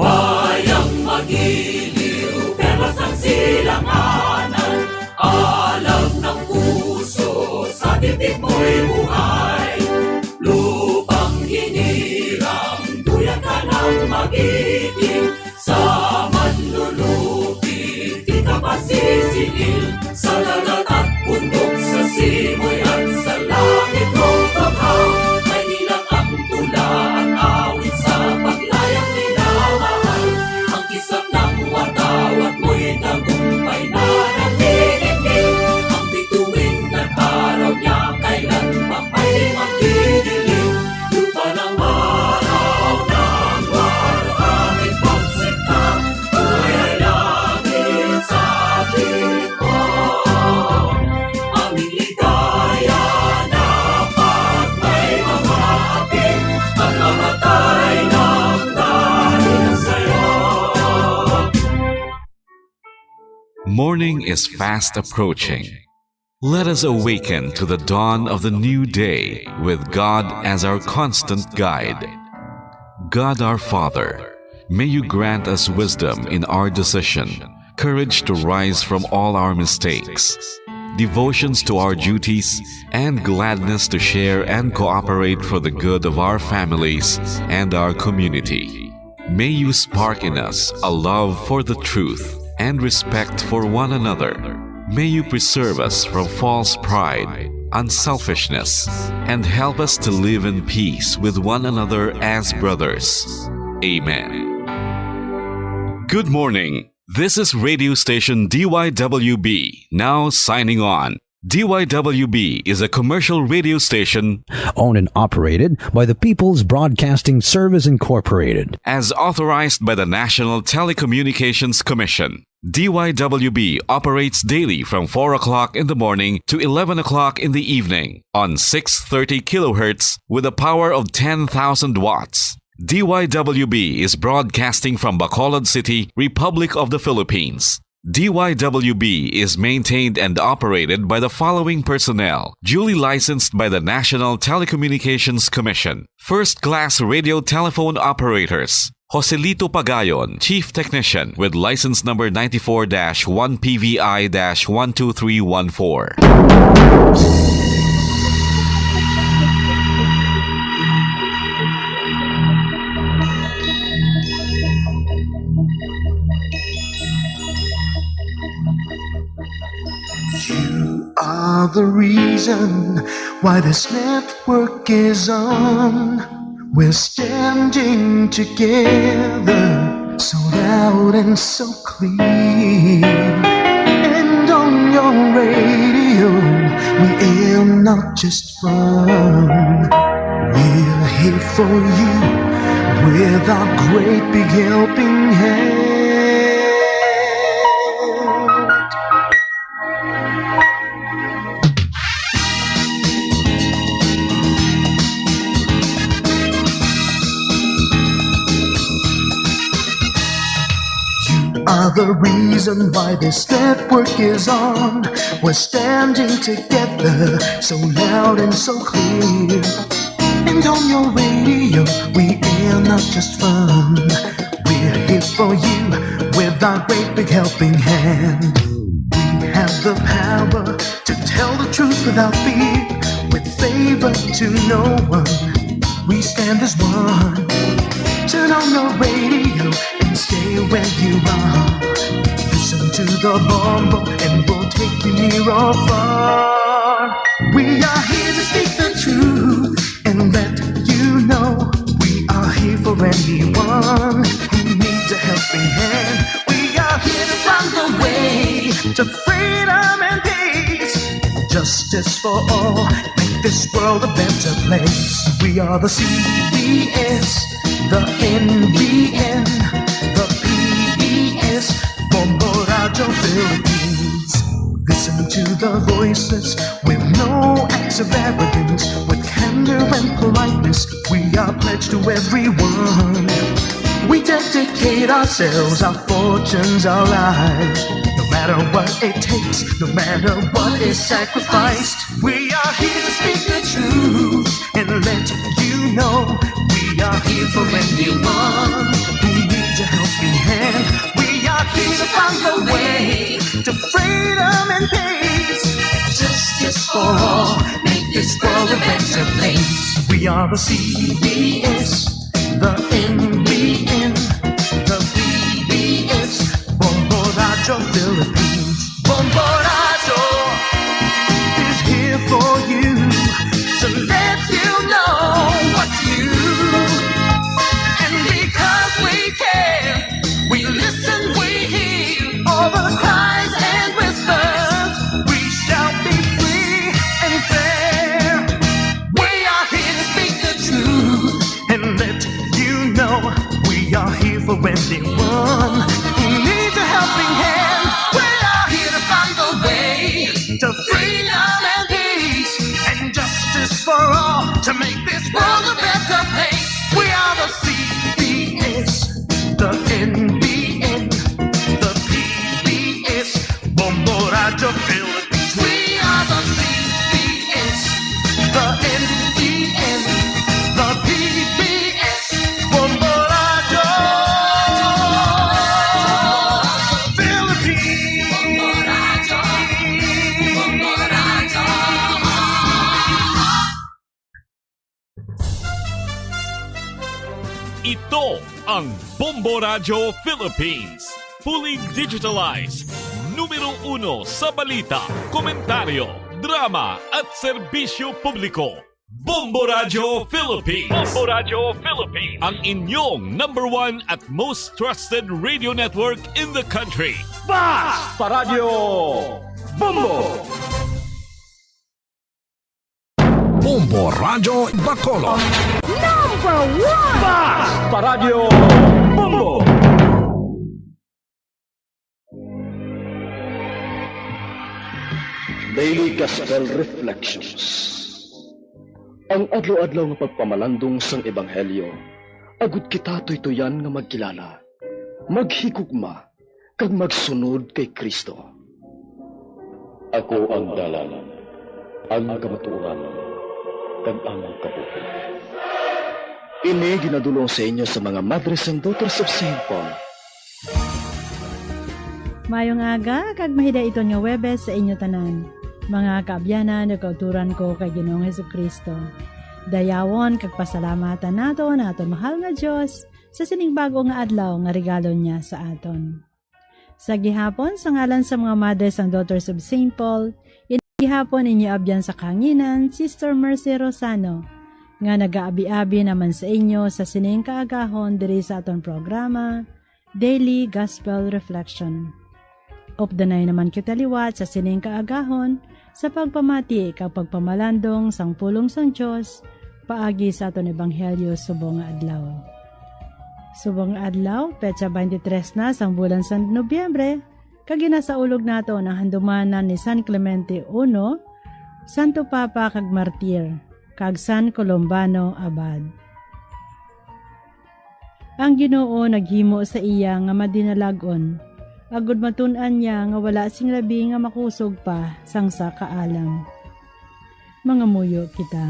Bayang magiliw, perlas ng silanganan, alam ng puso, sa titik mo'y buhay. Lupang hinirang, duyan ka ng magiting, sa manlulupig, di ka masisingil. Sa dagat at bundok, sa simoy at sa langit mong baghaw, may nilang ang tula at awit sa paglayang minamahal. Ang kislap ng watawat mo'y tagumpay na nagdidikit. Ang bituin at araw niya kailan pa may magdidilim. Lupa ng araw ng aming pagsikta, buhay ay langit sa atin. Aming ligaya na pag may mamahatid, at mamatay ng dahil sa'yo. Morning is fast approaching. Let us awaken to the dawn of the new day with God as our constant guide. God our Father, may you grant us wisdom in our decision, courage to rise from all our mistakes, devotions to our duties, and gladness to share and cooperate for the good of our families and our community. May you spark in us a love for the truth and respect for one another. May you preserve us from false pride, unselfishness, and help us to live in peace with one another as brothers. Amen. Good morning. This is radio station DYWB, now signing on. DYWB is a commercial radio station owned and operated by the People's Broadcasting Service Incorporated. as authorized by the National Telecommunications Commission. DYWB operates daily from 4 o'clock in the morning to 11 o'clock in the evening on 630 kilohertz with a power of 10,000 watts. DYWB is broadcasting from Bacolod City, Republic of the Philippines. DYWB is maintained and operated by the following personnel, duly licensed by the National Telecommunications Commission. First-class radio telephone operators. Joselito Pagayon, Chief Technician with license number 94-1PVI-12314. You are the reason why this network is on. We're standing together, so loud and so clear. And on your radio, we aim not just fun. We're here for you with our great big helping hand. Are the reason why this network is on. We're standing together, so loud and so clear. And on your radio, we air not just fun. We're here for you with our great big helping hand. We have the power to tell the truth without fear, with favor to no one. We stand as one. Turn on your radio and stay where you are. Listen to the bombo and we'll take you near or far. We are here to speak the truth and let you know we are here for anyone who needs a helping hand. We are here to find the way to freedom and peace, justice for all, make this world a better place. We are the CBS, the NBN, the PBS, Bombo Radio Philippines. Listen to the voices with no acts of arrogance, with candor and politeness. We are pledged to everyone. We dedicate ourselves, our fortunes, our lives. No matter what it takes, no matter what is sacrificed. We are here to speak the truth and let you know we are here for anyone who needs a helping justice for all. Make this world a better place. We are the CBS, the NBN, the PBS, Bombo Radio Philippines. Bombo Radio is here for you to let you know what's new. And because we care, we listen, we hear all the cries and whispers. We shall be free and fair. We are here to speak the truth and let you know we are here for anyone who needs a helping hand. We are here to find the way to freedom and peace and justice for all, to make this world a better place. We are the CBS, the NBN, the PBS, Bombo Radio Philippines. We are the CBS, the NBN, the PBS, Bombo Radio Philippines. Ito ang Bombo Radio Philippines. Fully digitalized. Numero 1 sa balita, komentaryo, drama at serbisyo publiko. Bombo Radio Philippines. Bombo Radio Philippines. Ang inyong #1 at most trusted radio network in the country. Basta Radio Bombo! Bombo Radio Bacolod. Basta Radio Bombo! Daily Gospel Reflections. Ang adlaw-adlaw nga pagpamalandong sang Ebanghelyo, agud kita tuytoyan nga magkilala, maghigugma, kag magsunod kay Kristo. Ako ang dalan, ang kamatuoran, kag ang kabuhi. Ini ginadulong sa inyo sa mga Mothers and Daughters of St. Paul. Mayong aga, kag mahida ito nga Webes sa inyo tanan. Mga kaabyanan, nagkauturan ko kay Ginoong Hesukristo. Dayawon, kag pasalamatan nato mahal nga Diyos sa sining bago nga adlaw nga regalo niya sa aton. Sa gihapon, sa ngalan sa mga Mothers and Daughters of St. Paul, gihapon inyo abyan sa kanginan, Sister Mercy Rosano, nga nag-aabi-abi naman sa inyo sa sining kaagahon diri sa aton programa, Daily Gospel Reflection. Updanay naman kita liwat sa sining kaagahon sa pagpamati kag pagpamalandong sang pulong sang Dios paagi sa aton ebanghelyo subong nga adlaw. Subong nga adlaw, petsa 23 na sang bulan sa Nobyembre, kag ginasaulog nato ang handumanan ni San Clemente I, Santo Papa kag Martir, kag San Colombano Abad. Ang Ginoo naghimo sa iya nga madinalagon, agud matun-an niya nga wala sing labi nga makusog pa sang sa kaalam. Mga muyo kita.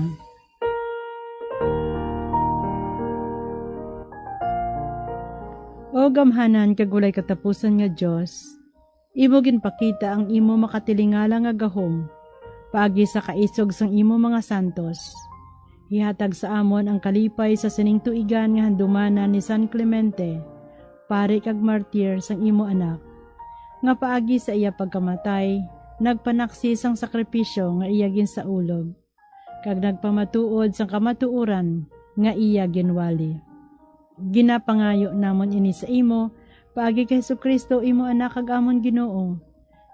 O gamhanan kagulay katapusan nga Dios, imo ginpakita ang imo makatilingala nga gahom, paagi sa kaisog sang imo mga santos. Ihatag sa amon ang kalipay sa sining tuigan nga handumanan ni San Clemente, pare kag martir sang imo anak. Nga paagi sa iya pagkamatay, nagpanaksi sang sakripisyo nga iya ginsaulog, kag nagpamatuod sang kamatuoran nga iya ginwali. Ginapangayo namon ini sa imo, paagi kay Jesucristo imo anak kag amon Ginoo,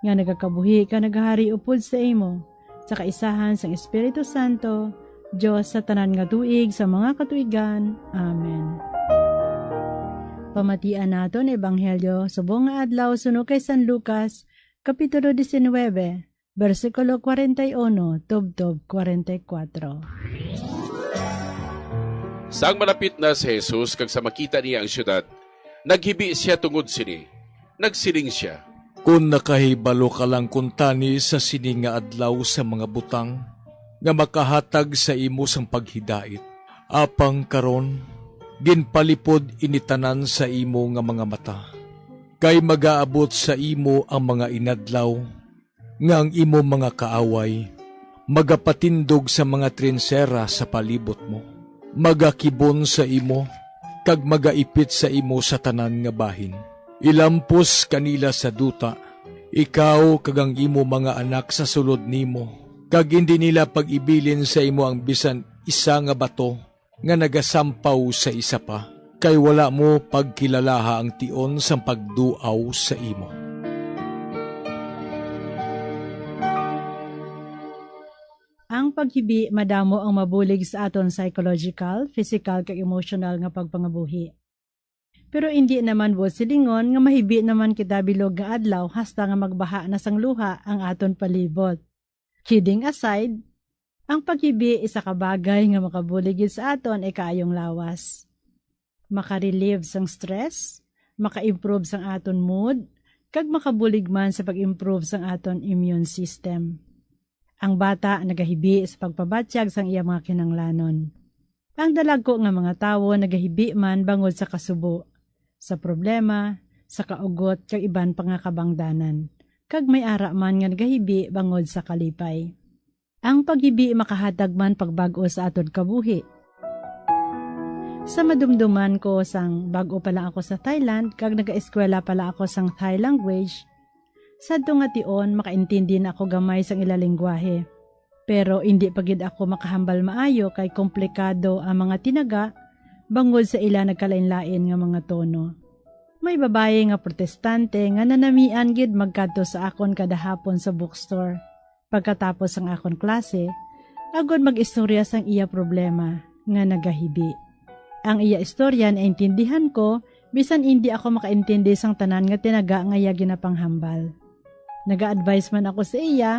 nga nagakabuhi ka naghari upod sa imo, sa kaisahan sang Espiritu Santo, Diyos sa tanan nga tuig sa mga katuigan. Amen. Pamatian naton Ebanghelyo subong nga adlaw suno kay San Lucas, Kapitulo 19, versikulo 41, tubtob 44. Sang malapit na si Jesus kag sa makita niya ang syudad, naghibi siya tungod sini. Nagsiling siya, Kung nakahibalo ka lang kuntani sa sini nga adlaw sa mga butang, nga makahatag sa imo sang paghidait, apang karon, ginpalipod initanan sa imo nga mga mata. Kay magaabot sa imo ang mga inadlaw, nga ang imo mga kaaway, magapatindog sa mga trinsera sa palibot mo, magakibon sa imo, kag magaipit sa imo sa tanan nga bahin. Ilampos kanila sa duta, ikaw kag ang imo mga anak sa sulod nimo, kag hindi nila pag-ibilin sa imo ang bisan isa nga bato nga nagasampaw sa isa pa, kay wala mo pagkilalaha ang tion sa pagduaw sa imo. Ang paghibi madamo ang mabulig sa aton psychological, physical kag emotional nga pagpangabuhi. Pero hindi naman buot silingon nga mahibi naman kita bilog nga adlaw hasta nga magbaha na sang luha ang aton palibot. Kidding aside, ang paghibi isa ka bagay nga makabulig sa aton ay kaayong lawas. Makarelieve sang stress, maka-improve sang aton mood, kag makabulig man sa pag-improve sang aton immune system. Ang bata nagahibi sa pagpabatsyag sang iya mga kinanglanon. Ang dalago nga mga tawo nagahibi man bangod sa kasubo, sa problema, sa kaugot kag iban pa nga kabangdanan, kag may ara man nga nagahibi bangod sa kalipay. Ang paghibi makahatag man pagbago sa aton kabuhi. Sa madumduman ko sang bago pa lang ako sa Thailand, kag nagaeskwela pala ako sang Thai language, sadto nga tion makaintindi na ako gamay sang ila lengguwahe. Pero hindi pagid ako makahambal maayo kay komplikado ang mga tinaga bangod sa ila nagkalain-lain nga mga tono. May babae nga protestante nga nanamian gid magkadto sa akon kada hapon sa bookstore. Pagkatapos ang akon klase, agod mag-istorya sang iya problema nga nagahibi. Ang iya istorya na intindihan ko bisan hindi ako makaintindi sang tanan nga tinaga nga iya ginapanghambal. Naga-advise man ako sa iya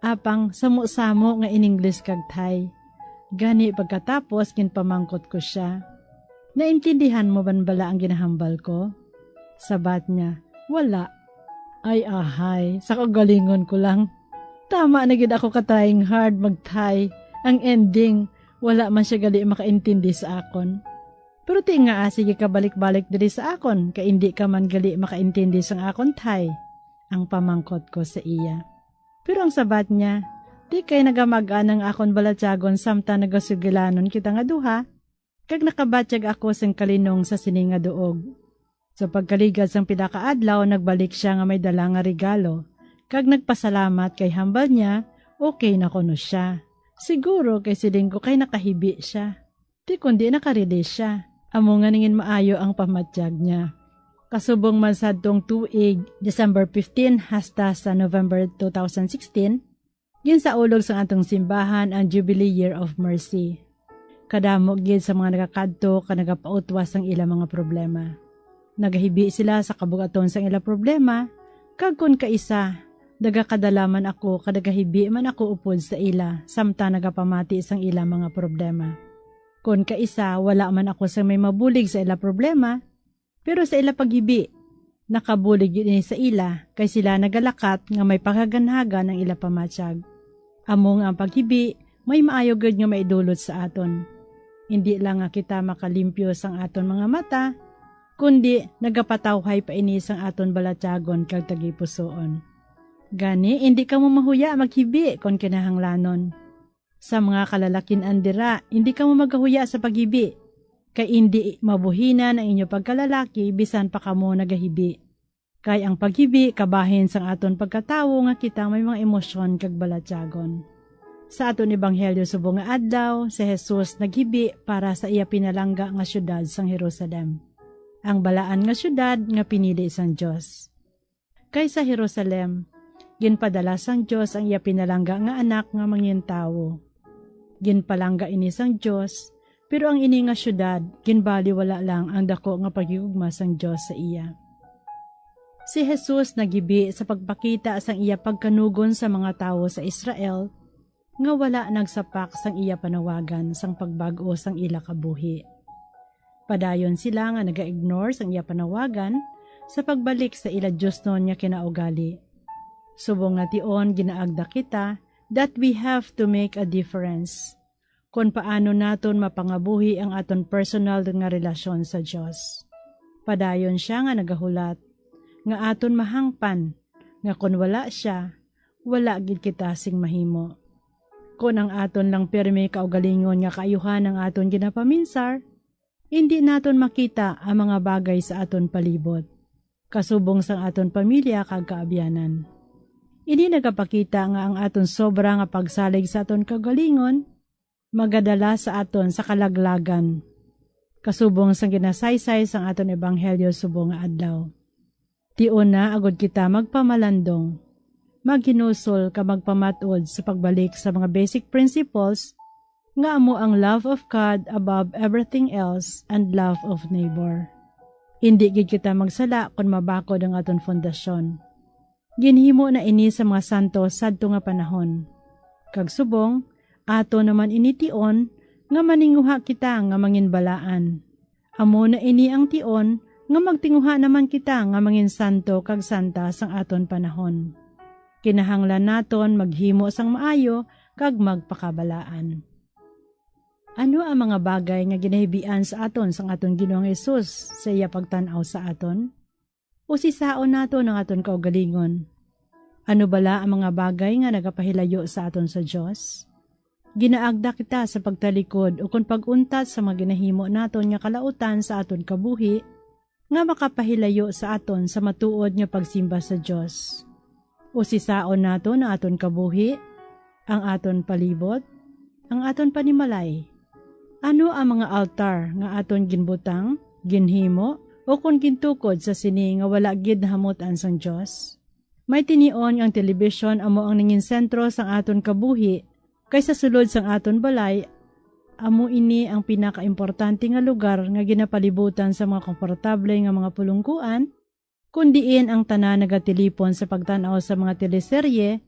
apang samo-samo nga in English kag Thai. Gani pagkatapos ginpamangkot ko siya. Naintindihan mo ban bala ang ginahambal ko? Sabat niya, wala. Ay ahay, sa kagalingon ko lang. Tama na gid ako ka-trying hard mag-Thai. Ang ending, wala man siya gali makaintindi sa akon. Pero ti nga sige ka balik-balik diri sa akon, kay hindi ka man gali makaintindi sa akon Thai. Ang pamangkot ko sa iya. Pero ang sabat niya, di kay nagamagaan ang akon balatyagon samta nagasugilanon kita nga duha, kag nakabatyag ako sing kalinong sa sininga duog. Sa pagkaligad sang pinakaadlaw, nagbalik siya nga may dala nga regalo, kag nagpasalamat kay hambal niya, okay na kuno siya. Siguro kay siling ko kay nakahibi siya. Di kundi nakarelease siya. Amo nga ningin maayo ang pamatyag niya. Kasubong man sadtong tuig, December 15 hasta sa November 2016, ginsaulog sa atong simbahan ang Jubilee Year of Mercy. Kadamo gid sa mga nagakadto ka nagapautwas ang ilang mga problema. Nagahibi sila sa kabugaton sang ilang problema, kag kun kaisa, dagakadalaman ako kadagahibi man ako upod sa ila, samta nagapamati sang ilang mga problema. Kun kaisa, wala man ako sa may mabulig sa ila problema, pero sa ila paghibi, nakabulig yun sa ila, kay sila nagalakat nga may paghaganhaga ng ila pamatsyag. Among ang paghibi, may maayo gud nga maidulot sa aton. Hindi lang nga kita makalimpyo sang aton mga mata, kundi nagapatawhay pa ini sang aton balatyagon kag tagipusoon. Gani, hindi ka mo mahuya maghibi kon kinahanglanon. Sa mga kalalakin andira, hindi ka mo maghuya sa paghibi, kay hindi mabuhinan ang inyo pagkalalaki bisan pa kamo nagahibi. Kay ang paghibi kabahin sang aton pagkatawo nga kita may mga emosyon kag balatyagon. Sa aton ebanghelyo subong nga adlaw, si Jesus naghibi para sa iya pinalangga nga syudad sang Jerusalem. Ang balaan nga syudad nga pinili sang Dios. Kay sa Jerusalem, ginpadala sang Dios ang iya pinalangga nga anak nga mangyentawo. Ginpalangga ini sang Dios, pero ang ini nga syudad, ginbaliwala lang ang dako nga paghiugma sang Dios sa iya. Si Jesus nagibi sa pagpakita sang iya pagkanugon sa mga tawo sa Israel, nga wala nagsapak sang iya panawagan sang pagbago sang ila kabuhi. Padayon sila nga naga-ignore sang iya panawagan sa pagbalik sa ila Diyos noon nga kinaugali. Subong nga tion ginaagda kita that we have to make a difference kung paano naton mapangabuhi ang aton personal nga relasyon sa Diyos. Padayon siya nga nagahulat, nga aton mahangpan, nga kung wala siya, wala gid kita sing mahimo. Kung ang aton lang pirmi kaugalingon nga kaayuhan ang aton ginapaminsar, hindi naton makita ang mga bagay sa aton palibot, kasubong sang aton pamilya kag kaabyanan. Hindi nagapakita nga ang aton sobra nga pagsalig sa aton kagalingon, magadala sa aton sa kalaglagan, kasubong sang ginasaysay sang aton ebanghelyo subong nga adlaw. Tiun na agud kita magpamalandong, maghinusol ka magpamatod sa pagbalik sa mga basic principles nga amo ang love of God above everything else and love of neighbor. Hindi gid kita magsala kung mabakod ang aton fondasyon. Ginhimo na ini sa mga santo sadto nga panahon. Kag subong, ato naman initiun nga maninguha kita nga manginbalaan. Amo na ini ang tion nga magtinguha naman kita nga mangin santo kag santa sang aton panahon. Kinahanglan naton maghimo sang maayo kag magpakabalaan. Ano ang mga bagay nga ginahibian sa aton sang aton Ginoong Hesus sa iya pagtan-aw sa aton? O sisaon naton ang aton kaugalingon? Ano bala ang mga bagay nga nagapahilayo sa aton sa Dios? Ginaagda kita sa pagtalikod o kung pag-untat sa mga ginahimo naton nga kalautan sa aton kabuhi, nga makapahilayo sa aton sa matuod nga pagsimba sa Dios. O sisaon naton ang aton kabuhi, ang aton palibot, ang aton panimalay. Ano ang mga altar nga aton ginbutang, ginhimo, o kung gintukod sa sini nga wala gid hamutan sang Dios? May tinion ang telebisyon amo ang nangin sentro sang aton kabuhi, kaysa sulod sang aton balay, amo ini ang pinakaimportante nga lugar nga ginapalibutan sa mga komportable nga mga pulungkuan, kundiin ang tanan nagatilipon sa pagtanaw sa mga teleserye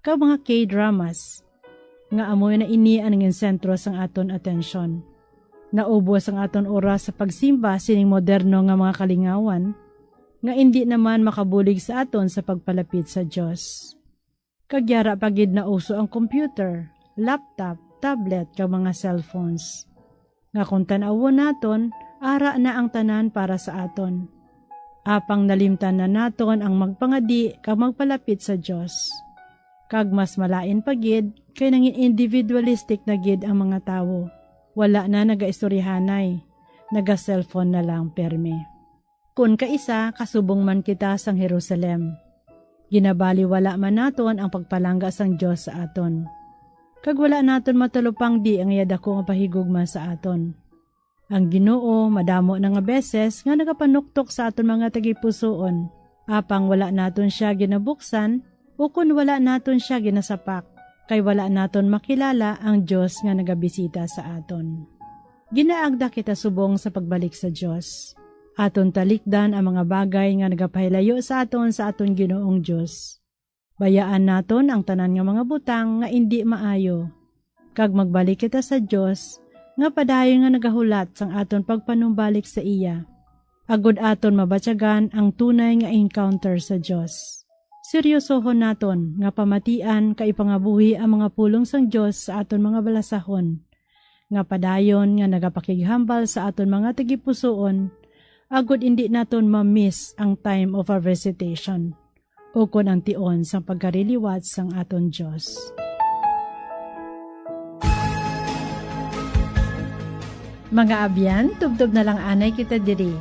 ka mga K-dramas, nga amoy na ini ang nangin sentro sang aton atensyon. Naubos ang aton oras sa pagsimba sining moderno nga mga kalingawan, nga hindi naman makabulig sa aton sa pagpalapit sa Dios. Kagyara pagid na uso ang computer, laptop, tablet kag mga cellphones. Nga kung tan-awon naton, ara na ang tanan para sa aton. Apang nalimtan na naton ang magpangadi kag magpalapit sa Dios. Kag mas malain pagid kay nangin individualistic na gid ang mga tawo. Wala na nagaistoryahanay, naga-cellphone na lang perme. Kun kaisa, kasubong man kita sang Jerusalem. Ginabaliwala man naton ang pagpalangga sang Dios sa aton. Kag wala naton matulupang di ang yadako nga pahigugma sa aton. Ang Ginoo madamo na nga beses nga nagapanuktok sa aton mga tagipusoon, apang wala naton siya ginabuksan o kun wala naton siya ginasapak, kay wala naton makilala ang Dios nga nagabisita sa aton. Ginaagda kita subong sa pagbalik sa Dios. Aton talikdan ang mga bagay nga nagapahilayo sa aton Ginoong Dios. Bayaan naton ang tanan nga mga butang nga indi maayo. Kag magbalik kita sa Dios, nga padayon nga nagahulat sang aton pagpanumbalik sa iya. Agud aton mabatyagan ang tunay nga encounter sa Dios. Seryosohon naton nga pamatian kaipangabuhi ang mga pulong sang Dios sa aton mga balasahon. Nga padayon nga nagapakighambal sa aton mga tagipusoon, agud indi naton ma-miss ang time of our visitation o kun ang tion sang pagkariliwat sang aton Dios. Mga abyan, tubtob na lang anay kita diri.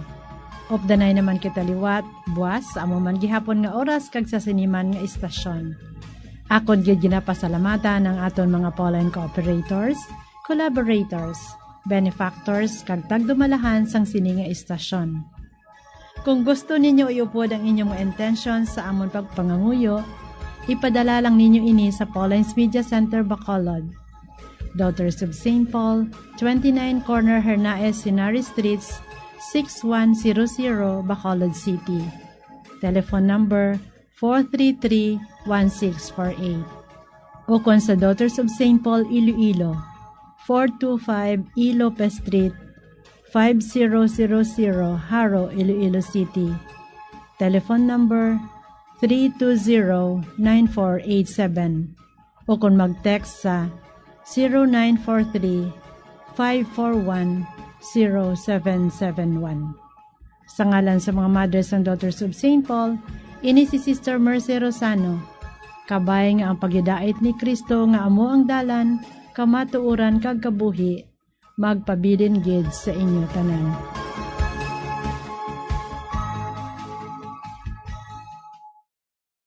Opdanay naman kita liwat, buwas, amo man gihapon nga oras kag sa siniman nga istasyon. Akon gyud ginapasalamatan ang aton mga Pauline cooperators, collaborators, benefactors kag tagdumalahan sang sini nga istasyon. Kung gusto ninyo iupod ang inyong intention sa amon pagpanganguyo, ipadala lang ninyo ini sa Pauline's Media Center, Bacolod, Daughters of St. Paul, 29 Corner Hernaez Sinari Streets, 6100 Bacolod City. Telephone number 433-1648. O kung sa Daughters of St. Paul, Iloilo, 425 E. Lopez Street, 5000 Haro, Iloilo City. Telephone number 320-9487. O kung mag-text sa 0943-541-0771. Sa ngalan sa mga mothers and daughters of St. Paul, ini si Sister Mercy Rosano, Kabay nga ang pagyadait ni Kristo nga amo ang dalan, kamatuoran kag kabuhi, magpabilin gid sa inyo tanan.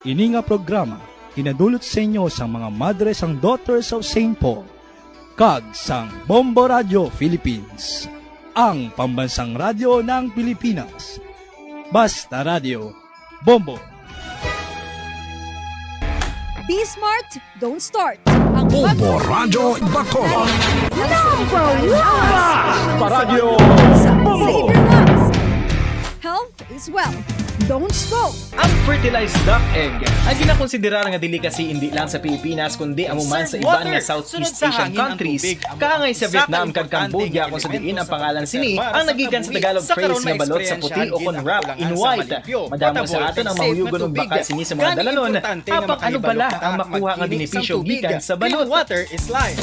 Ini nga programa hinadulot sa inyo sa mga madres ang Daughters of St. Paul kag sang Bombo Radio Philippines, ang pambansang radyo ng Pilipinas. Basta Radio, Bombo. Be smart, don't start. Ang Bombo Radio Bacoor. number one! Paradyo Save your lungs. Health is wealth. Don't smoke. Ang fertilized duck egg ang ginakonsidera nga delicacy hindi lang sa Pilipinas kundi amuman sa iban nga Southeast Asian countries, kaangay sa Vietnam kag Cambodia kung sa diin ang pangalan sini ang nagikan sa Tagalog phrase nga balot sa puti o kon wrap in white. Madamo sa aton ang mahuyugon og baka sini sa mga dalanon, apang ano bala ang makuha nga benepisyo gikan sa balot. Water is life.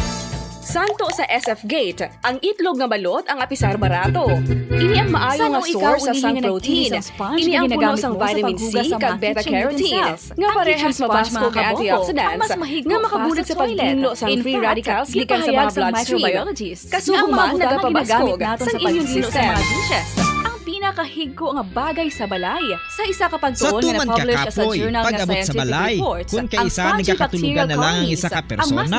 Santo sa SF Gate, ang itlog nga balot ang apisar barato. Ini ang maayo nga source sa sang protein. Ini ang puno sang vitamin C kag beta-carotene. Nga parehas mabasko kay antioxidants nga makabulig sa pagdunlo sang free radicals gikan sa mga bloodstream. Kasuhuman nagapabaskog sa immune system. Pinakahigko nga bagay sa balay. Sa isa ka pagtuon nga na-publish sa Journal nga Scientific Reports, kung kaisa nagkakatulugan na lang ang isa ka persona,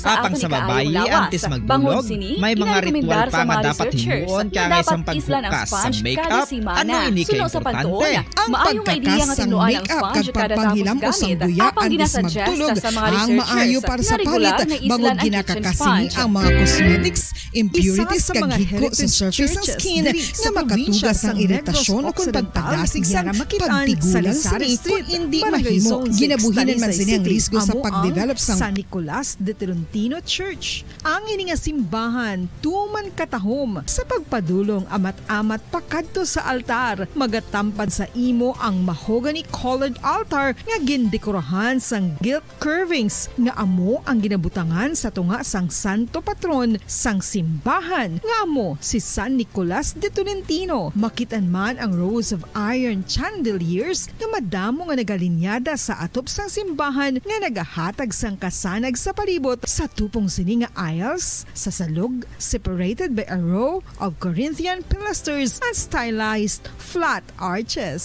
apang sa babae, antes magdulog, may mga ritual pa nga dapat himuon kaya isang pagbukas sa make-up, ano ini ka-importante? Ang pagkakas sa make-up kag pagpanghilam o sangguya antes magtulog, ang maayo para sa palit, bangod ginakakasing ang mga cosmetics, impurities kag higko sa surface ng skin na makatugas ang iritasyon o kung pagpagasig sa pagtigulan sini kung hindi mahimo. Ginabuhinan man sini ang risgo sa pagdevelop sa San Nicolas de Tolentino Church. Ang ini nga simbahan tuman katahom sa pagpadulong amat-amat pakadto sa altar. Magatampad sa imo ang mahogany colored altar nga gindekorahan sang gilt curvings nga amo ang ginabutangan sa tunga sang santo patron sang simbahan nga amo si San Nicolas de Tolentino. Makitan man ang rows of iron chandeliers nga madamo nga nagalinyada sa atop sang simbahan nga nagahatag sang kasanag sa palibot sa tupong sini nga aisles sa salog separated by a row of Corinthian pilasters and stylized flat arches.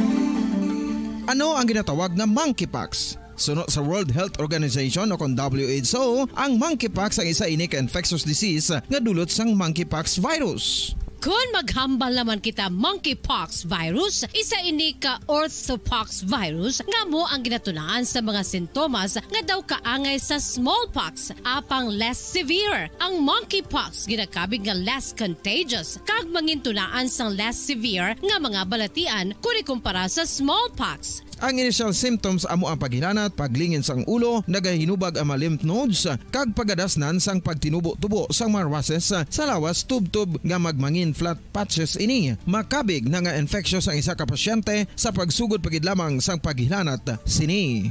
Ano ang ginatawag na monkeypox? Sunod sa World Health Organization o kung WHO, ang monkeypox ang isa ini ka infectious disease nga dulot sang monkeypox virus. Kung maghambal naman kita monkeypox virus, isa ini ka orthopox virus nga mo ang ginatunaan sa mga sintomas nga daw kaangay sa smallpox, apang less severe. Ang monkeypox ginakabig nga less contagious kag mangintunaan sang less severe nga mga balatian kung ikumpara sa smallpox. Ang initial symptoms amo ang paghilanat, paglingin sang ulo, nagahinubag ang mga lymph nodes, kag pagadasnan sang pagtinubo-tubo sang mga rashes sa lawas tub-tub nga magmangin flat patches ini. Makabig na nga infectious ang isa ka pasyente sa pagsugod pagid lamang sang paghilanat sini.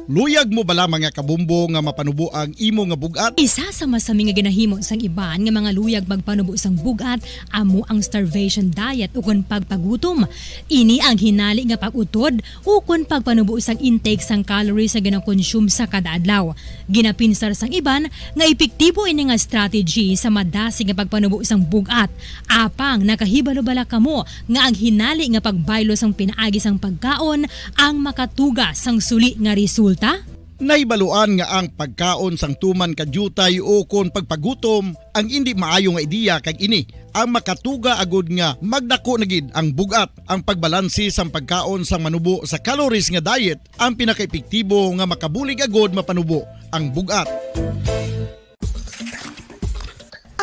Luyag mo bala mga kabumbo nga mapanubo ang imo nga bugat? Isa sa masami nga ginahimo sang iban nga mga luyag magpanubo sang bugat amo ang starvation diet ukon pagpagutom. Ini ang hinali nga pag-utod ukon pagpanubo sang intake sang calories sa ginakonsume sa kada adlaw. Ginapinsar sang iban nga epektibo ini nga strategy sa madasig nga pagpanubo sang bugat. Apang nakahibalo bala kamo nga ang hinali nga pagbaylo sang pinaagi sang pagkaon ang makatuga sang suli nga resulta. Naibaluan nga ang pagkaon sang tuman kadyutay o kon pagpagutom ang hindi maayo nga ideya kag ini ang makatuga agud nga magdako na gid ang bugat. Ang pagbalansi sang pagkaon sang manubo sa calories nga diet ang pinakaepektibo nga makabulig agud mapanubo ang bugat.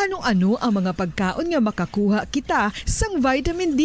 Ano-ano ang mga pagkaon nga makakuha kita sang vitamin D?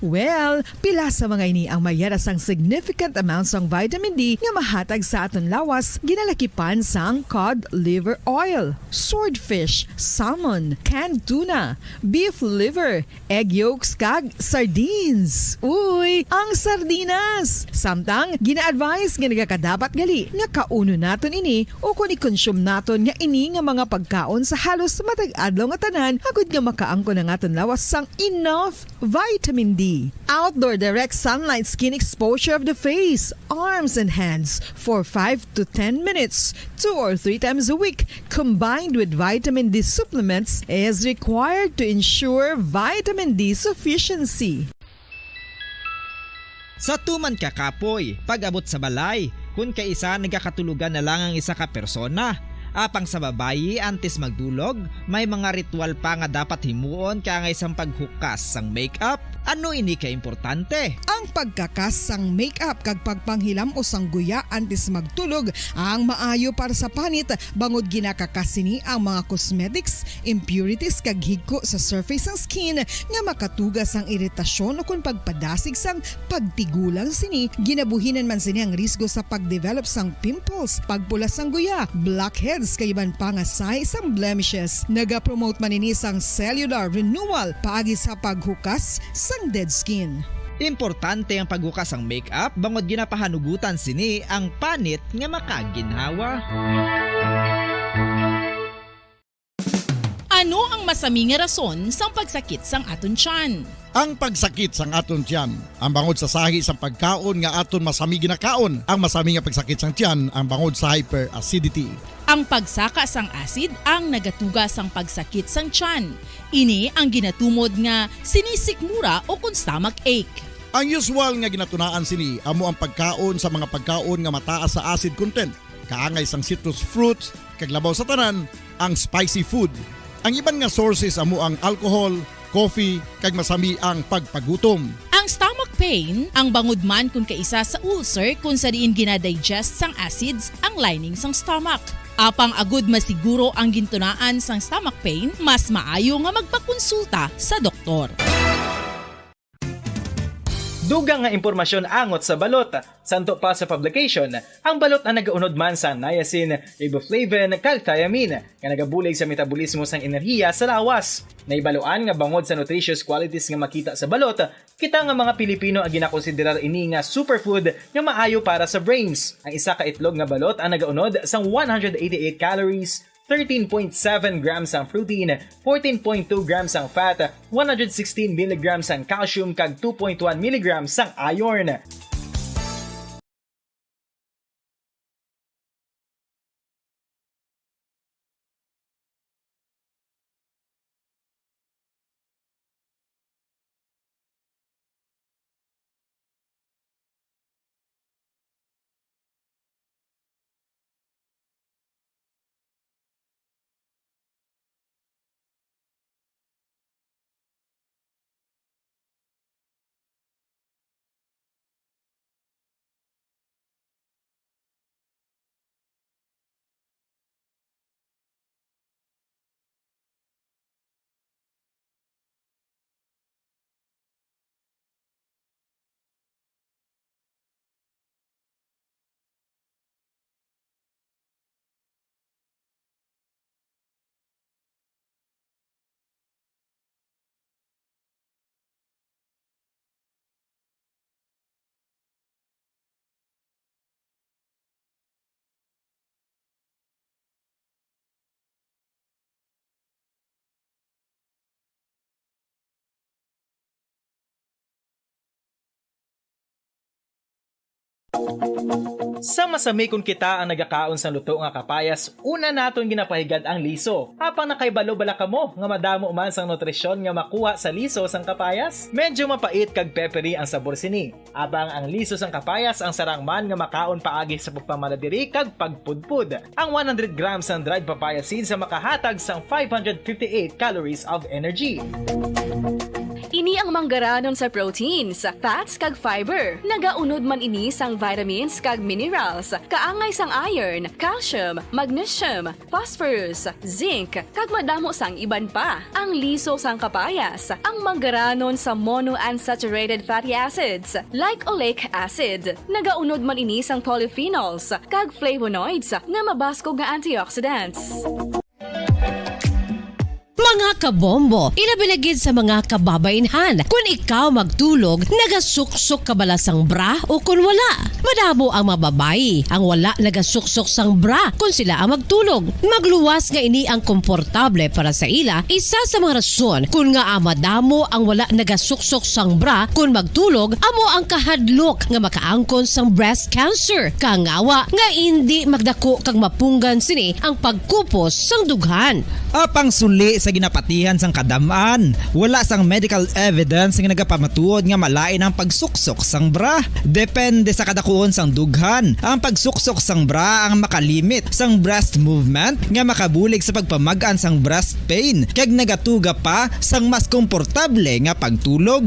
Well, pila sa mga ini ang mayara sang significant amount sang vitamin D nga mahatag sa aton lawas ginalakipan sang cod liver oil, swordfish, salmon, canned tuna, beef liver, egg yolks kag sardines. Uy, ang sardinas! Samtang gina-advise nga nagakadapat gali nga kauno naton ini o kung i-consume naton nga ini nga mga pagkaon sa halos matag-adlaw nga tanan agud nga makaangko na nga lawas sang enough vitamin D. Outdoor direct sunlight skin exposure of the face, arms and hands for 5 to 10 minutes 2 or 3 times a week combined with vitamin D supplements is required to ensure vitamin D sufficiency. Sa tuman ka kapoy, pag-abot sa balay, kung kaisa nagakatulugan na lang ang isa ka persona. Apang sa babayi antes magdulog, may mga ritual pa nga dapat himuon kaya nga isang paghukas sang makeup. Ano ini ka importante? Ang pagkakas sang makeup kag pagpanghilam o sang guya antes magtulog ang maayo para sa panit bangod ginakakasini ang mga cosmetics, impurities kag higko sa surface sang skin nga makatugas ang iritasyon o kung pagpadasig sang pagtigulang sini. Ginabuhinan man sini ang risgo sa pagdevelop sang pimples, pagpula sang guya, blackheads kay iban pa nga size sang blemishes. Naga-promote man ini sang cellular renewal paagi sa paghukas sang dead skin. Importante ang paghukas ang makeup bangod ginapahanugutan sini ang panit nga makaginhawa. Ano ang masami nga rason sang pagsakit sang aton tiyan? Ang pagsakit sang aton tiyan, ang bangod sa sahi sang pagkaon nga aton masami ginakaon. Ang masami nga pagsakit sang tiyan, ang bangod sa hyperacidity. Ang pagsaka sang acid ang nagatuga sang pagsakit sang tiyan. Ini ang ginatumod nga sinisikmura o kung stomach ache. Ang usual nga ginatunaan sini amo ang pagkaon sa mga pagkaon nga mataas sa acid content. Kaangay sang citrus fruits, kag labaw sa tanan, ang spicy food. Ang iban nga sources amo ang alcohol, coffee, kag masami ang pagpagutom. Ang stomach pain, ang bangod man kung kaisa sa ulcer kung sa diin ginadigest sang acids ang lining sang stomach. Apang agud masiguro ang gintunaan sang stomach pain, mas maayo nga magpakonsulta sa doktor. Dugang nga impormasyon angot sa balot. Santo pa sa publication, ang balot na nagaunod man sa niacin, riboflavin, kag thiamine nga nagabulay sa metabolismo sang enerhiya sa lawas. Naibaluan nga bangod sa nutritious qualities nga makita sa balot, kita nga mga Pilipino ang ginakonsiderar ini nga superfood nga maayo para sa brains. Ang isa ka itlog nga balot ang nagaunod sang 188 calories, 13.7 grams ang protein, 14.2 grams ang fat, 116 mg ang calcium kag 2.1 mg ang iron. Sa masami kung kita ang nagakaon sa luto nga kapayas, una naton ginapahigad ang liso. Apang nakaibalo-bala ka mo nga madamo man sang nutrisyon nga makuha sa liso sang kapayas. Medyo mapait kag peppery ang sabor sini. Abang ang liso sang kapayas ang sarang man nga makaon paagi sa pagpamaladiri kag pagpudpud. Ang 100 grams ng dried papaya seeds sa makahatag sang 558 calories of energy. Ini ang manggaranon sa proteins, fats kag fiber. Nagaunod man ini sang vitamins kag minerals, kaangay sang iron, calcium, magnesium, phosphorus, zinc, kag madamo sang iban pa. Ang liso sang kapayas, ang manggaranon sa monounsaturated fatty acids, like oleic acid. Nagaunod man ini sang polyphenols, kag flavonoids nga mabaskog nga antioxidants. Mga kabombo, ilabilagid sa mga kababainhan. Kung ikaw magtulog, nagasuksok ka bala sang bra o kung wala. Madamo ang mababayi ang wala nagasuksok sang bra kung sila ang magtulog. Magluwas nga ini ang komportable para sa ila, isa sa mga rason kung nga madamo ang wala nagasuksok sang bra kung magtulog, amo ang kahadlok nga makaangkon sang breast cancer. Kangawa nga hindi magdako kag mapunggan sini ang pagkupos sang dughan. Apang suli sa ginapatihan sang kadamaan, wala sang medical evidence nga nagapamatuod nga malain ang pagsuksok sang bra. Depende sa kadakuon sang dughan. Ang pagsuksok sang bra ang makalimit sang breast movement nga makabulig sa pagpamagaan sang breast pain kag nagatuga pa sang mas komportable nga pagtulog.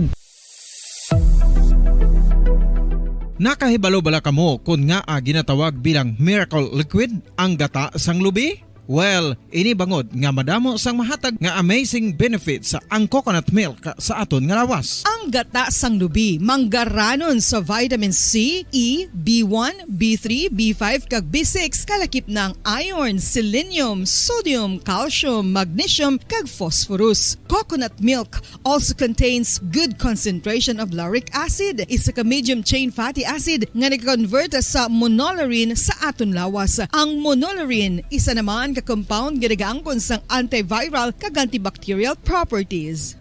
Nakahibalo bala kamo kung nga ginatawag bilang miracle liquid ang gata sang lubi? Well, ini bangod nga madamo sang mahatag nga amazing benefits sa ang coconut milk sa aton nga lawas. Ang gata sang lubi manggaranon sa vitamin C, E, B1, B3, B5 kag B6 kalakip ng iron, selenium, sodium, calcium, magnesium kag phosphorus. Coconut milk also contains good concentration of lauric acid, isa ka medium chain fatty acid nga nag-convert sa monolarin sa aton lawas. Ang monolarin isa naman ka-compound ginagaangkon sang antiviral kag antibacterial properties.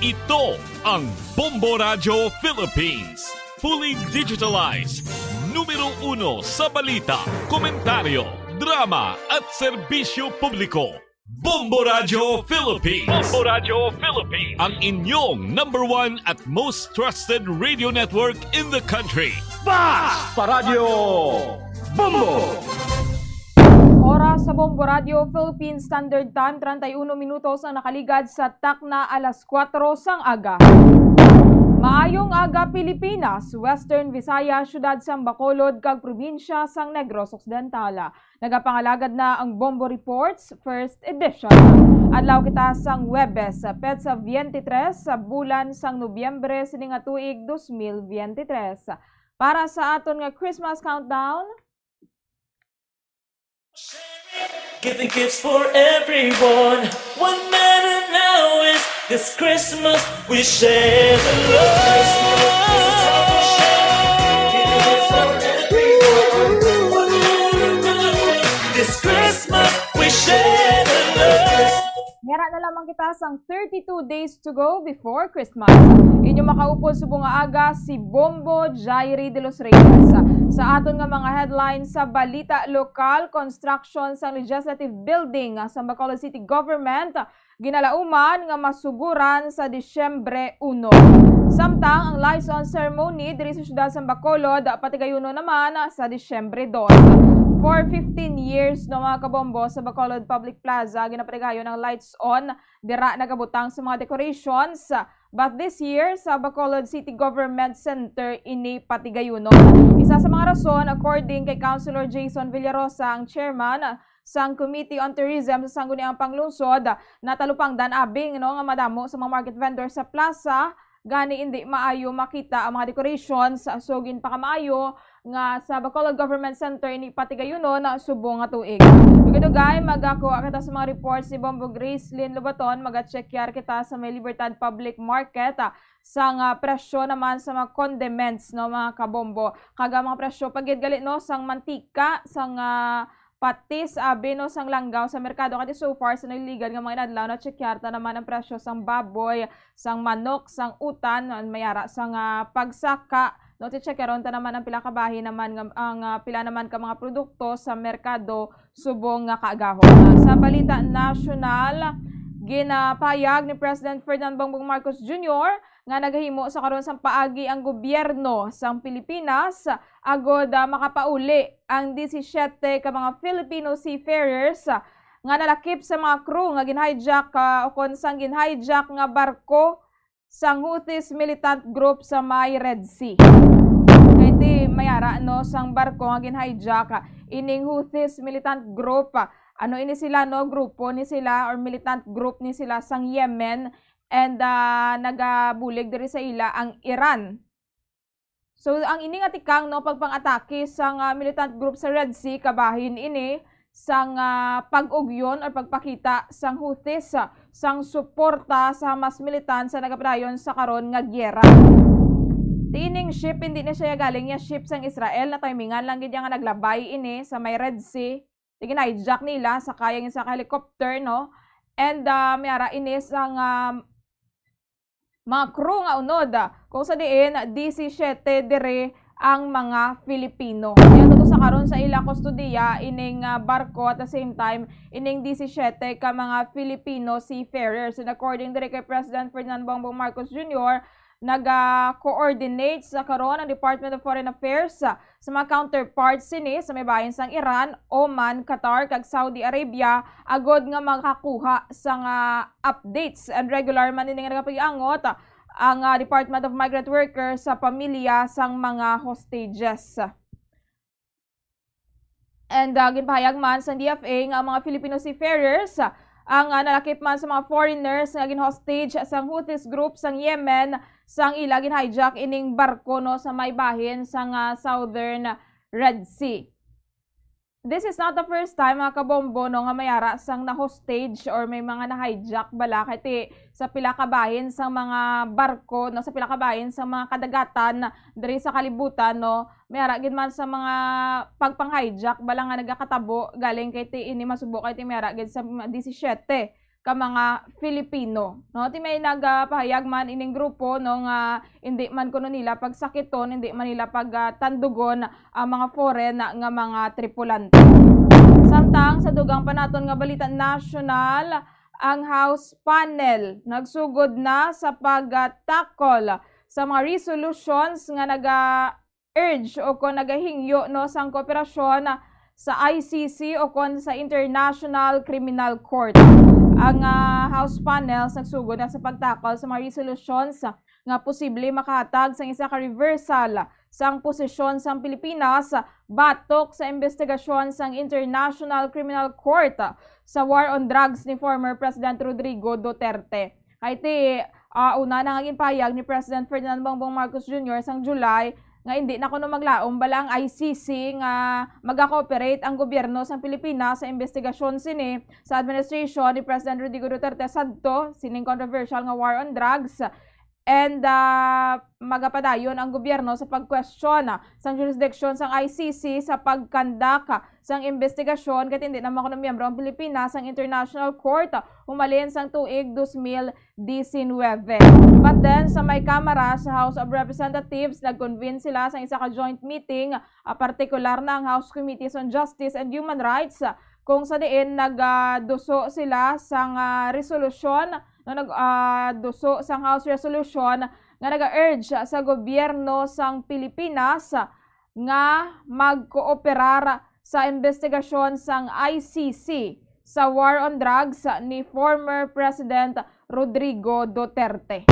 Ito ang Bombo Radio Philippines. Fully digitalized. Numero 1 sa balita, komentaryo, drama at serbisyo publiko. Bombo Radio Philippines. Bombo Radio Philippines. Ang inyong #1 at most trusted radio network in the country. Basta Radio Bombo! Oras sa Bombo Radio Philippines Standard Time, 31 minutos ang nakaligad sa takna alas 4 sang aga. Maayong aga Pilipinas, Western Visayas, syudad sang Bacolod kag probinsya sang Negros Occidental. Nagapangalagad na ang Bombo Reports First Edition. Adlaw kita sang Huwebes, petsa 23 sa bulan sang Nobyembre sining nga tuig 2023. Para sa aton nga Christmas countdown, giving gifts for everyone. What matter now is this Christmas we share the love. Giving gifts for everyone. What matter now is this Christmas we share the love. Ngara na lamang kita sang 32 days to go before Christmas. Inyo makaupod subong nga aga si Bombo Jairi de los Reyes. Sa aton nga mga headlines sa balita lokal, construction sa legislative building sa Bacolod City Government ginalauman nga masuguran sa Disyembre 1. Samtang ang license ceremony diri sa syudad sa Bacolod patigayuno naman sa Disyembre 2. For 15 years no mga kabombo sa Bacolod Public Plaza ginapatigayon ng lights on dira nagabutang sa mga decorations. But this year, sa Bacolod City Government Center, ini patigayuno. Isa sa mga rason, according kay Councilor Jason Villarosa, ang chairman sang Committee on Tourism sa Sangguniang Panglungsod, natalupang danabing no, nga madamo sa mga market vendors sa plaza, gani hindi maayo makita ang mga decorations, sugin pa ka maayo nga sa Bacolod Government Center ini patigayunon subong nga tuig. Dugay magakuha kita sa mga reports si Bombo Grace Lynn Lobaton, maga-checkyar kita sa May Libertad Public Market sang presyo naman sa mga condiments no mga kabombo. Kaga mga presyo pagid gali no sang mantika, sang patis, no sang langgaw sa merkado kati so far sa nagligan nga mga inadlaw na checkyar ta naman ang presyo sang baboy, sang manok, sang utan, mayara sang pagsaka. No, check karon ta naman ang pila ka bahin naman ang pila naman ka mga produkto sa merkado subong nga kaagahon. Sa balita nasyonal, ginapayag ni President Ferdinand Bongbong Marcos Jr. nga nagahimo sa karon sang paagi ang gobyerno sang Pilipinas agod makapauli ang 17 ka mga Filipino seafarers nga nalakip sa mga crew nga ginhijack o kon sang ginhijack nga barko sang Houthis militant group sa may Red Sea. Kaya mayara no sang barko nga ginhijack ining Houthis militant group. Ano ini sila no, grupo ni sila or militant group ni sila sang Yemen and nagabulig diri sa ila ang Iran. So ang ini nga tikang no pagpang-atake sang militant group sa Red Sea kabahin ini sang pag-ugyon or pagpakita sang Houthis sang suporta sa Hamas militan sa nagapadayon sa karon nga gyera. Tiining ship hindi na siya galing ya ship sang Israel na timingan lang gid nga naglabay ini sa may Red Sea. Tigin hijack nila sa kayang isa ka helicopter no. And mayara ini sang mga crew nga unod kung sa diin DC-7 dire ang mga Filipino. Kaya to sa karon sa ila kustodiya ining barko at the same time ining DC-7 ka mga Filipino seafarers. And according dire kay President Ferdinand Bongbong Marcos Jr., naga-coordinate sa karon ang Department of Foreign Affairs sa mga counterparts sini sa may bahin sang Iran, Oman, Qatar kag Saudi Arabia agod nga makakuha sa updates and regular man ini nga nagapagiangot ang Department of Migrant Workers sa pamilya sang mga hostages. And ginpahayag man sa DFA nga mga Filipino seafarers ang nalakip man sa mga foreigners nga gin-hostage sang Houthis group sang Yemen sang ila gin-hijack ining barko no sa may bahin sang southern Red Sea. This is not the first time mga kabombo no nga mayara sang na-hostage or may mga na-hijack bala kay sa pila ka bahin sang mga barko no sa pila ka bahin sang mga kadagatan diri sa kalibutan no mayara gid man sa mga pagpang-hijack bala nga nagakatabo galing kay ini masubo kay mayara gid sa 17 ka mga Filipino no ti may nagapahayag man ining grupo no nga hindi man kuno nila pagsakiton hindi man nila pagtandugon ang mga foreign nga mga tripulante. Samtang sa dugang pa naton nga balita national ang House panel nagsugod na sa pagtakol sa mga resolutions nga naga-urge o kung nagahingyo no sang kooperasyon sa ICC o kung sa International Criminal Court. Ang House panels nagsugod na sa pagtakol sa mga resolutions nga posible makahatag sa isa ka reversal sang posisyon sang Pilipinas batok sa investigasyon sang International Criminal Court sa war on drugs ni former President Rodrigo Duterte. Kay una na nga ginpahayag ni President Ferdinand Bongbong Marcos Jr. sang July nga hindi na kuno maglaom bala ang ICC nga mag-cooperate ang gobyerno sa Pilipinas sa investigasyon sini sa administration ni President Rodrigo Duterte sadto sining controversial nga war on drugs and magapadayon ang gobyerno sa pag-question sang jurisdiction sang ICC sa pagkandak sang investigasyon ket hindi naman kuno miyembro ang Pilipinas sang International Court humalin sang tuig 2019. But then sa may kamara sa House of Representatives nag-convene sila sa isa ka joint meeting partikular na ang House Committees on Justice and Human Rights kung sa diin nagduso sila sang resolution no nagduso sang House resolution nga naga-urge sa gobyerno sang Pilipinas nga magkooperar sa investigasyon sang ICC sa war on drugs ni former President Rodrigo Duterte.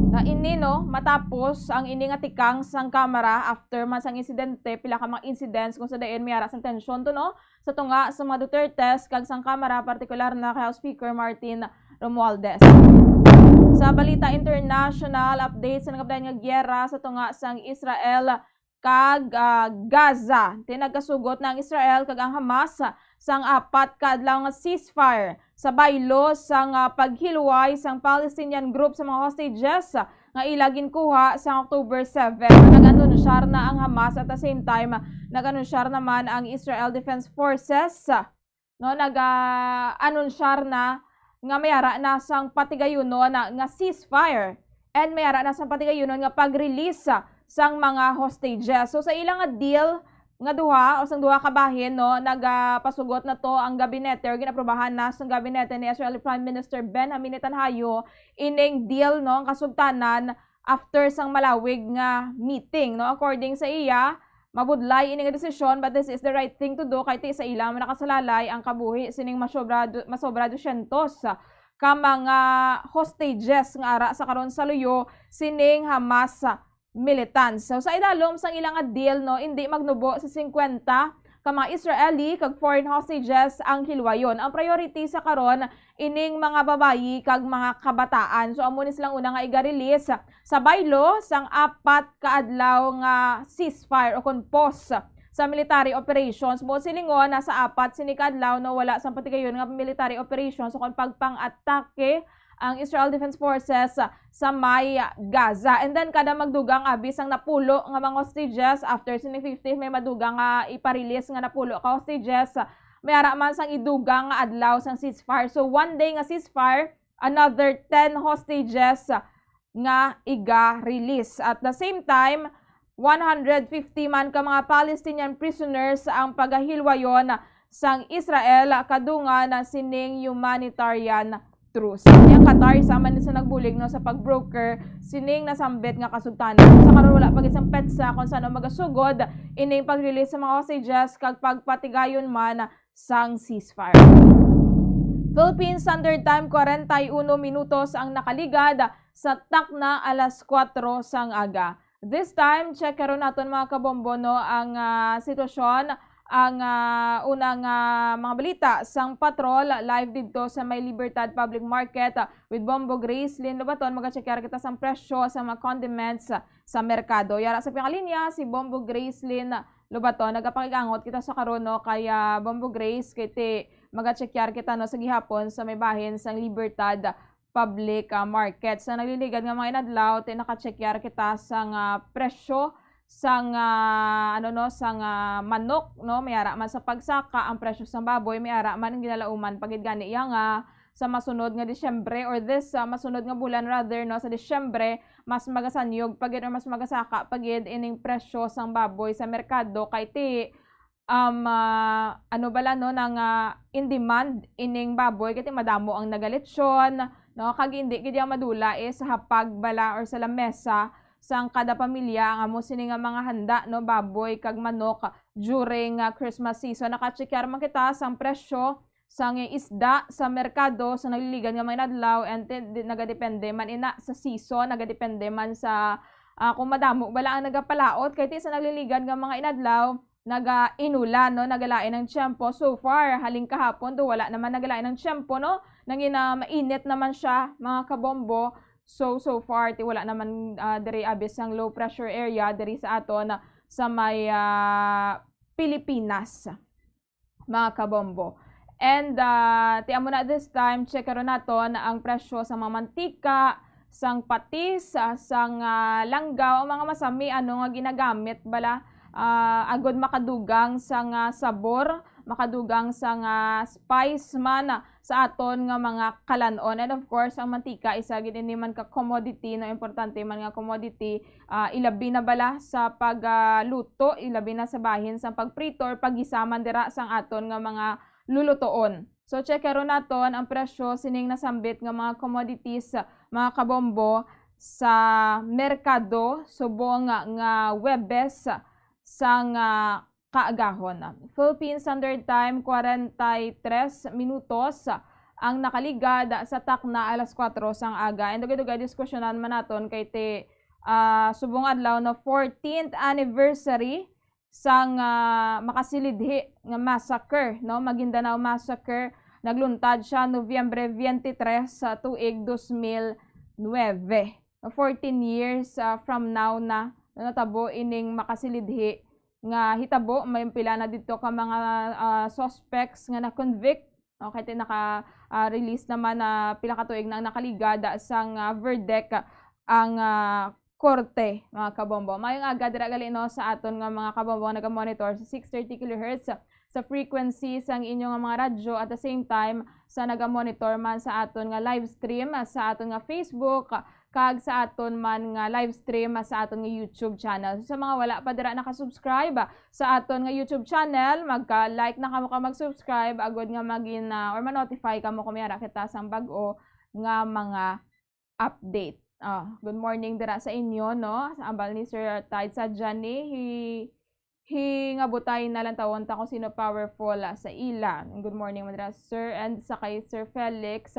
Na ini no matapos ang ini nga tikang sang kamera after man sang insidente pila ka mga incidents kung sa dayon mayara sang tensyon to no sa tunga sa mga Dutertes kag sang kamera partikular na kay House Speaker Martin Romualdez. Sa balita international updates sa nagapadayon nga gyera sa tunga sang Israel kag Gaza. Tinagkasugot ng Israel kag ang Hamas sang 4 ka adlaw nga ceasefire sa baylo sang paghilway sang Palestinian group sa mga hostages nga ila ginkuha sa October 7. Nag-anunsyar na ang Hamas at the same time nag-anunsyar naman ang Israel Defense Forces no nag-anunsyar na nga mayara na sang patigayunon nga ceasefire and mayara na sang patigayunon nga pag-release sang mga hostages. So sa ilang deal nga duha o sang duha ka bahin no nagapasugot na to ang gabinete or ginaprobahan na sa gabinete ni Israeli Prime Minister Benjamin Netanyahu ining deal no ang kasugtanan after sang malawig nga meeting no according sa iya mabudlay ining desisyon but this is the right thing to do kay ti sa ila man nakasalalay ang kabuhi sining masobra 200 ka mga hostages nga ara sa karon sa luyo sining Hamas militants. So sa idalom sang ilang deal no hindi magnubo sa 50 ka mga Israeli kag foreign hostages ang hilwayon. Ang priority sa karon ining mga babayi kag mga kabataan. So amo ni silang una nga iga-release sa baylo sang 4 ka adlaw nga ceasefire o kon pause sa military operations. Mo silingon nasa 4 sinikadlaw no wala sa patigayon nga military operations so kon pagpang-atake ang Israel Defense Forces sa may Gaza. And then kada magdugang abis ang napulo nga mga hostages after sini 50 may madugang nga iparelease nga napulo ka hostages. May ara man sang idugang nga adlaw sang ceasefire. So one day nga ceasefire, another 10 hostages nga iga-release. At the same time, 150 man ka mga Palestinian prisoners ang pagahilwayon sang Israel kadungan na sining humanitarian truce. Yang Qatar sama ni sa nagbulig no sa pagbroker sining nasambit nga kasultanan. Sa karon wala pag isang petsa kung saan magasugod ining pag-release sa mga hostages kag pagpatigayon man sang ceasefire. Philippine Standard Time 41 minutos ang nakaligad sa takna alas 4 sang aga. This time, check karon naton mga kabombo no ang sitwasyon, ang unang mga balita sang patrol live dito sa May Libertad Public Market with Bombo Grace Lynn Lobaton. Mag-checkar kita sang presyo sa mga condiments sa merkado. Yara sa pinakalinya si Bombo Grace Lynn Lobaton. Nagapakigangot kita sa karon no kaya Bombo Grace kiti mag-checkar kita no sa gihapon sa may bahin sang Libertad Public Market. Sa nagliligad nga mga inadlaw, naka-checkyar kita sang presyo sang sang manok no, may ara man sa pagsaka ang presyo sang baboy, may ara man ang ginalauman pagid gani iya nga sa masunod nga Disyembre or this masunod nga bulan rather no sa Disyembre mas magasanyog pagid or mas magasaka pagid ining presyo sang baboy sa merkado kay ti bala no nang in demand ining baboy kay madamo ang nagalitsyon no kag hindi gid madula sa hapag bala or sa lamesa sang kada pamilya ang amo sini nga mga handa no baboy kag manok during Christmas season. Naka-checkar man kita sang presyo sang isda sa merkado sa nagliligan nga mga inadlaw and nagadepende man ina sa season, nagadepende man sa kung madamo bala ang nagapalaot kay ti sa nagliligan nga mga inadlaw naga-inulan no nagalain ng tiyempo. So far haling kahapon do wala naman nagalain ng tiyempo no nangina mainit naman siya mga kabombo. So far ti wala naman diri abis ang low pressure area diri sa aton sa may Pilipinas mga kabombo. And ti amo na this time check karon naton ang presyo sa mga mantika, sang patis, sang langgaw, mga masami ano nga ginagamit bala agod makadugang sang sabor, makadugang sang spice man sa aton nga mga kalanon. And of course ang mantika isa gid ini man ka commodity no importante man nga commodity ilabi na bala sa pagluto, ilabi na sa bahin sa pagprito or paggisaman dira sang aton nga mga lulutoon. So check karon naton ang presyo sining nasambit nga mga commodities mga kabombo sa merkado subong nga Webes sang kaagahon. Philippine Standard Time 43 minutos ang nakaligad sa takna alas 4 sang aga. And dugay-dugay diskusyonan man naton kay ti subong adlaw no 14th anniversary sang makasilidhi nga massacre no Maguindanao Massacre. Nagluntad siya Nobyembre 23 sa tuig 2009. 14 years from now na natabo ining makasilidhi nga hitabo may pila na dito ka mga suspects nga na-convict. Okay, naka-release naman na pila ka tuig na nakaligada sang verdict ang korte mga kabombo. Mayong aga dira gali no sa aton nga mga kabombo naga-monitor sa 630 kHz sa frequency sang inyong mga radyo at the same time sa naga-monitor man sa aton nga live stream sa aton nga Facebook kag sa aton man nga live stream sa aton nga YouTube channel. So, sa mga wala pa dira naka-subscribe sa aton nga YouTube channel, magka-like na kamo ka mag-subscribe agod nga magin or ma-notify kamo kung mayara kita sang bag-o nga mga update. Good morning dira sa inyo no. Sa ambal ni Sir Tide sa Johnny, nga butay na lang tawon ta kung sino powerful sa ila. Good morning madra sir, and sa kay Sir Felix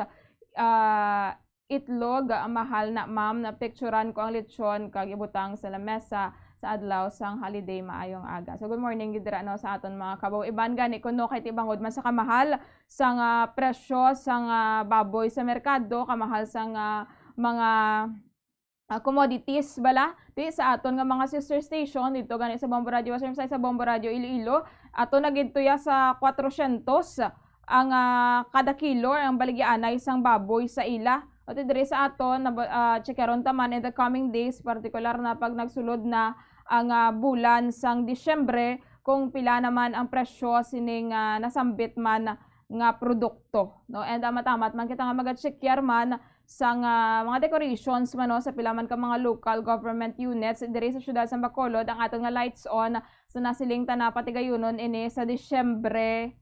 itlog mahal na ma'am na picturean ko ang lechon kag ibutang sa lamesa sa adlaw sang holiday maayong aga. So good morning gidra no sa aton mga kabaw iban gani kuno kay tibangod man sa kamahal sang presyo sang baboy sa merkado, kamahal sang mga commodities bala di sa aton nga mga sister station dito gani sa Bombo Radio sa Bombo Radio Iloilo ato nagidtuya sa 400 ang kada kilo ang baligyanay isang baboy sa ila at dire sa aton checkeron taman in the coming days particular na pag nagsulod na ang bulan sang Disyembre kung pila naman ang presyo sining nasambit man nga produkto no and matamat man kita nga maga-checker man sang mga decorations man no, sa pilaman ka mga local government units diri sa syudad sa Bacolod ang aton nga lights on sa nasiling na patigayunon ini sa Disyembre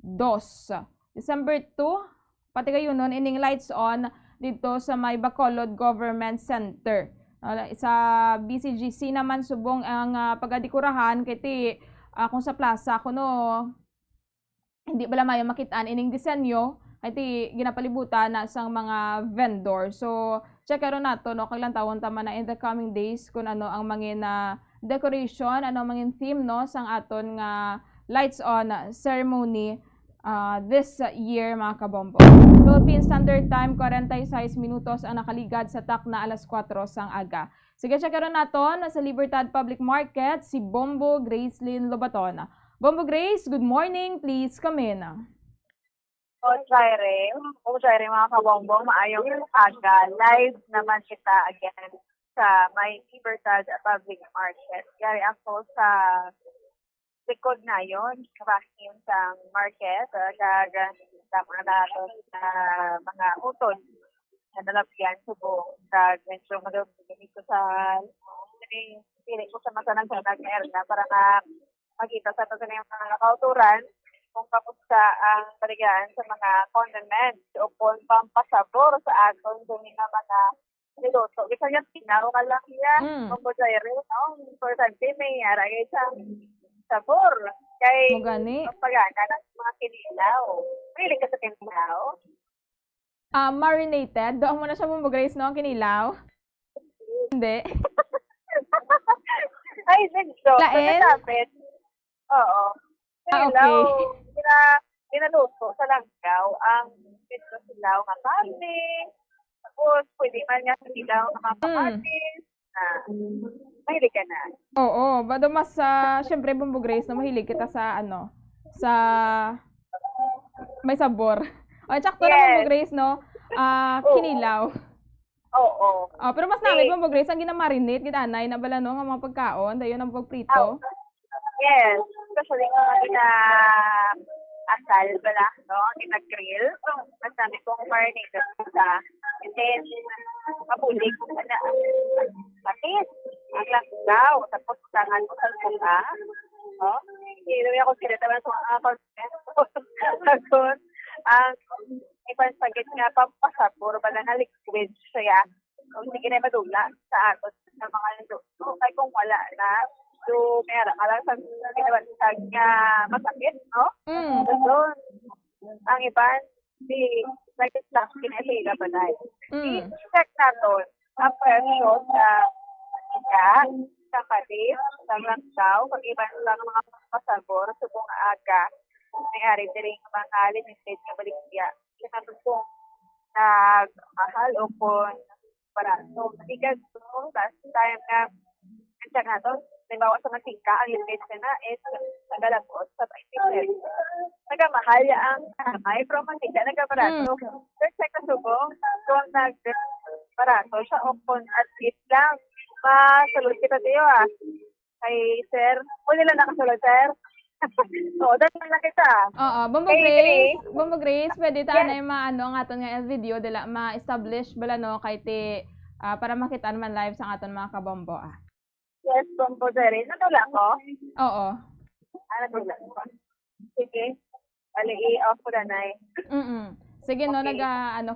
2. December 2 patigayunon ining lights on dito sa may Bacolod Government Center. Sa BCGC naman subong ang pagadekurahan kiti kung sa plaza kuno hindi bala mayo makitaan ining disenyo ay ginapalibutan na sang mga vendor. So, check karon nato no kailan tawon tama na in the coming days kung ano ang mangin decoration, ano ang mangin theme no sang aton nga lights on ceremony this year mga kabombo. Philippine Standard Time 46 minutos ang nakaligad sa tak na alas 4 sang aga. Sige, check karon nato sa Libertad Public Market si Bombo Gracelyn Lobaton. Bombo Grace, good morning. Please come in. Jaire, mga kabombo, maayong aga. Live naman kita again sa may Libertad Public Market. Yari ako sa likod na yun, kahit sa market, tama na sa mga utol na nalapyan subong. Medyo magagawin ko sa pili ko sa masanag-sanag na para makita sa ito yung mga kauturan kung kapusta ang baligaan sa mga condiments o kung pampasabor sa aton kung mga niluto. Bisa niya tinaw ka lang yan. Kung po sa rin, importante may aray sa sabor. Kay pagana ng mga kinilaw. Pili ka sa kinilaw? Marinated. Doon mo na siya Bombo Grace, no? Ang kinilaw? Hindi. Ay, dito. Lain? Oo. Okay. Ginaluto sa langgaw ang pito silaw nga karne. Tapos, pwede man nga sa silaw nga mga kamatis. Mahilig ka na. Oo. Bado mas, syempre, Bombo Grace, na mahilig kita sa, sa may sabor. O, tsakto na Bombo Grace, no? Kinilaw. Oo. Pero mas namin, Bombo Grace, ang ginamarinate, gitanay, na bala, no, nga mga pagkaon, dayon ang pagprito. Yes. Especially nga asal pala, no? Ginag-grill. Mas namin kung marinated sa. And then, mabulig ko na matis. Ang langgaw. Tapos, tangan ko sa sula. No? Hindi ako sila naman sa mga tapos, ang ipansagit nga pampasabor ba na liquid siya. Kung sige na madula sa atos sa mga luto. Kaya kung wala na, so, meron ka lang sa kinabantag nga masakit, no? So, ang iban, nag-slash kinahila ba na yun? I-check natin ang presyo sa ika, sa kadis, sa langgaw, pag-iban lang mga pasabor, subong aga, may-ari din mga limited na baligya. Kaya kung nagmahal o kung barato. Because last time na check natin, halimbawa sa mantika, ang limit na is nagalagos sa 20 nagamahal ang kamay, pero mantika nagabarato. Pero check na subong, kung nagbarato siya o kung at least lang, masulod kita tayo Ay, sir, huli lang nakasulod, sir. Oo, dahil lang kita. Oo, Bombo Grace, pwede tayo na yung ang aton nga video, dila ma-establish bala no, kay para makita naman live sa aton mga kabombo. Yes, Bombo Jerry. Natula ko? Oo. Natula ko. Sige. Bali, i-off ko na Sige no,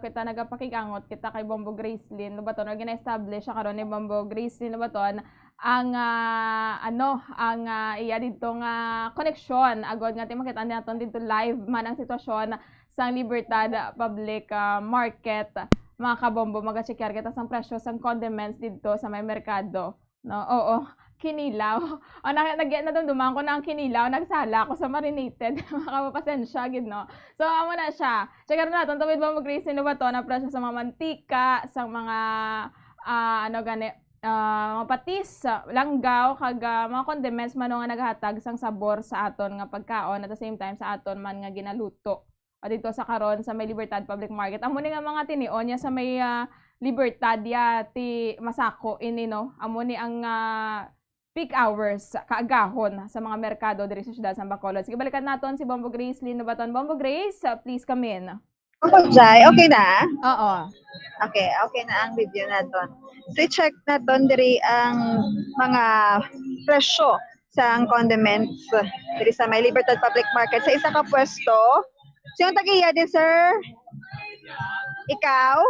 kita nagapakigangot kita kay Bombo Gracelyn Lobaton. Gina-establish siya karon ni Bombo Gracelyn Lobaton ang iya dito nga connection agad nga makita naton dito live man ang sitwasyon sa Libertad Public Market. Mga kabombo, mag-checkar kita sang presyo sang condiments dito sa may merkado. No, oo. Kinilaw. Nadumduman ko na ang kinilaw. Nagsala ako sa marinated. Makapapasensya, gid no. So, amo na siya. Checkar natin. Tawid ba mag-Grace Lobaton na presyo sa mga mantika, sa mga mga patis, langgaw, kag mga condiments man nga naghatag sang sabor sa aton nga pagkaon at the same time sa aton man nga ginaluto. Dito sa karon sa may Libertad Public Market. Amo ni nga mga tinion niya sa may Libertad ya ti Masako ini no. Amo ni ang peak hours kaagahon sa mga merkado diri sa siyudad San Bacolod. Sige, balikan naton si Bombo Grace Lino Baton. Bombo Grace, please come in. Jai, okay na? Oo. Okay na ang video naton. So, i-check naton diri ang mga presyo sa condiments diri sa may Libertad Public Market. Sa isa ka pwesto, sino tagiya din, sir? Ikaw?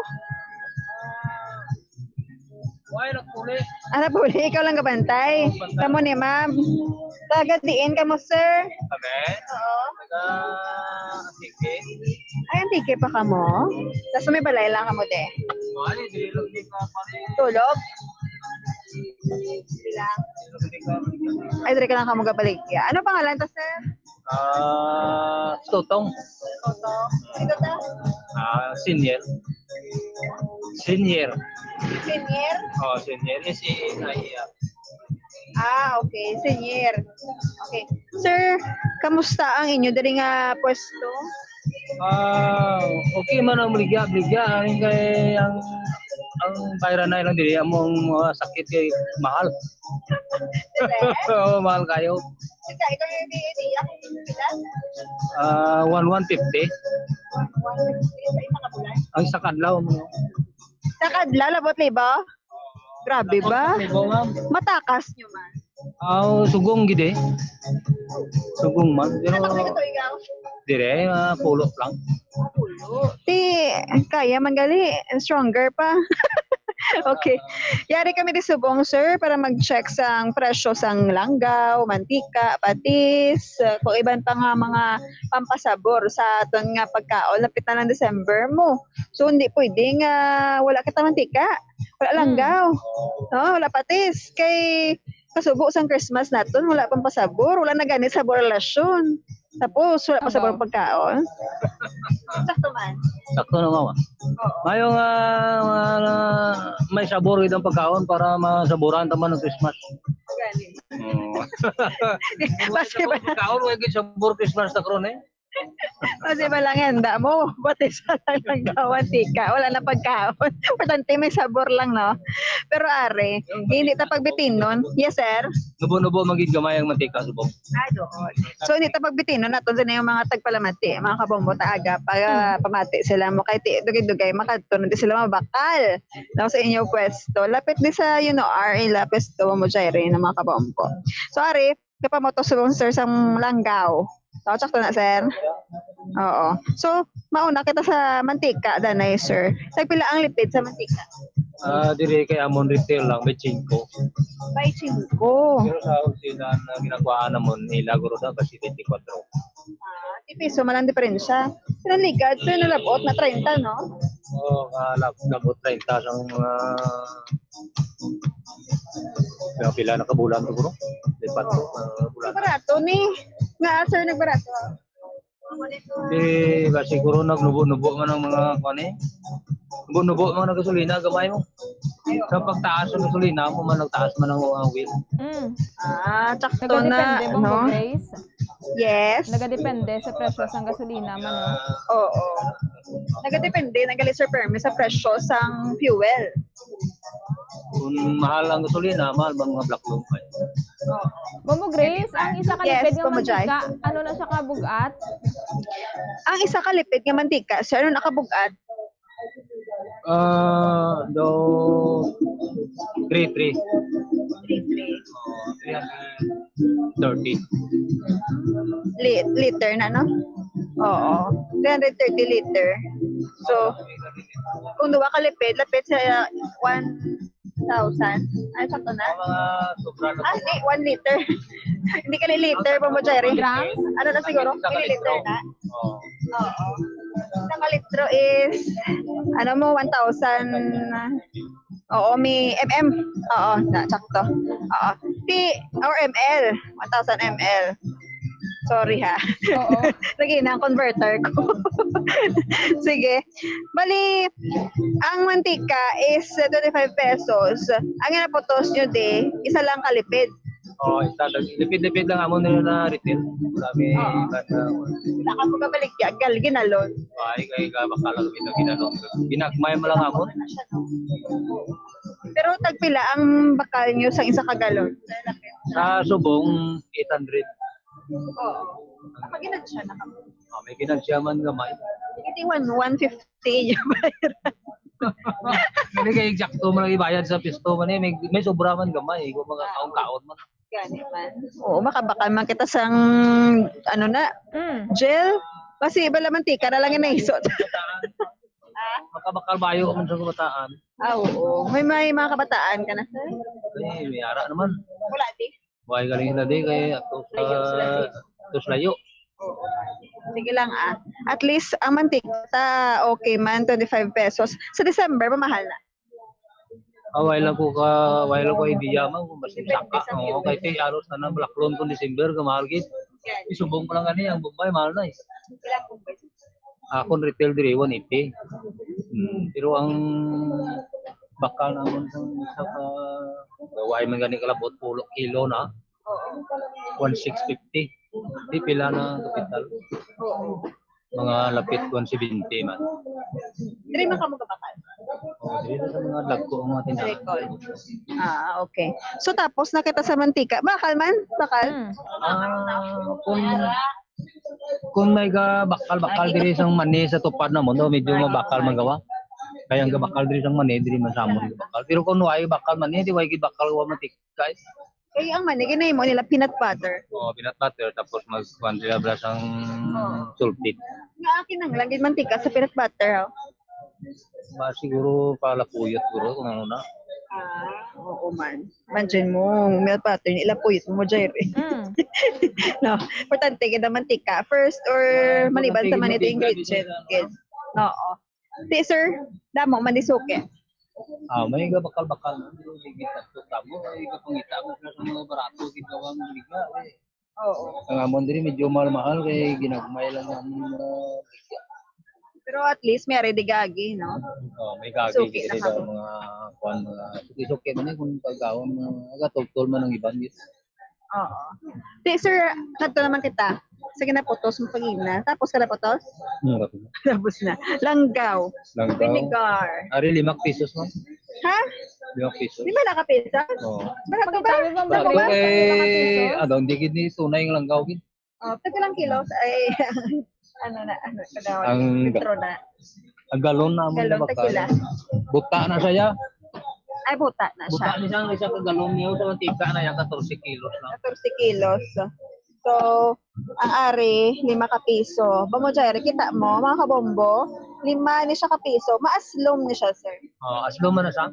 Napuli? Ikaw lang kabantay? Kamu ni ma'am? Tagadiin ka mo, sir? Kami? Oo. Tike. Ay, ang tike pa ka mo? Tapos may balay lang ka mo, de? Tulog? Ay, dari ka lang ka mo gabaligya. Ano pangalan to, sir? Tutong. Tutong? Ito ta? Senior. Senior? Senior. S-E-N-I-E-R. Okay. Senior. Okay. Sir, kamusta ang inyo dari nga pwesto? Okay man ang bligya. Kay ang bayaran na ilang dili among sakit kay mahal. Mahal kayo. Ikaw yung ako sila? 150. 150 sa isang kabulan? Ang isa kadlaw mo. Sa kadlaw, labot libo? Grabe ba? Matakas nyo man. Sugong gide. Sugong man. Ano kasi ito ikaw? Dire, pulo lang. Pulo? Kaya man gali. Stronger pa. Okay. Yari kami di subong, sir, para mag-check sang presyo sang langgaw, mantika, patis, kung iban pa nga mga pampasabor sa aton nga pagkaon. Lapit na ng December mo. So, hindi pwede nga wala kita mantika. Wala langgaw. No, wala patis. Kay kasugo sang Christmas naton, wala pang pasabor. Wala na ganit sabor relasyon. Tapos, wala pa sabor pagkaon. Sakto man. Sakto na mama. Ngayong may sabor itong pagkaon para masaboran taman ng Christmas. Kasi ba pagkaon, wala yung sabor Christmas na kron eh. Kasi ba lang handa mo? Pati sa lang gawan tika. Wala na pagkaon. Importante may sabor lang, no? Pero are, hindi ta pagbitin nun. Yes, sir? Nubo-nubo maging gamay ang mantika, subong. Doon. So, hindi ta pagbitin nun. Nato din yung mga tagpalamati, mga kabombo taaga, para pamati sila mo. Kahit dugay-dugay, makatunan din sila mabakal. Sa inyo pwesto. Lapit din sa, RA pwesto mo dyan rin ng mga kabombo. So, are, kapamoto subong, sir, sa langgaw. Sakto na, sir? Oo. So, mauna kita sa mantika, danay, sir. Pila ang lipid sa mantika? Dire kay amon retail lang, may 5. May 5. Pero sa sila na ginagawaan namon, ilaguro na kasi 24. Piso malang diferensya. Sinaligad, sir, nalabot na 30, no? Oo, labot 30 sa mga pila na kabulan siguro. Lipat ko. Barato ni. Nga, sir, nagbarato. Ba siguro nagnubo-nubo man ang mga kani. Nubo-nubo man ang gasolina gamay mo. Sa pagtaas ng gasolina mo man nagtaas man ang wheel. Sakto na, no? Yes. Nagadepende sa presyo sa gasolina man, no? Oo. Nagadepende, nagali sir permis sa presyo sang fuel. Kung mahal ang gasolina, mahal ba mga black lung? Bombo Grace, ang isa kalipid nga mantika, ano na siya kabugat? Ang isa kalipid nga mantika, sir, ano nakabugat? Do 330. 330. Liter na, no? Oo. 330 liter. So, kung duwa kalipid, lapit sa 1,000. Ay, sakto na? Hindi, 1 liter. Hindi ka liter pa mo, Jerry. Grams? Ano na siguro? Mililiter na? Oo. Isang litro is, 1,000. Oo, may mm. Oo, sakto. Oo. Or ml. 1,000 ml. Sorry ha. Oo. Lagi na ang converter ko. Sige. Bali, ang mantika is 25 pesos. Ang inapotos nyo isa lang kalipid. Isa lang. Lipid-lipid lang amo nila na retail. Sabi, Wala ka magabalik gal, ginalon. ay, kay bakala kami na ginanong. Ginagmay mo lang amo. Pero tagpila ang bakal nyo sa isa kagalon. Sa subong, 800. Oo. Kapag ginadsiya na kamo. May ginagsiyaman gamay. Hindi 150 yung bayaran. Hindi kay eksakto mo lang ibayad sa pisto man may sobra man gamay kung mga kaon man. Gani man. Oo, makabakal man kita sang gel. Kasi iba lang mantika na lang yung naisot. Makabakal bayo man sa kabataan. Oo. May mga kabataan ka na. May ara naman. Wala di. Buhay galing na di kay ato sa layo. Sige lang At least ang mantika okay man 25 pesos. Sa December mamahal na. Wala ko idea man kung basin saka. Okay tay aros na nang Blackloan kung December kamahal gid. Isubong ko lang ani ang Bombay mahal na. Ako retail dire 180. Pero ang bakal naman sa gaway man gani kalabot 10 kilo na. 1650. Di pila na kapital. Mga lapit 170 man. Dire man kamo kabakal. Dito sa mga lagko ang mga tindahan. Okay. So tapos nakita sa mantika, bakal man? Bakal? Kung may bakal diri sang mani sa tupad na mo, medyo mabakal magawa. Kaya ang bakal diri sang mani diri man samon bakal. Pero kung way bakal mani di way gid bakal wa mantika. Kaya ang mani ginay mo nila peanut butter. Peanut butter tapos magkuan sila blas ang sulfate. Nga akin ang lang gid mantika sa peanut butter. Siguro palapuyot siguro kung ano na. Oo man. Mandiyan mo, milk butter, ilapuyot mo Jairi. No, importante gid ang mantika. First or maliban sa manito ingredient. Oo. Di sir, damo man di suke. May bakal-bakal na. Ligit at tutamo. Ay kapangita mo sa mga barato ginawa ng liga. Oo. Ang amon diri medyo mahal kay ginagmay lang namin pero at least may ready gagi, no? May gagi diri sa mga kuan mga suki-suki man kung pagkaon gatugtol man ang iban gid. Oo. Di sir, kadto naman kita. Sige na putos mo pagina. Tapos kada putos? Tapos na. Langgaw. Vinegar. Ari 5 pesos man. Ha? 5 pesos. Di ba nakapesa? Barato ba? Hindi gid ni tunay ng langgaw gid. Taga lang kilos ay ang litro na. Ang galon na mo na bakal. Buta na siya. Ay, buta na siya. Buta niya ang isang galon niya sa mantika na yan 14 kilos lang. 14 kilos. So, ang ari, 5 ka piso. Bamo Jairi, kita mo, mga kabombo, 5 ni siya ka piso. Maaslom ni siya, sir. Aslom man na siya.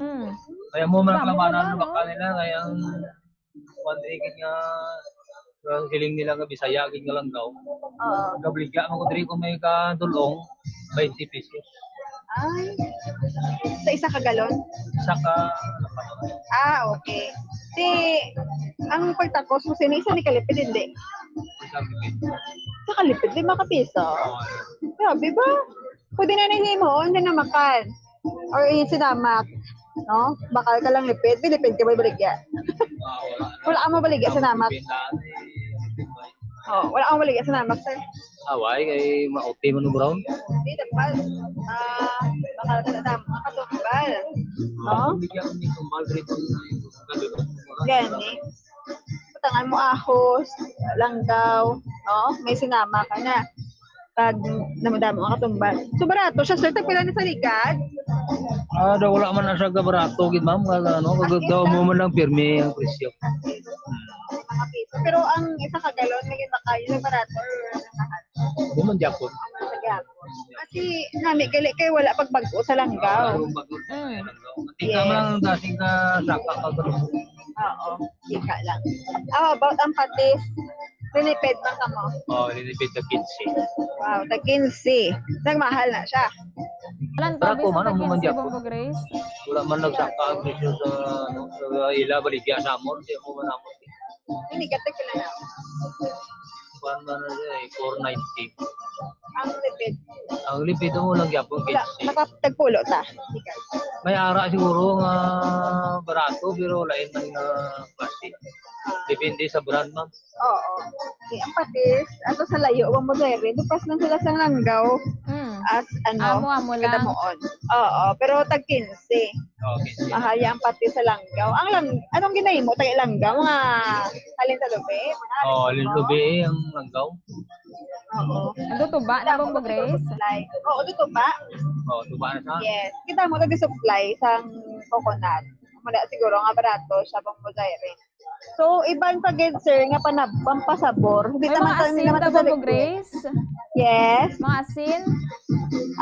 Kaya mo man labanan ng bakal nila, kaya ang pandrigid nga siling nila nga Bisaya gid nga lang daw. Gabligya mo ko diri kung may kadulong 20 pesos. Ay. Sa isa ka galon? Isa ka. Okay. Ang pagtakos mo isa ni kalipid hindi. Sa kalipid 5 ka piso. Grabe ba? Pwede na nahimo hindi na makan. Or sinamak. No? Bakal ka lang lipid, bilipid ka ba baligya? Wala ka mo baligya sa namak. Wala ka mo baligya sa namak, sir. Away, kay mauti mo no brown? Hindi, dapat. Bakal ka na tama, katumbal. No? Gani. Patangan mo ahos, langgaw, no? May sinama ka na. Pag namadamo ang katumbal. So, barato siya, sir. Tagpila na sa likad? Wala man na siya barato, gid ma'am. Gagagawa mo man lang pirmi ang presyo. Pero ang isa ka galon, naging baka yung barato or nangahal? Buman Japon. Kasi nami, gali kayo wala pagbago sa langgaw. Tika mo lang dasing ka saka ka gano'n. Oo, tika lang. About ang patis, linipid man ka mo? Linipid na 15. Wow, na 15. Nagmahal na siya. Barako man ang muman Japon. Wala man nagsaka ang presyo sa ila baligya sa amon, di mo man amon. Hindi ka tagpila na. kuan man na siya, 490. Ang lipid. Ang lipid mo lang gyapon Wala, 15. nakatagpulo ta. May ara siguro nga barato pero lain man nga plastic. Depende sa brand ma'am. Oo. Ang patis, ato sa layo, mo dere, dupas lang sila sa langgaw. As ano, Amo lang. kadamuon. Oo, pero tag 15. Okay. Mahaya ang patis sa langgaw. Anong ginahimo tag langgaw? Mga halin sa lubi? Lubi ang langgaw. Oo. Ando tuba na Bombo Grace? Oo, ito tuba. Tuba na sa. Yes. Kita mo nag-supply sa coconut. Mula siguro nga barato siya pang Mozare. So, ibang pagid sir nga pampasabor. Hindi May mga asin na Bombo Grace? Yes. Mga asin?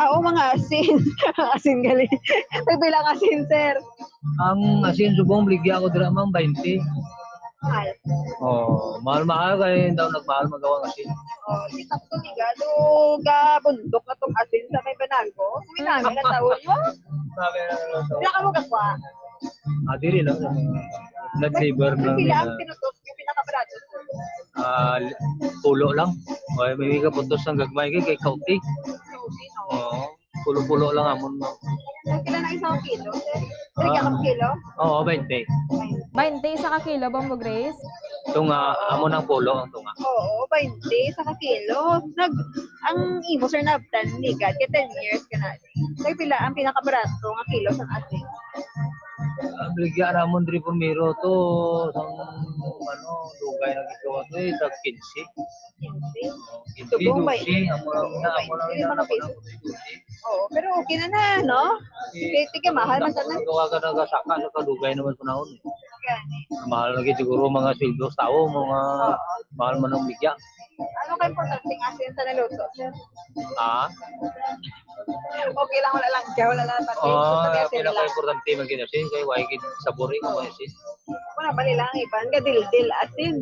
Oo, mga asin. Asin galing. May bilang asin, sir. Ang asin subong bligya ko dira ma'am 20. Mahal. Mahal kay daw nagmahal magawang asin. Kita ko ligado ga bundok na tong asin sa may Banago. Minami na taon mo. Wala ka mo kakwa. Diri lang. Nag-labor lang. Sila ang pinutos yung pinakabarado. Pulo lang. May ka putos ng gagmay kay kauti. Pulo-pulo lang amon mo. Kailan na isang kilo, sir? Kailan kilo? Oo, 20. 20 sa kilo, Bombo Grace? Ito nga, amon ang pulo. Ito nga. Oo, 20 sa kilo. Ang imo, sir, nabtan, ligad, kaya 10 years ka na. Kaya pila, ang pinakabarato nga kilo sa asin. Bligya ramon diri primero to sang dugay na gito to tag 15. 15. Oo, pero okay na, no? Tika mahal man sana. Gawa ka nagasaka sa kadugay naman panahon. Mahal lagi siguro mga sildos tao, mga mahal man ang bigya. Ano ka importante ng asin sa naluto, sir? Okay lang, wala lang siya, wala lang patis. Okay lang importante man ginasin kay way gid sabori ko asin. Wala bali lang iban ka dil asin.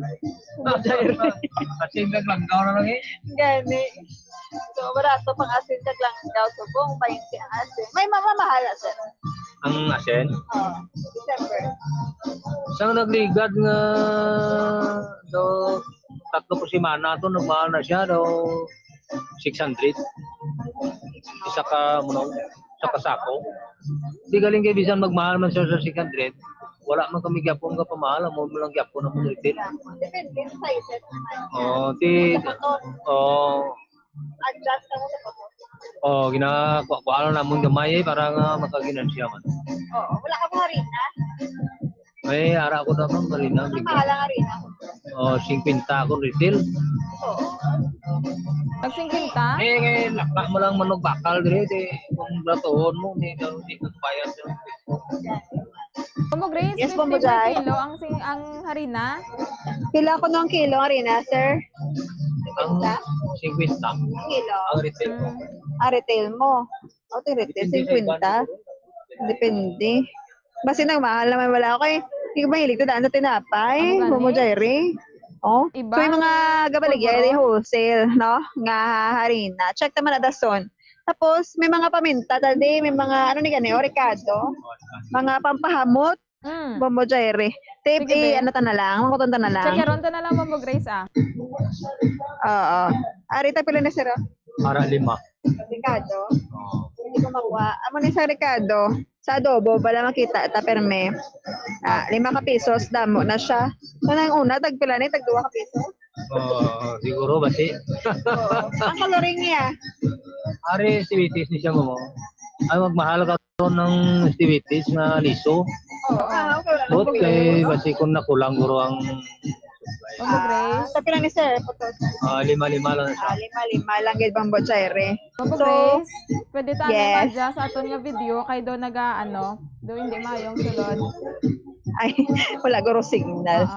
Asin lang langgaw na lang eh. Gani. So barato pang asin sa langgaw subong 20 ang asin. May mamamahal sir. Ang asin? December. Sang nagligad nga do tatlo po semana to nagmahal na siya do 600. Isa ka sako. Di galing kay bisan magmahal man siya sa 600. Wala man kami gyapon ka pamahal mo lang gyapon mo retail. Depende sa size. Adjust ka mo sa photo. Ginakuha namon gamay para nga makaginansya man. Wala ka mo harina? May ara ko naman marina. Mahal ang harina. 50 ako retail. Pag 50? Lakak mo lang manog bakal dire kung bratohon mo ni ka bayad. Bombo Grace, yes, 50 kilo ang harina? Pila ko ng kilo harina, sir? Ang 50. Kilo. Ang retail mo. Retail mo. Retail 50. Depende. Basta nang mahal naman wala ako eh. Hindi ko mahilig to daan sa tinapay. Momo Jerry. So yung mga gabaligya, wholesale, no? Nga harina. Check naman na dason. Tapos, may mga paminta tadi, may mga, oregano, mga pampahamot, Bombo Jerry. Tape ta na lang, makutunta na lang. Check ron na lang, Bombo Grace, Oo. Arita pila na sir, Para 5. Ricardo? Hindi ko makuha. Amo ni sa Ricardo, sa adobo, bala makita, taperme. 5 ka pesos, damo na siya. Kanang una, tagpila ni, tag 2 ka pesos. Siguro basi. Ang kaloring niya? Ari, activities ni siya mo. Ay, magmahal ka ron ng activities na liso. Okay. Kay basi kung nakulang guro ang Bombo Grace. Sa pila ni sir, putos? 5 lang siya. 5 lang gid Bombo Jerry. Bombo Grace, pwede tayo ma-adjust sa aton nga video kay do do hindi mayong sulod. Ay, wala guro signal.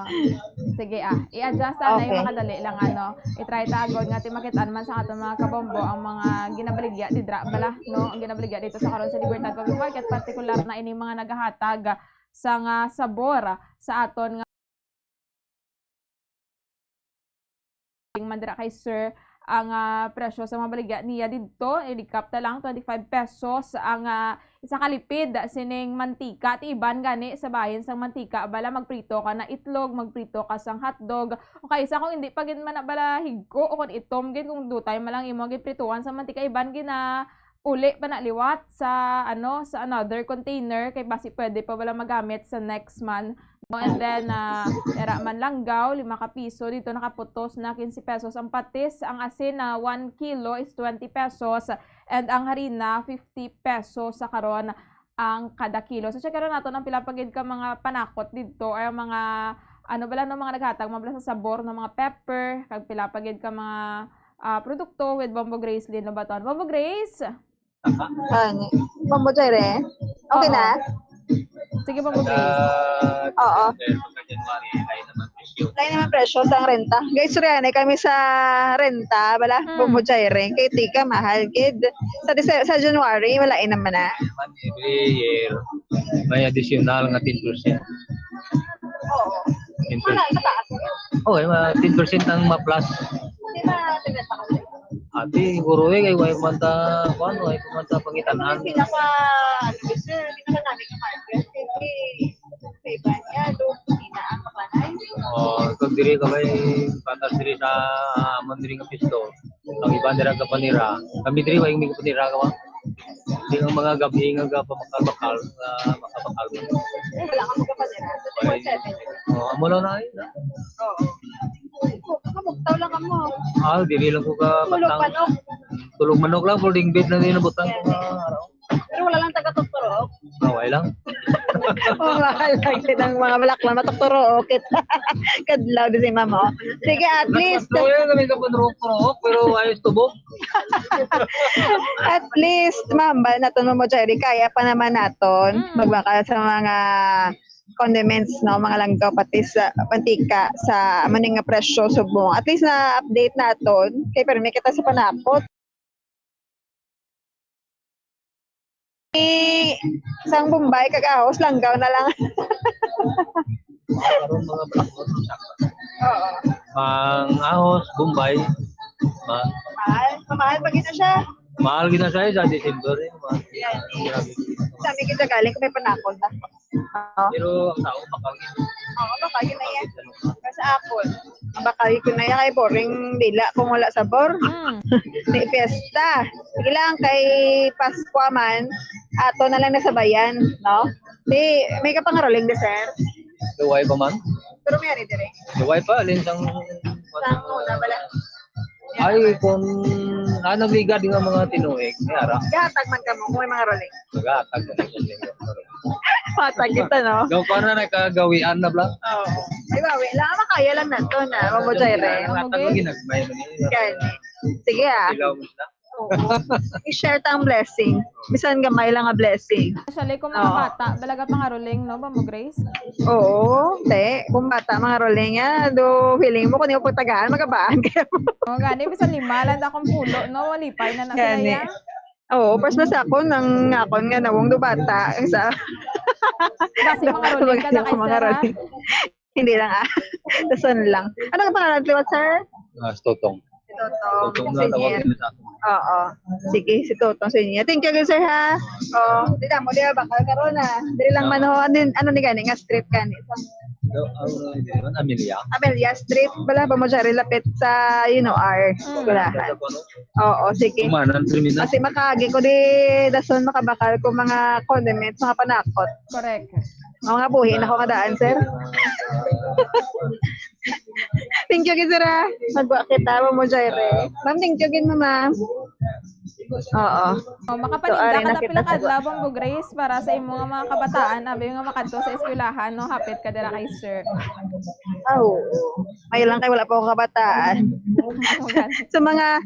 Sige i-adjust na yung makadali lang i-try tagod nga makitaan man sa aton mga kabombo ang mga ginabaligya di bala no, ang ginabaligya dito sa karon sa Libertad Public Market, particular na ini mga nagahatag sa nga sabor sa aton nga mandira kay sir ang presyo sa mga baligya niya dito, i-recap na lang 25 pesos ang isa kalipid sining mantika ti iban gani sa bayan sang mantika bala magprito ka na itlog, magprito ka sang hotdog o kaysa kung hindi pa gid man na bala higko o kung itom gid kung dutay malang imo gid prituan sa mantika iban gina uli pa na liwat sa sa another container kay basi pwede pa wala magamit sa next month. No? And then era man langgaw 5 ka piso dito nakaputos na 15 pesos ang patis, ang asin na 1 kilo is 20 pesos and ang harina 50 pesos sa karon ang kada kilo. So check karon nato ang pila pagid ka mga panakot dito ay mga bala no mga naghatag mabala sa sabor ng mga pepper kag pila pagid ka mga produkto with Bombo Grace din baton. Bombo Grace. Bombo Jaire. Okay na? Sige, Bombo Grace. Oo. Lain naman presyo sa renta. Guys, suryanay kami sa renta, bala, Bombo Jaire. Kay tika, mahal, kid. Sa January, walain naman na. Every year, may additional nga 10%. Oo. 10%. Wala, sa taas. Okay, 10% ang ma-plus. Hindi ba, tineta ka? Ati, guro kay way manta pangitanan. Pinaka namin ng market. Kasi sa iba niya, doon ang kapanay. Kung diri ka may patas diri sa amon diri nga pisto. Ang iba dira ka panira. Kami diri way mi panira ka ba? Di ang mga gabi nga makabakal. Wala ka magkapanira. Amo lang na. Oo. Kamugtaw lang mo. Dili lang ko ka Tulog manok. Tulog manok lang, folding bed lang din nabutang ko araw. Pero wala lang taga-tukturok. Okay lang. Mahal lang din ang mga malaklan matoktorok. Kadlaw din si mama. Sige, at least. Kami ka panrok-rok, pero ayos tubok. At least, ma'am, na ito mo, Jerry, kaya pa naman naton magbakal sa mga condiments, no, mga langgaw pati sa mantika sa maning nga presyo subong. At least na update naton kay permi kita sa panakot. Sang Bombay kagahos langgaw na lang. Mga blackboard Oo. Ang ahos Bombay. Mahal pa kita siya. Mahal gina siya sa December eh. Sa amin kita galing kung may panakot. Pero ang tao makagin. Oo, makagin na yan. Kasi apple. Makagin ko na yan kay boring dila kung wala sabor. May fiesta. Sige lang kay Pasko man, ato na lang nasabayan, no? Di, may kapangaroling dessert. Luway pa man? Pero may ari dire. Luway pa, alin sang... Sang una bala. Ay, kung nagliga din ang mga tinuig, may ara. Gahatag man ka mo kung may mga roling. Gahatag mo na yung Matag kita, no? Gaw pa na nakagawian na blang? Oo. Ay, bawi. Lang makaya lang na to na. Mambo Jaire. Hatag mo ginagmay mo niya. Sige Ilaw mo na. I-share tang blessing. Bisan gamay lang nga blessing. Actually, kung mga bata, balaga pangaroling, no, Bombo Grace? Oo, te. Kung bata, mga roling nga, do feeling mo kung hindi mo pagtagaan, magabaan kayo. Oo, gani, bisan 5 lang akong pulo, no, walipay na nasa Gani. ya. Oo, pas mas ako nang ngakon nga nawong do bata. Sa... Kasi mga roling ka na kay mga sir, ha? roling. Hindi lang Dason lang. Ano ka pangalan liwat, sir? Totong. Totong Senior. Oo. Sige, si Totong Senior. Thank you, sir, ha? Oo. Di mo, di ba? Bakal karoon, ha? Dili lang man ho. Ano ni gani? Nga strip gani. Amelia Street. Bala ba mo siya lapit sa, R. Gulahan. Oo, sige. Kasi makagi ko di dason makabakal ko mga condiments, mga panakot. Correct. Mga buhin ako nga daan, sir. Thank you, sir. Magwa kita mo Jaire. Ma'am, thank you, ma'am. Oo. Makapaninda ka na pilang adlaw, Bombo Grace, para sa imo nga mga kabataan, abi nga makadto sa eskwelahan, no, hapit ka dira kay sir. Oo. May lang kay wala pa ako kabataan. Sa mga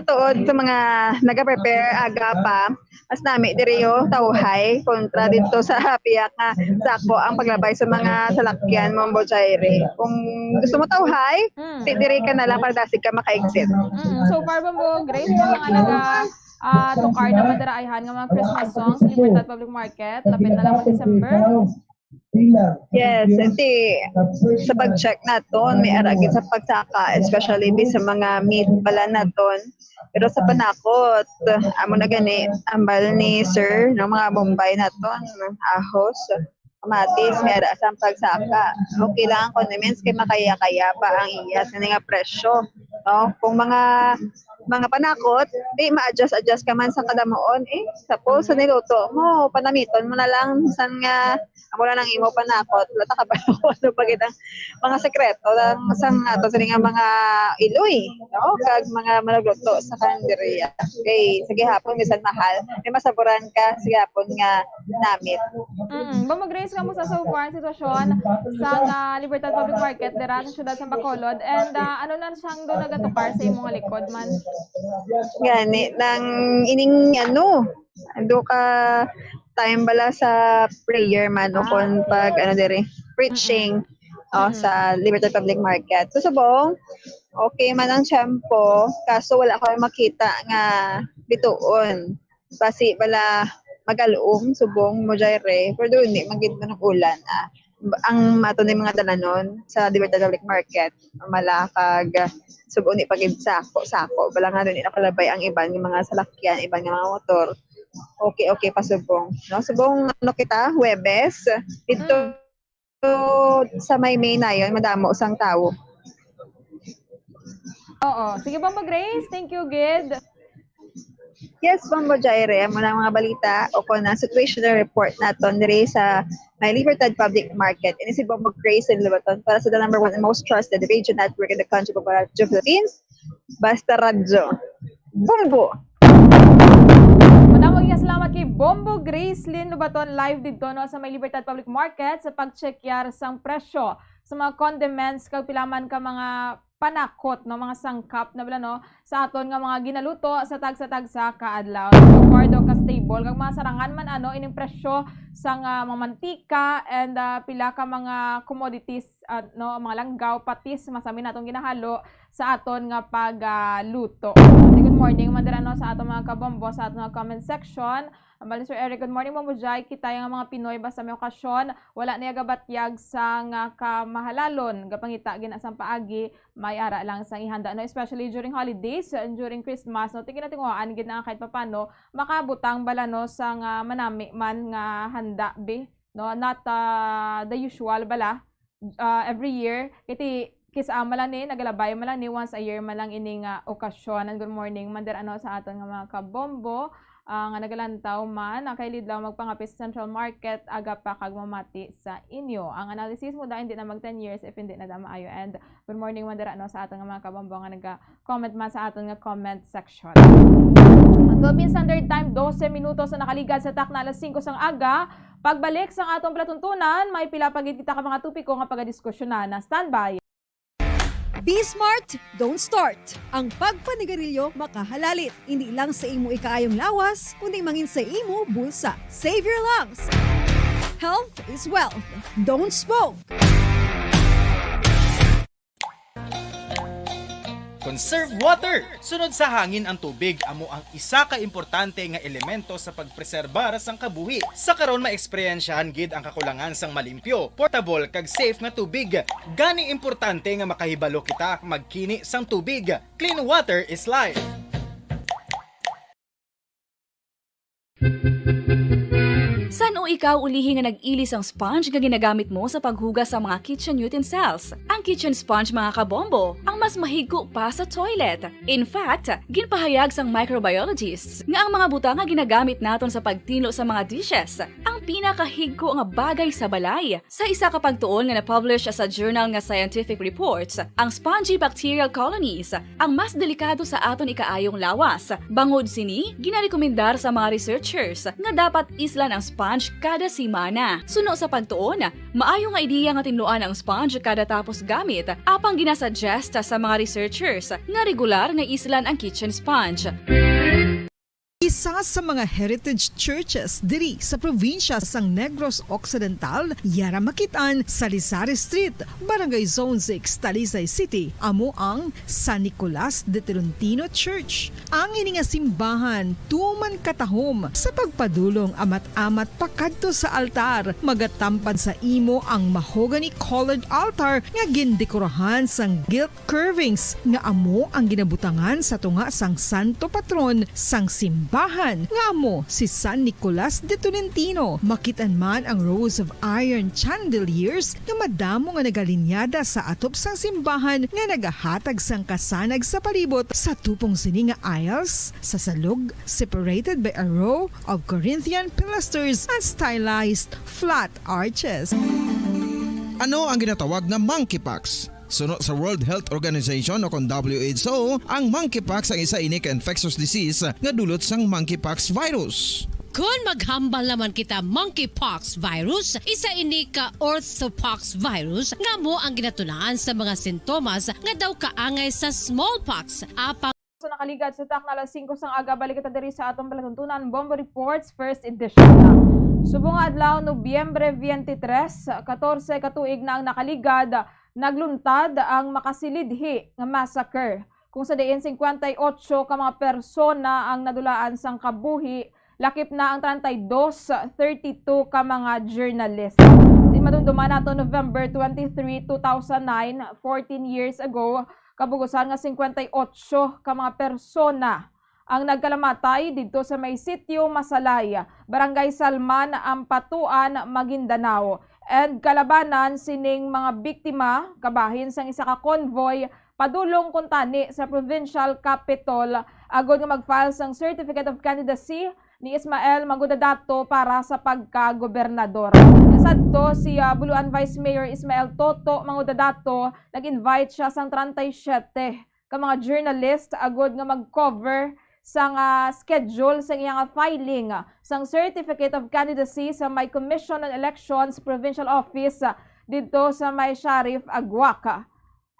tuod, sa mga nag-prepare aga pa, mas nami diriyo tawhay kontra dito sa piyak nga sako ang paglabay sa mga salakyan Bombo Jaire. Kung gusto mo tawhay, diri ka na lang para dasig ka maka-exit. So far, Bombo Grace, mga tukar na madaraayhan nga mga Christmas songs sa Libertad Public Market, lapit na lang December. Yes, iti sa pag-check naton may aragid sa pagsaka, especially sa mga meat pala naton. Pero sa panakot, amo na gani ambal ni sir ng mga Bombay naton, ahos, kamatis, may ara sa pagsaka. Okay lang ang condiments kay makaya-kaya pa ang iyas nga presyo. No? Kung mga panakot, di ma-adjust ka man sa kadamoon suppose sa niluto mo, panamiton mo na lang san nga amo na nang imo panakot, lata ka ba ano pagit ang mga sekreto lang sang ato sa nga mga iloy, no? Kag mga malagluto sa kanderya. Okay, sige hapon bisan mahal, may masaburan ka sige hapon nga namit. Mag-raise ka mo sa so far sitwasyon sa Libertad Public Market dira sa siyudad sa Bacolod, and ano na siyang do nagatukar sa imong likod man? Gani nang ining ando ka time bala sa prayer man o kon pag preaching sa Libertad Public Market. So subong okay man ang tiyempo, kaso wala ko makita nga bituon. Basi bala magaluom subong mo jayre, pero hindi magid man ng ulan. Ang mato ni mga dalanon sa Libertad Public Market malakag subong ni pagid sako bala nga doon nakalabay ang iban ng mga salakyan, iban ng mga motor. Okay pa subong, no? Subong kita Huwebes dito sa may nayon madamo sang tao. Oo, sige bang mag-raise? Thank you, Gid. Yes, Bombo Jaire, amo na mga balita o kung na situational report naton diri sa may Libertad Public Market. Ini si Bombo Grace in Lubaton para sa the number 1 and most trusted radio network in the country, Bombo Radio Philippines. Basta Radyo. Bombo! Madamog nga salamat kay Bombo Grace Lynn Lubaton live dito sa may Libertad Public Market sa pag-check yar sang presyo sa mga condiments kag pilaman ka mga panakot mga sangkap na sa aton nga mga ginaluto sa tagsa kaadlaw. So far daw ka stable kag mga sarangan man ining presyo sa mga mantika and pila ka mga commodities mga langgaw, patis, masami natong ginahalo sa aton nga pagluto. Good morning man dira sa aton mga kabombo sa aton nga comment section. Ambal Sir Eric, good morning mo Jai. Kita yung mga Pinoy basta may okasyon, wala niya gabatyag sa nga kamahalalon, gapangita ginasang paagi, may ara lang sa ihanda. Especially during holidays, during Christmas, tingin natin kung gid na kahit papano, makabutang bala sa nga manami man nga handa not the usual bala, every year, kisa malang nagalabay malang once a year malang ining okasyon. And good morning man dira sa aton nga mga kabombo. Nga nagalantaw man, nakailidlaw magpangapis sa Central Market, aga pa kagmamati sa inyo. Ang analysis mo dahil hindi na mag 10 years if hindi na maayo. And good morning man dira sa aton nga mga kabombo nga nag-comment man sa aton nga comment section. Ang Philippine Standard Time, 12 minutos na nakaligad sa tak na alas 5 sang aga. Pagbalik sa atong platuntunan, may pila pagit kita ka mga tupiko nga pagadiskusyonan na standby. Be smart, don't start. Ang pagpanigarilyo makahalalit. Hindi lang sa imo ikaayong lawas, kundi mangin sa imo bulsa. Save your lungs. Health is wealth. Don't smoke. Conserve water! Sunod sa hangin ang tubig, amo ang isa ka importante nga elemento sa pagpreserbar sang kabuhi. Sa karon maeksperiensyahan gid ang kakulangan sang malimpyo, portable kag safe nga tubig. Gani importante nga makahibalo kita magkini sang tubig. Clean water is life. San o ikaw ulihi nga nag-ilis ang sponge nga ginagamit mo sa paghugas sa mga kitchen utensils? Ang kitchen sponge mga kabombo, ang mas mahigko pa sa toilet. In fact, ginpahayag sang microbiologists nga ang mga butang nga ginagamit naton sa pagtilo sa mga dishes, ang pinakahigko nga bagay sa balay. Sa isa ka pagtuon nga na-publish sa journal nga Scientific Reports, ang spongy bacterial colonies ang mas delikado sa aton ikaayong lawas. Bangod sini, ginarekomendar sa mga researchers nga dapat islan ang sponge kada simana. Suno sa pagtuon, maayo nga ideya nga tinluan ang sponge kada tapos gamit, apang ginasuggest sa mga researchers nga regular nga islan ang kitchen sponge. Isa sa mga heritage churches diri sa probinsya sang Negros Occidental, yara makitaan sa Rizal Street, Barangay Zone 6, Talisay City, amo ang San Nicolas de Tolentino Church. Ang ini nga simbahan tuman katahom sa pagpadulong amat-amat pakadto sa altar, magatampad sa imo ang mahogany colored altar nga gindekorahan sang gilt curvings nga amo ang ginabutangan sa tunga sang santo patron sang simbahan nga amo si San Nicolas de Tolentino. Makitan man ang rows of iron chandeliers nga madamo nga nagalinyada sa atop sang simbahan nga nagahatag sang kasanag sa palibot sa tupong sini nga aisles sa salog, separated by a row of Corinthian pilasters and stylized flat arches. Ano ang ginatawag na monkeypox? Sunod sa World Health Organization o kung WHO, ang monkeypox ang isa ini ka infectious disease nga dulot sang monkeypox virus. Kung maghambal naman kita monkeypox virus, isa ini ka orthopox virus nga mo ang ginatunaan sa mga sintomas nga daw kaangay sa smallpox. Apang So nakaligad sa tak na alas 5 sang aga, balik kita diri sa atong palatuntunan Bombo Reports First Edition. Subong adlaw Nobyembre 23, 14 katuig na ang nakaligad, nagluntad ang makasilidhi nga massacre kung sa diin 58 ka mga persona ang nadulaan sang kabuhi, lakip na ang 32 ka mga journalist. Di madumduman nato November 23, 2009, 14 years ago, kabugusan nga 58 ka mga persona ang nagkalamatay dito sa may sitio Masalay, Barangay Salman, Ampatuan, Maguindanao. And kalabanan sining mga biktima kabahin sang isa ka convoy padulong kuntani sa provincial capital agod nga mag-file sang certificate of candidacy ni Ismael Magudadato para sa pagka-gobernador. Nasadto si Buluan Vice Mayor Ismael Toto Magudadato, nag-invite siya sang 37 ka mga journalist agod nga mag-cover sang schedule sa iyang filing sang certificate of candidacy sa may Commission on Elections Provincial Office dito sa may Sharif Agwak.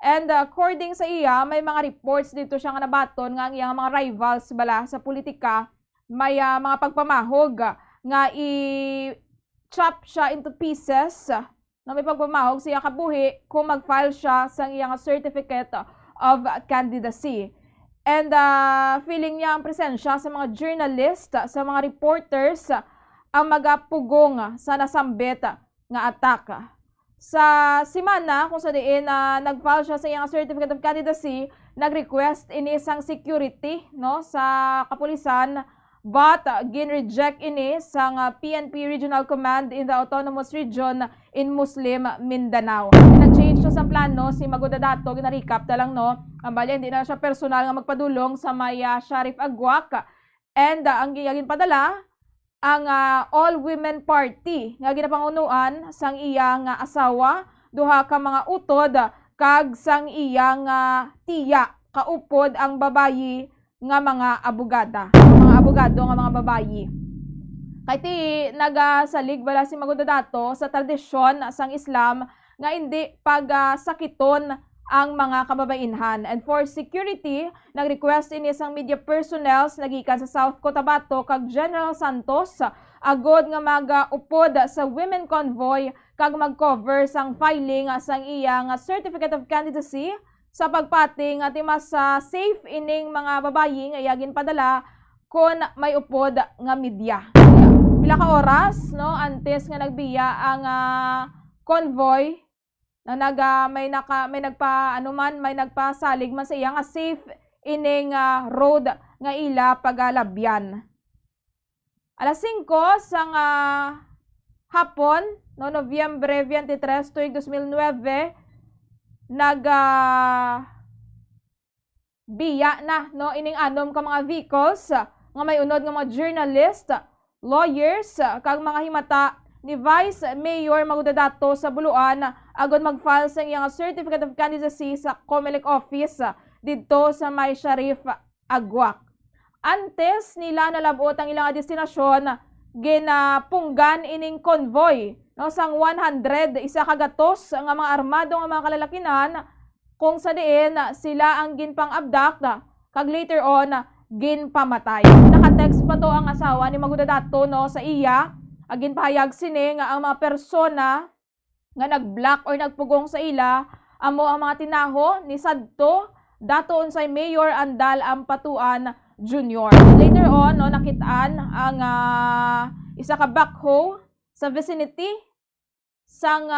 And according sa iya, may mga reports dito siya nga nabaton nga ang iyang mga rivals bala sa politika, may mga pagpamahog nga i-chop siya into pieces na may pagpamahog siya kabuhi kung mag-file siya sa iyang certificate of candidacy. And feeling niya ang presensya sa mga journalist, sa mga reporters, ang magapugong sa nasambit nga attack. Sa simana, kung sa diin nag-file siya sa iyang certificate of candidacy, nag-request ini isang security no, sa kapulisan, but gin-reject ini sang PNP Regional Command in the Autonomous Region in Muslim Mindanao. Nag-change siya sa plano si Magudadato, gina-recap na lang no, ang bali hindi na siya personal nga magpadulong sa may Sharif Agwak, and ang giyagin padala ang all-women party nga ginapangunuan sang iyang asawa, duha ka mga utod kag sang iyang tiya, kaupod ang babayi nga mga abogada, mga abogado nga mga babayi. Kay ti nagasalig bala si Magudadato sa tradisyon sang Islam nga hindi pagsakiton ang mga kababainhan. And for security, nag-request ini sang media personnels nagikan sa South Cotabato kag General Santos agod nga mag-upod sa women convoy kag mag-cover sang filing sang iyang certificate of candidacy sa pagpating at mas safe ining mga babayi nga iyagin padala kung may upod nga media. Pila ka oras no antes nga nagbiya ang convoy na may nagpasalig man sa iya nga safe ining road nga ila pagalabyan. Alas 5 sang hapon no Nobyembre 23, 2009 biya na no ining anom ka mga vehicles nga may unod nga mga journalist, lawyers kag mga himata ni Vice Mayor Magudadato sa Buluan agod mag-file sa iyang certificate of candidacy sa COMELEC office dito sa may Sharif Agwak. Antes nila nalabot ang ilang destinasyon, ginapunggan ining convoy no sang 100 isa kagatos nga mga armado nga mga kalalakinan kung sa diin sila ang ginpang-abduct kag later on ginpamatay. Naka-text pa to ang asawa ni Magudadato no sa iya. Agin pahayag sini nga ang mga persona nga nag-block or nagpugong sa ila amo ang mga tinaho ni Sadto dato unsay Mayor Andal Ampatuan Jr. Later on no nakitaan ang isa ka backhoe sa vicinity sang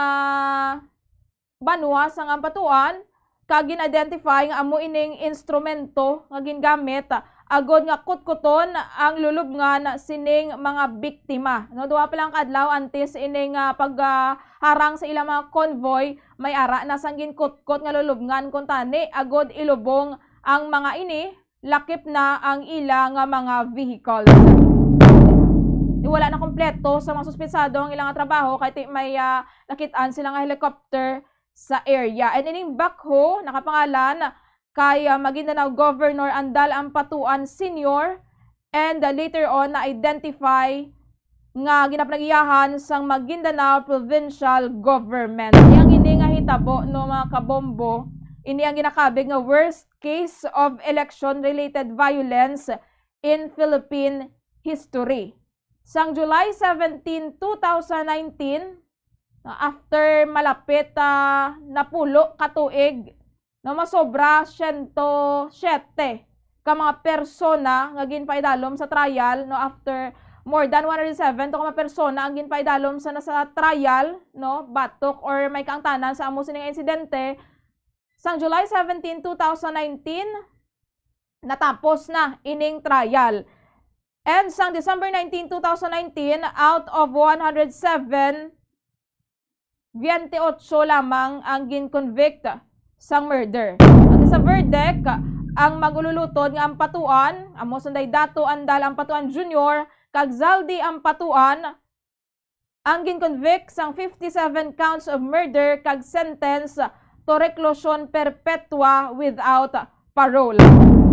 banwa sang Ampatuan kag gin-identify nga amo ining instrumento nga gingamit agod nga kutkuton ang lulubngan sining mga biktima. No, duwa pa lang kadlaw antes ining pagharang sa ilang mga convoy, may ara na sang ginkutkot nga lulubngan kun tani agod ilubong ang mga ini, lakip na ang ilang mga vehicles. Wala na kompleto sa mga suspetsado ang ilang trabaho kay may nakitaan sila nga helicopter sa area. And ining backhoe nakapangalan kay Maguindanao Governor Andal Ampatuan Sr. and later on na-identify nga ginapnagiyahan sang Maguindanao Provincial Government. Yang ini nga hitabo no mga kabombo, ini ang ginakabig nga worst case of election-related violence in Philippine history. Sang July 17, 2019, after malapit na pulo katuig, na masobra 107 ka mga persona nga ginpaidalom sa trial no after more than 107 to ka mga persona ang ginpaidalom sa nasa trial no batok or may kaangtanan sa amo sining insidente sang July 17, 2019 natapos na ining trial. And sang December 19, 2019 out of 107 28 lamang ang gin-convict sang murder. At sa verdict, ang magululutod nga Ampatuan, amo sanday Dato Andal Ampatuan Jr. kag Zaldi Ampatuan, ang gin-convict sang 57 counts of murder kag sentence to reclusion perpetua without parole.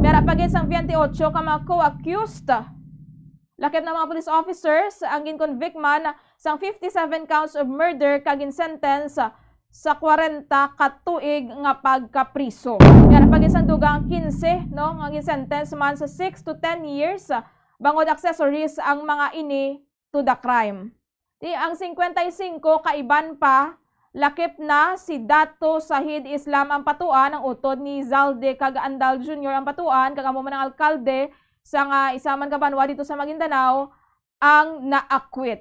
Mera pagit sang 28 ka mga co-accused, lakip na mga police officers, ang gin-convict man sang 57 counts of murder kag sentence sa 40 katuig nga pagkapriso. Yan pag isang dugang 15 no nga sentence man sa 6 to 10 years bangod accessories ang mga ini to the crime. Di ang 55 kaiban pa lakip na si Dato Sahid Islam Ampatuan ang utod ni Zalde kag Andal Jr. Ampatuan kag amo man ang alkalde sa isaman ka banwa dito sa Maguindanao ang na-acquit.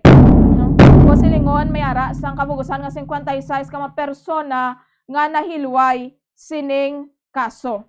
O silingon may ara sang kabugusan nga 56 ka mga persona nga nahilway sining kaso.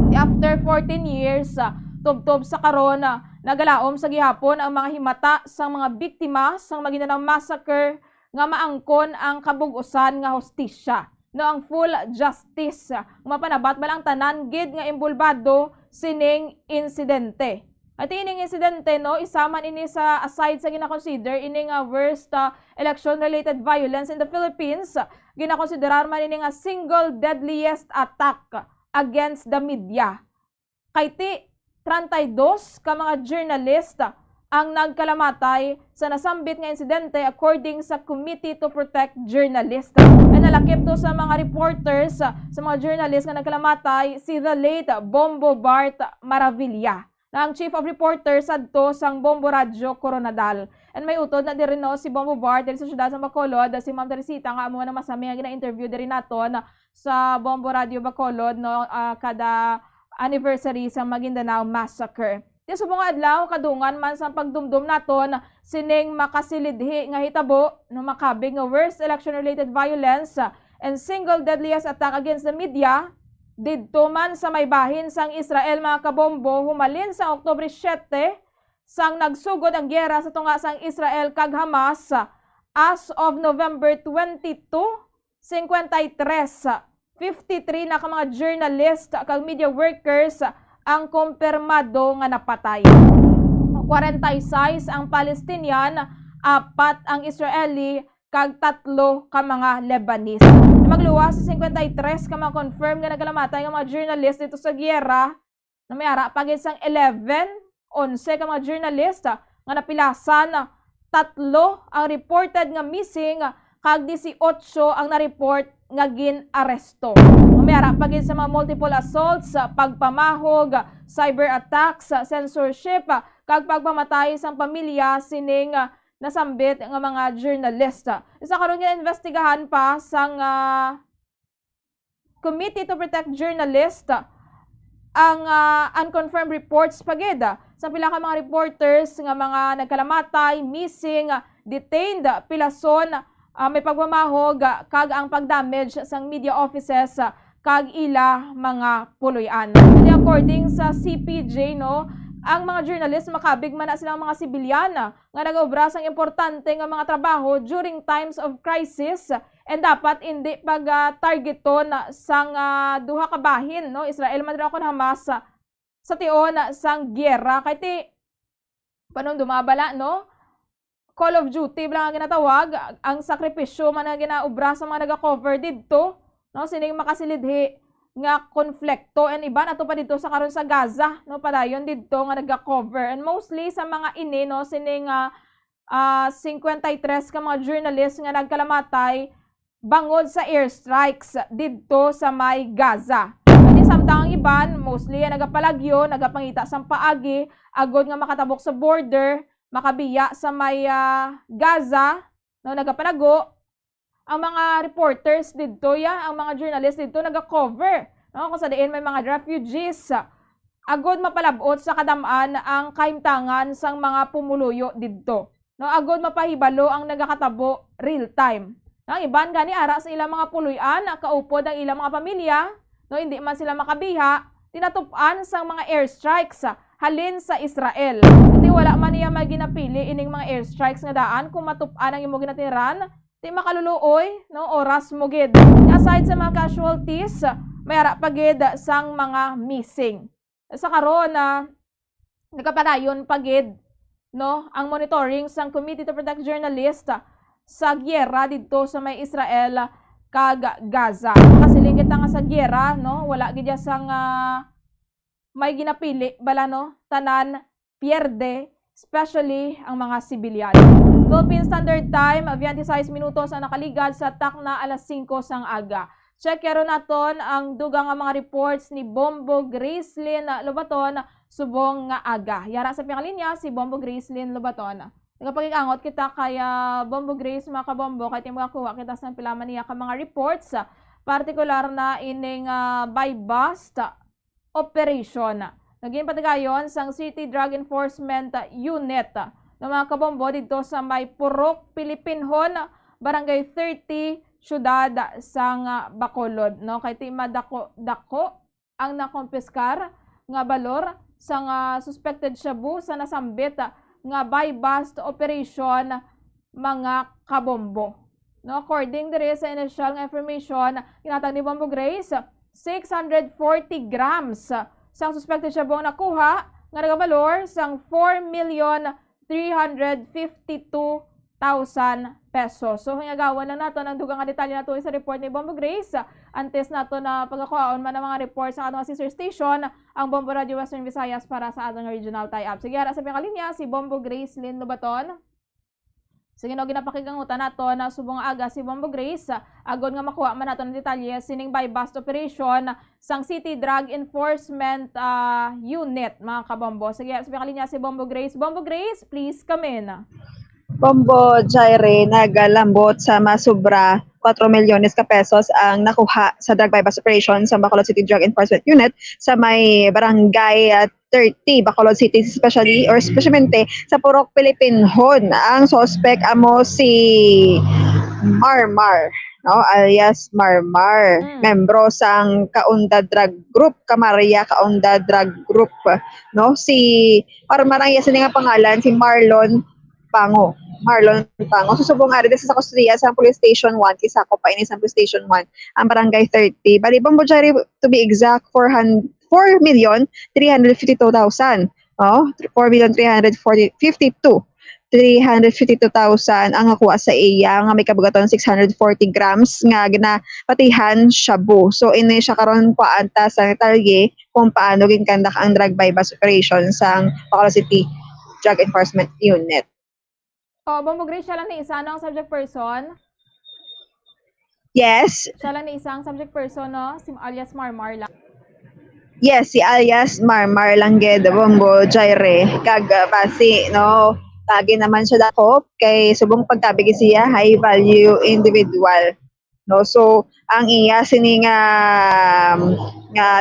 After 14 years, tubtob sa karon nagalaom sa gihapon ang mga himata sang mga biktima sang Maguindanao Massacre nga maangkon ang kabugusan nga hostisya. No ang full justice mapanabat balang tanan gid nga imbulbado sining insidente. At ining insidente no isaman ini sa aside sa gina-consider ini nga worst election-related violence in the Philippines, gina-considerar man ini nga single deadliest attack against the media. Kay ti 32 ka mga journalist ang nagkalamatay sa nasambit nga insidente according sa Committee to Protect Journalists. Ay nalakip to sa mga reporters, sa mga journalists nga nagkalamatay si the late Bombo Bart Maravilla, na ang Chief of Reporters adto sang Bombo Radio Coronadal. And may utod na din no si Bombo Bart diri sa siyudad sa Bacolod, si Ma'am Teresita nga amo na masami nga gina-interview diri naton sa Bombo Radio Bacolod no kada anniversary sa Maguindanao Massacre. Di subong adlaw kadungan man sa pagdumdum naton sining makasilidhi nga hitabo no makabig nga worst election-related violence and single deadliest attack against the media didto man sa may bahin sang Israel mga kabombo humalin sa Oktubre 7 sang nagsugod ang giyera sa tunga sang Israel kag Hamas. As of November 22, 53 na ka mga journalist kag media workers ang kumpirmado nga napatay. 46 ang Palestinian, 4 ang Israeli kag 3 ka mga Lebanese. Magluwas sa 53 ka mga confirm nga nagalamatay nga mga journalist dito sa giyera na may ara pagid sang 11 ka mga journalist nga napilasan, 3 ang reported nga missing kag 18 ang na-report nga gin-aresto. May harap pagid sa mga multiple assaults, pagpamahog, cyber attacks, censorship, kag pagpamatay sang pamilya sining nasambit nga mga journalista. Isa karon nga investigahan pa sang Committee to Protect Journalists ang unconfirmed reports pagid sa pila ka mga reporters nga mga nagkalamatay, missing, detained, pilason, may pagmamahog kag ang pagdamage sang media offices kag ila mga puloy-an. According sa CPJ, no, ang mga journalist makabig man na silang mga sibilyan nga nag-obra sang importante nga mga trabaho during times of crisis and dapat hindi pag-targeton sang duha ka bahin, no, Israel man kon Hamas sa tion sang gyera kay ti panon dumabala, no, Call of Duty lang ang ginatawag, ang sakripisyo man nga ginaobra sa mga naga-cover didto, no, sining makasilidhi nga konflikto and iban ato pa dito sa karon sa Gaza, no, padayon didto nga naga-cover and mostly sa mga ini, no, sining 53 ka mga journalist nga nagkalamatay bangod sa airstrikes didto sa may Gaza. At samtang iban mostly nagapalagyo, nagapangita sang paagi agod nga makatabok sa border, makabiya sa may Gaza, no, nagapanago. Ang mga reporters dito, ang mga journalists dito naga-cover, no, kung sa diin may mga refugees. Agod mapalabot sa kadamaan ang kaimtangan sang mga pumuluyo dito. No, agod mapahibalo ang nagakatabo real time. No, ang iban gani ara sa ilang mga puluyan, kaupod ang ilang mga pamilya, no, hindi man sila makabiha, tinatupan sang mga airstrikes halin sa Israel. Hindi wala man niya maginapili ining mga airstrikes nga daan kung matupan ang imo ginatiran. Di makaluluoy, no, oras mo gid. Aside sa mga casualties, may harap pagid sang mga missing. Sa karon nagapadayon pagid, no, ang monitoring sang Committee to Protect Journalists sa gyera dito sa may Israel kag Gaza. Kasilingkit nga sa gyera, no, wala gid sang may ginapili bala, no, tanan pierde, especially ang mga sibilyan. Philippine Standard Time, 26 minutos ang nakaligad sa takna alas 5 sang aga. Check kero naton ang dugang nga mga reports ni Bombo Gracelyn Lobaton subong nga aga. Yara sa pinakalinya si Bombo Gracelyn Lobaton. Nagapag-iangot kita kaya Bombo Grace mga kabombo kay timo kuha kita sa pilaman niya ka mga reports partikular na ining by bust operation. Naging patigayon sang City Drug Enforcement Unit ng mga kabombo dito sa may Purok, Pilipinhon, Barangay 30, Syudad sang Bacolod, no, kay tima dako ang nakompiskar nga balor sang suspected shabu sa nasambit nga by bust operation mga kabombo, no. According dire sa initial nga information ginatag ni Bombo Grace, 640 grams sang suspected shabu ang nakuha nga nagabalor sang 4,352,000 pesos. So, hingagawan na nato ang dugang nga detalye nato sa report ni Bombo Grace. Antes nato na pagkakuhaon man ang mga reports sa atong sister station, ang Bombo Radio Western Visayas para sa atong regional tie-up. Sige, ara sa pinakalinya, si Bombo Grace Lynn Lobaton. Sige, no, ginapakigangutan nato na subong aga si Bombo Grace. Agod nga makuha man nato ng detalye sining by bust operation sang City Drug Enforcement Unit, mga kabombo. Sige, sa pinakalinya si Bombo Grace. Bombo Grace, please come in. Bombo Jaire nagalambot sa masubra 4 milyones ka pesos ang nakuha sa drug by bust operation sa Bacolod City Drug Enforcement Unit sa may barangay 30 Bacolod City, especially sa Purok, Pilipinhon. Ang suspect amo si Marmar, no, alias Marmar, membro sang Kaunda Drug Group, Kamaria Kaunda Drug Group, no. Si Marmar ang yasin nga pangalan si Marlon Pango. Susubong nga rin sa Kustriya sa Police Station 1, Kisako pa ini sa Police Station 1, ang Barangay 30. Bali, Bombo Jari, to be exact, 4,352,000. Oh, 4,352,000 ang nakuha sa iya nga may kabugaton 640 grams nga ginapatihan shabu. So ini siya karon paanta sa detalye kung paano ginkandak ang drug by bust operation sa Bacolod City Drug Enforcement Unit. Bombo Grace, siya lang ni isa ng subject person. Yes. Siya lang ni isang subject person, no? Si alias Marmar lang. Yes, si alias Marmar lang gid Bombo Jaire kag basi no. Lagi naman siya dako kay subong pagkabigi siya high value individual. No, so ang iya sini nga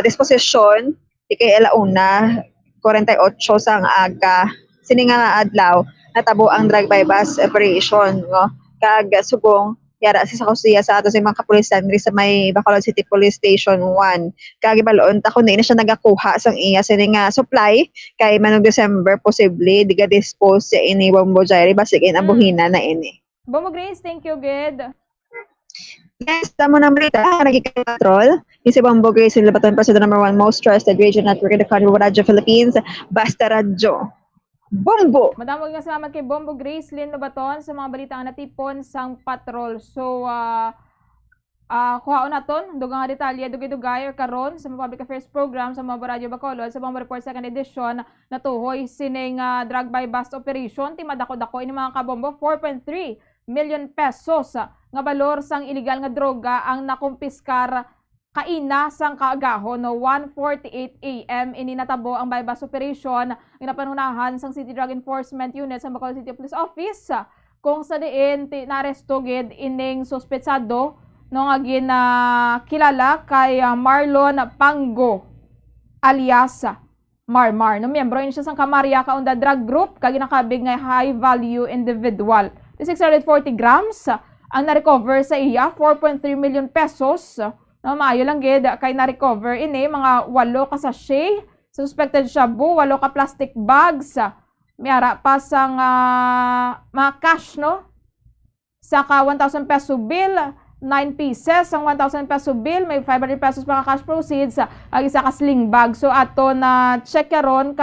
disposition di kay alauna 48 sang aga sini nga adlaw natabo ang drug by bus operation no kag subong yara sa kusiya sa ato sa mga kapulisan diri sa may Bacolod City Police Station 1 kag ibaloon ta kun na siya nagakuha sang iya sini nga supply kay manong December possibly diga dispose sa ini Bombo Jaire basig abuhina na ini. Bombo Grace, thank you good. Yes, tamo na Marita, nagkikatrol. Si Bombo Grace, Labaton, President number 1 most trusted radio network in the country, Radyo Philippines, Basta Radyo. Bombo! Madamo nga salamat kay Bombo Grace, Lynn Labaton, sa mga balita nga natipon sang patrol. So, kuhaon naton, dugang nga detalye, dugay-dugay, or karon sa mga public affairs program sa mga Radyo Bacolod, sa mga report second edition, natuhoy sining drug by bust operation, timadako-dako ini mga kabombo, 4.3 million pesos nga balor sang illegal nga droga ang nakumpiskar kaina sang kaagaho no 1:48 AM ini natabo ang bypass operation nga napanunahan sang City Drug Enforcement Unit sa Bacolod City Police Office kung sa diin naresto gid ining suspetsado no nga kilala kay Marlon Pango alias Marmar no miyembro ini siya sang Kamarya Kaunda Drug Group kag nakabig nga high value individual. 640 grams ang na-recover sa iya, 4.3 million pesos. No, maayo lang gid kay na-recover ini mga 8 ka sachet, suspected shabu, 8 ka plastic bags. Mayara pa sang mga cash no. Saka 1,000 peso bill, 9 pieces ang 1,000 peso bill, may 500 pesos pa ka cash proceeds, ag isa ka sling bag. So ato na check karon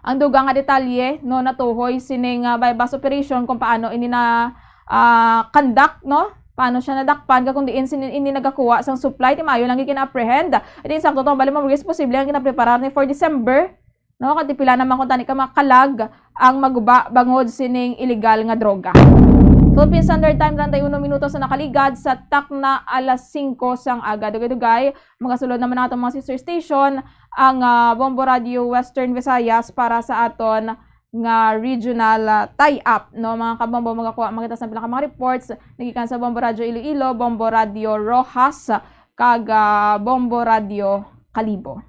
ang dugang nga detalye no natuhoy sining bypass operation kung paano ini na conduct no paano siya nadakpan kung diin ini nagakuha sang supply ti maayo lang gina-apprehend iti sakto to bali mo posible ang ginapreparar ni for December no kadto pila naman kun tani ka makalag ang maguba bangod sining illegal nga droga. Philippine Standard Time 31 minutos na nakaligad sa takna alas 5 sang aga. Dugay-dugay, mga sulod naman natin mga sister station, ang Bombo Radio Western Visayas para sa aton nga regional tie-up. No? Mga kabombo, makita sa pinaka mga reports, nagikan sa Bombo Radio Iloilo, Bombo Radio Rojas, kag Bombo Radio Kalibo.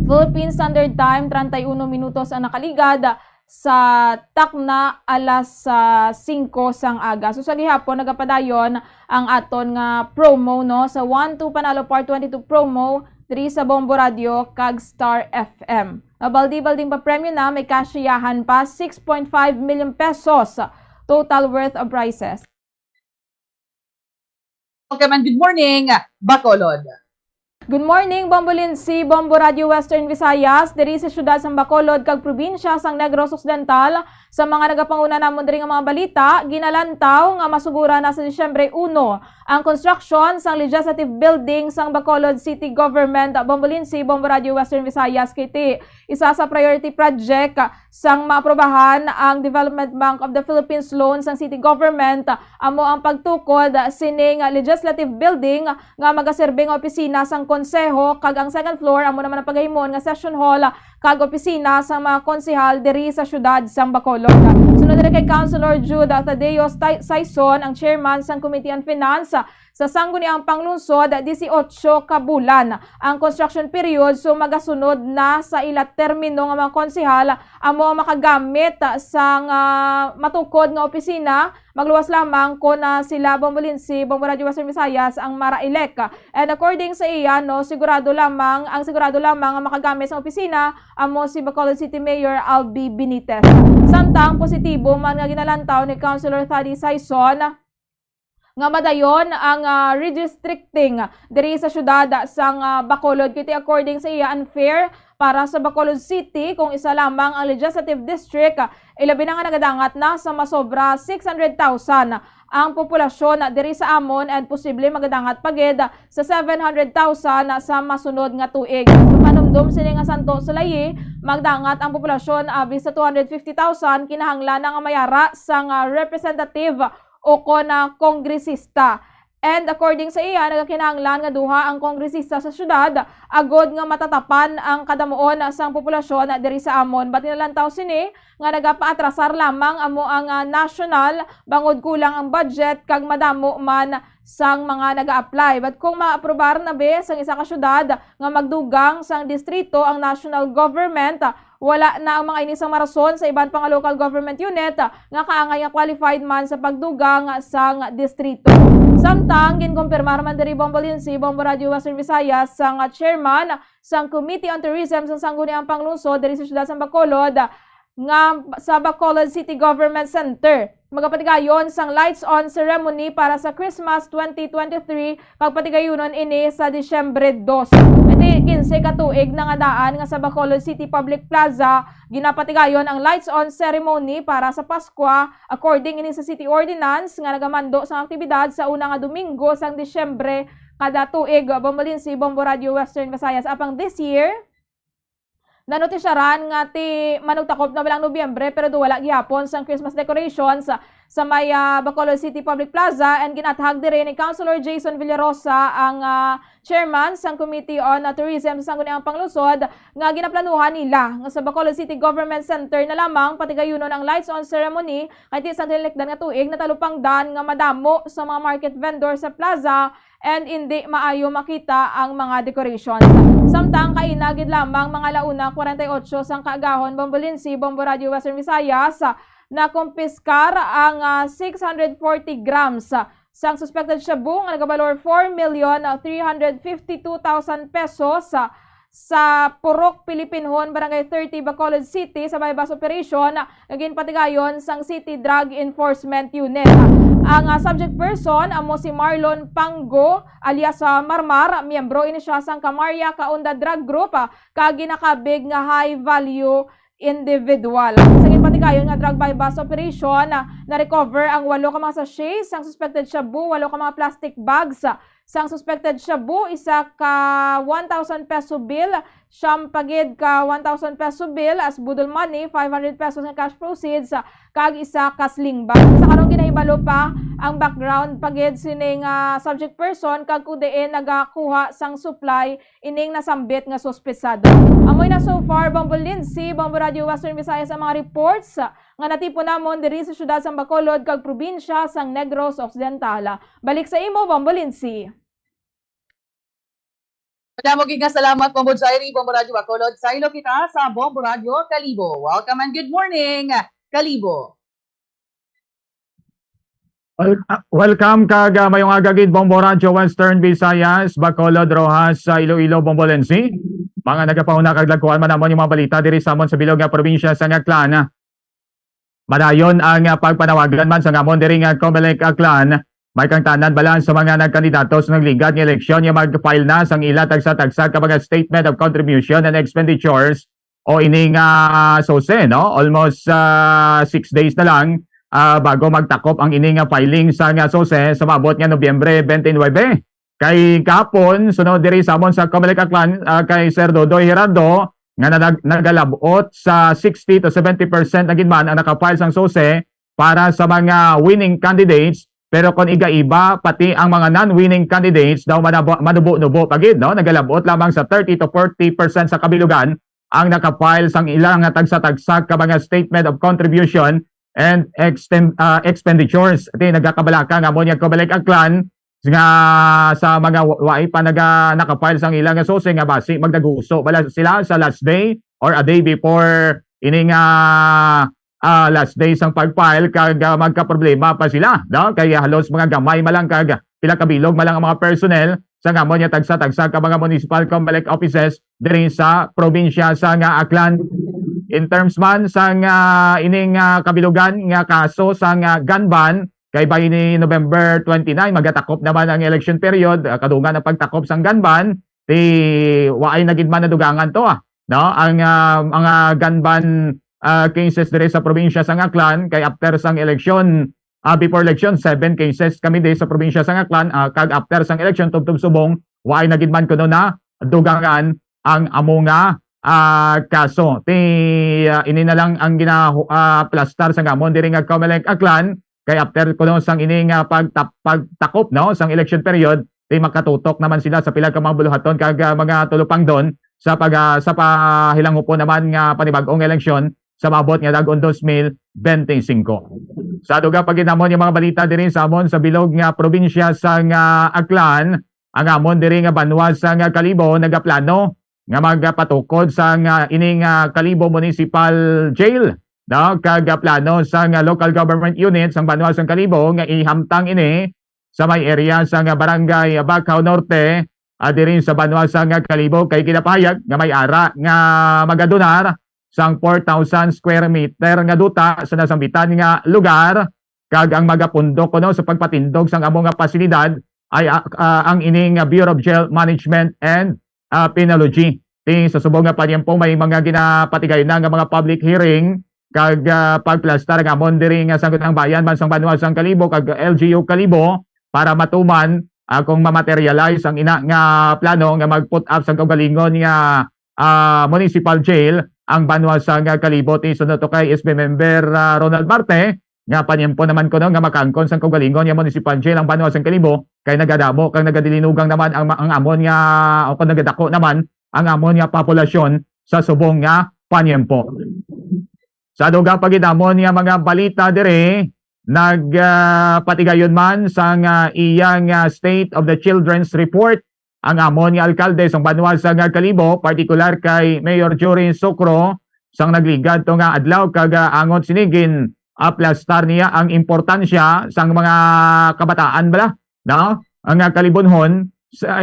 Philippine Standard Time, 31 minutos ang nakaligad sa takna alas 5 sang aga. So sa gihapon nagapadayon ang aton nga promo no sa 1-2 Panalo Part 22 promo diri sa Bombo Radio kag Star FM. Baldi-balding pa premyo na may kasyahan pa 6.5 million pesos total worth of prizes. Okay man, good morning Bacolod. Good morning, Bombo Lindsay, Bombo Radio Western Visayas, diri sa syudad sang Bacolod kag probinsya sang Negros Occidental. Sa mga nagapanguna namon diri nga mga balita, ginalantaw nga masugura na sa Disyembre 1 ang construction sang legislative building sang Bacolod City Government. Bombo Lindsay, Bombo Radio Western Visayas, kiti isa sa priority project sang maaprobahan ang Development Bank of the Philippines loan sang City Government. Amo ang pagtukod sining legislative building nga magaserbeng opisina sang konseho kag ang second floor amo naman ang paghimon nga session hall kag opisina sa mga konsehal diri sa syudad sang Bacolod. Sunod diri kay Councilor Jude Tadeo Saison, ang chairman sang Committee on Finance sa sangguniang panglungsod 18 ka bulan ang construction period. So magasunod na sa ila termino nga mga konsehal amo ang makagamit sang matukod nga opisina. Magluwas lamang ko na sila Bombo Lindsay, Bombo Radio Western Visayas ang mara-elect. And according sa iya, no, sigurado lamang ang makagamit sa opisina amo si Bacolod City Mayor Albi Benitez. Samtang positibo man nga ginalantaw ni Councilor Thady Saison nga madayon ang redistricting diri sa syudad sang Bacolod. Kiti according sa iya unfair para sa Bacolod City kung isa lamang ang legislative district, ilabi na nga nagadangat na sa masobra 600,000 ang populasyon diri sa amon and posible magadangat pagid sa 700,000 sa masunod nga tuig. So panumdum sini nga Santo Sulayi, magdangat ang populasyon abi sa 250,000 kinahanglan nga mayara sang representative o na kongresista. And according sa iya, nagakinahanglan nga duha ang kongresista sa syudad agod nga matatapan ang kadamuon sang populasyon diri sa amon. But nilantaw sini nga nagapaatrasar lamang amo ang national bangod kulang ang budget kag madamo man sang mga naga-apply. But kung maaprobar na be sang isa ka syudad nga magdugang sang distrito ang national government, wala na ang mga inisang marason sa iban pang local government unit nga kaangay nga qualified man sa pagdugang sang distrito. Samtang ginkumpirmar man diri Bombolinsi, Bombo Radio Western Visayas sang chairman sang Committee on Tourism sang Sangguniang Panglungsod diri sa siyudad sa Bacolod nga sa Bacolod City Government Center. Magapatigayon sang lights on ceremony para sa Christmas 2023 pagpatigayunon ini sa Disyembre 2. Iti 15 ka tuig na nga daan nga sa Bacolod City Public Plaza ginapatigayon ang lights on ceremony para sa Pasko according ini sa City Ordinance nga nagamando sa aktibidad sa una nga Domingo sang Disyembre kada tuig. Bombolinsi, Bombo Radio Western Visayas. Apang this year nanotisyaran nga ti manugtakop na walang Nobyembre pero wala gihapon sang Christmas decorations sa may Bacolod City Public Plaza, and ginathag diri ni Councilor Jason Villarosa ang chairman sang Committee on Tourism sa Sangguniang Panglungsod nga ginaplanuhan nila nga sa Bacolod City Government Center na lamang patigayunon ang lights on ceremony kay ti sang tilekdan nga tuig na talupangdan nga madamo sa mga market vendor sa plaza and hindi maayo makita ang mga decorations. Samtang kainagid lamang mga launa 48 sang kaagahon Bombolinsi, Bombo Radio Western Visayas na kumpiskar ang 640 grams sang suspected shabu nga nagabalor 4,352,000 pesos sa Purok Pilipinhon, Barangay 30, Bacolod City sa bypass operation naging patigayon sang City Drug Enforcement Unit. Ang subject person amo si Marlon Pango alias Marmar, miyembro ini siya sang Camarya Kaunda Drug Group kag ginakabig nga high value individual. Sa patigayon nga drug bypass operation na-recover ang 8 ka mga sachets sang suspected shabu, 8 ka mga plastic bags sang suspected shabu, isa ka 1,000 peso bill, siyam pagid ka 1,000 peso bill as budol money, 500 pesos nga cash proceeds, kag isa ka sling bag. Sa karong ginahibalo pa ang background pagid sining subject person kag kudiin nagakuha sang supply ining nasambit nga suspesado. Amoy na so far Bombolinsi, Bombo Radio Western Visayas ang mga reports nga natipon namon diri sa siyudad sang Bacolod kag probinsya sang Negros Occidental. Balik sa imo Bombolinsi. Madamo nga salamat Bombo Jairi, Bombo Radio Bacolod. Saylo kita sa Bombo Radio Kalibo. Welcome and good morning, Kalibo. Welcome kag mayong agagid Bombo Radio Western Visayas, Bacolod, Rojas, sa Iloilo, Bombolensi. Mga nagapauna kag lagkuan man namon yung mga balita diri sa amon sa bilog nga probinsya sa Aklan. Madayon ang pagpanawagan man sa amon diri nga Comelec Aklan. May kang tanan balan sa mga nagkandidato sa nagligat ng eleksyon yung mag-file na sang ila tagsa-tagsa kapag statement of contribution and expenditures o ining SOSE, no? Almost 6 days na lang bago magtakop ang ining filing sa SOSE sa mabot nga Nobyembre 29. Kay kapon, sunod diri sa amon sa Comelec Aklan kay Sir Dodoy Hirado nga nagalabot sa 60 to 70% na ginman ang nakafile sang SOSE para sa mga winning candidates. Pero kung iga-iba, pati ang mga non-winning candidates daw manubo-nubo pagid, no? Nagalabot lamang sa 30 to 40% sa kabilugan ang nakafile sang ilang tagsa-tagsa ka mga statement of contribution and expenditures. Iti nagakabalaka nga mo niya Comelec Aklan nga sa mga waay pa nakafile sang ilang SOSE nga basi magdaguso bala sila sa last day or a day before ining last day sang pag-file kag magka-problema pa sila, no? Kaya halos mga gamay malang kag pila kabilog malang ang mga personnel sa ngamon niya tagsa-tagsa ka mga municipal Comelec offices diri sa probinsya sa Aklan. In terms man sang ining kabilugan nga kaso sang gun ban kay by ni November 29 magatakop naman ang election period, kadungan ang pagtakop sang gun ban ti waay na gid man nadugangan to no? Ang mga gun ban cases dire sa probinsya sa Aklan kay after sang election before election 7 cases kami dire sa probinsya sa Aklan kag after sang election tubtub subong waay na gid man kuno na dugangan ang amo nga kaso ti ini na lang ang plastar sa gamon dire nga Comelec Aklan kay after kuno sang ining pagtakop no sang election period di makatutok naman sila sa pila ka mga buluhaton kag mga tulupang don sa pahilangupo naman nga panibag-ong eleksyon sa maabot nga dagon 2025. Sa duga paginamon yung mga balita diri sa amon sa bilog nga probinsya sa Aklan, ang amon diri nga banwa sa Kalibo nagaplano nga magpatukod sa ining Kalibo Municipal Jail. No, kag plano sa local government unit sa banwa sa Kalibo nga ihamtang ini sa may area sa barangay Bacau Norte diri sa banwa sa Kalibo kay kinapahayag nga may ara nga magadonar sang 4,000 square meter nga duta sa nasambitan nga lugar kag ang magapundok kuno sa pagpatindog sang among nga pasilidad ay ang ining Bureau of Jail Management and Penology. Sa subong nga panyempo may mga ginapatigay na nga mga public hearing kag pagplastar nga amon diri nga sagot ang bayan bansang banwa sang Kalibo kag LGU Kalibo para matuman kung ma-materialize ang ina nga plano nga mag-put up sa kaugalingon nga municipal jail ang banwa sa Kalibo. Sunod to kay SB member Ronald Marte nga panyempo naman kuno nga makangkon sa kaugalingon nga municipal jail ang banwa sa Kalibo kay nagadamo kang nagadilinugang naman ang amon nga o kung nagadako naman ang amon nga populasyon sa subong nga panyempo. Sa dugang pagidamon nga mga balita dire nagpatigayon man sa iyang State of the Children's Report ang amon nga alkalde sang banwa sa Kalibo, partikular kay Mayor Jorin Socro sang nagligad to nga adlaw kag angon sinigin aplastar niya ang importansya sang mga kabataan bala no ang Kalibonhon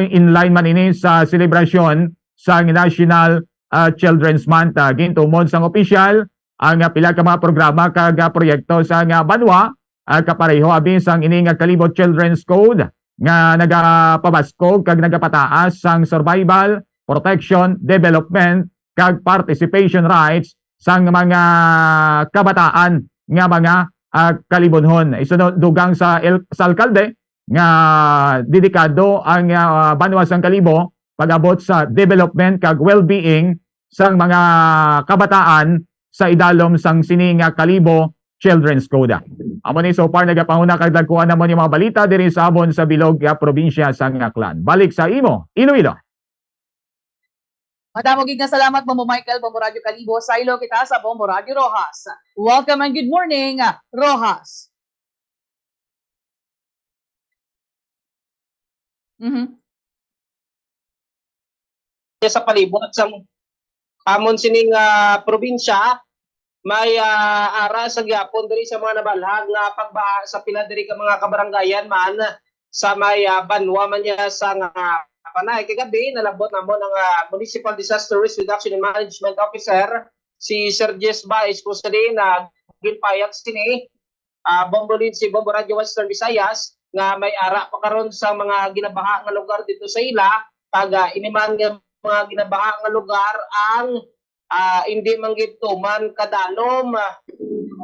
in line man ini sa selebrasyon sa National Children's Month. Gintumod sang opisyal ang pila ka mga programa kag proyekto sa banwa kapareho abin sang ini nga Kalibo Children's Code nga nagapabaskog kag nagapataas sang survival, protection, development kag participation rights sang mga kabataan nga mga Kalibonhon. Isunod dugang sa alkalde nga dedikado ang banwa sang Kalibo pag-abot sa development kag well-being sang mga kabataan sa idalom sang sini nga Kalibo Children's Code. Amo ni so far nagapanguna kag dagkuan namon yung mga balita diri sa amon sa bilog nga probinsya sa Aklan. Balik sa imo, Iloilo. Madamo gid nga salamat Bombo Michael, Bombo Radio Kalibo. Saylo kita sa Bombo Radio Rojas. Welcome and good morning, Rojas. Sa palibot sa amon sining probinsya may ara sa gyapon diri sa mga nabalhag nga pagbaha sa pila diri ka mga kabaranggayan man sa may banwa man niya sa panay kagabi nalabot namon ang Municipal Disaster Risk Reduction and Management Officer si Sergius Baez kung sa din na ginpayag sini bombolin si Bombo Radio Western Visayas nga may ara pa karon sa mga ginabaha nga lugar dito sa ila pag iniman nga mga ginabaha nga lugar ang hindi manggituman kadalom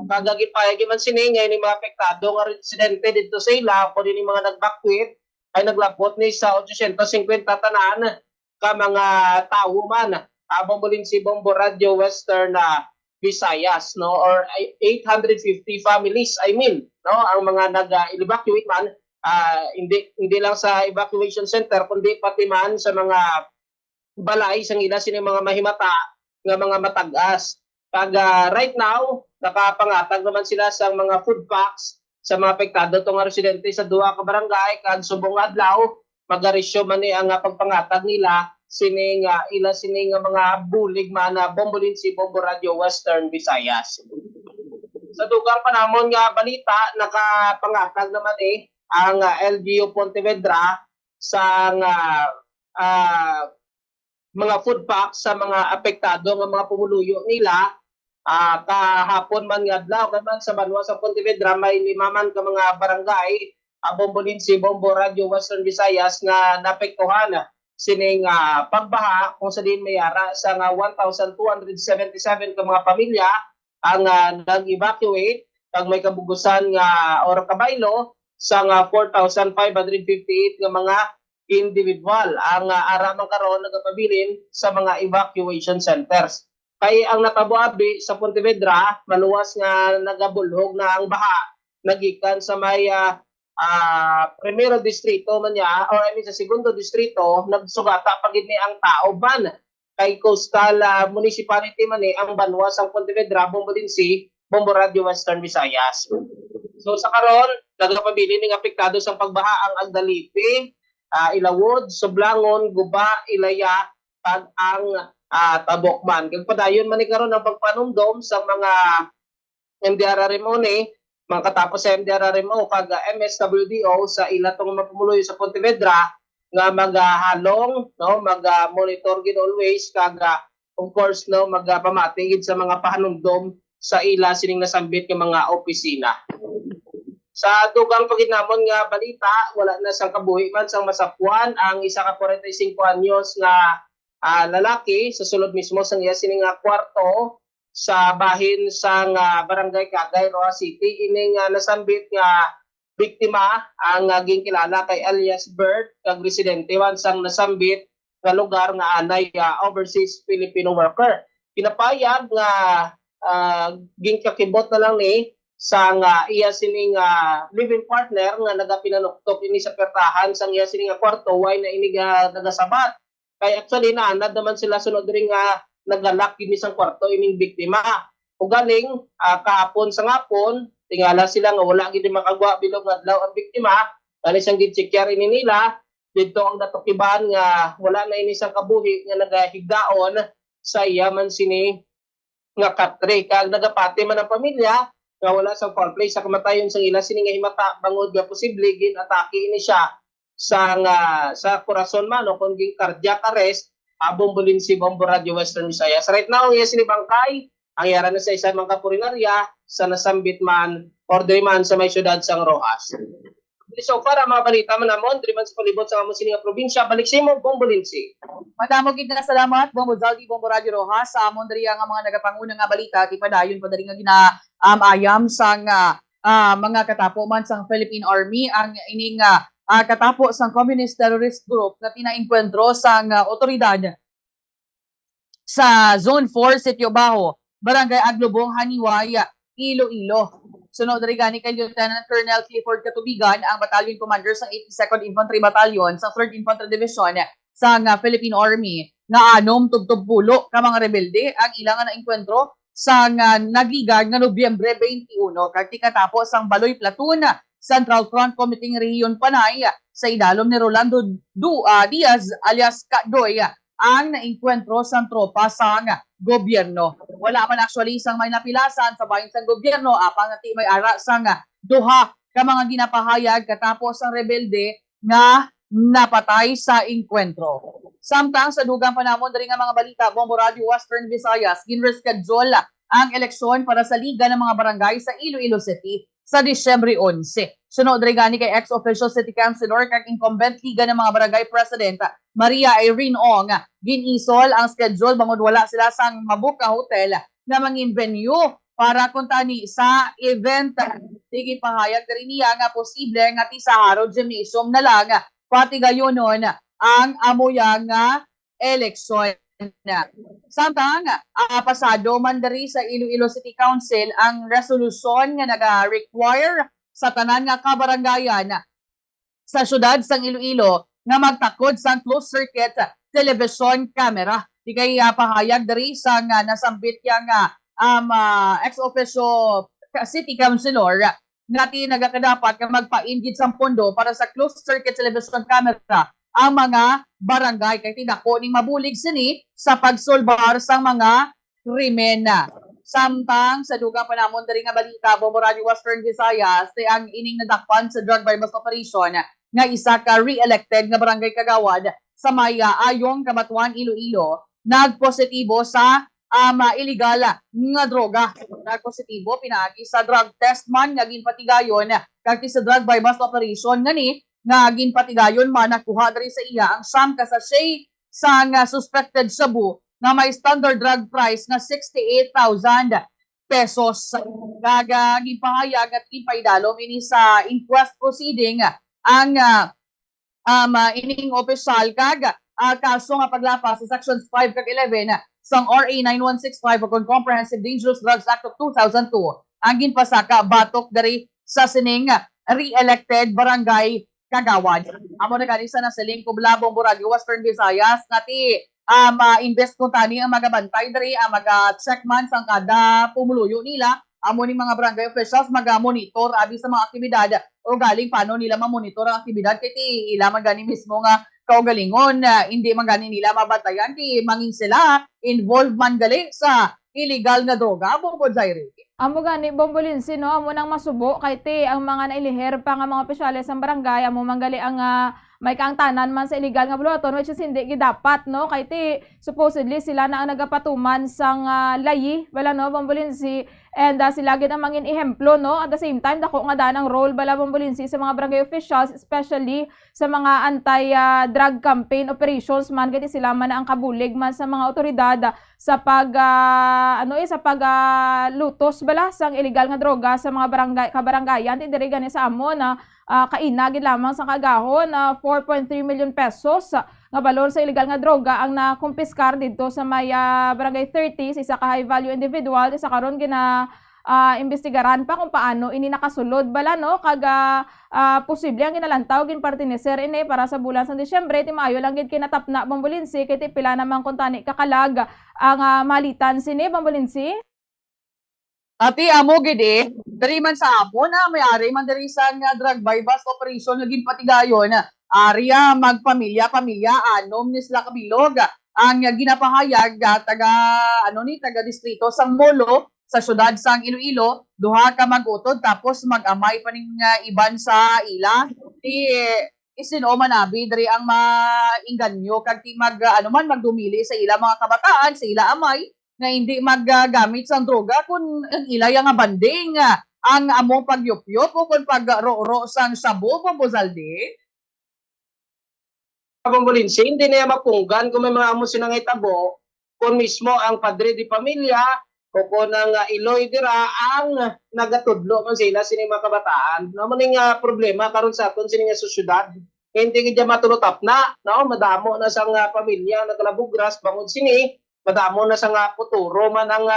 kagagipayag man sini nga ni mga apektado nga residente dito sa ila o din mga nag-evacuate ay naglabot ni sa 850 tanan ka mga tao man bombolin si Bombo Radio Western Visayas no or 850 families no ang mga nag-evacuate man hindi lang sa evacuation center kundi pati man sa mga balay sang ila sini mga mahimata nga mga matagas. Pag right now, nakapangatag naman sila sa mga food packs sa mga apektado itong residente sa duwa ka barangay kag subong adlaw magarisyo man ni ang pagpangatag nila sining mga bulig man bombolin si Bombo Radio Western Visayas. Sa dugang panamon nga balita nakapangatag naman ang LGU Pontevedra sa mga food packs sa mga apektado ng mga pumuluyo nila kahapon man nga adlaw naman sa banwa sa Pontevedra may 5 man ka mga barangay bombolin si Bombo Radio Western Visayas nga naapektuhan sining pagbaha kung sa din may ara sa 1,277 ka mga pamilya ang nag-evacuate kag may kabugusan nga or kabaylo sa 4,558 nga mga individual ang aramang karon nagapabilin sa mga evacuation centers. Kay ang natabuabi sa Pontevedra maluwas nga nagabulhog na ang baha nagikan sa may primero distrito man niya, or I mean sa segundo distrito, nagsugata pagid ni ang tao ban kay coastal municipality man ang Banwas ang Pontevedra, Bombolinsi, Bombo Radio Western Visayas. So sa karon nagapabili ning apektado sa pagbaha ang Agdalipi, Ilawod, Sublangon, Guba, Ilaya, pag ang Tabokman. Kag padayon man ni karon ang pagpanumdom sa mga MDRRMO ni mga katapos sa MDRRMO kag MSWDO sa ilatong mapumuloy sa Pontevedra nga magahalong no mag-monitor gid always kag of course no magpamatigid sa mga pahanumdom sa ila sining nasambit nga mga opisina. Sa dugang paginamon nga balita, wala na sang kabuhi man sang masapuan ang isa ka 45 anyos nga lalaki sa sulod mismo sang iya sining nga kwarto sa bahin sang barangay Cagay, Roa City. Ining nasambit nga biktima ang ginkilala kay alias Bert, kag residente wan sang nasambit nga lugar nga anay overseas Filipino worker. Pinapayag nga ginkakibot na lang ni sang iya sining living partner nga nagapinanuktok ini sa pertahan sang iya sining kwarto way na ini nagasabat. Kay actually naanad naman sila sunod ring nagalak kini sang kwarto ining biktima. Ug galing kahapon sa ngapon tingala sila nga wala gid makagwa bilog adlaw ang biktima. Kani sang gitsikyer ini nila didto ang natukiban nga wala na ini sang kabuhi nga nagahigdaon sa iya man sini nga katre. Kag nagapati man ang pamilya nga wala sa foul play sa kamatayon sang ila sini nga himata bangod nga posible gin-atake ini siya sa corazon man o kung ging cardiac arrest. Bombolinsi, Bombo Radio Western Visayas. Right now, yes ni Bangkay, ang yara na sa isang mga kapurinarya sa nasambit man or man sa may syudad sang Rojas. So para mga balita man namon, man sa palibot sa among sining probinsya, balik sa imo Bombolinsi. Madamo gid na salamat Bombo Zaldi, Bombo Radio Rojas sa amon diri nga mga nagapanguna nga balita ti padayon pa diri nga ayam sang mga katapo man sang Philippine Army ang ining katapo sang Communist Terrorist Group na tinainkwentro sang otoridad sa Zone 4, Sitio Baho, Barangay Aglobong, Haniway, Iloilo. Sunod diri gani kay Lieutenant Colonel Clifford Katubigan, ang Battalion Commander sang 82nd Infantry Battalion sa 3rd Infantry Division sang Philippine Army nga anom tugtugpulo ka mga rebelde ang ilang nainkwentro sang nagligad nga Nobyembre 21 kag tikatapos sang Baloy Platoon Central Front Committee Region Panay sa idalom ni Rolando Diaz alias Kadoy ang nainkwentro sang tropa sang gobyerno. Wala man actually sang may napilasan sa bahin sang gobyerno apang nati may ara sang duha ka mga ginapahayag katapos ang rebelde nga napatay sa inkwentro. Samtang sa dugang panahon diri nga mga balita, Bombo Radio Western Visayas ginreschedule ang eleksyon para sa Liga ng mga Barangay sa Iloilo City sa Disyembre 11. Sunod diri gani kay ex-official city councilor kag incumbent Liga ng mga Barangay President Maria Irene Ong, ginisol ang schedule bangod wala sila sang mabook ka hotel na mangin venue para kuntani sa event. Sige pahayag diri niya nga posible nga ti sa Haro Gymnasium na lang pati gayonon ang amoyang eleksyon. Samtang pasado man diri sa Iloilo City Council ang resolusyon nga naga-require sa tanan nga kabarangayan sa syudad sang Iloilo nga magtakod sang closed circuit television camera. Di kay pahayag diri sa nga nasambit yang ex-officio city councilor nga nagakadapat nga magpa-ingid sang pondo para sa closed circuit television camera ang mga barangay kay tidako ning mabulig sini sa pagsolbar sang mga krimen. Samtang sa dugang panahon diri nga balita, Bombo Radio Western Visayas ang ining nadakpan sa drug bypass operation nga isa ka re-elected nga barangay kagawad sa may Ayong, Kabatuan, Iloilo nagpositibo sa illegal nga droga. Nagpositibo pinaagi sa drug test man nga ginpatigayon kag sa drug bypass operation ngani nga ginpatigayon man nakuha diri sa iya ang siyam ka sachet sa suspected shabu nga may standard drug price nga 68,000 pesos. Ginpahayag at ginpaidalom ini sa inquest proceeding ang ining opisyal kag kaso nga paglapas sa sections 5 kag 11 sang RA 9165 o Comprehensive Dangerous Drugs Act of 2002 ang ginpasaka batok dari sa sining re-elected barangay kagawad. Amo na kanisa na siling Kublabong Boragio, Western Visayas, ngati invest ko tani ang magabantay diri, ang mag-check man sang kada pumuluyo nila. Amo ni mga barangay officials mag-monitor abi sa mga aktibidad o galing paano nila ma-monitor ang aktibidad kay ila man gani mismo nga kaugalingon hindi man gani nila mabantayan kay mangin sila involved man gali sa illegal na droga. Bombo Jairi. Amo gani Bombolinsi no, amo nang masubo kay ti ang mga nailiher pa nga mga opisyales sa barangay, amo manggali ang may kaangtanan man sa illegal nga buluton, which is hindi gidapat no, kay ti supposedly sila na ang nagapatuman sang layi wala no Bombolinsi, and sila gid ang mangin ehemplo no. At the same time dako nga daan ang role bala Bombolinsi sa mga barangay officials, especially sa mga anti-drug campaign operations man, kay sila man ang kabulig man sa mga otoridad sa pag lutos bala sang illegal nga droga sa mga barangay kabarangayan. Ti diri gani sa amo na kainagid lamang sa kagahon 4.3 million pesos nga balor sa illegal nga droga ang nakumpiskar dito sa may barangay 30 sa isa ka high value individual. Isa karon gina imbestigaran pa kung paano ini nakasulod bala no, kaga posible ang ginalantaw gin partineser ini para sa bulan sa Disyembre. Ti maayo lang gid kinatapna Bombolinsi kay ti pila namang kuntani kakalag ang malitan sini Bombolinsi. Ati amo gid diri man sa amo na may-ari man diri sa drug buy-bust operation naging patigayon area magpamilya anom ni sila kabilog ang ginapahayag taga distrito sang Molo sa syudad sang Iloilo. Duha ka mag-utod tapos mag-amay pa ning iban sa ila. Isino manabi diri ang mainganyo kag ti magdumili sa ila mga kabataan, sa ila amay nga hindi maggamit sang droga kun ang ilay nga banding ang among pagyupyop o kun pagro-ro sang sabo Bozalde. Bombolinsi, hindi na mapunggan kung may mga amo sinangay tabo kung mismo ang padre di pamilya o kung ang Iloy dira ang nagatudlo man sila sining mga kabataan. Naman nga problema karon sa aton sining sa syudad. Hindi gid matulotap na, no? Madamo na sang pamilya nagalabugras bangod sini. Madamo na sa futuro man ang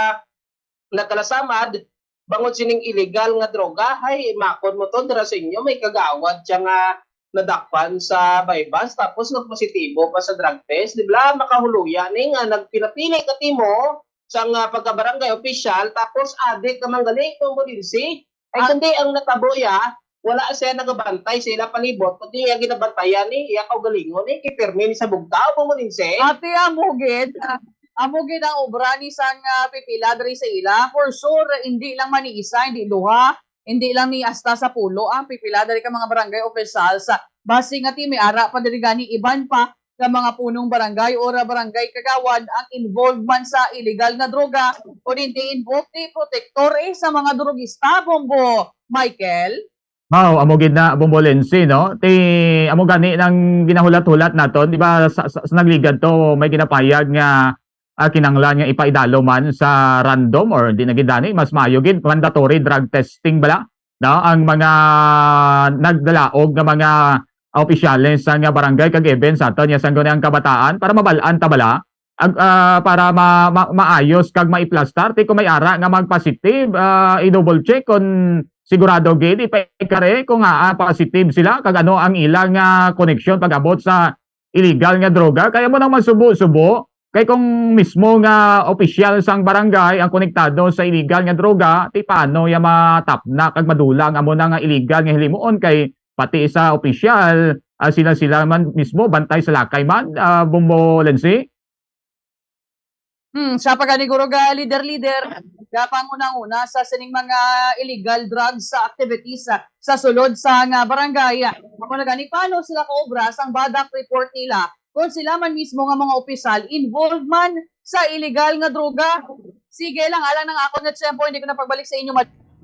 nakalasamad bangod sining illegal nga droga. Hay makon mo to dira sa inyo may kagawad siya nga nadakpan sa bypass tapos nagpositibo pa sa drug test, di ba? Makahuluyan ni nga nagpinapili ka timo sa pagkabarangay official tapos adik ka manggali Bombolinsi. Ay kundi ang natabo wala siya nagabantay sila palibot kundi yung ginabantayan ni iya kaugalingon ni kipirmi ni sa bugtaw Bombolinsi. Ate amugid ang obra ni sang pipila diri sa ila. For sure hindi lang man ni isa, hindi duha, hindi lang ni hasta sa pulo ang pipila dari ka mga barangay officials. Basi nga ti may ara pa diri gani iban pa ka mga punong barangay o barangay kagawad ang involved man sa illegal na droga o hindi involved ti protector sa mga drogista Bombo Michael. Amo gid na Bombolinsi no. Ti amo gani nang ginahulat-hulat naton, di ba sa nagligad to may ginapayag nga kinanglan nga ipaidalo man sa random or di nagidani mas maayo gid mandatory drug testing bala no ang mga nagdalaog nga mga opisyales sa nga barangay kag even sa aton ya sang ang kabataan para mabalaan ta bala para maayos kag maiplastar ti kung may ara nga mag-positive i-double check kung sigurado gid ipekare kung positive sila kag ano ang ilang connection pag abot sa illegal nga droga. Kaya mo nang masubo-subo kay kung mismo nga opisyal sang barangay ang konektado sa illegal nga droga, ti paano ya matapna kag madulang amo na nga illegal nga hilimuon kay pati sa opisyal sila man mismo bantay sa lakay man Bombolinsi. Siya pa gani guro ga leader gapang unang-una sa sining mga illegal drugs sa activities sa sulod sa nga barangay. Ako na gani paano sila kaobra sang badak report nila kung sila man mismo nga mga opisyal involved man sa illegal nga droga. Sige lang, alang ng ako na tiyempo, hindi ko na pagbalik sa inyo.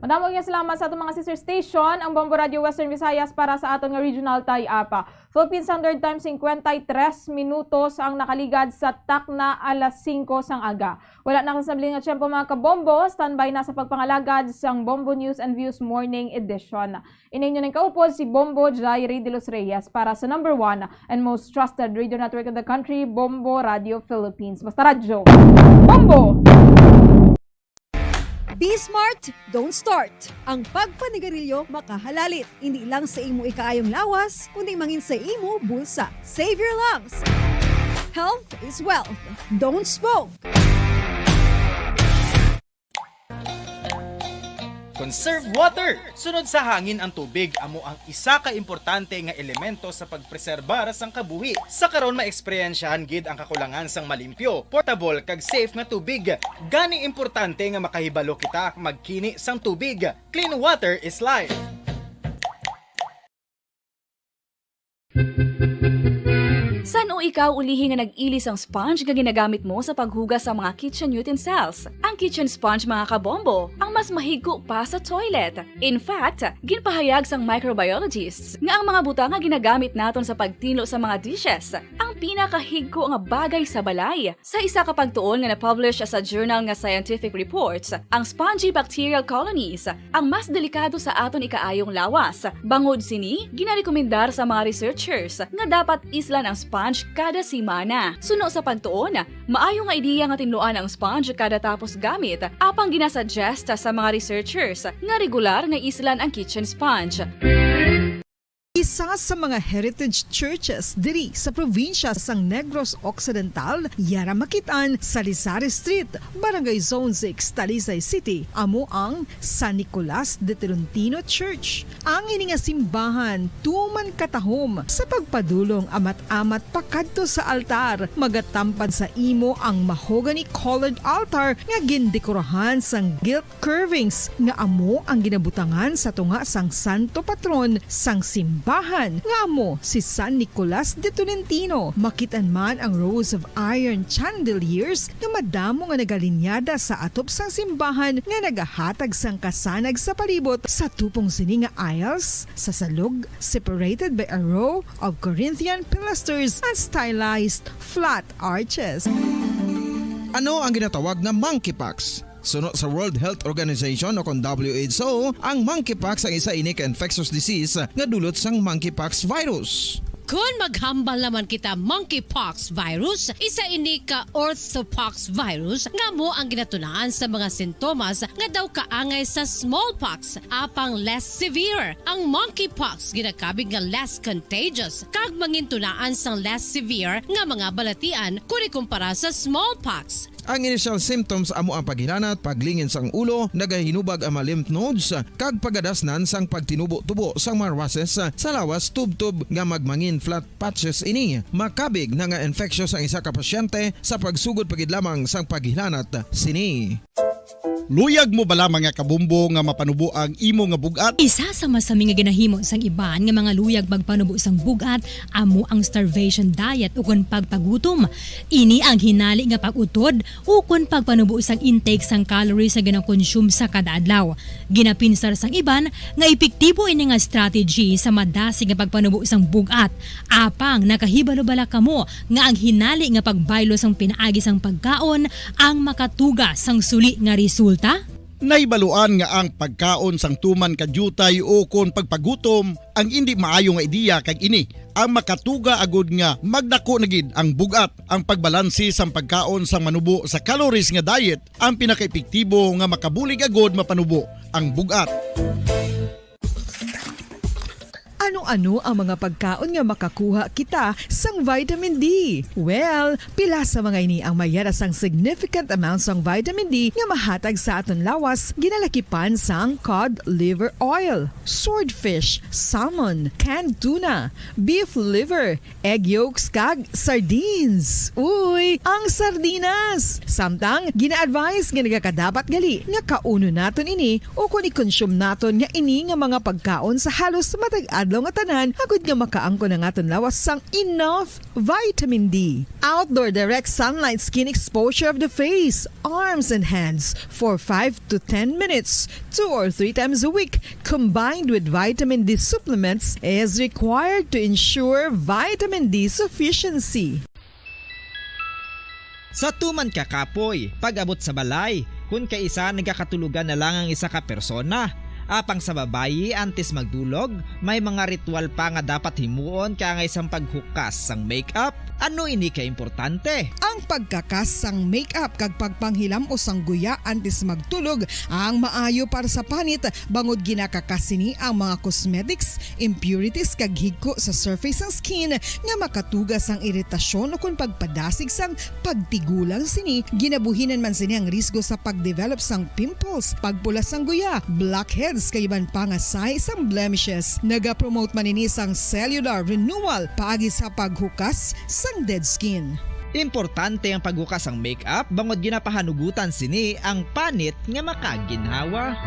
Madamog nga salamat sa atong mga sister station, ang Bombo Radio Western Visayas para sa aton nga regional tie-up. Philippine Standard Time 53 minutos ang nakaligad sa takna alas 5 sang aga. Wala na kasabling nga tiyempo mga kabombo, standby na sa pagpangalagad sang Bombo News and Views Morning Edition. Ininyo ng kaupod si Bombo Jairi de los Reyes para sa number 1 and most trusted radio network in the country, Bombo Radio Philippines. Basta radyo, Bombo! Be smart, don't start. Ang pagpanigarilyo makahalalit. Hindi lang sa imo ikaayong lawas, kundi mangin sa imo bulsa. Save your lungs. Health is wealth. Don't smoke. Conserve water! Sunod sa hangin ang tubig amo ang isa ka importante nga elemento sa pagpreserbar sang kabuhi. Sa karon maeksperiensyahan gid ang kakulangan sang malimpyo, portable kag safe nga tubig. Gani importante nga makahibalo kita magkini sang tubig. Clean water is life. San o ikaw ulihi nga nag-ilis ang sponge nga ginagamit mo sa paghugas sa mga kitchen utensils? Ang kitchen sponge mga kabombo, ang mas mahigko pa sa toilet. In fact, ginpahayag sang microbiologists nga ang mga butang nga ginagamit naton sa pagtilo sa mga dishes ang pinakahigko nga bagay sa balay. Sa isa ka pagtuon nga na-publish sa journal nga Scientific Reports, ang spongy bacterial colonies ang mas delikado sa aton ikaayong lawas. Bangod sini, ginarekomendar sa mga researchers nga dapat islan ang sponge kada simana. Suno sa pagtuon, maayo nga ideya nga tinluan ang sponge kada tapos gamit, apang ginasuggest sa mga researchers nga regular nga islan ang kitchen sponge. Isa sa mga heritage churches diri sa probinsya sang Negros Occidental, yara makitaan sa Lizares Street, Barangay Zone 6, Talisay City, amo ang San Nicolas de Tolentino Church. Ang ini nga simbahan tuman katahom sa pagpadulong amat-amat pakadto sa altar, magatampad sa imo ang mahogany colored altar nga gindekorahan sang gilt curvings nga amo ang ginabutangan sa tunga sang santo patron sang simbahan nga amo si San Nicolas de Tolentino. Makitan man ang rows of iron chandeliers nga madamo nga nagalinyada sa atop sang simbahan nga nagahatag sang kasanag sa palibot sa tupong sini nga aisles sa salog, separated by a row of Corinthian pilasters and stylized flat arches. Ano ang ginatawag na monkeypox? Sunod sa World Health Organization o kung WHO, ang monkeypox ang isa ini ka infectious disease nga dulot sang monkeypox virus. Kung maghambal naman kita monkeypox virus, isa ini ka orthopox virus nga mo ang ginatunaan sa mga sintomas nga daw kaangay sa smallpox, apang less severe. Ang monkeypox ginakabig nga less contagious kag mangintunaan sang less severe nga mga balatian kung ikumpara sa smallpox. Ang initial symptoms amo ang paghinanat, paglingin sang ulo, nagahinubag ang mga lymph nodes, kag pagadasnan sang pagtinubo-tubo sang mga rashes sa lawas tub-tub nga magmangin flat patches ini. Makabig na nga infectious ang isa ka pasyente sa pagsugod pagid lamang sang paghinanat sini. Luyag mo bala mga kabumbo nga mapanubo ang imo nga bugat? Isa sa masami nga ginahimo sang iban nga mga luyag magpanubo sang bugat amo ang starvation diet ukon pagpagutom. Ini ang hinali nga pag-utod ukon pagpanubo sang intake sang calories nga gina-consume sa kada adlaw. Ginapinsar sang iban nga epektibo ini nga strategy sa madasig nga pagpanubo sang bugat. Apang nakahibalo-bala kamo nga ang hinali nga pagbaylo sang pinaagi sang pagkaon ang makatuga sang suli nga resulta. Naibaluan nga ang pagkaon sang tuman kadyutay o kon pagpagutom ang hindi maayo nga ideya kag ini ang makatuga agud nga magdako na gid ang bugat. Ang pagbalansi sang pagkaon sang manubo sa calories nga diet ang pinakaepektibo nga makabulig agud mapanubo ang bugat. Ano-ano ang mga pagkaon nga makakuha kita sang vitamin D? Well, pila sa mga ini ang mayara sang significant amounts sang vitamin D nga mahatag sa aton lawas ginalakipan sang cod liver oil, swordfish, salmon, canned tuna, beef liver, egg yolks kag sardines. Uy, ang sardinas! Samtang gina-advise nga nagakadapat gali nga kauno naton ini o kung i-consume naton nga ini nga mga pagkaon sa halos matag-adlaw nga tanan agud nga makaangko na ngaton lawas sang enough vitamin D. Outdoor direct sunlight skin exposure of the face, arms and hands for 5 to 10 minutes 2 or 3 times a week combined with vitamin D supplements is required to ensure vitamin D sufficiency. Sa tuman ka kapoy, pag-abot sa balay, kung kaisa nagkakatulugan na lang ang isa ka persona. Apang sa babayi antes magdulog, may mga ritual pa nga dapat himuon kaangay sang paghukas sang makeup Ano ini ka importante? Ang pagkakas sang make-up kag pagpanghilam o sangguya antes magtulog ang maayo para sa panit bangod ginakakasini ang mga cosmetics, impurities kag higko sa surface sang skin nga makatugas ang iritasyon o kung pagpadasig sang pagtigulang sini, ginabuhinan man sini ang risgo sa pagdevelop sang pimples, pagpula sang guya, blackheads kay iban pa nga say sang blemishes. Naga-promote man ini sang cellular renewal paagi sa paghukas sang dead skin. Importante ang paghukas ang make-up bangod ginapahanugutan sini ang panit nga makaginhawa.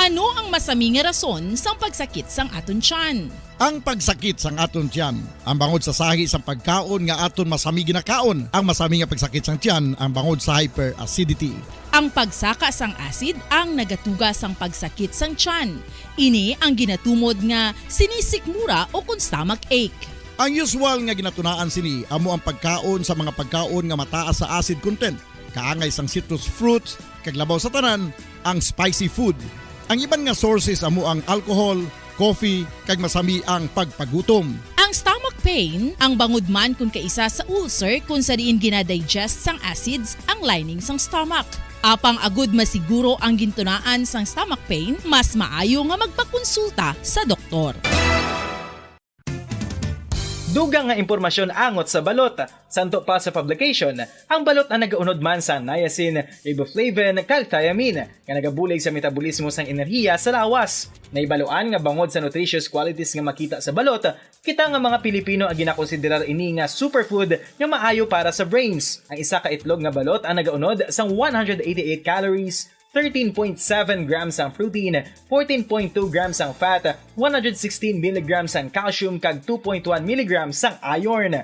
Ano ang masaming rason sa pagsakit sang aton tiyan? Ang pagsakit sang aton tiyan, ang bangod sa sahi sang pagkaon nga aton masami ginakaon. Ang masami nga pagsakit sang tiyan, ang bangod sa hyperacidity. Ang pagsaka sang acid ang nagatuga sang pagsakit sang tiyan. Ini ang ginatumod nga sinisikmura o kung stomach ache. Ang usual nga ginatunaan sini amo ang pagkaon sa mga pagkaon nga mataas sa acid content, kaangay sang citrus fruits, kag labaw sa tanan ang spicy food. Ang iban nga sources amo ang alcohol, coffee, kag masami ang pagpagutom. Ang stomach pain ang bangod man kung kaisa sa ulcer kung sa diin ginadigest sang acids ang lining sang stomach. Apang agud masiguro ang gintunaan sang stomach pain, mas maayo nga magpakonsulta sa doktor. Dugang nga impormasyon angot sa balot. Santo pa sa publication, ang balot ang nagaunod man sa niacin, riboflavin, kag thiamine, nga nagabulig sa metabolismo sang enerhiya sa lawas. Naibaluan nga bangod sa nutritious qualities nga makita sa balot, kita nga mga Pilipino ang ginakonsiderar ini nga superfood nga maayo para sa brains. Ang isa ka itlog nga balot ang nagaunod sang 188 calories, 13.7 grams ang protein, 14.2 grams ang fat, 116 mg ang calcium kag 2.1 mg ang iron.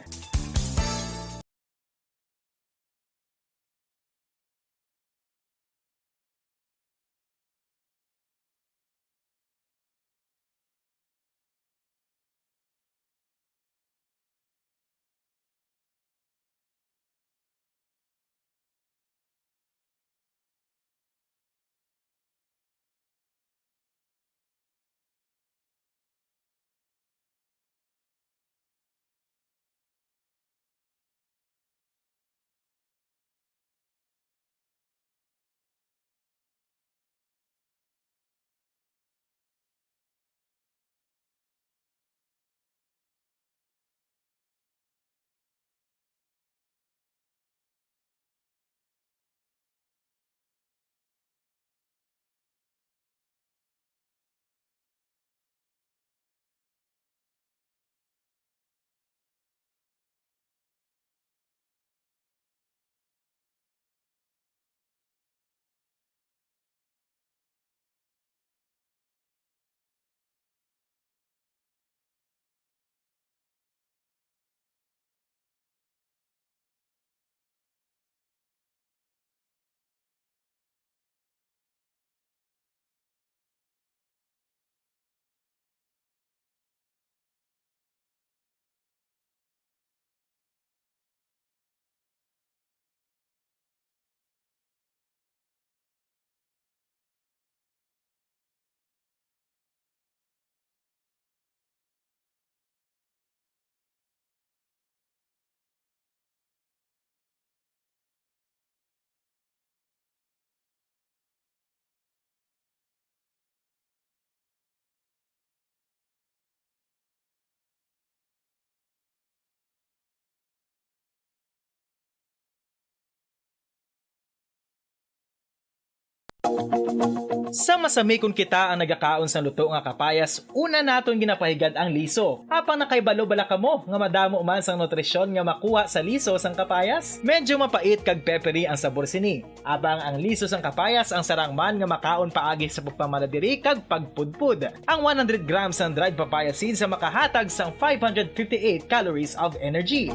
Sa masami kung kita ang nagakaon sa luto nga kapayas, una naton ginapahigad ang liso. Apang nakaibalo bala kamo nga madamo man sang nutrisyon nga makuha sa liso sang kapayas? Medyo mapait kag peppery ang sabor sini. Abang ang liso sang kapayas ang sarang man nga makaon paagi sa pagpamaladiri kag pagpudpud. Ang 100 grams ng dried papaya seeds sa makahatag sang 558 calories of energy.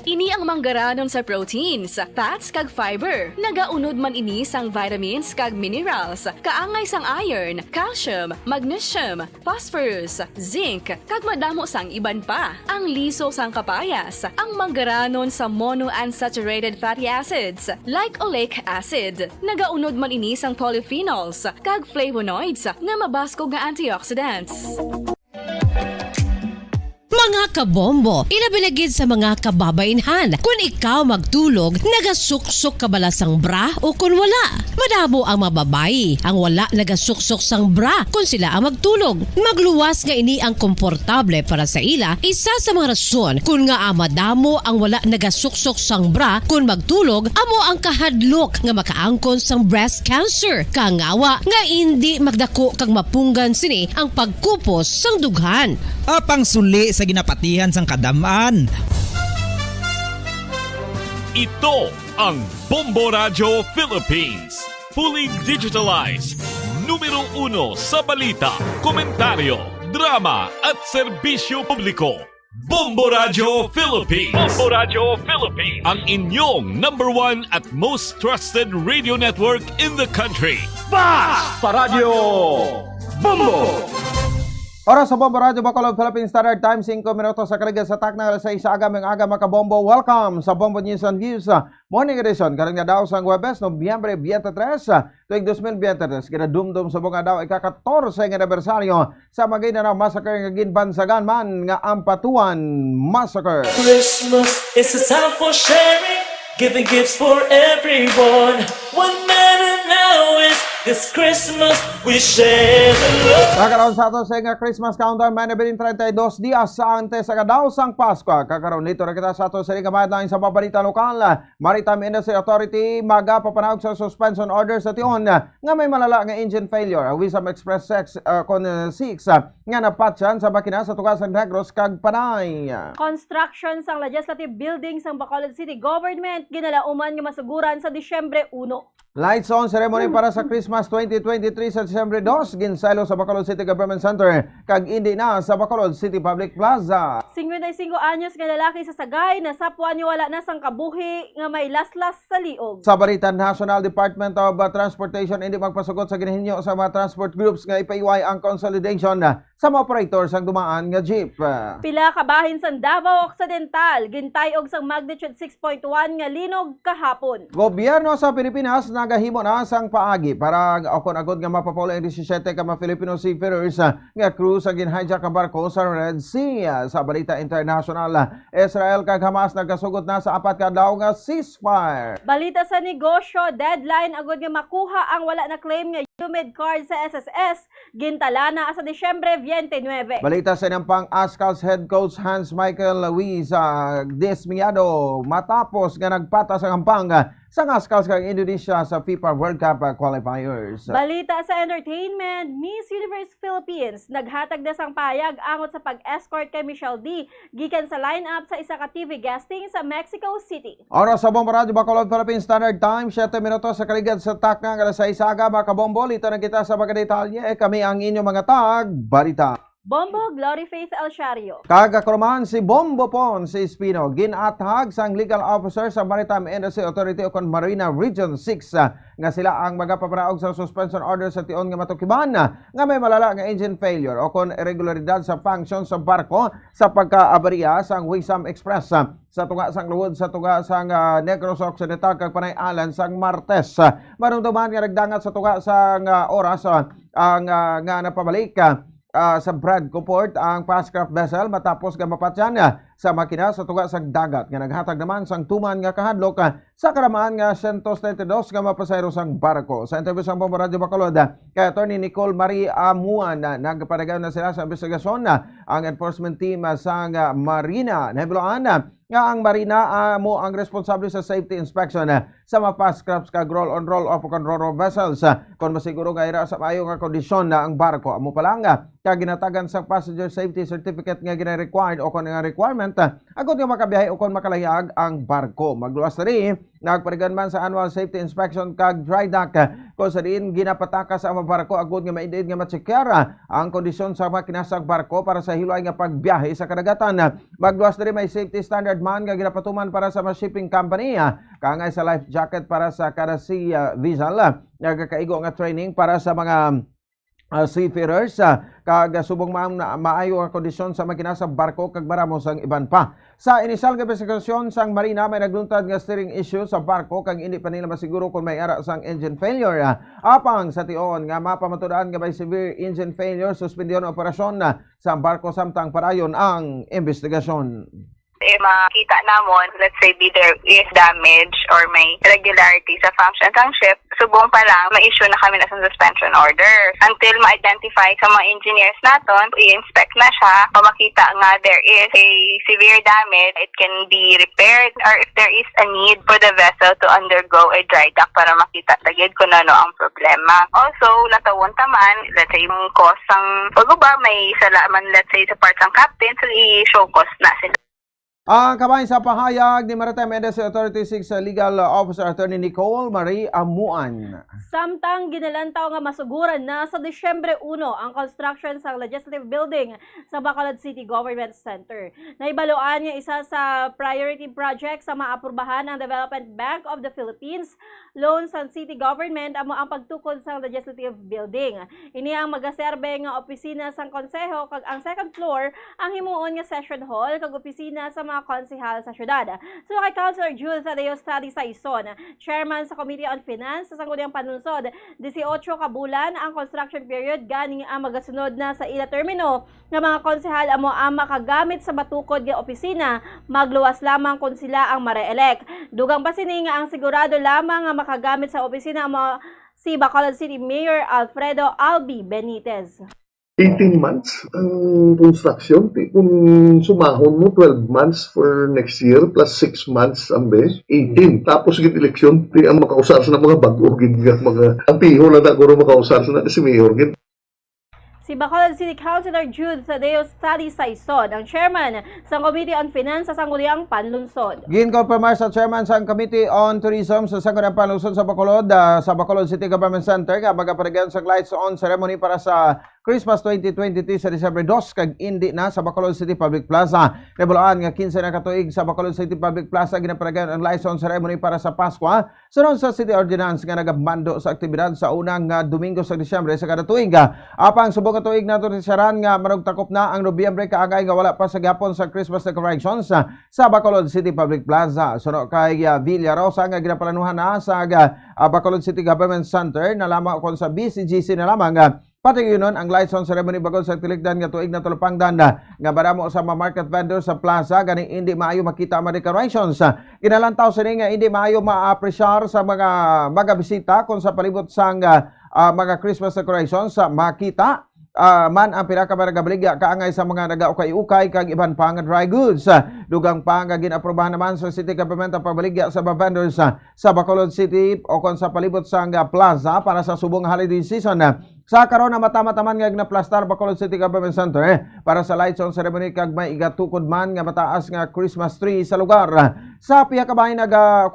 Ini ang manggaranon sa proteins, fats kag fiber. Nagaunod man ini sang vitamins kag minerals, kaangay sang iron, calcium, magnesium, phosphorus, zinc, kag madamo sang iban pa. Ang liso sang kapayas, ang manggaranon sa monounsaturated fatty acids like oleic acid. Nagaunod man ini sang polyphenols kag flavonoids nga mabaskog nga antioxidants. Mga kabombo, ilabilagid sa mga kababainhan. Kung ikaw magtulog, nagasuksok ka bala sang bra o kung wala. Madamo ang mababay, ang wala nagasuksok sang bra kung sila ang magtulog. Magluwas nga ini ang komportable para sa ila, isa sa mga rason kung nga madamo ang wala nagasuksok sang bra kung magtulog, amo ang kahadlok nga makaangkon sang breast cancer. Kangawa nga hindi magdako kag mapunggan sini ang pagkupos sang dughan. Apang suli sa ginapatihan sang kadamaan. Ito ang Bombo Radyo Philippines. Fully digitalized. Numero 1 sa balita, komentaryo, drama at serbisyo publiko. Bombo Radyo Philippines. Bombo Radyo Philippines. Ang inyong #1 at most trusted radio network in the country. Basta Radio Bombo! Oras sa Bombo Radio Bacolod Philippine Standard Time, 5 minutos sa kaligid sa takna sa isa aga makabombo. Welcome sa Bombo News and Views Morning Edition. Karing nga daw sa Huwebes, Nobyembre 23, tuig 2023. Kinadumdum sa bunga daw ika-14 nga anibersaryo sa magina na massacre nga ginbansagan man nga Ampatuan Massacre. Christmas is a time for sharing, giving gifts for everyone. What matter now is this Christmas we share the love. Kakaroon sa ato sa nga Christmas countdown, may nabiling 32 dias sa antes sa kadaw sang Pasko. Kakaroon dito na kita sa ato sa ringamahid lang sa pabalita lokal. Maritime Industry Authority magapapanawag sa suspension order sa tion nga may malala nga engine failure. Wisam Express 6 nga napatsan sa makina sa tugas ng Negros kag Panay. Construction sang legislative building sang Bacolod City Government ginalauman nga masuguran sa Disyembre 1. Lights on ceremony para sa Christmas 2023 sa Disyembre 2 ginsaylo sa Bacolod City Government Center kag indi na sa Bacolod City Public Plaza. 55 anyos nga lalaki sa Sagay na sapwa niya wala na sang kabuhi nga may laslas sa liog. Sa balitan, National Department of Transportation hindi magpasugot sa ginahinyo sa mga transport groups nga ipaiway ang consolidation sa mga operators ang dumaan nga jeep. Pila kabahin sa Davao Occidental gintayog sang magnitude 6.1 nga linog kahapon. Gobyerno sa Pilipinas nagahimo na sang paagi para akon-agod nga mapapaulo ang 17 ka mga Filipino seafarers nga crew sa ginhijack nga barko sa Red Sea. Sa balita international, Israel kag Hamas nagkasugot na sa 4 ka adlaw nga ceasefire. Balita sa negosyo, deadline agod nga makuha ang wala na claim nga humid card sa SSS gintala na sa Disyembre 29. Balita sa inampang ASCAL's head coach Hans Michael Luis Desmiado matapos nga nagpata sa kampang sa ASCAL's kag Indonesia sa FIFA World Cup qualifiers. Balita sa entertainment, Miss Universe Philippines naghatag na sang payag angot sa pag-escort kay Michelle D gikan sa lineup sa isa ka TV guesting sa Mexico City. Oras sa Bombo Radio Bacolod Philippine Standard Time, 7 minutos sa kaligid sa takna nga sa isaga mga kabombo. Lito na kita sa mga detalye. Kami ang inyong mga balita. Bombo Glory Faith Alciario. Kagakroman si Bombo Pon si Espino ginathag sang legal officer sa Maritime Industry Authority o Marina Region 6 nga sila ang magapapanaog sa suspension order sa tion nga matukiban nga may malala nga engine failure o irregularidad sa function sa barko sa pagkaabarya sang Wisam Express sa tunga sang luhod sa tunga sang Negros Occidental kag Panay Island sang Martes. Marumduman nga nagdangat sa tunga sang oras ang nga napabalik sa Bradco Port ang Fastcraft vessel matapos nga mapatyan sa makina sa tuga sa dagat nga naghatag naman sang tuman nga kahadlok sa karamaan nga 132 nga mapasayro sang barko. Sa interview sang Bombo Radio Bacolod kay Attorney Nicole Marie Amuan nagpadagayon na sila sa investigasyon ang enforcement team sang Marina. Nahibulaan nga ang Marina mo ang responsable sa safety inspection sa mga fastcrafts kag roll-on roll-off o ro-ro vessels kung masiguro nga ira sa maayong nga kondisyon na ang barko. Amo pa lang kag ginatagan sa passenger safety certificate nga gina-required o kung nga requirement agod nga makabiyahe o kung makalayag ang barko. Magluwas na rin nagparigan man sa annual safety inspection kag dry dock kung sa rin ginapataka sa mga barko agod nga maindeed nga matsikera ang kondisyon sa makina sa barko para sa hilay nga pagbiyahe sa kadagatan. Magluwas na rin may safety standard man nga ginapatuman para sa mga shipping company kangay sa life jacket para sa kada sea vessel nagkakaigo nga training para sa mga seafarers kag subong maayo nga kondisyon sa makina sa barko kag baramo sang iban pa. Sa inisyal nga investigasyon sang marina may nagluntad nga steering issue sa barko kag hindi pa nila masiguro kung may ara sang engine failure. Apang sa tion nga mapamatudan nga may severe engine failure, suspendyon ang operasyon sa barko samtang parayon ang investigasyon. Makita namon, let's say there is damage or may irregularity sa function ng ship, subong pa lang, ma-issue na kami na sa suspension order. Until ma-identify sa mga engineers naton, i-inspect na siya, makita nga there is a severe damage, it can be repaired, or if there is a need for the vessel to undergo a dry dock para makita tagid kung ano ang problema. Also, latawon taman, let's say yung cost ng pagguba, may salaman, let's say sa parts ng captain, so i-show cost na sila. Ang kabayan sa pahayag ni Maritime Industry Authority 6 Legal Officer Attorney Nicole Marie Amuan. Samtang ginalantaw nga masuguran na sa Disyembre 1 ang construction sa Legislative Building sa Bacolod City Government Center. Naibaloan nga isa sa priority project sa maaprubahan ng Development Bank of the Philippines loan sa City Government amo ang pagtukod sa Legislative Building. Ini ang magaserbe nga opisina sang konseho kag ang second floor ang himuon nga session hall kag opisina sa mga konsehal sa syudad. So kay Councilor Jude Tadeo Study Saison, Chairman sa Committee on Finance sa sangguniang panunsod, 18 ka bulan ang construction period gani ang magasunod na sa ila termino nga mga konsehal amo ang makagamit sa batukod nga opisina, magluwas lamang kung sila ang mare-elect. Dugang pa sini nga ang sigurado lamang nga makagamit sa opisina amo si Bacolod City Mayor Alfredo Albi Benitez. 18 months ang construction. Kung sumahon mo, 12 months for next year plus 6 months ang base, 18. Tapos gid eleksyon, di ang makausar sa mga bago, gid mga antiho na guro makausar sa si Mayor. Gid. Si Bacolod City Councilor Jude Tadeo Study Saison, ang chairman sa Committee on Finance sa sangguniang panlunsod. Ginkonfirmar sa chairman sa Committee on Tourism sa sangguniang panlunsod sa Bacolod, City Government Center nga magaparigyan sa lights on ceremony para sa Christmas 2023 sa December 2 kag indi na sa Bacolod City Public Plaza. Rebulaan nga 15 na katuig sa Bacolod City Public Plaza ginaparigyan ang lights on ceremony para sa Pasko. Sunod sa City Ordinance nga nagabando sa aktibidad sa unang Domingo sa Disyembre sa kada tuig. Apang subong katuig nato ni Saran nga manugtakop na ang Nobyembre kaagay nga wala pa sa gapon sa Christmas decorations sa Bacolod City Public Plaza. Sunod kay Villarosa nga ginaplanuhan na sa Bacolod City Government Center na lamang kon sa BCGC na lamang pati yun ang lights on ceremony bagol sa tiligdan nga tuig na tulupangdan nga baramo sa mga market vendors sa plaza gani hindi maayo makita ang decorations. Kinalantaw sini nga hindi maayo ma-appreciate sa mga bisita kung sa palibot sang mga Christmas decorations makita man ang pinakabaragabaligya kaangay sa mga nagaukay-ukay kag iban pa nga dry goods. Dugang pa nga ginaprobahan naman sa City Government ang pabaligya sa mga vendors sa Bacolod City o kon sa palibot sang plaza para sa subong holiday season. Sa karon na mata-mataman nga ginaplastar Bacolod City Government Center para sa lights on ceremony kag may igatukod man nga mataas nga Christmas tree sa lugar. Sa piha ka bahin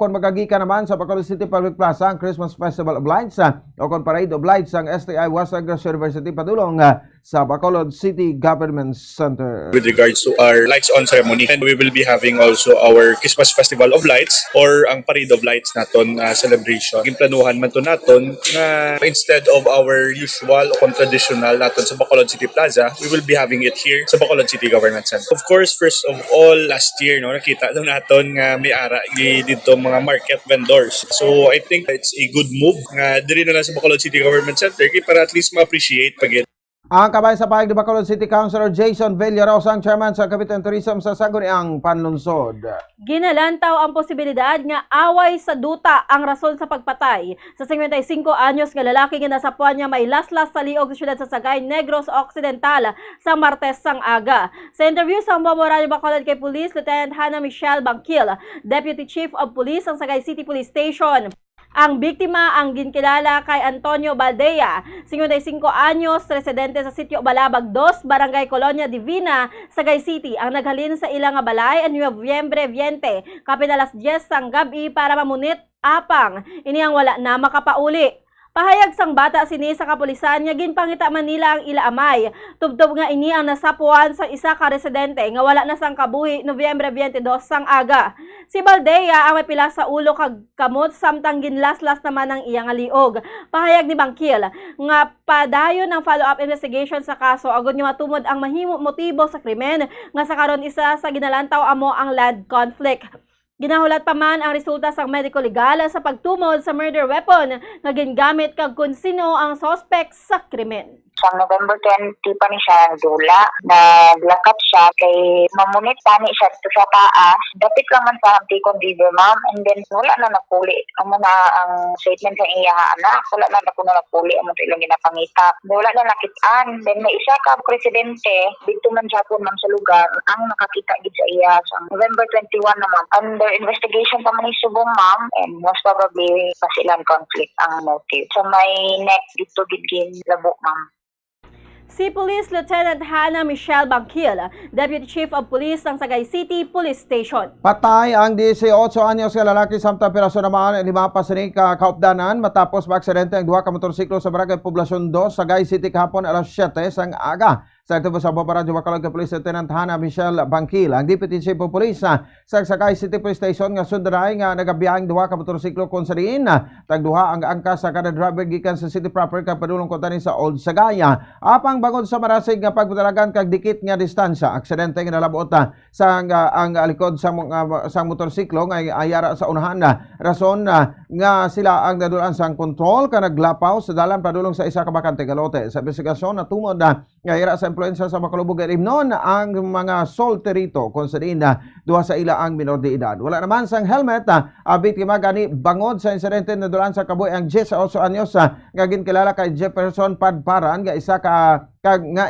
kon magagika naman sa Bacolod City Public Plaza ang Christmas Festival of Lights o kon Parade of Lights ang STI West Negros University padulong sa Bacolod City Government Center. With regards to our lights on ceremony, and we will be having also our Christmas Festival of Lights or ang Parade of Lights naton celebration. Ginplanuhan man to naton na instead of our usual o traditional naton sa Bacolod City Plaza, we will be having it here sa Bacolod City Government Center. Of course, first of all, last year nakita naton nga may ara dito mga market vendors. So I think it's a good move nga diri na lang sa Bacolod City Government Center para at least ma-appreciate pagit. Ang kabayan sa pahayag ni Bacolod City Councilor Jason Villarosa, ang chairman sa Committee on Tourism sa sangguniang panlunsod. Ginalantaw ang posibilidad nga away sa duta ang rason sa pagpatay sa 55 anyos nga lalaki nga nasapuan niya may laslas sa liog sa syudad sa Sagay, Negros Occidental sa Martes sang aga. Sa interview sa Bombo Radio Bacolod kay Police Lieutenant Hannah Michelle Bangkil, Deputy Chief of Police ng Sagay City Police Station, ang biktima ang ginkilala kay Antonio Baldea, 55 anyos, residente sa sitio Balabag 2, Barangay Colonia Divina, Sagay City, ang naghalin sa ilang nga balay ang Nobyembre 20, kapin alas 10 sang gabi para mamunit apang ini ang wala na makapauli. Pahayag sang bata sini sa kapulisan nga ginpangita man nila ang ila amay. Tubtob nga ini ang nasapuan sa isa ka residente nga wala na sang kabuhi Nobyembre 22 sang aga. Si Baldea ang may pila sa ulo kag kamot samtang ginlaslas naman ang iyang liog. Pahayag ni Bangkil nga padayon ang follow-up investigation sa kaso agud nga matumod ang mahimo motibo sa krimen nga sa karon isa sa ginalantaw amo ang land conflict. Ginahulat pa man ang resulta sa medical legal sa pagtumod sa murder weapon nga gingamit kag kung sino ang suspect sa krimen. Sa November 20 pa ni siya nagdula, naglakat siya kay mamunit tani siya sa taas. Dapit lang man sa Anticon River, ma'am, and then wala na napuli. Amo na ang statement sa iya anak, wala na na napuli, amo sa ilang ginapangita. Wala na nakitaan. Then may isa ka presidente, dito man siya po sa lugar, ang nakakita gid sa iya sa November 21 naman. Under investigation pa man ni subong, ma'am, and most probably pasilan conflict ang motive. So may next dito gid labok, ma'am. Si Police Lieutenant Hannah Michelle Bangkil, Deputy Chief of Police ng Sagay City Police Station. Patay ang 18 anyos ka lalaki samtang piraso naman 5 pasini ka kaupdanan matapos maaksidente ang 2 ka motorsiklo sa Barangay Poblasyon 2 Sagay City kahapon alas 7 sang aga. Sa ito po sa Babaradyo Bacolod ka Police Lieutenant Hannah Michelle Bangkil, ang Deputy Chief of Police sa Sagay City Police Station nga sundaray nga nagabiyahing 2 ka motorsiklo kon sa diin tagduha ang angkas sa kada driver gikan sa city proper ka padulong kotani sa Old Sagaya. Apang bangod sa marasig nga pagputalagan kag dikit nga distansya, aksidente nga nalabot sa ang likod sa motorsiklo nga ayara sa unahan rason nga sila ang nadulaan sang kontrol ka naglapaw sa dalan padulong sa isa ka bakante galote. Sa investigasyon natumod nga ayara sa influencer sa Makalubog at Imnon ang mga solterito kung sa diin duha sa ila ang minor de edad. Wala naman sang helmet abit gani bangod sa insidente nadulaan sa kaboy ang 18 anyos nga ginkilala kay Jefferson Padparan nga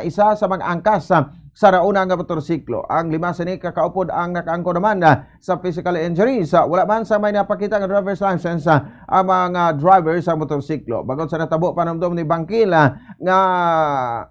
isa sa mga angkas sa rauna nga motorsiklo. Ang 5 sini kakaupod ang nakaangko naman sa physical injuries. Wala man sa may napakita nga driver's license ang mga driver sa motorsiklo. Bagod sa natabo panamdom ni Bangkil nga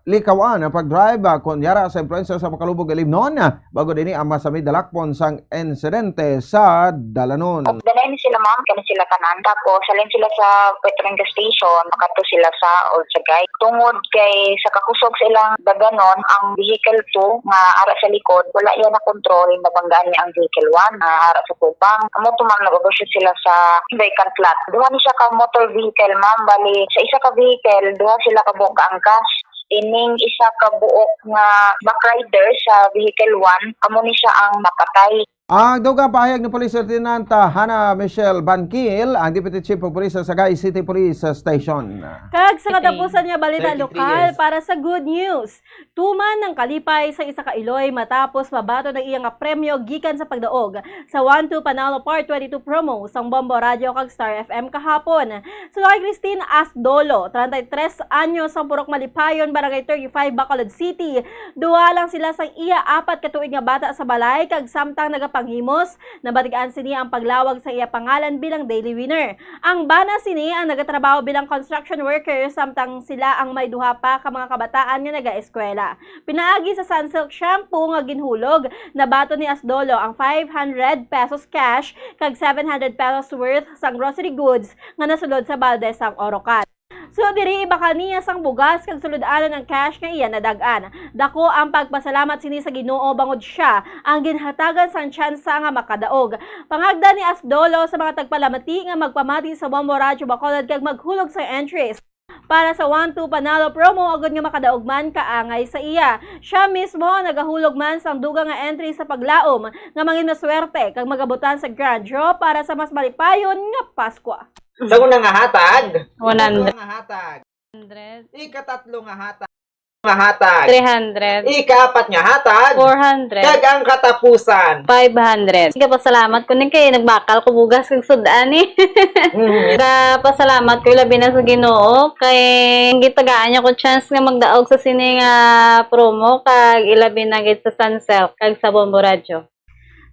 likawan ang pagdrive kunyara sa influencer sa Makalubog Ilimnon. Bagod ini ang masamid dalakpon sang insidente sa Dalanon. Dalayan sila, ma'am, kani sila tanan. Tapos salin sila sa Petronga Station, makato sila sa Old Sagay. Tungod kay sa kakusog silang daganon ang vehicle 2 nga ara sa likod, wala yan na control, nabanggaan niya ang vehicle 1 nga ara sa tubang. Amo tumang nag-overshoot sila sa vacant lot. Duha ni siya ka motor vehicle, ma'am, bali sa isa ka vehicle, duha sila ka buok angkas. Ining isa ka buok nga backrider sa vehicle 1, amo ni siya ang napatay. Ang dugang pahayag ni Police Lieutenant Hannah Michelle Bangkil, ang Deputy Chief of Police sa Sagay City Police Station. Kag sa katapusan niya balita lokal para sa good news. Tuman ng kalipay sa isa ka Iloy matapos mabato ng iyang premyo gikan sa pagdaog sa 1-2 Panalo Part 22 promo sang Bombo Radio kag Star FM kahapon. Si Christine Asdolo, 33 anyos ang purok Malipayon, Barangay 35, Bacolod City. Duwa lang sila sang iya 4 ka tuig nga bata sa balay kag samtang panghimos, nabatigaan sini ang paglawag sa iya pangalan bilang daily winner. Ang bana sini ang nagatrabaho bilang construction worker samtang sila ang may duha pa ka mga kabataan nga naga-eskwela. Pinaagi sa Sunsilk Shampoo nga ginhulog, nabato ni Asdolo ang 500 pesos cash kag 700 pesos worth sang grocery goods nga nasulod sa balde sang Orocan. So diri ibakal niya sang bugas kag sulod-anan ang cash nga iya nadagan. Dako ang pagpasalamat sini sa Ginoo bangod siya ang ginhatagan sang tsansa nga makadaog. Pangagda ni Asdolo sa mga tagpalamati nga magpamati sa Bombo Radio Bacolod kag maghulog sa entries para sa 1-2 Panalo promo agad nga makadaog man kaangay sa iya. Siya mismo nagahulog man sang dugang nga entry sa paglaom nga mangin maswerte kag magabutan sa grand draw para sa mas malipayon nga Pasko. Sa unang nga hatag, 100. nga hatag, 100. ikatatlo nga hatag, nga hatag, 300. ikapat nga hatag, 400. kag ang katapusan, 500. Sige, pasalamat ko ni kay nagbakal ko bugas kag sudan eh. Pasalamat ko labi na sa Ginoo kay gitagaan niya ko chance nga magdaog sa sini nga promo kag ilabi na gid sa Sunsilk kag sa Bombo Radio.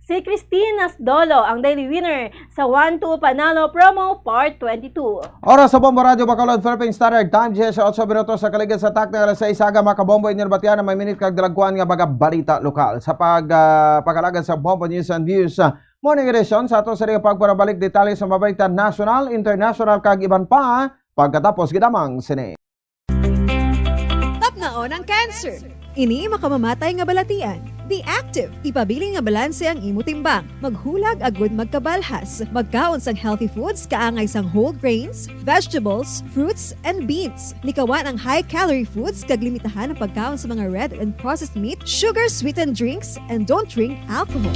Si Christine Asdolo ang daily winner sa 1-2 Panalo promo Part 22. Oras sa Bombo Radio Bacolod Philippine Standard Time 18 minutos sa kaligid sa takna alas 6 aga makabombo inyong batian na may minute kag dalagkuan nga baga balita lokal sa pagkalagad sa Bombo News and Views morning edition sa ato sa pagparabalik detalye sa mabalita national, international kag iban pa Pagkatapos gidamang sini. Tapnaon ang cancer. Ini makamamatay nga balatian. Be active. Ipabiling nga balanse ang imo timbang. Maghulag agud magkabalhas. Magkaon sang healthy foods kaangay sang whole grains, vegetables, fruits, and beans. Likawan ang high-calorie foods kag limitahan ang pagkaon sa mga red and processed meat, sugar-sweetened drinks, and don't drink alcohol.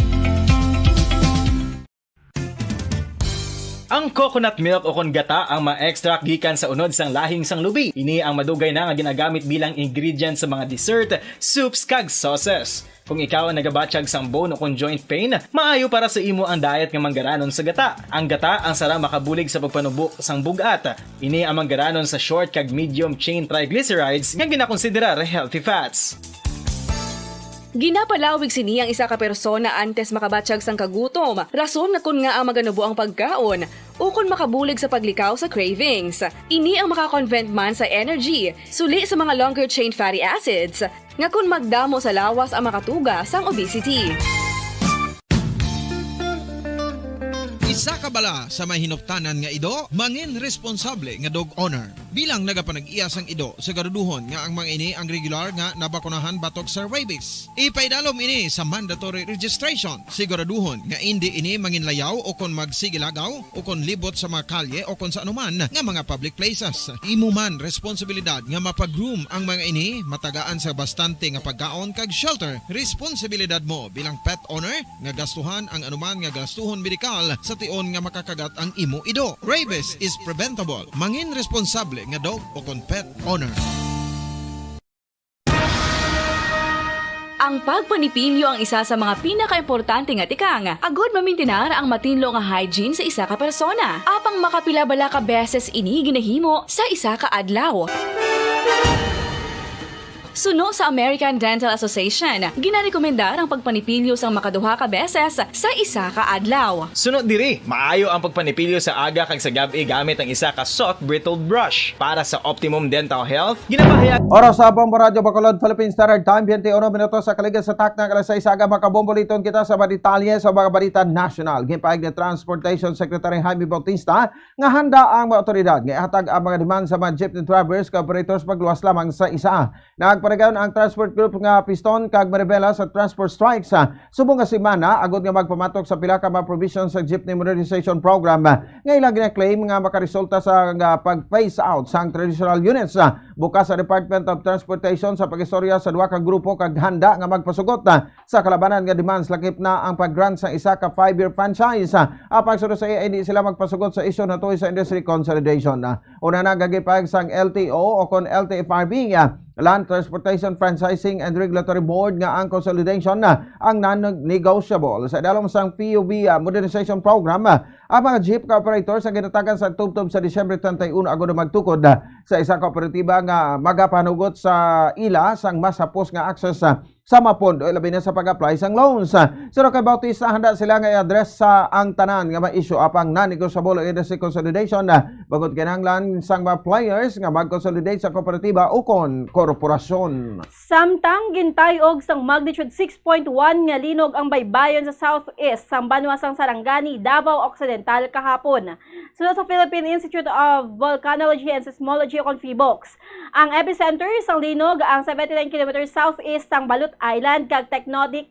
Ang coconut milk o kon gata ang ma-extract gikan sa unod sang lahing sang lubi. Ini ang madugay na nga ginagamit bilang ingredient sa mga dessert, soups kag sauces. Kung ikaw ang nagabatsyag sang bone o kung joint pain, maayo para sa imo ang diet nga manggaranon sa gata. Ang gata ang sara makabulig sa pagpanubo sang bugat. Ini ang manggaranon sa short kag medium chain triglycerides nga ginakonsiderar healthy fats. Ginapalawig sini ang isa ka persona antes makabatsyag sang kagutom. Rason na kun nga ang maganubo ang pagkaon o kun makabulig sa paglikaw sa cravings. Ini ang makakonvent man sa energy, suli sa mga longer chain fatty acids, nga kun magdamo sa lawas ang makatuga sang obesity. Isa ka bala sa may hinuptanan nga ido, mangin responsable nga dog owner. Bilang nagapanag-iyas ang ido, siguraduhon nga ang mga ini ang regular nga nabakunahan batok sa rabies. Ipaidalom ini sa mandatory registration. Siguraduhon nga hindi ini manginlayaw o kon magsigilagaw o kon libot sa mga kalye o kon sa anuman nga mga public places. Imo man responsibilidad nga mapag-groom ang mga ini, matagaan sa bastante nga pagkaon kag shelter. Responsibilidad mo bilang pet owner nga gastuhan ang anuman nga gastuhon medikal sa tion nga makakagat ang imo ido. Rabies is preventable. Mangin responsable nga dog o kon pet owner. Ang pagpanipilyo ang isa sa mga pinaka-importante nga tikang. Agod mamintinar ang matinlo nga hygiene sa isa ka persona. Apang makapilabala ka beses ini ginahimo sa isa ka adlaw. Suno sa American Dental Association, ginarekomendar ang pagpanipilyo sang makaduha ka beses sa isa ka adlaw. Sunod diri, maayo ang pagpanipilyo sa aga kag sa gabi gamit ang isa ka soft brittled brush. Para sa optimum dental health, ginapahayag Oras sa Bombo Radio Bacolod, Philippine Standard Time, 21 minutos sa kaligan sa takna kalas sa isaga makabomboliton kita sa detalye sa mga balita national. Gipaig ni Transportation Secretary Jaime Bautista nga handa ang mga otoridad nga ihatag ang mga demand sa mga jeepney drivers kag operators pagluwas lamang sa isa. Nagpanagayon ang transport group nga Piston kag Maribela sa transport strikes subong nga semana agud nga magpamatok sa pila ka mga provisions sa jeepney modernization program nga ilang gina-claim nga makaresulta sa pag-phase out sa traditional units. Bukas sa Department of Transportation sa pagistorya sa duha ka grupo kag handa nga magpasugot sa kalabanan nga demands lakip na ang pag-grant sa isa ka 5-year franchise. Apang sunod sa iya hindi sila magpasugot sa isyu natuloy sa industry consolidation. Una na gagipayag sang LTO o kon LTFRB Land Transportation Franchising and Regulatory Board nga ang consolidation ang non-negotiable. Sa dalom sang PUB Modernization Program, ang mga jeep operators ang ginatagan sa tubtob sa Disyembre 31 agud magtukod sa isa ka kooperatiba nga magapanugot sa ila sang mas hapos nga access sa mapondo labi na sa pag-apply sang loans. Pero kay Bautista handa sila nga i-address sa ang tanan nga ma-issue apang non-negotiable industry consolidation bagod kinahanglan sang mga players nga mag-consolidate sa kooperatiba o kon korporasyon. Samtang gintayog sang magnitude 6.1 nga linog ang baybayon sa southeast sang banwa sang Sarangani, Davao Occidental kahapon. Sunod sa Philippine Institute of Volcanology and Seismology o PHIVOLCS, ang epicenter sang linog ang 79 km southeast sang Balut Island kag tectonic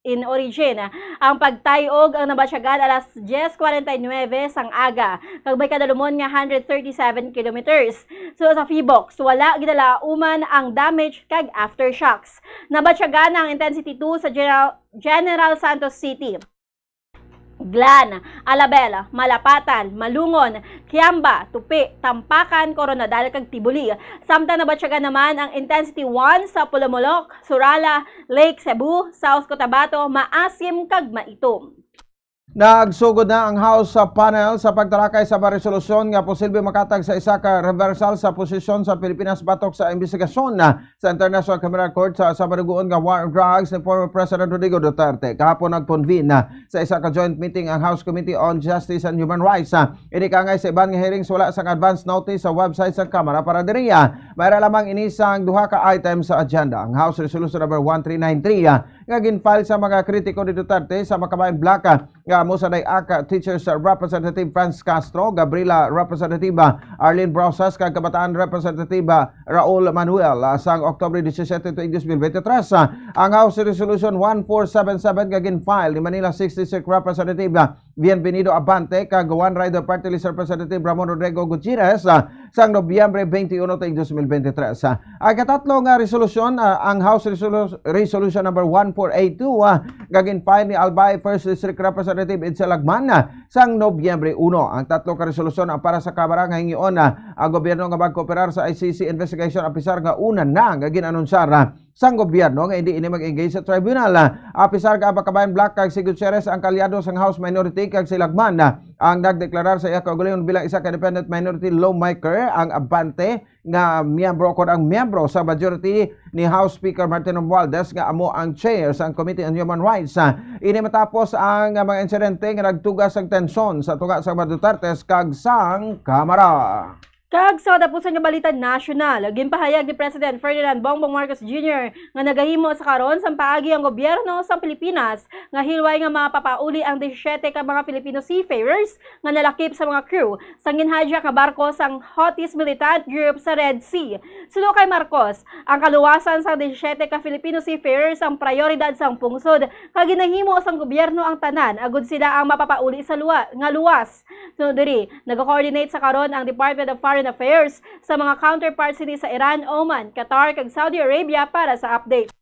in origin. Ang pagtayog ang nabatsyagan alas 10:49 sang aga kag may kadalumon nga 137 kilometers. So sa PHIVOLCS wala gidalauman ang damage kag aftershocks. Nabatsyagan ang intensity 2 sa General Santos City, Glan, Alabel, Malapatan, Malungon, Kiamba, Tupi, Tampakan, Coronadal kag Tibuli. Samtang nabatsyagan naman ang intensity 1 sa Pulumulok, Surala, Lake Cebu, South Cotabato, Maasim kag Maitom. Nagsugod na ang House sa panel sa pagtalakay sa resolusyon nga posible makatag sa isa ka reversal sa posisyon sa Pilipinas batok sa investigasyon sa International Criminal Court sa madugoon nga war on drugs ni former President Rodrigo Duterte. Kahapon nag-convene sa isa ka joint meeting ang House Committee on Justice and Human Rights. Ini kangay sa iban nga hearings wala sang advance notice sa website sa Kamara para diriya. Mayra lamang ini sang duha ka items sa agenda. Ang House Resolution number 1393 nga ginfile sa mga kritiko ni Duterte sa Makabayan Black nga mo sa Dayaka Teachers Representative Franz Castro, Gabriela Representative Arlene Brosas kag Kabataan Representative Raul Manuel sang Oktubre 17, 2023. Ang House Resolution 1477 nga ginfile ni Manila 66 Representative Bienvenido Abante kag One Rider Party List Representative Ramon Rodrigo Gutierrez sang Nobyembre 21, 2023. Ang katatlo nga resolusyon, ang House Resolution number 1482 gaginfile ni Albay 1st District Representative Edsel Lagman sang Nobyembre 1. Ang tatlo ka resolusyon para sa Kamara nga hingion ang gobyerno nga magkooperar sa ICC investigation officer nga una na nga ginanunsar sang gobyerno nga hindi ini mag-engage sa tribunal. Apisar ka Makabayan Black kag si Gutierrez ang kalyado sang House Minority kag si Lagman ang nagdeklarar sa iya kaugalingon bilang isa ka independent minority lawmaker. Ang Abante nga miyembro ko ang miyembro sa majority ni House Speaker Martin Romualdez nga amo ang chair sa Committee on Human Rights. Ini matapos ang mga insidente nga nagtugas ang tensyon sa tuga sa Duterte kag sang Kamara. Kag sa dapusan nga balita nasyonal, ginpahayag ni President Ferdinand Bongbong Marcos Jr. nga nagahimo sa karon sa paagi ang gobyerno sa Pilipinas nga hilway nga mapapauli ang 17 ka mga Filipino seafarers nga nalakip sa mga crew sa ginhadya ka barko sang Houthis militant group sa Red Sea. Sulo kay Marcos, ang kaluwasan sa 17 ka Filipino seafarers ang prioridad sang pungsod kag ginahimo sang gobyerno ang tanan agud sila ang mapapauli sa luwas. So diri, nag-coordinate sa karon ang Department of Foreign Affairs sa mga counterparts ni sa Iran, Oman, Qatar kag Saudi Arabia para sa update.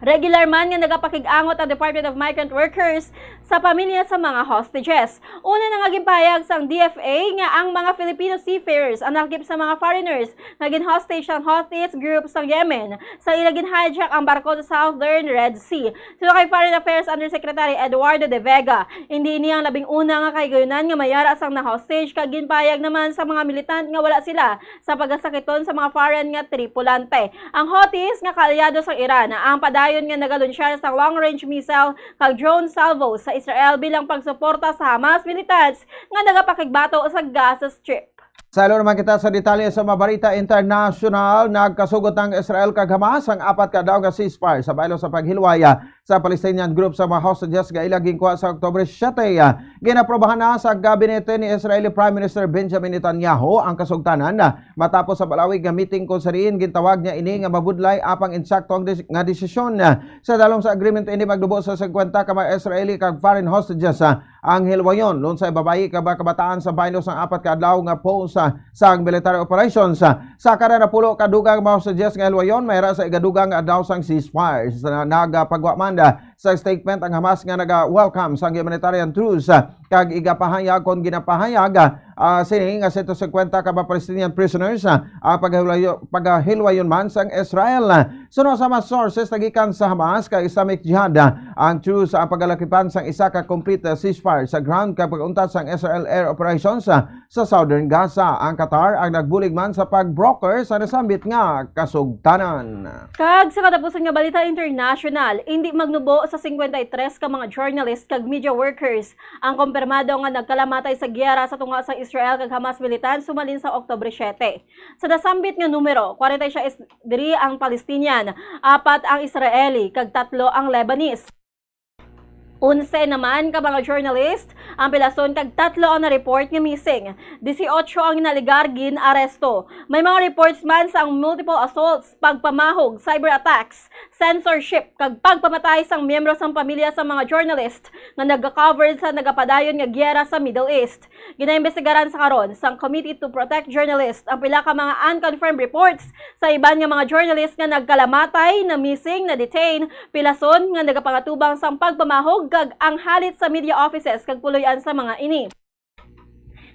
Regular man nga nagapakig-angot ang Department of Migrant Workers sa pamilya sa mga hostages. Una na nga ginpahayag sang DFA nga ang mga Filipino seafarers ang nakip sa mga foreigners nga gin-hostage ang Houthis group sa Yemen sa ila ginhijack ang barko sa Southern Red Sea. Silo kay Foreign Affairs Undersecretary Eduardo De Vega, hindi niya ang labing una nga kaygayunan nga mayara sang na-hostage kag ginpahayag naman sa mga militant nga wala sila sa pagasakiton sa mga foreign nga tripulante. Ang Houthis nga kaalyado sa Iran ang padayon nga nagalunsyar sa long-range missile kag drone salvo sa Israel bilang pagsuporta sa Hamas militants nga nagapakigbato sa Gaza Strip. Sa ilo naman kita sa detalye sa mabarita international, nagkasugot ng Israel kag Hamas ang 4 ka daw nga ceasefire sa baylo sa paghilwaya sa Palestinian group sa mga hostages nga ila ginkuha sa Oktubre 7. Ginaprobahan na sa gabinete ni Israeli Prime Minister Benjamin Netanyahu ang kasugtanan matapos sa balawig nga meeting kung sariin gintawag niya ini nga mabudlay apang insaktong nga desisyon. Sa dalom sa agreement ini magdubo sa 50 ka mga Israeli kag foreign hostages ang hilwayon lun sa babayi kabataan sa baylo sa 4 ka adlaw nga pause sa military operations. Sa kada na pulo kadugang mga hostages nga hilwayon mayra sa igadugang adlaw sang ceasefire. Sa nagapagwaman sa statement ang Hamas nga naga-welcome sa humanitarian truce kag igapahayag kon ginapahayag sini nga 150 ka Palestinian prisoners paghilwayon man sang Israel. Suno sa mga sources nagikan sa Hamas kag Islamic Jihad ang truce sa pagalakipan sang isa ka complete ceasefire sa ground kag pag-untat sang Israel air operations sa southern Gaza. Ang Qatar ang nagbulig man sa pag-broker sa nasambit nga kasugtanan. Kag sa katapusan nga balita international, hindi magnubo sa 53 ka mga journalist kag media workers ang kumpirmado nga nagkalamatay sa giyera sa tunga sa Israel kag Hamas militant sumalin sa Oktubre 7. Sa nasambit nga numero, 46 diri ang Palestinian, 4 ang Israeli kag 3 ang Lebanese. 11 naman ka mga journalist ang pilason kag 3 ang na-report nga missing. 18 ang naligar gin-aresto. May mga reports man sa multiple assaults, pagpamahog, cyber attacks, censorship kag pagpamatay sang miyembro sang pamilya sa mga journalist nga nagka-cover sa nagapadayon nga giyera sa Middle East. Ginaimbestigaran sa karon sang Committee to Protect Journalists ang pila ka mga unconfirmed reports sa iban nga mga journalist nga nagkalamatay, na missing, na detain, pilason nga nagapangatubang sang pagpamahog kag ang halit sa media offices kag puloy-an sa mga ini.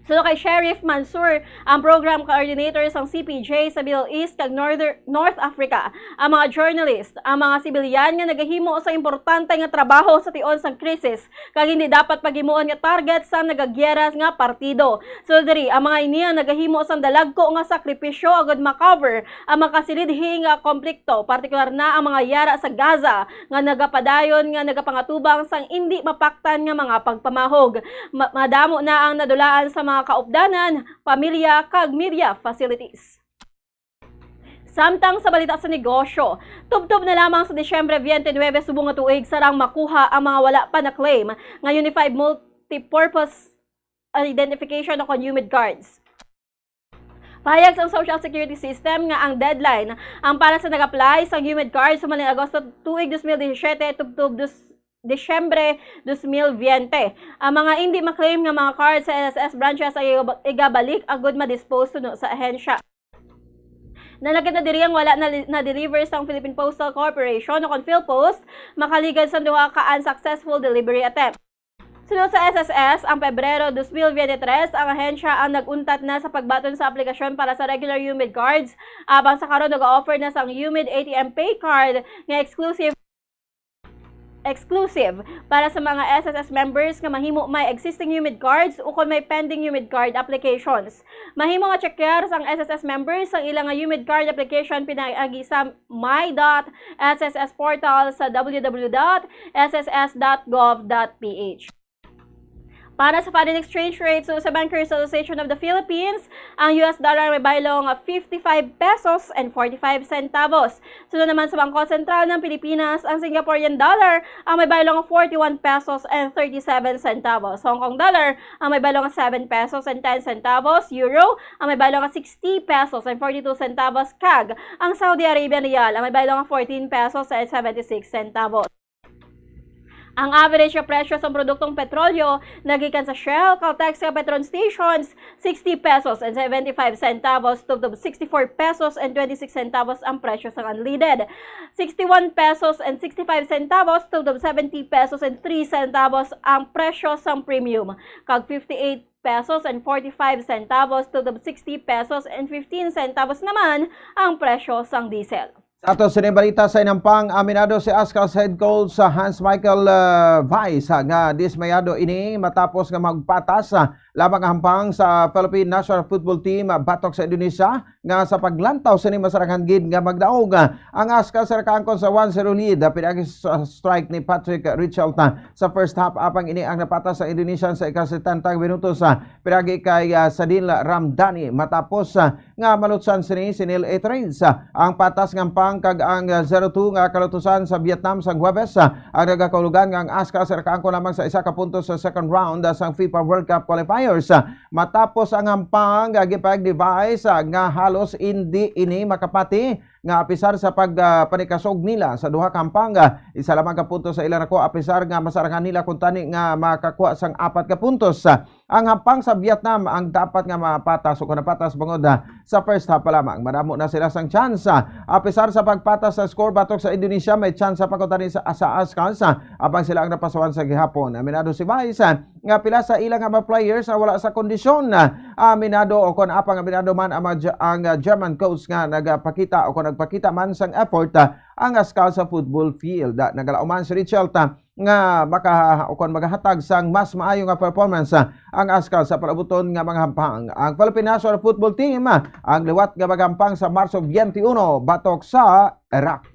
So kay Sheriff Mansour, ang program coordinator sang CPJ sa Middle East kag North Africa, ang mga journalist, ang mga sibilyan nga nagahimo sa importante nga trabaho sa tion sang krisis kag hindi dapat paghimuon nga target sa nagagyera nga partido. So diri ang mga ini ang nagahimo sang dalagko nga sakripisyo agud makover ang makasilidhi nga konflikto, partikular na ang mga yara sa Gaza nga nagapadayon nga nagapangatubang sang hindi mapaktan nga mga pagpamahog. Madamo na ang nadulaan sa mga kaupdanan, pamilya kag media facilities. Samtang sa balita sa negosyo, tubtob na lamang sa Disyembre 29 subong nga tuig sarang makuha ang mga wala pa na claim nga Unified Multipurpose Identification o UMID cards. Pahayag sa Social Security System nga ang deadline ang para sa nag-apply sa UMID cards sa maling Agosto tuig 2017 tubtob Disyembre 2020. Ang mga hindi maklaim nga mga cards sa SSS branches ay igabalik agud ma-dispose no sa ahensya. Nalagad na diri ang wala na-deliver sa Philippine Postal Corporation o PhilPost makaligad sa duha ka unsuccessful delivery attempt. Sunod sa SSS, ang Pebrero 2023, ang ahensya ang nag-untat na sa pagbaton sa aplikasyon para sa regular UMID cards, abang sa karon nag-offer na sa UMID ATM Pay Card nga exclusive para sa mga SSS members nga mahimo may existing UMID cards o kung may pending UMID card applications. Mahimo nga checker sang SSS members ang ilang UMID card application pinaagi sa my.sss portal sa www.sss.gov.ph. Para sa foreign exchange rate, so sa Bankers Association of the Philippines, ang US dollar may baylong 55 pesos and 45 centavos. Sunod naman sa Bangko Sentral ng Pilipinas, ang Singaporean dollar ang may baylong 41 pesos and 37 centavos. Hong Kong dollar ang may baylong 7 pesos and 10 centavos. Euro ang may baylong 60 pesos and 42 centavos. CAG, ang Saudi Arabian Riyal ang may baylong 14 pesos and 76 centavos. Ang average na presyo sa produktong petrolyo nagikan sa Shell, Caltex, Petron Stations, 60 pesos and 75 centavos to 64 pesos and 26 centavos ang presyo sa unleaded. 61 pesos and 65 centavos to 70 pesos and 3 centavos ang presyo sa premium. Kag 58 pesos and 45 centavos to 60 pesos and 15 centavos naman ang presyo sa diesel. Sa ato sinibalita sa inampang aminado si Ascal's head coach sa Hans Michael Weiss nga dismayado ini matapos nga magpatas lamang hampang sa Philippine National Football Team batok sa Indonesia nga sa paglantaw sa masarangan gid nga magdaog ang Ascal sa kaangkon sa 1-0 lead pinagi strike ni Patrick Richelta sa first half apang ini ang napatas sa Indonesian sa ika-70 minutos pinagi kay Sadil Ramdhani matapos nga malutsan sini Neil Etheridge ang patas ngampang kag ang 0-2 nga kalutusan sa Vietnam sa Huwebes ang nagakaulugan nga ang Ascal sa kaangkon lamang sa isa ka puntos sa second round sa FIFA World Cup qualifiers matapos ang hampang gipag-device nga halos hindi ini makapati nga apisar sa pagpanikasog nila sa duha ka hampang isa lamang ka puntos sa ilang nako apisar nga masarangan nila kung tani nga makakuha sang 4 ka puntos ang hampang sa Vietnam ang dapat nga mapatas o kanapatas bangod sa first half pa lamang madamo na sila sang chance apisar sa pagpatas sa score batok sa Indonesia may chance pa ko tani sa Ascals abang sila ang napasawan sa gihapon aminado si Weiss nga pila sa ilang mga players wala sa kondisyon aminado o kung apang aminado man ang German coach nga nagpakita o kung nagpakita man sang effort ang Ascal sa football field nagalauman si Richelta nga magahatag sang mas maayo nga performance ang Ascal sa palabuton nga mga hampang ang Philippine National Football Team ang liwat nga magampang sa Marso 21 batok sa Iraq.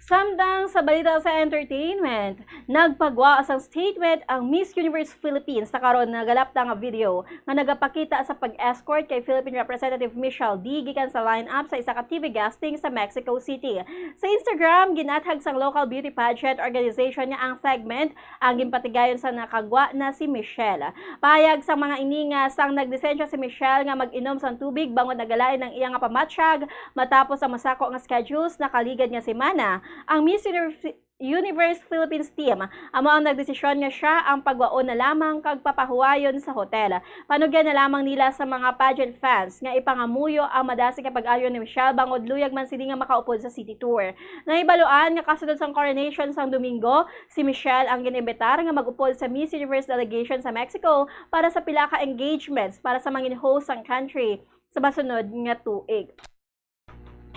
Samtang sa balita sa entertainment, nagpagwa sa statement ang Miss Universe Philippines sa karon nagalapta nga video nga nagapakita sa pag-escort kay Philippine Representative Michelle D gikan sa line-up sa isa ka TV casting sa Mexico City. Sa Instagram, ginathag sang local beauty pageant organization niya ang segment ang ginpatigayon sa nakagwa na si Michelle. Pahayag sa mga ininga sang nagdesensya si Michelle nga mag-inom sang tubig bangod nagalain ng iyang pamatsyag matapos ang masako nga schedules na kaligad nga semana. Ang Miss Universe Philippines team amo ang nagdesisyon nga siya ang pagwaon na lamang kag papahuwayon sa hotel. Panugyan na lamang nila sa mga pageant fans nga ipangamuyo ang madasig nga pag-ayon ni Michelle bangod luyag man sila nga makaupod sa city tour. Naibaluan nga kasunod sang coronation sang Domingo, si Michelle ang ginimbitar nga mag-upod sa Miss Universe delegation sa Mexico para sa pila ka engagements para sa mga host sang country sa masunod nga tuig.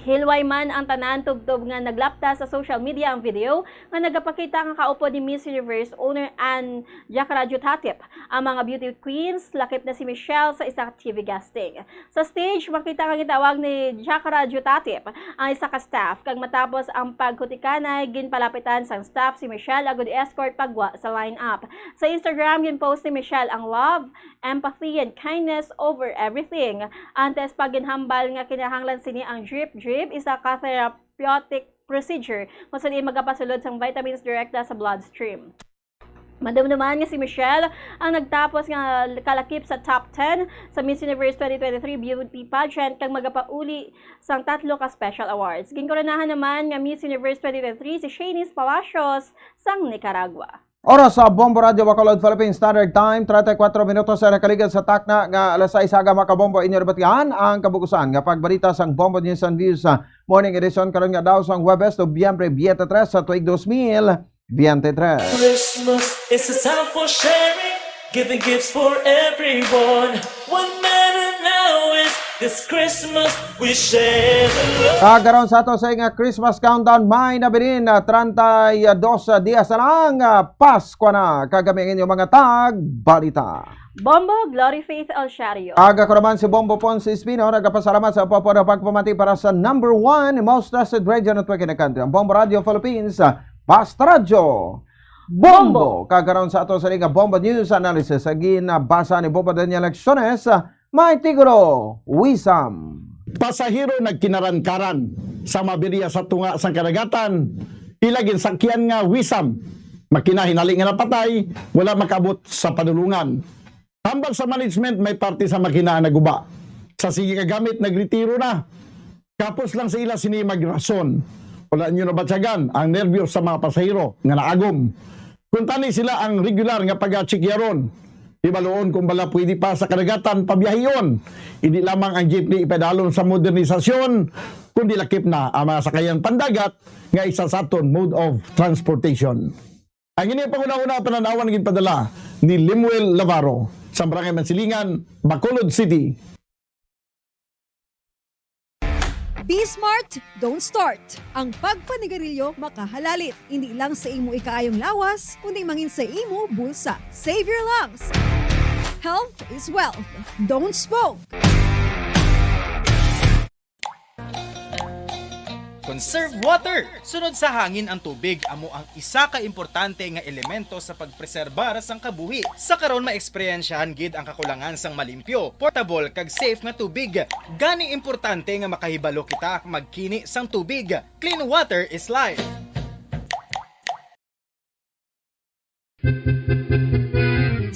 Hilway man ang tanan tubtob nga naglapta sa social media ang video nga nagapakita nga kaupo ni Miss Universe owner Ann Jacarajuthatip. Ang mga beauty queens lakip na si Michelle sa isa TV casting. Sa stage makita nga gitawag ni Jacarajuthatip ang isa ka staff kag matapos ang pagkutikanay ginpalapitan sang staff si Michelle agud escort pagwa sa line-up. Sa Instagram ginpost ni Michelle ang love, empathy and kindness over everything. Antes pag ginhambal nga kinahanglan sini ang drip drip is a therapeutic procedure kung saan magapasulod sang vitamins direkta sa bloodstream. Madamdaman nga si Michelle ang nagtapos nga kalakip sa top 10 sa Miss Universe 2023 Beauty Pageant kang magapauli sang 3 ka special awards. Ginkoronahan naman nga Miss Universe 2023 si Shanice Palacios sang Nicaragua. Oras sa Bombo Radio Bacolod Philippine Standard Time, 34 minutos sa nakaligan sa takna nga alas 6 aga makabombo inyo nabatihan ang kabukusan nga pagbalita sang Bombo News and Views sa morning edition karon nga daw sang Huwebes to Biyembre 23 sa tuig 2023. Christmas is a time for sharing, giving gifts for everyone. One matter now is this Christmas we share the love. Kagaron sa ato sa nga Christmas countdown, may nabilin na 32 dias na lang, Pasko na. Kagamingin yung mga balita. Bombo, Glory Faith El Shario. Aga ko naman si Bombo Ponce Espino, nagpasalamat sa popo na pagpamati para sa number 1 most trusted radio network in the country, ang Bombo Radio Philippines, Basta Radyo Bombo. Kagaron sa ato sa liga Bombo News Analysis sa ginabasa ni Bombo Daniel Lecciones, may tiguro Wisam. Pasahero nagkinaran-karan sa mabiriya sa tunga sa kadagatan, ilagin sakyan nga Wisam. Makinahinali nga napatay, wala makabot sa padulungan. Hambal sa management, may parte sa makina na guba. Sa sige kagamit, nagretiro na. Kapos lang sa ila sini magrason. Wala nyo nabatsagan ang nervyos sa mga pasahero nga naagom. Kung tani sila ang regular nga pag-chikyaron, ibaloon kung bala pwede pa sa kadagatan pabiyahiyon. Hindi lamang ang jeepney ipedalon sa modernisasyon, kundi lakip na ang mga sakayan pandagat nga isa sa aton mode of transportation. Ang ini panguna-una pananawan ng padala ni Limuel Lavaro sa Barangay Mansilingan, Bacolod City. Be smart, don't start. Ang pagpanigarilyo makahalalit. Hindi lang sa imo ikaayong lawas, kundi mangin sa imo bulsa. Save your lungs. Health is wealth. Don't smoke. Conserve water! Sunod sa hangin ang tubig, amo ang isa ka importante nga elemento sa pagpreserbar sang kabuhi. Sa karon maeksperiensyahan gid ang kakulangan sang malimpyo, portable kag safe nga tubig. Gani importante nga makahibalo kita magkini sang tubig. Clean water is life.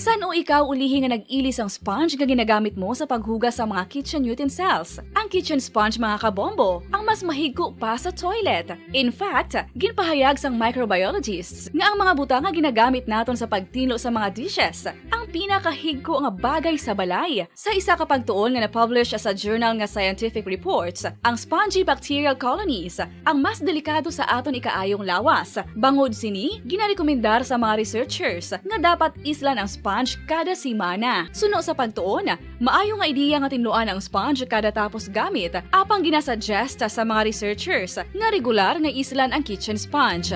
San o ikaw ulihi nga nag-ilis ang sponge nga ginagamit mo sa paghugas sa mga kitchen utensils? Ang kitchen sponge mga kabombo, ang mas mahigko pa sa toilet. In fact, ginpahayag sang microbiologists nga ang mga butang nga ginagamit naton sa pagtilo sa mga dishes ang pinakahigko nga bagay sa balay. Sa isa ka pagtuon nga na-publish sa journal nga Scientific Reports, ang spongy bacterial colonies ang mas delikado sa aton ikaayong lawas. Bangod sini, ginarekomendar sa mga researchers nga dapat islan ang sponge kada simana. Suno sa pagtuon, maayo nga ideya nga tinluan ang sponge kada tapos gamit, apang ginasuggest sa mga researchers nga regular nga islan ang kitchen sponge.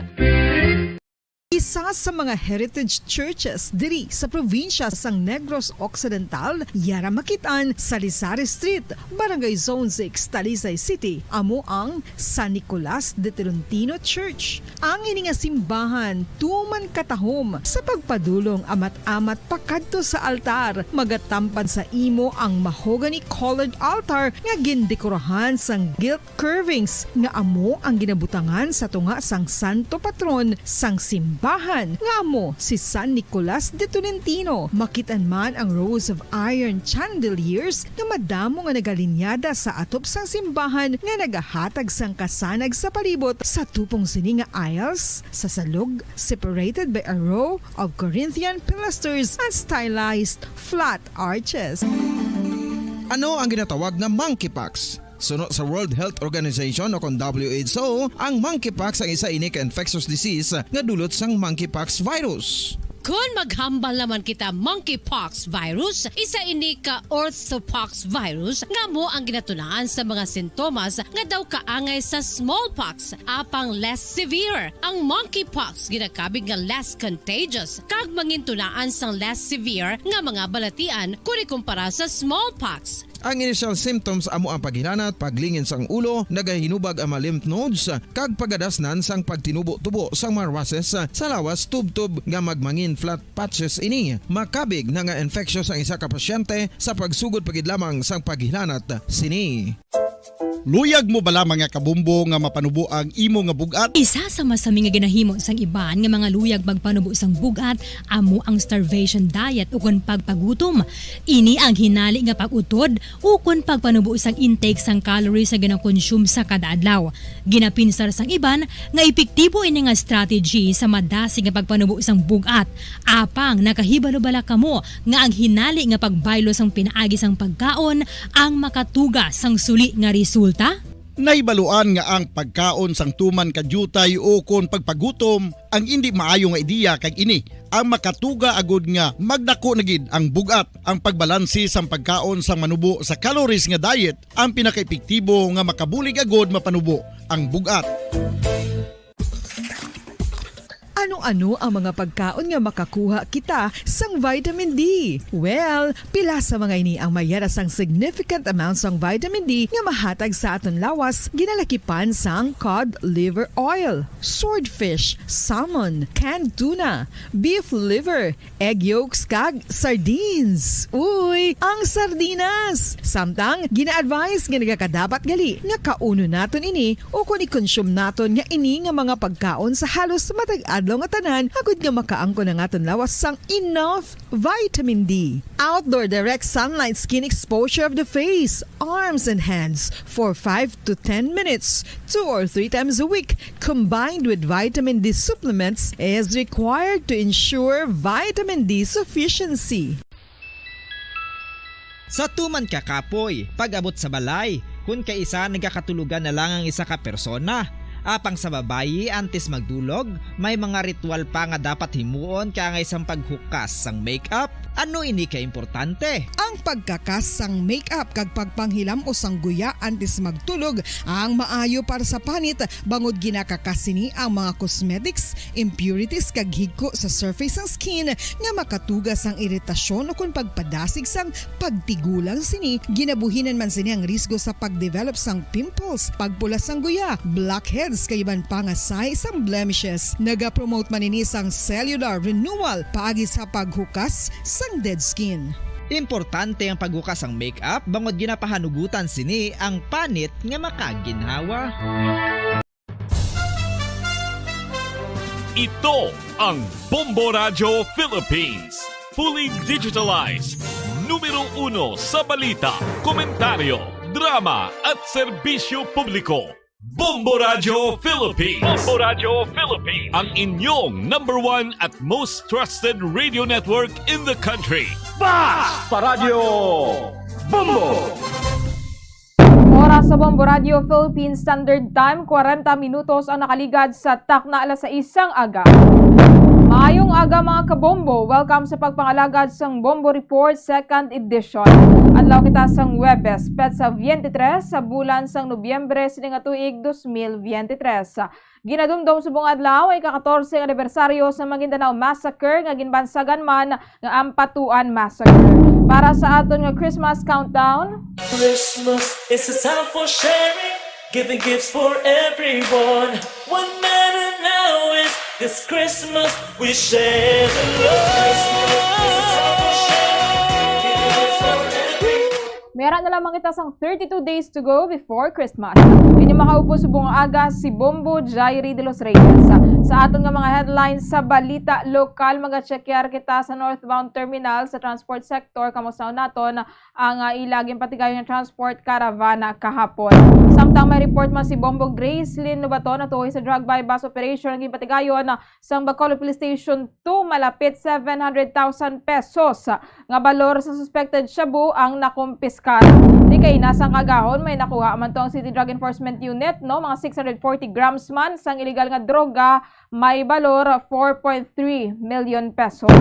Isa sa mga heritage churches diri sa probinsya sang Negros Occidental, yara makitaan sa Lizares Street, Barangay Zone 6, Talisay City, amo ang San Nicolas de Tolentino Church. Ang ini nga simbahan tuman katahom sa pagpadulong amat-amat pakadto sa altar, magatampad sa imo ang mahogany colored altar nga gindekorahan sang gilt curvings nga amo ang ginabutangan sa tunga sang santo patron sang simbahan nga mo si San Nicolas de Tolentino. Makitan man ang rows of iron chandeliers nga madamo nga nagalinyada sa atop sang simbahan nga nagahatag sang kasanag sa palibot sa tupong sini nga aisles sa salog, separated by a row of Corinthian pilasters and stylized flat arches. Ano ang ginatawag na monkeypox? Sunod sa World Health Organization o kung WHO, ang monkeypox ang isa inik infectious disease nga dulot sang monkeypox virus. Kung maghambal naman kita monkeypox virus, isa ini ka orthopox virus nga mo ang ginatunaan sa mga sintomas nga daw kaangay sa smallpox, apang less severe. Ang monkeypox ginakabig nga less contagious kag mangintunaan sang less severe nga mga balatian kung ikumpara sa smallpox. Ang initial symptoms amo ang paghinanat, paglingin sang ulo, nagahinubag ang mga lymph nodes, kag pagadasnan sang pagtinubo-tubo sang mga rashes sa lawas tub-tub nga magmangin flat patches ini. Makabig na nga infectious ang isa ka pasyente sa pagsugod pagid lamang sang paghinanat sini. Luyag mo bala mga kabumbo nga mapanubo ang imo nga bugat? Isa sa masami nga ginahimo sang iban nga mga luyag magpanubo sang bugat amo ang starvation diet ukon pagpagutom. Ini ang hinali nga pag-utod ukon pagpanubo sang intake sang calories sa gina-consume sa kada adlaw. Ginapinsar sang iban nga epektibo ini nga strategy sa madasi nga pagpanubo sang bugat. Apang nakahibalo bala kamo nga ang hinali nga pagbaylo sang pinaagi sang pagkaon ang makatuga sang suli nga resulta? Naibaluan nga ang pagkaon sang tuman kadyutay o kon pagpagutom ang hindi maayo nga ideya kag ini ang makatuga agud nga magdako na gid ang bugat. Ang pagbalansi sang pagkaon sang manubo sa calories nga diet ang pinakaepektibo nga makabulig agud mapanubo ang bugat. Ano-ano ang mga pagkaon nga makakuha kita sang vitamin D? Well, pila sa mga ini ang mayara sang significant amounts sang vitamin D nga mahatag sa aton lawas ginalakipan sang cod liver oil, swordfish, salmon, canned tuna, beef liver, egg yolks kag sardines. Uy, ang sardinas! Samtang gina-advise nga nagakadapat gali nga kauno naton ini o kung i-consume naton nga ini nga mga pagkaon sa halos matag adlaw nga tanan agud nga makaangko na aton lawas sang enough vitamin D. Outdoor direct sunlight skin exposure of the face, arms and hands for 5 to 10 minutes 2 or 3 times a week combined with vitamin D supplements is required to ensure vitamin D sufficiency. Sa tuman ka kapoy, pag-abot sa balay, kung kaisa nagkakatulugan na lang ang isa ka persona. Apang sa babayi antes magdulog, may mga ritual pa nga dapat himuon kaya nga isang paghukas sang makeup. Ano ini ka importante? Ang pagkakas sang makeup kag pagpanghilam o sang guya antes magtulog ang maayo para sa panit bangod ginakakas sini ang mga cosmetics, impurities kag higko sa surface sang skin nga makatugas ang iritasyon o kung pagpadasig sang pagtigulang sini. Ginabuhinan man sini ang risgo sa pagdevelop sang pimples, pagpula sang guya, blackheads kay iban pa nga size sang blemishes. Naga-promote man ini sang cellular renewal paagi sa paghukas sang dead skin. Importante ang paghukas ang makeup bangod ginapahanugutan sini ang panit nga makaginhawa. Ito ang Bombo Radio Philippines. Fully digitalized. Numero 1 sa balita, komentaryo, drama at serbisyo publiko. Bombo Radio Philippines. Bombo Radio Philippines. Ang inyong #1 at most trusted radio network in the country. Basta Radio Bombo! Oras sa Bombo Radio Philippines Standard Time, 40 minutos ang nakaligad sa takna alas 6 aga. Maayong aga mga kabombo, welcome sa pagpangalagad sang Bombo Report 2nd edition. Adlaw kita sang Huwebes, petsa 23 sa bulan sang Nobyembre sining tuig 2023. Ginadumdum sa buong adlaw ay ka-14 anibersaryo sa Maguindanao Massacre nga ginbansagan man nga Ampatuan Massacre. Para sa aton nga Christmas countdown, Christmas is a time for sharing, giving gifts for everyone. What matter now is this Christmas we share the love. meron na lamang kita sang 32 days to go before Christmas. Inyong makaupo sa buong aga si Bombo Jairi de los Reyes. Sa aton nga mga headlines sa balita lokal, mag-checkar kita sa northbound terminal sa transport sector. Kamusta naton ang ilaging patigayon ng transport caravana kahapon. Samtang may report man si Bombo Gracelyn Nubaton na tuhoy sa drug by bus operation ng patigayon sa Bacolod Police Station 2, malapit 700,000 pesos nga balor sa suspected shabu ang nakumpiskal. Di kay nasang kagahon may nakuha man tong City Drug Enforcement Unit, no, mga 640 grams man sang illegal nga droga, may balor 4.3 million pesos.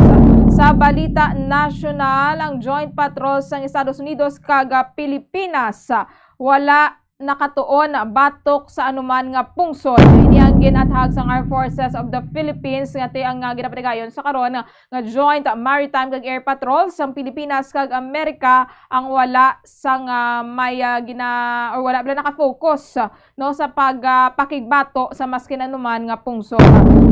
Sa balita national, ang Joint Patrol sa Estados Unidos kaga Pilipinas wala nakatuon batok sa anuman nga pungsod. Ini ang ang ginathag sa Armed Forces of the Philippines nga ang ginapatigayon sa karon nga Joint Maritime kag Air Patrol sang Pilipinas kag Amerika ang wala sang wala bala naka-focus no sa pagpakigbato sa maskin anuman nga pungsod.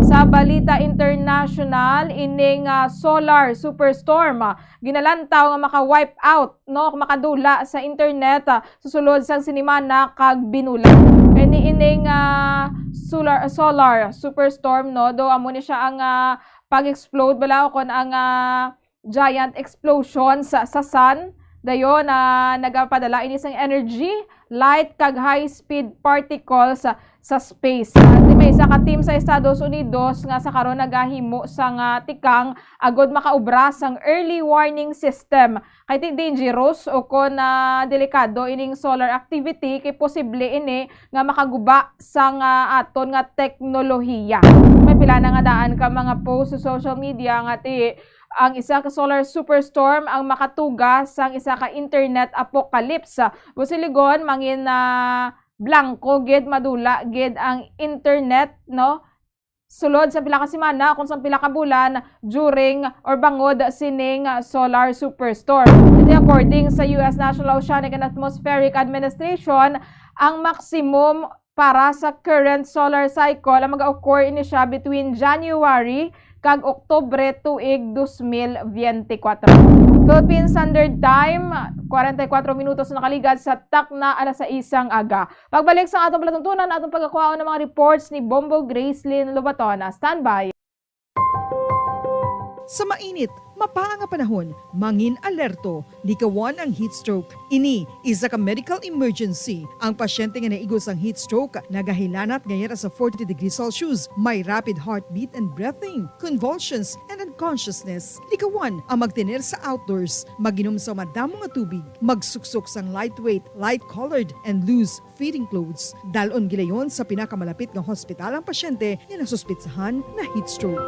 Sa balita international, ining solar superstorm ginalantaw nga maka-wipe out no makadula sa internet susulod sang sinimana kag binulag. Ining solar superstorm no do amo ni siya ang pag-explode bala kon ang giant explosion sa sun dayon nagapadala ini sang energy, light kag high speed particles sa space. May isa ka team sa Estados Unidos nga sa karon nagahimo sang tikang agod makaubra sang early warning system. Kay dangerous o kon delikado ining solar activity kay posible ini nga makaguba sang aton nga teknolohiya. May pila na nga daan ka mga post sa social media nga ang isa ka solar superstorm ang makatuga sang isa ka internet apocalypse. Busiligon mangin blanco gid madula gid ang internet no sulod sa pila ka semana kung sa pila ka bulan during or bangod sining solar superstorm. Ito according sa US National Oceanic and Atmospheric Administration, ang maximum para sa current solar cycle ang mag-occur ini siya between January kag Oktubre tuig 2024. Philippine Standard Time, 44 minutos na nakaligad sa takna alas 6 aga. Pagbalik sa atong palatuntunan, atong pagkakuha ng mga reports ni Bombo Gracelyn Lobatona. Standby. Sa mainit, mapaang nga panahon, mangin alerto, likawan ang heat stroke. Ini, isa ka medical emergency. Ang pasyente nga naigos ang heat stroke, nagahilanat ngayon sa 40 degrees Celsius, may rapid heartbeat and breathing, convulsions, and unconsciousness. Likawan ang magtener sa outdoors, maginom sa madamong nga tubig, magsuksok sang lightweight, light-colored, and loose fitting clothes. Dalon gilayon sa pinakamalapit nga hospital ang pasyente nga nasuspitsahan na heat stroke.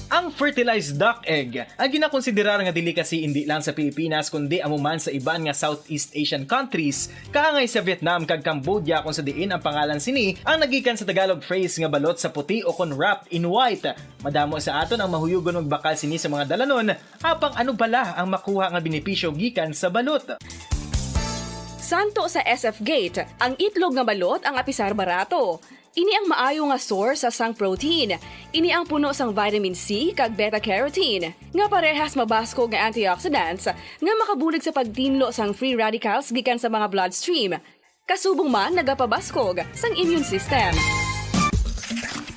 Ang fertilized duck egg ang ginakonsiderar nga delicacy hindi lang sa Pilipinas kundi amuman sa iban nga Southeast Asian countries kaangay sa Vietnam kag Cambodia kung sa diin ang pangalan sini ang nagikan sa Tagalog phrase nga balot sa puti o kon wrapped in white. Madamo sa aton ang mahuyugon magbakal sini sa mga dalanon apang ano bala ang makuha nga benepisyo gikan sa balot. Santo sa SF Gate, ang itlog nga balot ang apisar barato. Ini ang maayo nga source sa sang protein. Ini ang puno sang vitamin C kag beta-carotene. Nga parehas mabasko nga antioxidants nga makabulig sa pagtinlo sang free radicals gikan sa mga bloodstream. Kasubong man nagapabaskog sang immune system.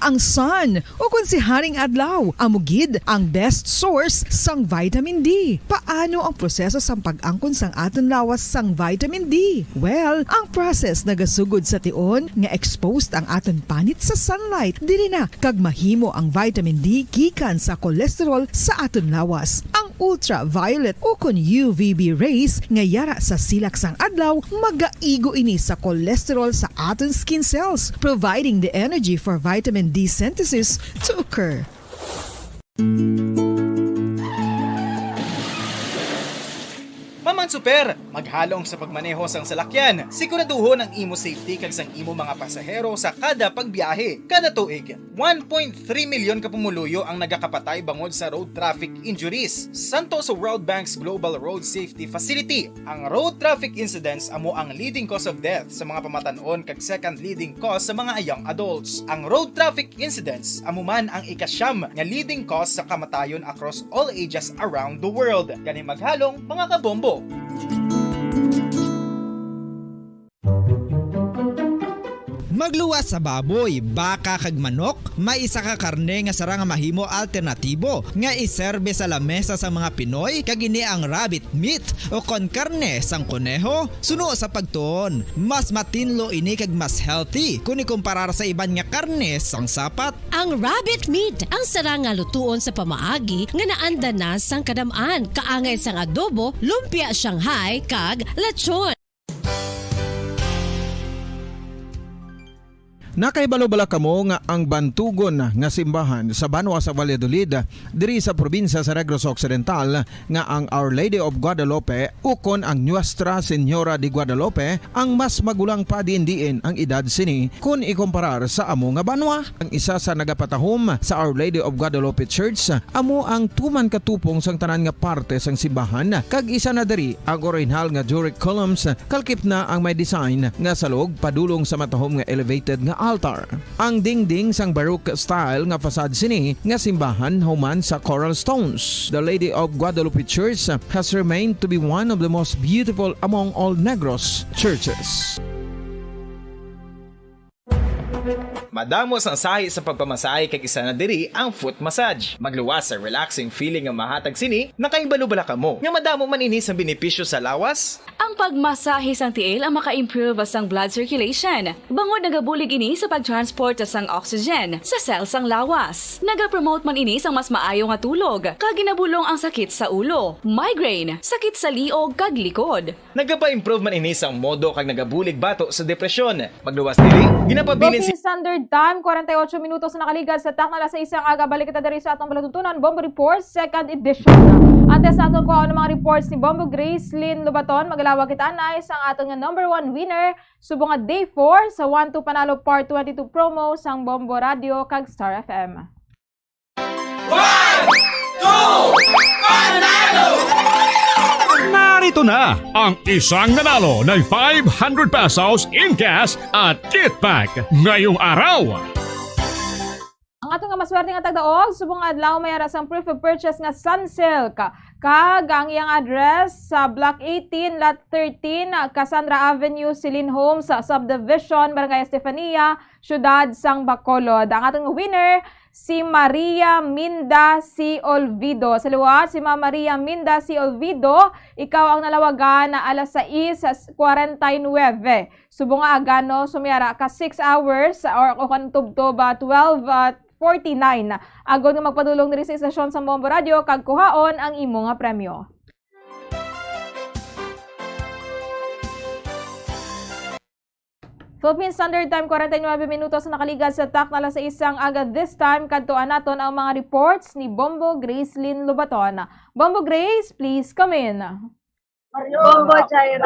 Ang sun o kung si Haring Adlaw, amugid ang best source sang vitamin D. Paano ang proseso sang pag-angkon sang aton lawas sang vitamin D? Well, ang process nagasugod sa tion nga exposed ang aton panit sa sunlight. Dili na kag mahimo ang vitamin D gikan sa cholesterol sa aton lawas. Ang ultraviolet o kun UVB rays nga yara sa silak sang adlaw magaigo ini sa cholesterol sa aton skin cells, providing the energy for vitamin D synthesis to occur. Paman super, maghalong sa pagmaneho sang salakyan. Siguraduhon ang imo safety kag sang imo mga pasahero sa kada pagbiyahe. Kada tuig, 1.3 milyon ka pumuluyo ang nagakapatay bangod sa road traffic injuries. Santo sa World Bank's Global Road Safety Facility, ang road traffic incidents amo ang leading cause of death sa mga pamatanon kag second leading cause sa mga young adults. Ang road traffic incidents amo man ang ikasyam nga leading cause sa kamatayon across all ages around the world. Gani maghalong mga kabombo. Magluwas sa baboy, baka kag manok, may isa ka karne nga sara nga mahimo alternatibo nga iserbe sa lamesa sa mga Pinoy kag ini ang rabbit meat o kon karne sang kuneho. Suno sa pagtuon, mas matinlo ini kag mas healthy kung ikumparar sa iban nga karne sang sapat. Ang rabbit meat ang sara nga lutuon sa pamaagi nga naanda na sang kadamaan, kaangay sang adobo, lumpia Shanghai kag lechon. Nakaibalo-bala kamo nga ang bantugon nga simbahan sa Banwa sa Valladolid diri sa probinsya sa Negros Occidental nga ang Our Lady of Guadalupe ukon ang Nuestra Señora de Guadalupe ang mas magulang pa diin ang edad sini kung ikomparar sa amo nga banwa. Ang isa sa nagapatahom sa Our Lady of Guadalupe Church amo ang tuman katupong sang tanan nga parte sang simbahan kag isa na diri ang original nga Doric columns kalkip na ang may design nga salog padulong sa matahom nga elevated nga altar. Ang dingding sang Baroque style nga facade sini nga simbahan human sa coral stones. The Lady of Guadalupe Church has remained to be one of the most beautiful among all Negros churches. Madamos ang sahi sa pagpamasahe kag isa na diri ang foot massage. Magluwas sa relaxing feeling nga mahatag sini, nakaibalo-bala kamo. Nga madamo man ini sa benepisyo sa lawas. Ang pagmasahe sang tiil ang maka-improve sang blood circulation. Bangod nagabulig ini sa pagtransport sang oxygen sa cells sang lawas. Nagapromote man ini sang mas maayo nga tulog, kag ginabulong ang sakit sa ulo, migraine, sakit sa liog kag likod. Nagapa-improve man ini sang modo kag nagabulig bato sa depresyon. Magluwas diri, ginapabilin Booking Standard Time, 48 minutos na nakaligad sa taknala sa isang aga. Balik kita diri sa atong balatutunan, Bombo Reports, 2nd edition. Antes sa atong kuha ng mga reports ni Bombo Grace Lynn Lubaton, magalawa kita na isang atong nga number 1 winner, subong nga day 4 sa 1-2 Panalo Part 22 promo sang Bombo Radio kag Star FM. 1, 2, Panalo! Narito na ang isang nanalo ng 500 pesos in cash at kit pack ngayong araw. Ang atong nga maswerte nga tagdaog, subong adlaw may aras ang proof of purchase nga Sunsilk. Kag ang iyang address sa Block 18, Lot 13, Cassandra Avenue, Silin Homes, Subdivision, Barangay Estefania, Syudad sang Bacolod. Ang atong winner, si Maria Minda C. Olvido. Sa luwat, si Maria Minda C. Olvido, ikaw ang nalawagan na alas 6:49. Subong nga agano, sumiyara ka 6 hours or kung tubtoba 12:49. Agod nga magpadulong diri sa istasyon sa Bombo Radio kag kuhaon ang imo nga premyo. Philippine Standard Time, 49 minutos na nakaligad sa taknala sa isang aga. This time, kantuan naton ang mga reports ni Bombo Grace Lynn Lubaton. Bombo Grace, please come in. Bombo Jairo.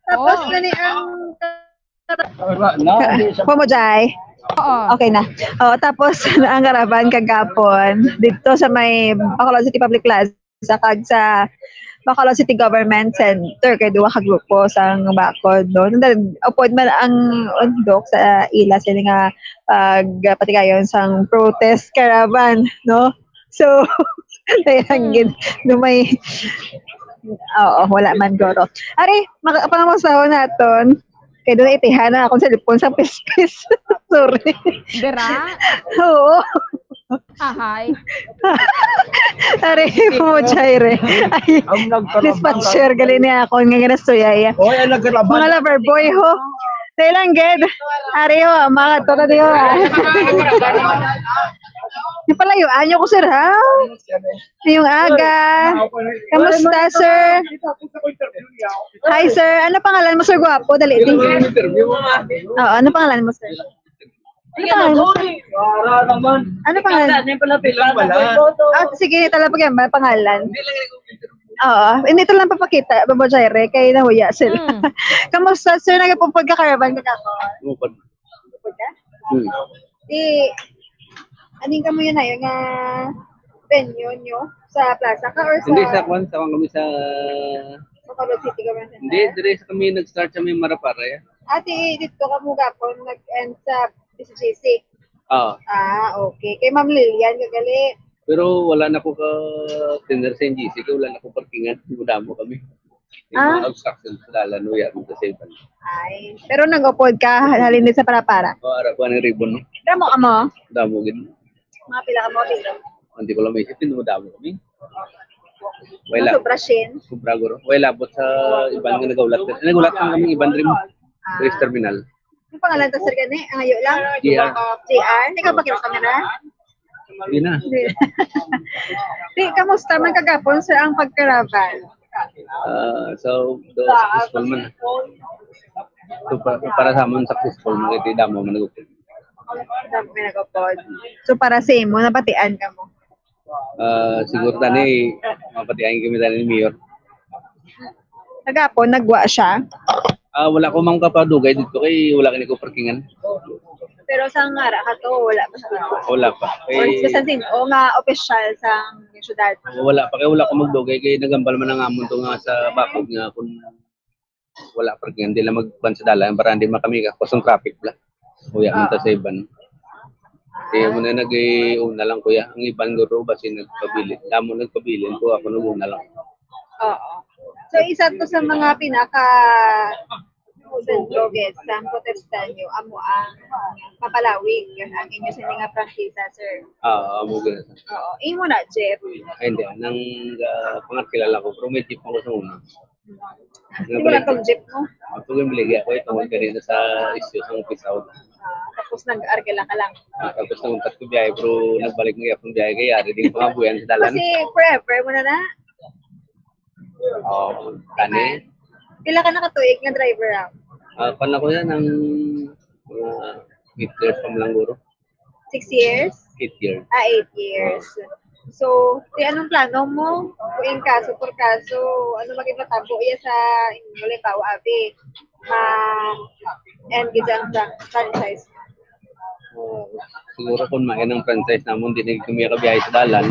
Tapos gani ang Pomojay. Okay na. Tapos ang karaban kagapon dito sa may Bacolod City Public Plaza kag sa Bacolod City Government Center kay duwa ka grupo sang bakod no. Upod man ang undok sa ila sila nga pagpatigayon sang protest caravan no. So ayan gid may wala man goro. Ari pangamusaw naton. Kaya doon itihan na akong cellphone sa pispis. Sorry. Dira? Oo. Ahay. Ari mo, Jaire. Ay, dispatcher, gali niya ako nga ginastuyaya. Mga lover boy ho. Tayo lang, Ged. Ari ho, mga toka diyo. Di palayuan niyo ko, sir, ha? Yung aga. Kamusta, sir? Hi, sir. Ano pangalan mo, sir? Guwapo, dali. Oo, ano pangalan mo, sir? Ano pangalan? Sige, talaga pag ba pangalan? Oo, hindi ito lang papakita, Babo Jaire, kay nahuya sila. Kamusta, sir? Nagpupod ka caravan ka ako? Pupod ka? Aning ka mo yun na yung venue nyo sa plaza ka or sa... Hindi, sa kwan, sawang kami sa... Bacolod City Government Center? Hindi, dire sa kami nag-start sa may Marapara. Ate, dito ka mo gapon, nag-end sa PCGC? Oo. Okay. Kay Ma'am Lilian, gagali. Pero wala na ko ka-tender sa NGC, kaya wala na ko parkingan. Mudamo kami. Yung mga obstruction sa lalano yan sa Sepan. Ay, pero nag-upod ka, halin din sa Parapara? Oo, arakuan ng ribbon. Damo ka mo? Damo, gano'n. Mga pila ka mo dito? Hindi ko lang may isipin, mudamo kami. Sobrashin? Sobragoro. Wala labot sa iban nga nagaulat. Nagulat lang kami iban rin mo. Race terminal. Yung pangalan to, sir, gani? Ang ayo lang? JR. JR? Hindi ka pakita kamera? Hindi na. Di, kamusta man kagapon, sir, ang pagkaravan? So, successful man. So, para sa amon successful man iti damo man nagupod. Dami may nagupod. So para sa imo, napatian ka mo? Siguro tani, mapatiahin kami tani ni Mayor. Nagapon, nagwa siya? Wala ko mang kapadugay dito kay wala kini ko parkingan. Pero sa ngara ka to, wala pa sa Wala pa. Or kasantin, o nga official sa syudad. Wala pa kay wala ko magdugay kay nagambal man ang amon to nga sa bakod nga kun wala parkingan di lang magban sa dalan para hindi makami ka kusong traffic la. Kuya man ta sa iban. Kaya mo na nag-una lang kuya. Ang iban guro basi nagpabilin. Damo nagpabilin ko ako nag-una lang. Oo. So isa to sa mga pinaka sendroges sa Protestanyo amo ang mapalawig ang inyo sa mga prangkisa, sir. Amo gina. Oo. Imo na, Jeff. Ay, hindi. Nang pangatkilala ko, pero may jeep ako sa una. Hindi mo lang itong jeep mo? Ito yung biligi ako, itong kanina sa isyo sa Pisaw. Tapos nag-argela ka lang. Tapos namuntat ko biyahe, pero nagbalik mo yung biyahe kaya yari din mga buyan sa dalan. Kasi forever mo na na? Oo, kani. Pila ka nakatuig nga driver ako? Pan ako yan ng mga 8 years pa lang guro. 6 years? 8 years. 8 years. So, anong plano mo? Kung kaso por kaso, ano maging matabo iya sa inyo limbawa abi? And gizang franchise. Siguro kung main ng franchise namon, hindi kami kabiyahe sa dalan.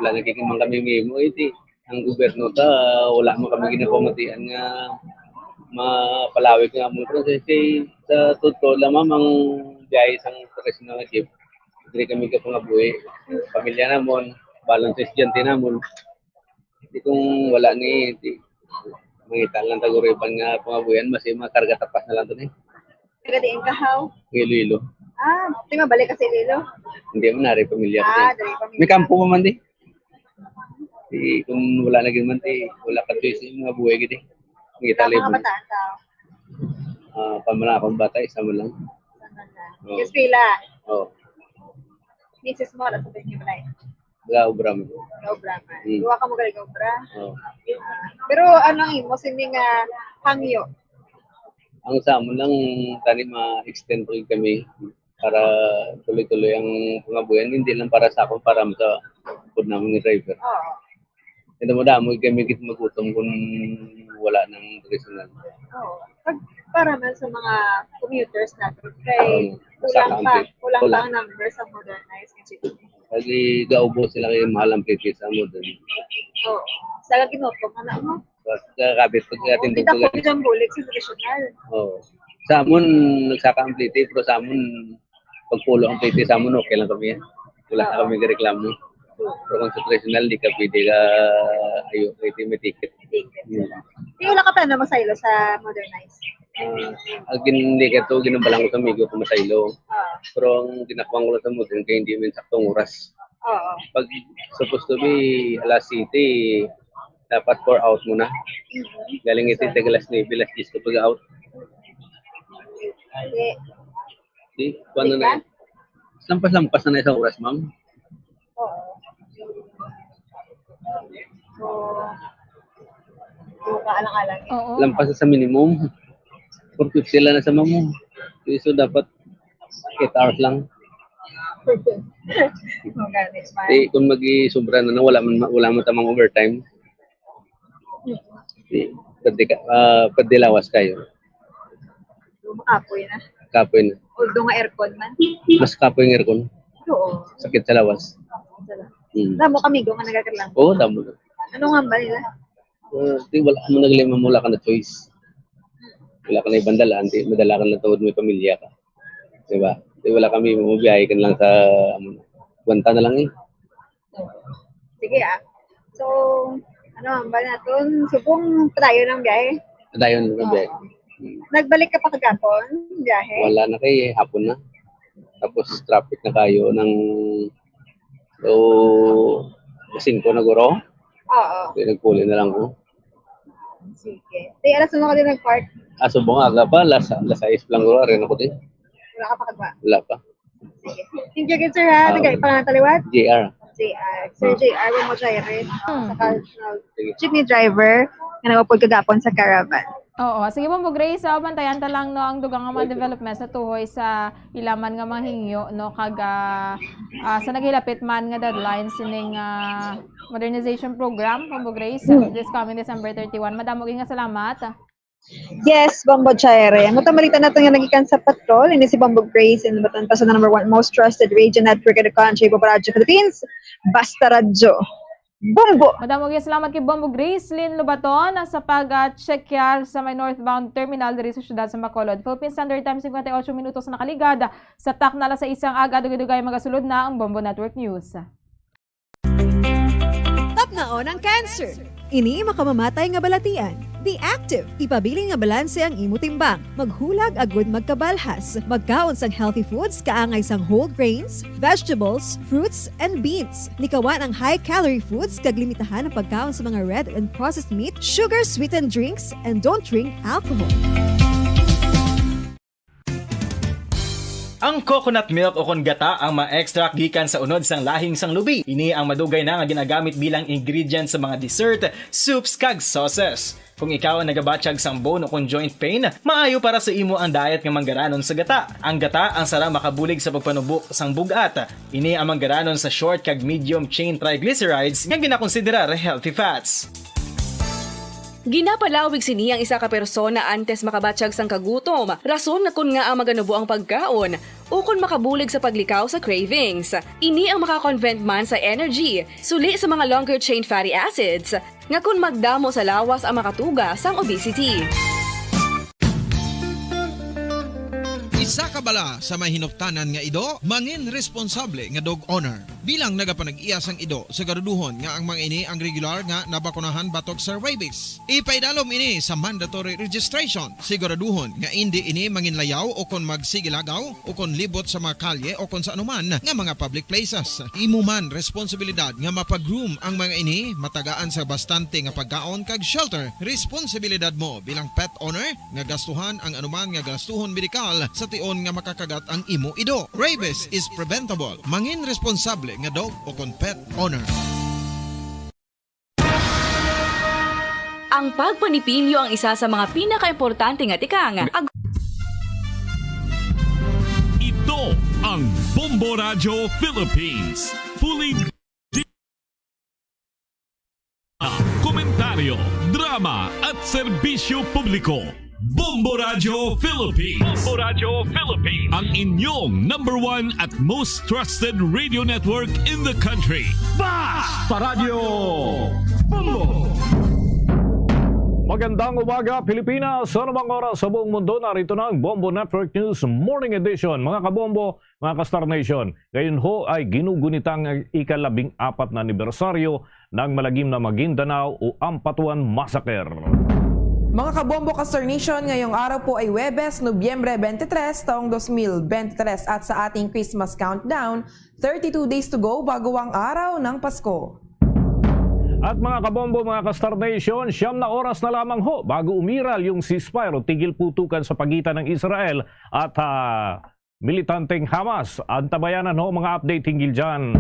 Wala nagkikimang kami mimo, iti. Ang gobyerno ta, wala mo kami ginapamatian nga mapalawig nga mo franchise. Sa totoo lamang ang biyahe sang professional na jeep. Hindi kami kapangabuhi. Pamilya namon, balance estudyante namon. Hindi kung wala ni, mangita lang taguripan nga pangabuyan, mas yung mga karga tapas na lang ito ni. Nagadiin ka how? Iloilo. Di mabalik kasi Iloilo? Hindi mo nari pamilya. Dari pamilya. May kampo mo man di. Kung wala na man di, wala ka choice yung mga buhay gini. Mangita libo. Mga bataan tao? Pamana akong bata, isa mo lang. Yes, pila? Oo. Mrs. mo, alam sa niyo ba na Gaobra mo. Gaobra man. Duwa ka mo galing gaobra. Oo. Pero anong imo sini nga hangyo? Ang sa amon lang tani ma-extend kami para tuloy-tuloy ang pangabuyan, hindi lang para sa ako, para sa food namin ng driver. Oo. Ito mo damo kami git magutom kung wala nang traditional. Oo. Para man sa mga commuters natin kay kulang pa ang number sa modernized city. Kasi gaubo sila kay mahal ang plate sa modern. Oo. Sa ginutok na mo. Kakabit pagkatin Kita ko dyan bulik sa traditional. Oo. Sa amon nagsaka ang plate, pero sa amon pagpulo ang plate sa amon okay lang kami. Wala na kami reklamo. Pero kung sa traditional, di ka pwede ka pwede may ticket. Hindi wala ka plano masaylo sa modernized? Hindi ka ito, ginabalang ko sa amigo kung masaylo. Pero ang ginakuha ko sa modern, kaya hindi mo saktong oras. Pag supposed to be alas city, dapat 4 out muna. Galing ito yung alas 9, alas 10 kapag out. Di, kung ano na yun. Lampas-lampas na isang oras, ma'am. Kaalang-alang. Lampas sa minimum. 450 sila na sa mamo. So dapat 8 hours lang. Kung mag-i-sobra na wala mo tamang overtime. Pwede lawas kayo. Makapoy na. Kapoy na. Although nga aircon man. Mas kapoy ng aircon. Oo. Sakit sa lawas. Damo kami nga nagkakalang. Oo, damo. Ano nga ba nila? Wala mo naglima mo, wala ka na choice. Wala ka na ibang dalaan, madala ka lang tawad mo yung pamilya ka. Diba? Wala kami, mabiyahe ka lang sa Guanta na lang eh. Sige So, ano ang ba natin? Subong tayo ng biyahe? Tayo ng biyahe. Nagbalik ka pa kagapon? Biyahe? Wala na kay hapon na. Tapos traffic na kayo ng 5 na guro. Oo. Kaya nagpuli na lang ko. Sige. Di, alas mo ka din nag-park? Subong aga pa, alas 6 lang guro. Arin ako din. Wala ka pa kagwa? Wala pa. Sige. Thank you, good sir ha. Nagay pa nga taliwat? JR. JR. Sir JR, mo Jaire. Saka jeepney driver nga nagapod kagapon sa caravan. Oo, sige po Grace, bantayan ta lang no ang dugang nga mga developments na tuhoy sa ilaman nga mahingyo no kag sa naghilapit man nga deadline sining modernization program po Grace this coming December 31. Madamo nga salamat. Yes, Bombo Chaire. Ang malita natin nga nagikan sa patrol, ini si Bombo Grace and batan pa sa number 1 most trusted radio network in the country, Bombo Radio Philippines, Basta Radio. Bombo! Madamo nga salamat kay Bombo Grace Lynn Lobaton sa pag-check sa may northbound terminal diri sa syudad sa Bacolod. Philippine Standard Time 58 minutos na nakaligada sa taknala sa isang aga dugay-dugay magasulod na ang Bombo Network News. Tap naon ang cancer. Ini makamamatay nga balatian. Be active. Ipabiling nga balanse ang imo timbang. Maghulag agud magkabalhas. Magkaon sang healthy foods kaangay sang whole grains, vegetables, fruits, and beans. Likawan ang high-calorie foods kag limitahan ang pagkaon sa mga red and processed meat, sugar-sweetened drinks, and don't drink alcohol. Ang coconut milk o kon gata ang ma-extract gikan sa unod sang lahing sang lubi. Ini ang madugay na nga ginagamit bilang ingredient sa mga dessert, soups kag sauces. Kung ikaw ang nagabatsyag sang bone o kon joint pain, maayo para sa imo ang diet nga manggaranon sa gata. Ang gata ang sara makabulig sa pagpanubok sang bugat. Ini ang manggaranon sa short kag medium chain triglycerides nga ginakonsiderar healthy fats. Ginapalawig sini ang isa ka persona antes makabatsyag sang kagutom. Rason na kun nga ang maganubo ang pagkaon o kun makabulig sa paglikaw sa cravings. Ini ang makakonvent man sa energy, suli sa mga longer chain fatty acids, nga kun magdamo sa lawas ang makatuga sang obesity. Isa ka bala sa mahinuptanan nga ido, mangin responsable nga dog owner. Bilang nagapanag-iyas ang ido, siguraduhon nga ang mga ini ang regular nga nabakunahan batok sa rabies. Ipaidalom ini sa mandatory registration. Siguraduhon nga hindi ini manginlayaw o kon magsigilagaw o kon libot sa mga kalye o kon sa anuman nga mga public places. Imo man responsibilidad nga mapag-groom ang mga ini, matagaan sa bastante nga pagkaon kag shelter. Responsibilidad mo bilang pet owner nga gastuhan ang anuman nga gastuhon medikal sa tion nga makakagat ang imo ido. Rabies is preventable. Mangin responsable nga dog o kon pet owner. Ang pagpanipilyo ang isa sa mga pinaka-importante nga tikang. Ito ang Bombo Radio Philippines. Fully komentaryo, drama at serbisyo publiko. Bombo Radio Philippines. Bombo Radio Philippines. Ang inyong #1 at most trusted radio network in the country. Basta Radio Bombo! Magandang umaga Pilipinas! Sa namang oras sa buong mundo, narito na ang Bombo Network News Morning Edition. Mga kabombo, mga ka-Star Nation, ngayon ho ay ginugunitang ang ika-14 na anibersaryo ng malagim na Maguindanao o Ampatuan Massacre. Mga kabombo ka-Star Nation, ngayong araw po ay Huwebes, Nobyembre 23, taong 2023 at sa ating Christmas countdown, 32 days to go bago ang araw ng Pasko. At mga kabombo, mga ka-Star Nation, 9 na oras na lamang ho bago umiral yung ceasefire o tigil putukan sa pagitan ng Israel at militanteng Hamas. Antabayanan ho mga update hinggil dyan.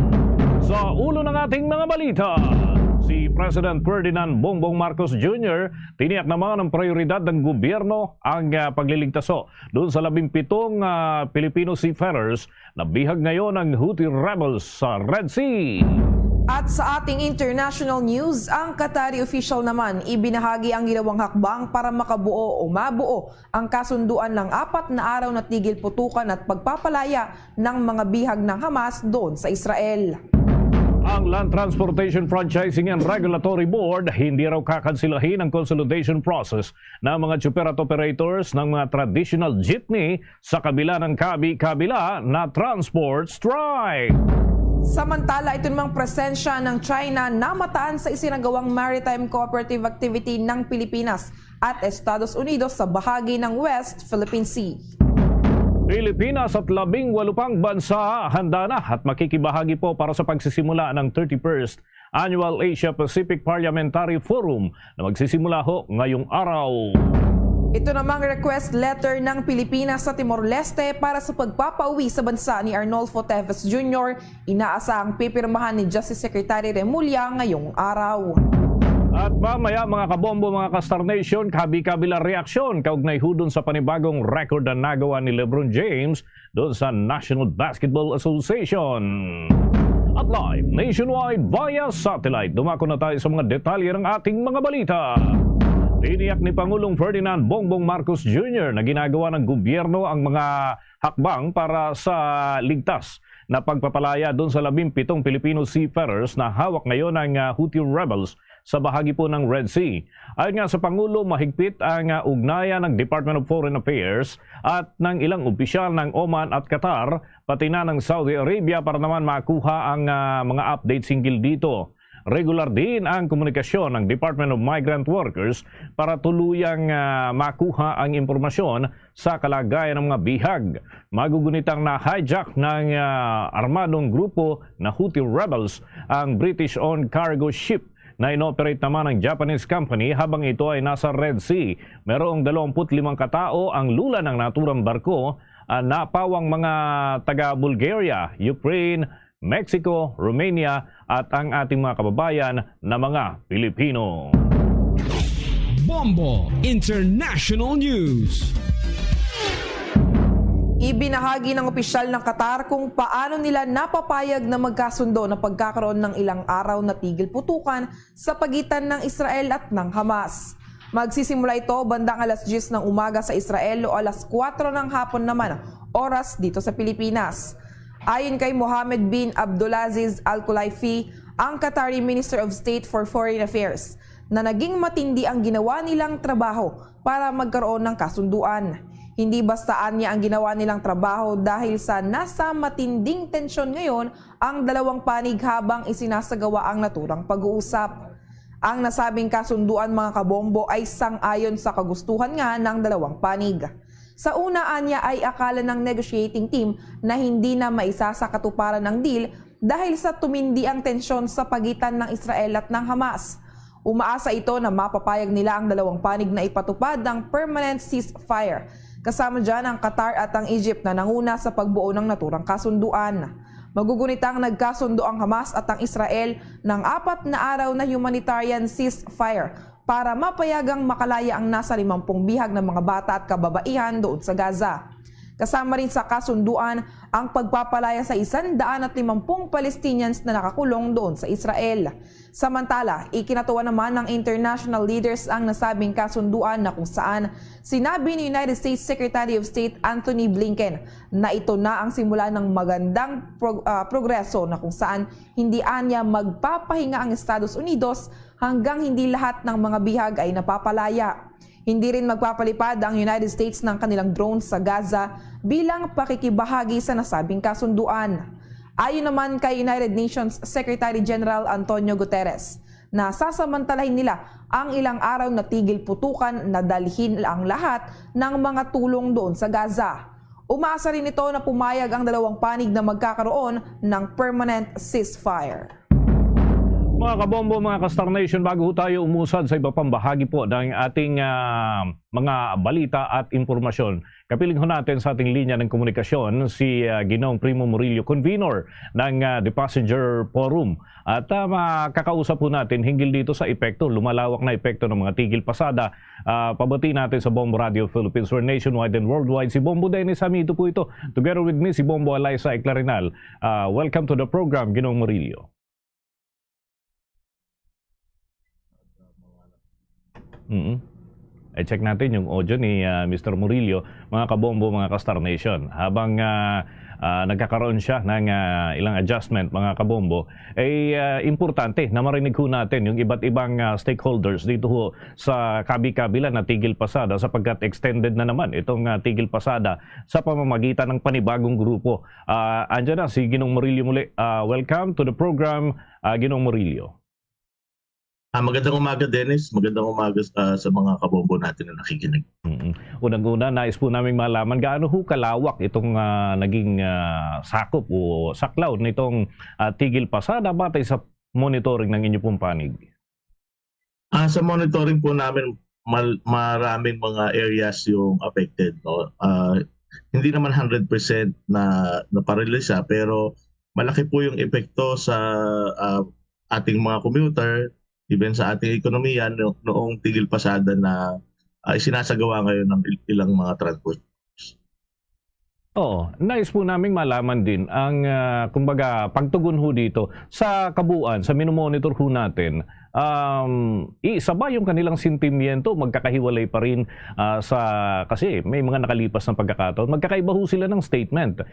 Sa ulo ng ating mga balita, si President Ferdinand Bongbong Marcos Jr. tiniyak naman ng prioridad ng gobyerno ang pagliligtas doon sa 17 Filipino seafarers na bihag ngayon ng Houthi rebels sa Red Sea. At sa ating international news, ang Qatari official naman ibinahagi ang ginawang hakbang para makabuo o mabuo ang kasunduan ng 4 na araw na tigil putukan at pagpapalaya ng mga bihag ng Hamas doon sa Israel. Ang Land Transportation Franchising and Regulatory Board hindi raw kakansilahin ang consolidation process ng mga super at operators ng mga traditional jeepney sa kabila ng kabila na transport strike. Samantala, ito namang presensya ng China na mataan sa isinagawang maritime cooperative activity ng Pilipinas at Estados Unidos sa bahagi ng West Philippine Sea. Pilipinas at 18 pang bansa handa na at makikibahagi po para sa pagsisimula ng 31st Annual Asia Pacific Parliamentary Forum na magsisimula ho ngayong araw. Ito namang request letter ng Pilipinas sa Timor-Leste para sa pagpapauwi sa bansa ni Arnolfo Teves Jr. inaasahang pipirmahan ni Justice Secretary Remulla ngayong araw. At mamaya mga kabombo, mga ka-Star Nation, kabi-kabilang reaksyon kaugnay hudon sa panibagong record na nagawa ni LeBron James doon sa National Basketball Association. At live nationwide via satellite, dumako na tayo sa mga detalye ng ating mga balita. Tiniyak ni Pangulong Ferdinand Bongbong Marcos Jr. na ginagawa ng gobyerno ang mga hakbang para sa ligtas na pagpapalaya doon sa 17 Filipino seafarers na hawak ngayon ng Houthi rebels sa bahagi po ng Red Sea. Ayon nga sa Pangulo, mahigpit ang ugnayan ng Department of Foreign Affairs at ng ilang opisyal ng Oman at Qatar, pati na ng Saudi Arabia para naman makuha ang mga updates hinggil dito. Regular din ang komunikasyon ng Department of Migrant Workers para tuluyang makuha ang impormasyon sa kalagayan ng mga bihag. Magugunitang na-hijack ng armadong grupo na Houthi rebels ang British-owned cargo ship na inoperate naman ng Japanese company habang ito ay nasa Red Sea. Merong 25 katao ang lula ng naturang barko, napawang mga taga-Bulgaria, Ukraine, Mexico, Romania at ang ating mga kababayan na mga Pilipino. Bombo International News. Ibinahagi ng opisyal ng Qatar kung paano nila napapayag na magkasundo na pagkakaroon ng ilang araw na tigil putukan sa pagitan ng Israel at ng Hamas. Magsisimula ito bandang alas 10 ng umaga sa Israel o alas 4 ng hapon naman oras dito sa Pilipinas. Ayon kay Mohammed bin Abdulaziz Al Khulaifi, ang Qatari Minister of State for Foreign Affairs, na naging matindi ang ginawa nilang trabaho para magkaroon ng kasunduan. Hindi bastaan niya ang ginawa nilang trabaho dahil sa nasa matinding tensyon ngayon ang dalawang panig habang isinasagawa ang naturang pag-uusap. Ang nasabing kasunduan mga kabombo ay sang-ayon sa kagustuhan nga ng dalawang panig. Sa unaan niya ay akala ng negotiating team na hindi na maisa sa katuparan ng deal dahil sa tumindi ang tensyon sa pagitan ng Israel at ng Hamas. Umaasa ito na mapapayag nila ang dalawang panig na ipatupad ang permanent ceasefire. Kasama dyan ang Qatar at ang Egypt na nanguna sa pagbuo ng naturang kasunduan. Magugunitang nagkasundo ang Hamas at ang Israel ng 4 na araw na humanitarian ceasefire para mapayagang makalaya ang nasa 50 bihag ng mga bata at kababaihan doon sa Gaza. Kasama rin sa kasunduan ang pagpapalaya sa 150 Palestinians na nakakulong doon sa Israel. Samantala, ikinatuwa naman ng international leaders ang nasabing kasunduan na kung saan sinabi ni United States Secretary of State Anthony Blinken na ito na ang simula ng magandang progreso na kung saan hindi anya magpapahinga ang Estados Unidos hanggang hindi lahat ng mga bihag ay napapalaya. Hindi rin magpapalipad ang United States ng kanilang drones sa Gaza bilang pakikibahagi sa nasabing kasunduan. Ayon naman kay United Nations Secretary General Antonio Guterres, na sasamantalahin nila ang ilang araw na tigil putukan na dalhin ang lahat ng mga tulong doon sa Gaza. Umaasa rin ito na pumayag ang dalawang panig na magkakaroon ng permanent ceasefire. Mga kabombo, mga ka-Star Nation, bago tayo umusad sa iba pang bahagi po ng ating mga balita at impormasyon, kapiling ho natin sa ating linya ng komunikasyon si Ginoong Primo Murillo, convener ng The Passenger Forum. At makakausap po natin hinggil dito sa epekto, lumalawak na epekto ng mga tigil pasada. Pabati natin sa Bombo Radio Philippines, where nationwide and worldwide. Si Bombo Dennis Amito po ito. Together with me, si Bombo Eliza Eclarinal. Welcome to the program, Ginoong Murillo. I-check natin yung audio ni Mr. Murillo, mga kabombo, mga ka-Star Nation. Habang nagkakaroon siya ng ilang adjustment, mga kabombo, ay importante na marinig ho natin yung iba't ibang stakeholders dito ho sa kabi-kabila na tigil pasada sapagkat extended na naman itong tigil pasada sa pamamagitan ng panibagong grupo. Andyan na si Ginong Murillo muli. Welcome to the program, Ginong Murillo. Magandang umaga, Dennis. Magandang umaga sa mga kabombo natin na nakikinig. Unang-una, nais po namin malaman gaano ho kalawak itong naging sakop o saklaw nitong tigil pasada batay sa monitoring ng inyong pong panig? Sa monitoring po namin, maraming mga areas yung affected, no? Hindi naman 100% na paralisa, pero malaki po yung epekto sa ating mga commuter, even sa ating ekonomiya noong tigil pasada na isinasagawa ngayon ng ilang mga transport. Oo, nais po naming malaman din ang kumbaga pagtugon ho dito sa kabuuan, sa minomonitor ho natin. Isa ba yung kanilang sentimiento magkakahiwalay pa rin kasi may mga nakalipas ng pagkakataon, magkakaiba ho sila ng statement.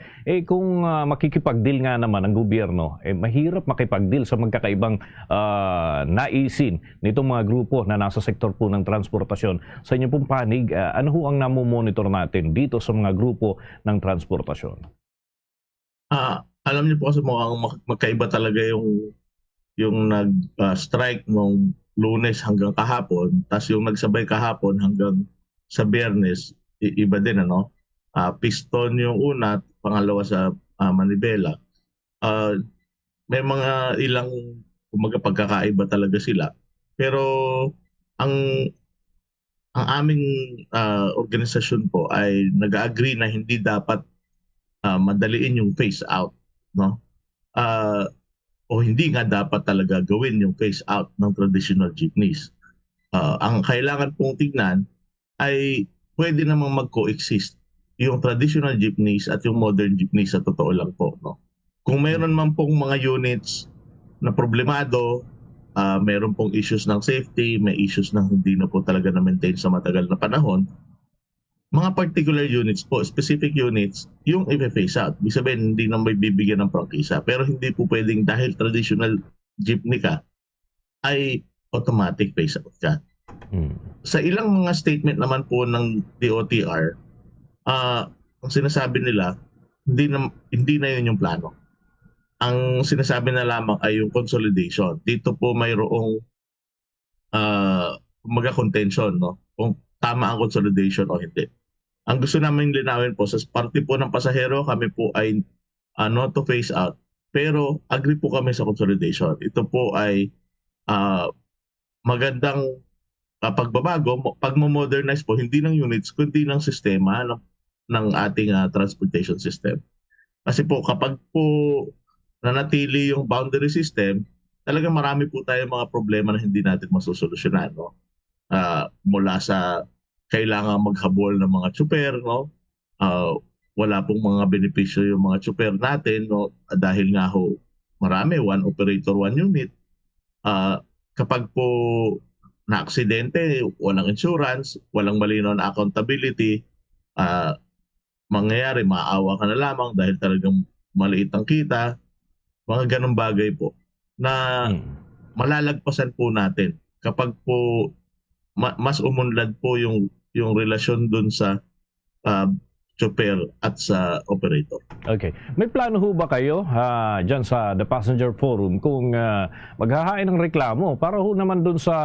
Kung makikipag-deal nga naman ang gobyerno, mahirap makipag-deal sa magkakaibang naisin nitong mga grupo na nasa sektor po ng transportasyon. Sa inyo pong panig, ano ho ang namomonitor natin dito sa mga grupo ng transportasyon? Alam niyo po kasi mukhang magkaiba talaga yung nag-strike nung Lunes hanggang kahapon, tas yung nagsabay kahapon hanggang sa Biyernes, iba din, ano? Piston yung una, pangalawa sa Manibela. May mga ilang pagkakaiba talaga sila. Pero ang aming organisasyon po ay nag-agree na hindi dapat madaliin yung phase out, no? O hindi nga dapat talaga gawin yung phase out ng traditional jeepneys. Ang kailangan pong tignan ay pwede namang mag-coexist yung traditional jeepneys at yung modern jeepneys, sa totoo lang po, no? Kung mayroon man pong mga units na problemado, mayroon pong issues ng safety, may issues na hindi na po talaga na-maintain sa matagal na panahon, mga particular units po, specific units, yung i-phase out. Ibig sabihin, hindi na may bibigyan ng prangkisa. Pero hindi po pwedeng dahil traditional jeepney ka, ay automatic phase out ka. Sa ilang mga statement naman po ng DOTR, ang sinasabi nila, hindi na yun yung plano. Ang sinasabi na lamang ay yung consolidation. Dito po mayroong contention, no? Kung tama ang consolidation o hindi. Ang gusto namin linawin po, sa parte po ng pasahero, kami po ay not to phase out. Pero agree po kami sa consolidation. Ito po ay magandang pagbabago, pag-modernize po, hindi ng units, kundi ng sistema ng ating transportation system. Kasi po, kapag po nanatili yung boundary system, talagang marami po tayong mga problema na hindi natin masusolusyonan, no? Mula sa kailangan maghabol ng mga tsuper, no? Wala pong mga benepisyo yung mga tsuper natin, no? Dahil nga ho, marami, one operator, one unit. Kapag po na-aksidente, walang insurance, walang malinaw na accountability, mangyayari, maawa ka na lamang dahil talagang maliit ang kita, mga ganong bagay po na malalagpasan po natin kapag po mas umunlad po yung relasyon dun sa chopper at sa operator. Okay. May plano ho ba kayo dyan sa The Passenger Forum kung maghahain ng reklamo para ho naman dun sa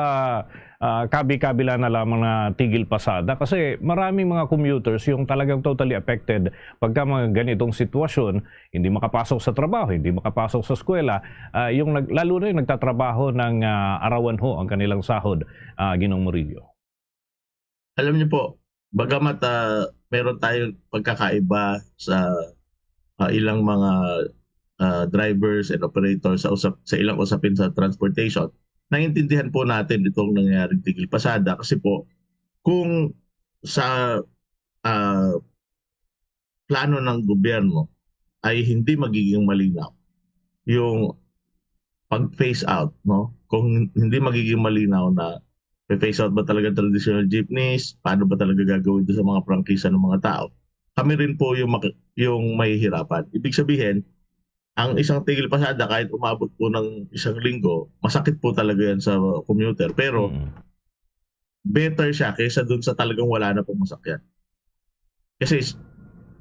kabi-kabila na lamang na tigil pasada? Kasi maraming mga commuters yung talagang totally affected pagka mga ganitong sitwasyon, hindi makapasok sa trabaho, hindi makapasok sa eskwela, lalo na yung nagtatrabaho ng arawan ho ang kanilang sahod, Ginoong Murillo. Alam niyo po, bagamat meron tayong pagkakaiba sa ilang mga drivers and operators sa ilang usapin sa transportation, naiintindihan po natin itong nangyaring tigil pasada kasi po kung sa plano ng gobyerno ay hindi magiging malinaw yung pag-phase out, no? Kung hindi magiging malinaw na phase out ba talaga traditional jeepneys, paano ba talaga gagawin ito sa mga prangkisa ng mga tao, kami rin po yung mahihirapan. Ibig sabihin, ang isang tigil pasada kahit umabot po ng isang linggo, masakit po talaga yan sa commuter. Pero better siya kaysa dun sa talagang wala na pong masakyan. Kasi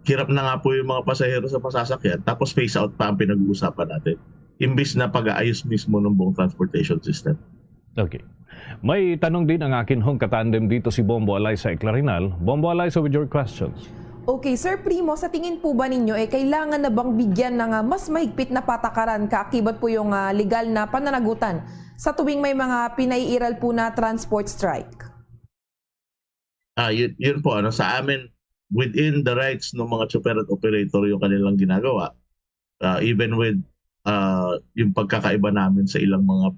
hirap na nga po yung mga pasahero sa masasakyan, tapos phase out pa ang pinag-uusapan natin. Imbis na pag-aayos mismo ng buong transportation system. Okay. May tanong din ang akin hong katandem dito si Bombo Alaysa Eclarinal. Bombo Alaysa with your questions. Okay, Sir Primo, sa tingin po ba ninyo, kailangan na bang bigyan ng mas mahigpit na patakaran kaakibat po yung legal na pananagutan sa tuwing may mga pinaiiral po na transport strike? Yun po, sa amin, within the rights ng mga chopper at operator yung kanilang ginagawa, even with yung pagkakaiba namin sa ilang mga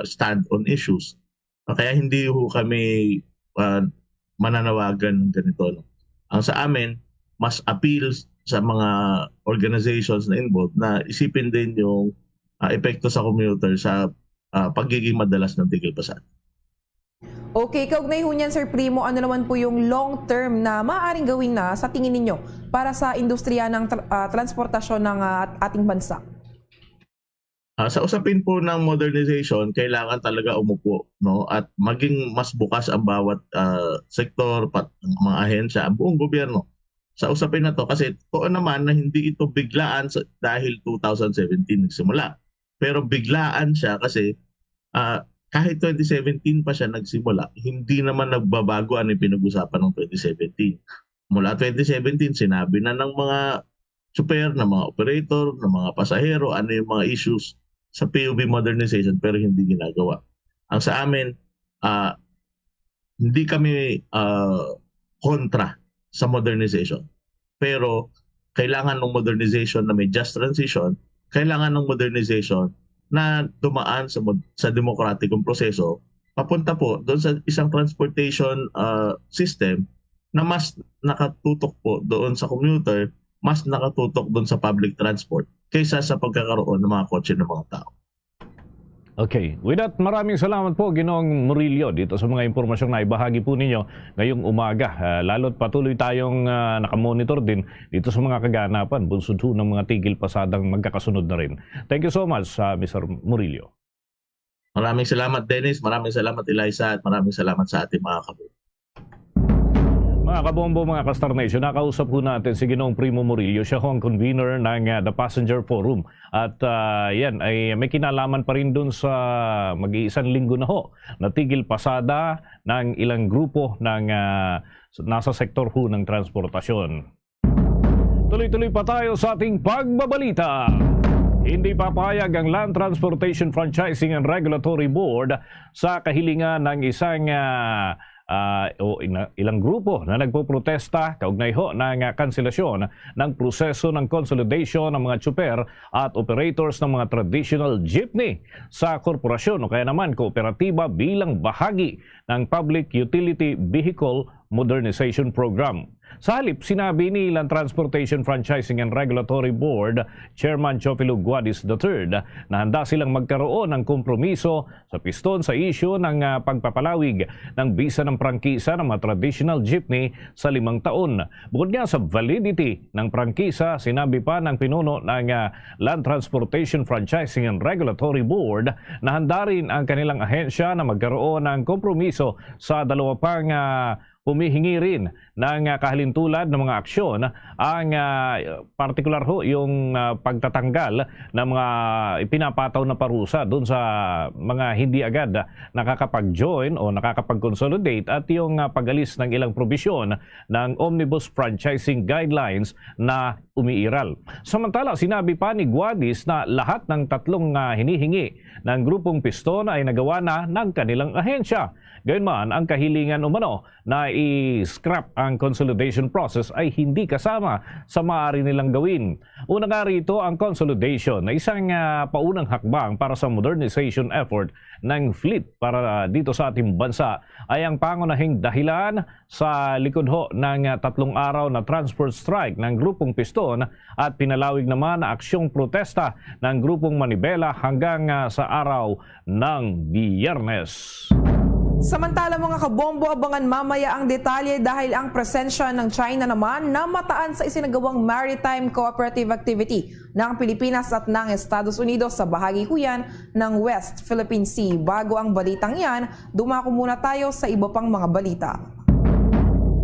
stand-on issues. Kaya hindi ho kami mananawagan ng ganito. Ang sa amin, mas appeal sa mga organizations na involved na isipin din yung epekto sa commuter sa pagiging madalas ng tigil pasada. Okay, kaugnay ho niyan, Sir Primo, ano naman po yung long-term na maaaring gawin na sa tingin ninyo para sa industriya ng transportasyon ng ating bansa? Sa usapin po ng modernization, kailangan talaga umupo, no? At maging mas bukas ang bawat sektor, mga ahensya, ang buong gobyerno sa usapin na to. Kasi totoo naman na hindi ito biglaan dahil 2017 nagsimula. Pero biglaan siya kasi kahit 2017 pa siya nagsimula, hindi naman nagbabago ano yung pinag-usapan ng 2017. Mula 2017, sinabi na ng mga super, ng mga operator, ng mga pasahero, ano yung mga issues sa PUV modernization, pero hindi ginagawa. Ang sa amin, hindi kami kontra sa modernization. Pero kailangan ng modernization na may just transition, kailangan ng modernization na dumaan sa demokratikong proseso, papunta po doon sa isang transportation system na mas nakatutok po doon sa commuter, mas nakatutok doon sa public transport kaysa sa pagkakaroon ng mga kotse ng mga tao. Okay. With that, maraming salamat po, Ginoong Murillo, dito sa mga impormasyong na ibahagi po ninyo ngayong umaga. Lalo't patuloy tayong nakamonitor din dito sa mga kaganapan, bunsod ng mga tigil pasadang magkakasunod na rin. Thank you so much, Mr. Murillo. Maraming salamat, Dennis. Maraming salamat, Eliza. At maraming salamat sa ating mga kabuo. Mga kabombo, mga Kastar Nation, nakausap po natin si Ginoong Primo Murillo. Siya ho ang convener ng The Passenger Forum. At yan, ay may kinalaman pa rin dun sa mag-iisang linggo na ho. Natigil pasada ng ilang grupo ng nasa sektor ho ng transportasyon. Tuloy-tuloy pa tayo sa ating pagbabalita. Hindi papayag ang Land Transportation Franchising and Regulatory Board sa kahilingan ng isang ilang grupo na nagpoprotesta kaugnay ho ng kanselasyon ng proseso ng consolidation ng mga tsuper at operators ng mga traditional jeepney sa korporasyon o kaya naman kooperatiba bilang bahagi ng Public Utility Vehicle Modernization Program. Sa halip, sinabi ni Land Transportation Franchising and Regulatory Board Chairman Chofilo Guadis III na handa silang magkaroon ng kompromiso sa piston sa isyu ng pagpapalawig ng bisa ng prangkisa ng mga traditional jeepney sa 5 taon. Bukod nga sa validity ng prangkisa, sinabi pa ng pinuno ng Land Transportation Franchising and Regulatory Board na handa rin ang kanilang ahensya na magkaroon ng kompromiso sa 2 pang humihingi rin ng kahalintulad ng mga aksyon ang partikular ho yung pagtatanggal ng mga ipinapataw na parusa doon sa mga hindi agad nakakapag-join o nakakapag-consolidate at yung pag-alis ng ilang probisyon ng Omnibus Franchising Guidelines na umiiral. Samantala, sinabi pa ni Guadis na lahat ng 3 hinihingi ng grupong piston ay nagawa na ng kanilang ahensya. Gayunman, ang kahilingan umano na i-scrap ang consolidation process ay hindi kasama sa maaari nilang gawin. Una nga rito ang consolidation na isang paunang hakbang para sa modernization effort ng fleet para dito sa ating bansa ay ang pangunahing dahilan sa likod ho ng 3 araw na transport strike ng grupong piston at pinalawig naman na aksyong protesta ng grupong Manibela hanggang sa araw ng Biyernes. Samantala mga kabombo, abangan mamaya ang detalye dahil ang presensya ng China naman na mataan sa isinagawang maritime cooperative activity ng Pilipinas at ng Estados Unidos sa bahagi huyan ng West Philippine Sea. Bago ang balitang yan, dumako muna tayo sa iba pang mga balita.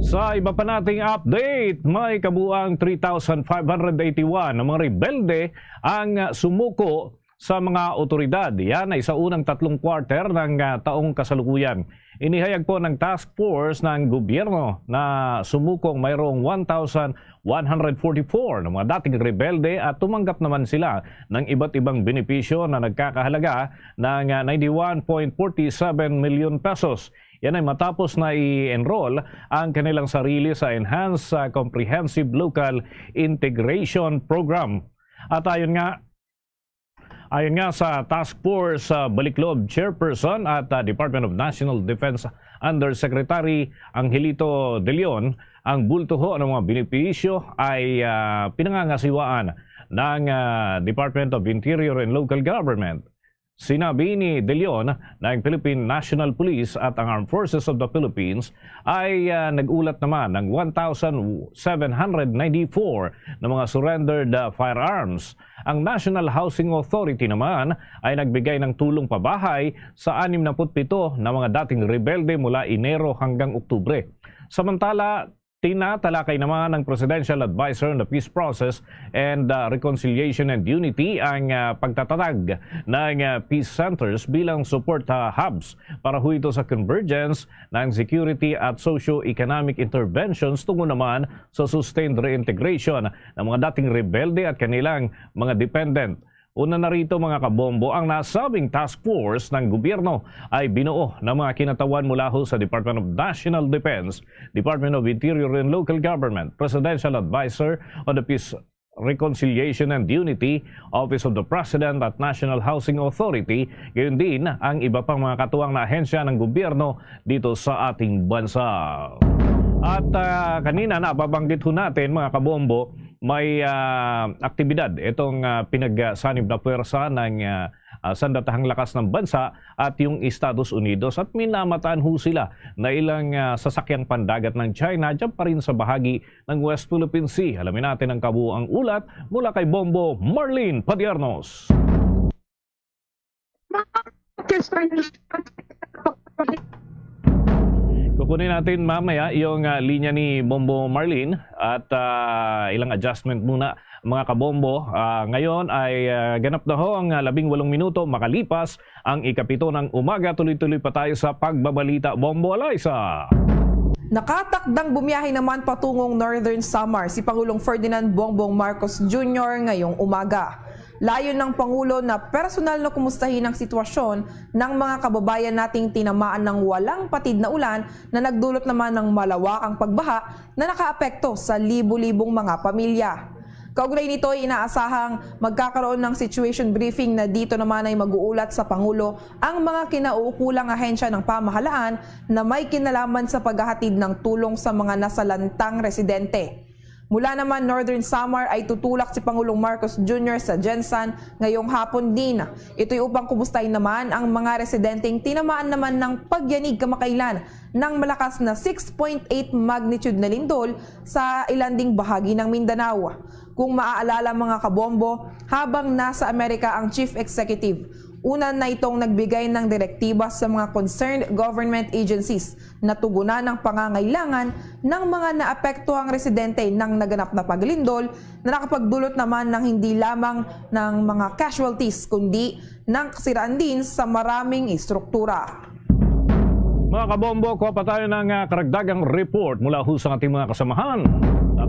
Sa iba pa nating update, may kabuang 3,581 na mga rebelde ang sumuko sa mga otoridad. Yan ay sa unang 3 quarter ng taong kasalukuyan. Inihayag po ng task force ng gobyerno na sumukong mayroong 1,144 na mga dating rebelde at tumanggap naman sila ng iba't ibang benepisyo na nagkakahalaga ng 91.47 million pesos. Yan ay matapos na i-enroll ang kanilang sarili sa Enhanced Comprehensive Local Integration Program. At ayon nga sa Task Force Baliklob Chairperson at Department of National Defense Undersecretary Angelito De Leon, ang bulto ho ng mga benepisyo ay pinangangasiwaan ng Department of Interior and Local Government. Sinabi ni De Leon na ang Philippine National Police at ang Armed Forces of the Philippines ay nag-ulat naman ng 1,794 na mga surrendered firearms. Ang National Housing Authority naman ay nagbigay ng tulong pabahay sa 67 na mga dating rebelde mula Enero hanggang Oktubre. Samantala, tinatalakay naman ng Presidential Advisor on the Peace Process and Reconciliation and Unity ang pagtatatag ng peace centers bilang support hubs para ho ito sa convergence ng security at socio-economic interventions tungo naman sa sustained reintegration ng mga dating rebelde at kanilang mga dependent. Una na rito mga kabombo, ang nasabing task force ng gobyerno ay binuo ng mga kinatawan mula ho sa Department of National Defense, Department of Interior and Local Government, Presidential Advisor on the Peace, Reconciliation and Unity, Office of the President at National Housing Authority, gayon din ang iba pang mga katuwang na ahensya ng gobyerno dito sa ating bansa. At kanina nababanggit ho natin mga kabombo, may aktibidad itong pinagsanib na puwersa ng sandatahang lakas ng bansa at yung Estados Unidos at minamataan ho sila na ilang sasakyang pandagat ng China dyan pa rin sa bahagi ng West Philippine Sea. Alamin natin ang kabuuang ulat mula kay Bombo Marlene Padiernos. Kukunin natin mamaya yung linya ni Bombo Marlene at ilang adjustment muna mga kabombo. Ngayon ay ganap na ho ang 18 minuto makalipas ang 7 ng umaga. Tuloy-tuloy pa tayo sa pagbabalita. Bombo Alaysa! Nakatakdang bumiyahe naman patungong Northern Samar si Pangulong Ferdinand Bongbong Marcos Jr. ngayong umaga. Layon ng Pangulo na personal na kumustahin ang sitwasyon ng mga kababayan nating tinamaan ng walang patid na ulan na nagdulot naman ng malawakang pagbaha na nakaapekto sa libu-libong mga pamilya. Kaugnay nito ay inaasahang magkakaroon ng situation briefing na dito naman ay mag-uulat sa Pangulo ang mga kinauukulang ahensya ng pamahalaan na may kinalaman sa paghahatid ng tulong sa mga nasalantang residente. Mula naman Northern Samar ay tutulak si Pangulong Marcos Jr. sa Gensan ngayong hapon din. Ito'y upang kumustahin naman ang mga residenteng tinamaan naman ng pagyanig kamakailan ng malakas na 6.8 magnitude na lindol sa ilanding bahagi ng Mindanao. Kung maaalala mga kabombo, habang nasa Amerika ang Chief Executive, una na itong nagbigay ng direktiba sa mga concerned government agencies na tugunan ng pangangailangan ng mga naapektuhang residente ng naganap na paglindol na nakapagdulot naman ng hindi lamang ng mga casualties kundi ng kasiraan din sa maraming istruktura. Mga kabombo, kuha pa tayo ng karagdagang report mula ho sa ating mga kasamahan.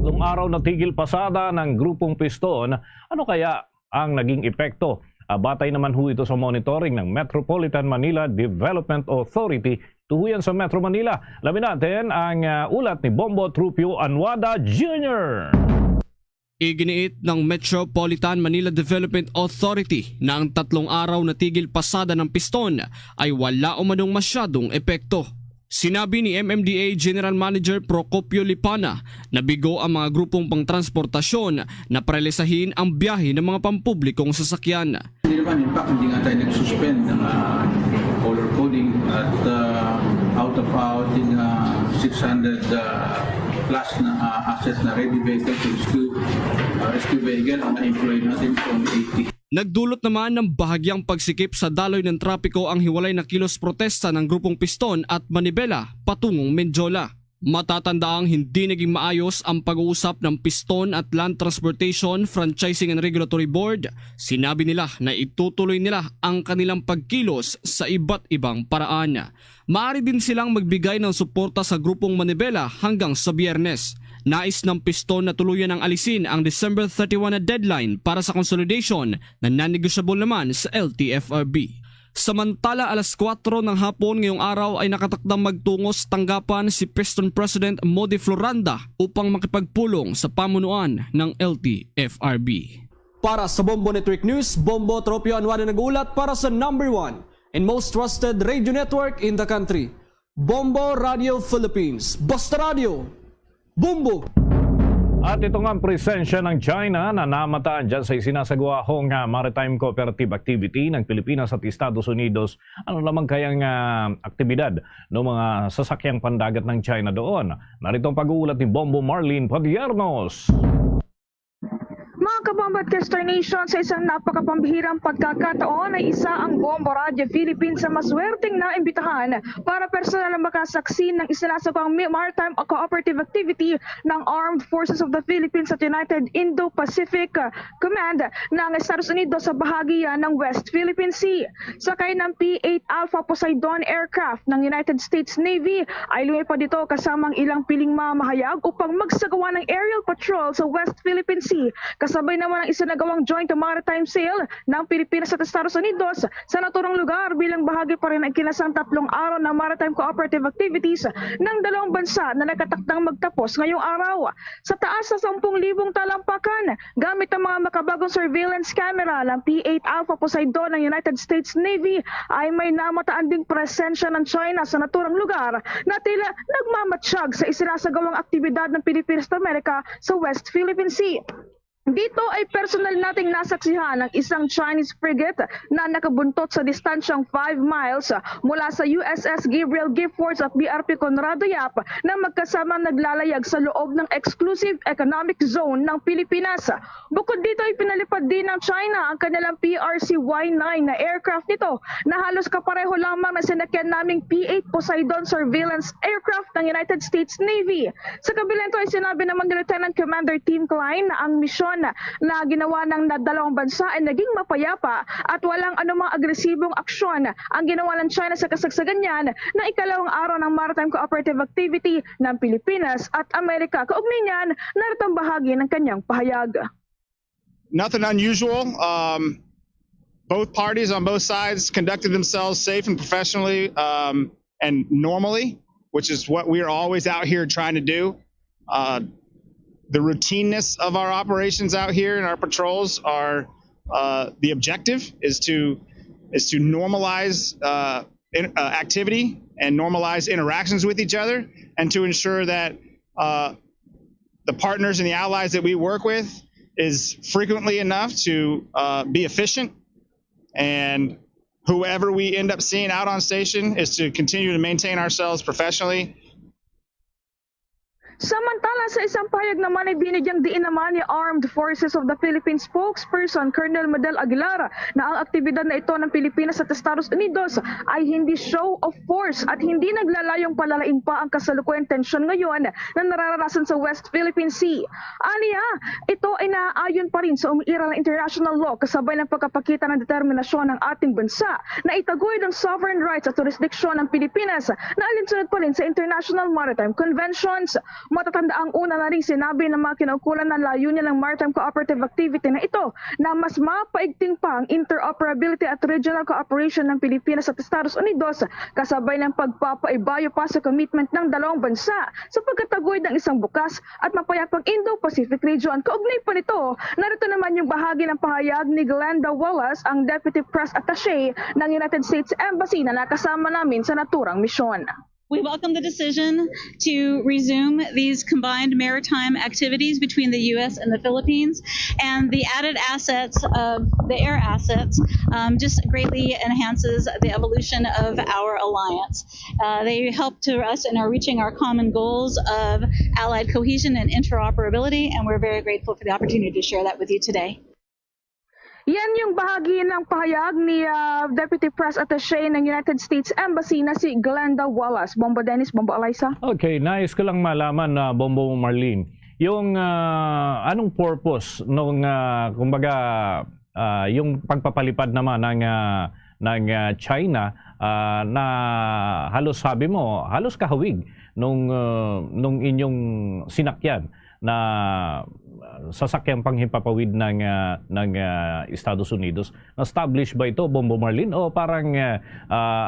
3 araw na tigil pasada ng grupong Piston. Ano kaya ang naging epekto? Batay naman ho ito sa monitoring ng Metropolitan Manila Development Authority tuhuyan sa Metro Manila. Alamin natin ang ulat ni Bombo Trupio Anwada Jr. Iginiit ng Metropolitan Manila Development Authority na ang 3 araw na tigil pasada ng Piston ay wala umanong masyadong epekto. Sinabi ni MMDA General Manager Procopio Lipana na bigo ang mga grupong pangtransportasyon na paralisahin ang biyahe ng mga pampublikong sasakyan. Hindi naman, in fact, hindi nga tayo nag-suspend ng color coding at out yung 600 plus na assets na ready vehicle to rescue vehicle ang na-employ natin from 80. Nagdulot naman ng bahagyang pagsikip sa daloy ng trapiko ang hiwalay na kilos protesta ng grupong Piston at Manibela patungong Menjola. Matatandaang hindi naging maayos ang pag-uusap ng Piston at Land Transportation Franchising and Regulatory Board. Sinabi nila na itutuloy nila ang kanilang pagkilos sa iba't ibang paraan. Maaari din silang magbigay ng suporta sa grupong Manibela hanggang sa Biyernes. Nais ng Piston na tuluyan ang alisin ang December 31 na deadline para sa consolidation na non-negotiable naman sa LTFRB. Samantala alas 4 ng hapon ngayong araw ay nakatakdang magtungo sa tanggapan si Piston President Modi Floranda upang makipagpulong sa pamunuan ng LTFRB. Para sa Bombo Network News, Bombo Tropio Anwani nag-uulat para sa #1 and most trusted radio network in the country, Bombo Radio Philippines. Basta Radio, Bombo! At ito nga ang presensya ng China na namataan dyan sa isinasagawahong maritime cooperative activity ng Pilipinas at Estados Unidos. Ano naman kayang aktibidad ng mga sasakyang pandagat ng China doon? Narito ang pag-uulat ni Bombo Marlene Padiernos. Mga kabombo at Kester Nation, sa isang napakapambihirang pagkakataon ay isa ang Bombo Radio Philippines sa maswerteng naimbitahan para personal na makasaksi ng isinasagawang maritime cooperative activity ng Armed Forces of the Philippines at United Indo-Pacific Command ng Estados Unidos sa bahagi ng West Philippine Sea. Sakay ng P-8 Alpha Poseidon aircraft ng United States Navy ay lumipad dito kasamang ilang piling mamahayag upang magsagawa ng aerial patrol sa West Philippine Sea. Kasabay naman ang isinagawang joint maritime sail ng Pilipinas at Estados Unidos sa naturang lugar bilang bahagi pa rin ng kinasang 3 araw na maritime cooperative activities ng dalawang bansa na nakatakdang magtapos ngayong araw. Sa taas sa 10,000 talampakan, gamit ang mga makabagong surveillance camera ng P-8 Alpha Poseidon ng United States Navy ay may namataan ding presensya ng China sa naturang lugar na tila nagmamatsyag sa isinasagawang aktibidad ng Pilipinas at Amerika sa West Philippine Sea. Dito ay personal nating nasaksihan ng isang Chinese frigate na nakabuntot sa distansyang 5 miles mula sa USS Gabriel Giffords at BRP Conrado Yap na magkasamang naglalayag sa loob ng Exclusive Economic Zone ng Pilipinas. Bukod dito ay pinalipad din ng China ang kanilang PRC-Y9 na aircraft nito na halos kapareho lamang na sinakyan naming P-8 Poseidon surveillance aircraft ng United States Navy. Sa kabila nito ay sinabi naman ni Lieutenant Commander Tim Klein na ang misyon na ginawa ng dalawang bansa ay naging mapayapa at walang anumang agresibong aksyon ang ginawa ng China sa kasagsagan niyan na ikalawang araw ng maritime cooperative activity ng Pilipinas at Amerika. Kaugnay niyan, narito ang bahagi ng kanyang pahayag. Nothing unusual. Both parties on both sides conducted themselves safe and professionally and normally, which is what we're always out here trying to do. The routineness of our operations out here and our patrols are the objective is to normalize activity and normalize interactions with each other, and to ensure that the partners and the allies that we work with is frequently enough to be efficient, and whoever we end up seeing out on station is to continue to maintain ourselves professionally. Samantala, sa isang pahayag naman ay binigyang diin naman ni Armed Forces of the Philippines spokesperson Colonel Medel Aguilar na ang aktibidad na ito ng Pilipinas at Estados Unidos ay hindi show of force at hindi naglalayong palalain pa ang kasalukuyang tensyon ngayon na nararanasan sa West Philippine Sea. Aniya, ito ay naaayon pa rin sa umiiral na international law kasabay ng pagkapakita ng determinasyon ng ating bansa na itaguyod ang sovereign rights at jurisdiksyon ng Pilipinas na alinsunod pa rin sa International Maritime Conventions. Matatanda ang una na rin sinabi ng mga kinaukulan ng layunin ng maritime cooperative activity na ito na mas mapaigting pa ang interoperability at regional cooperation ng Pilipinas at Estados Unidos kasabay ng pagpapaibayo pa sa commitment ng dalawang bansa sa pagkataguyod ng isang bukas at mapayapang Indo-Pacific region. Kaugnay pa nito, narito naman yung bahagi ng pahayag ni Glenda Wallace, ang Deputy Press Attaché ng United States Embassy na nakasama namin sa naturang misyon. We welcome the decision to resume these combined maritime activities between the U.S. and the Philippines, and the added assets of the air assets just greatly enhances the evolution of our alliance. They help to us in reaching our common goals of allied cohesion and interoperability, and we're very grateful for the opportunity to share that with you today. Yan yung bahagi ng pahayag ni Deputy Press Attaché ng United States Embassy na si Glenda Wallace. Bombo Dennis, Bombo Alaysa. Okay, nais ko lang malaman na Bombo Marlene, yung anong purpose nung kumbaga yung pagpapalipad naman ng China na halos sabi mo, halos kahawig nung inyong sinakyan sasakyang panghimpapawid ng Estados Unidos. Na-establish ba ito, Bombo Marlin? O parang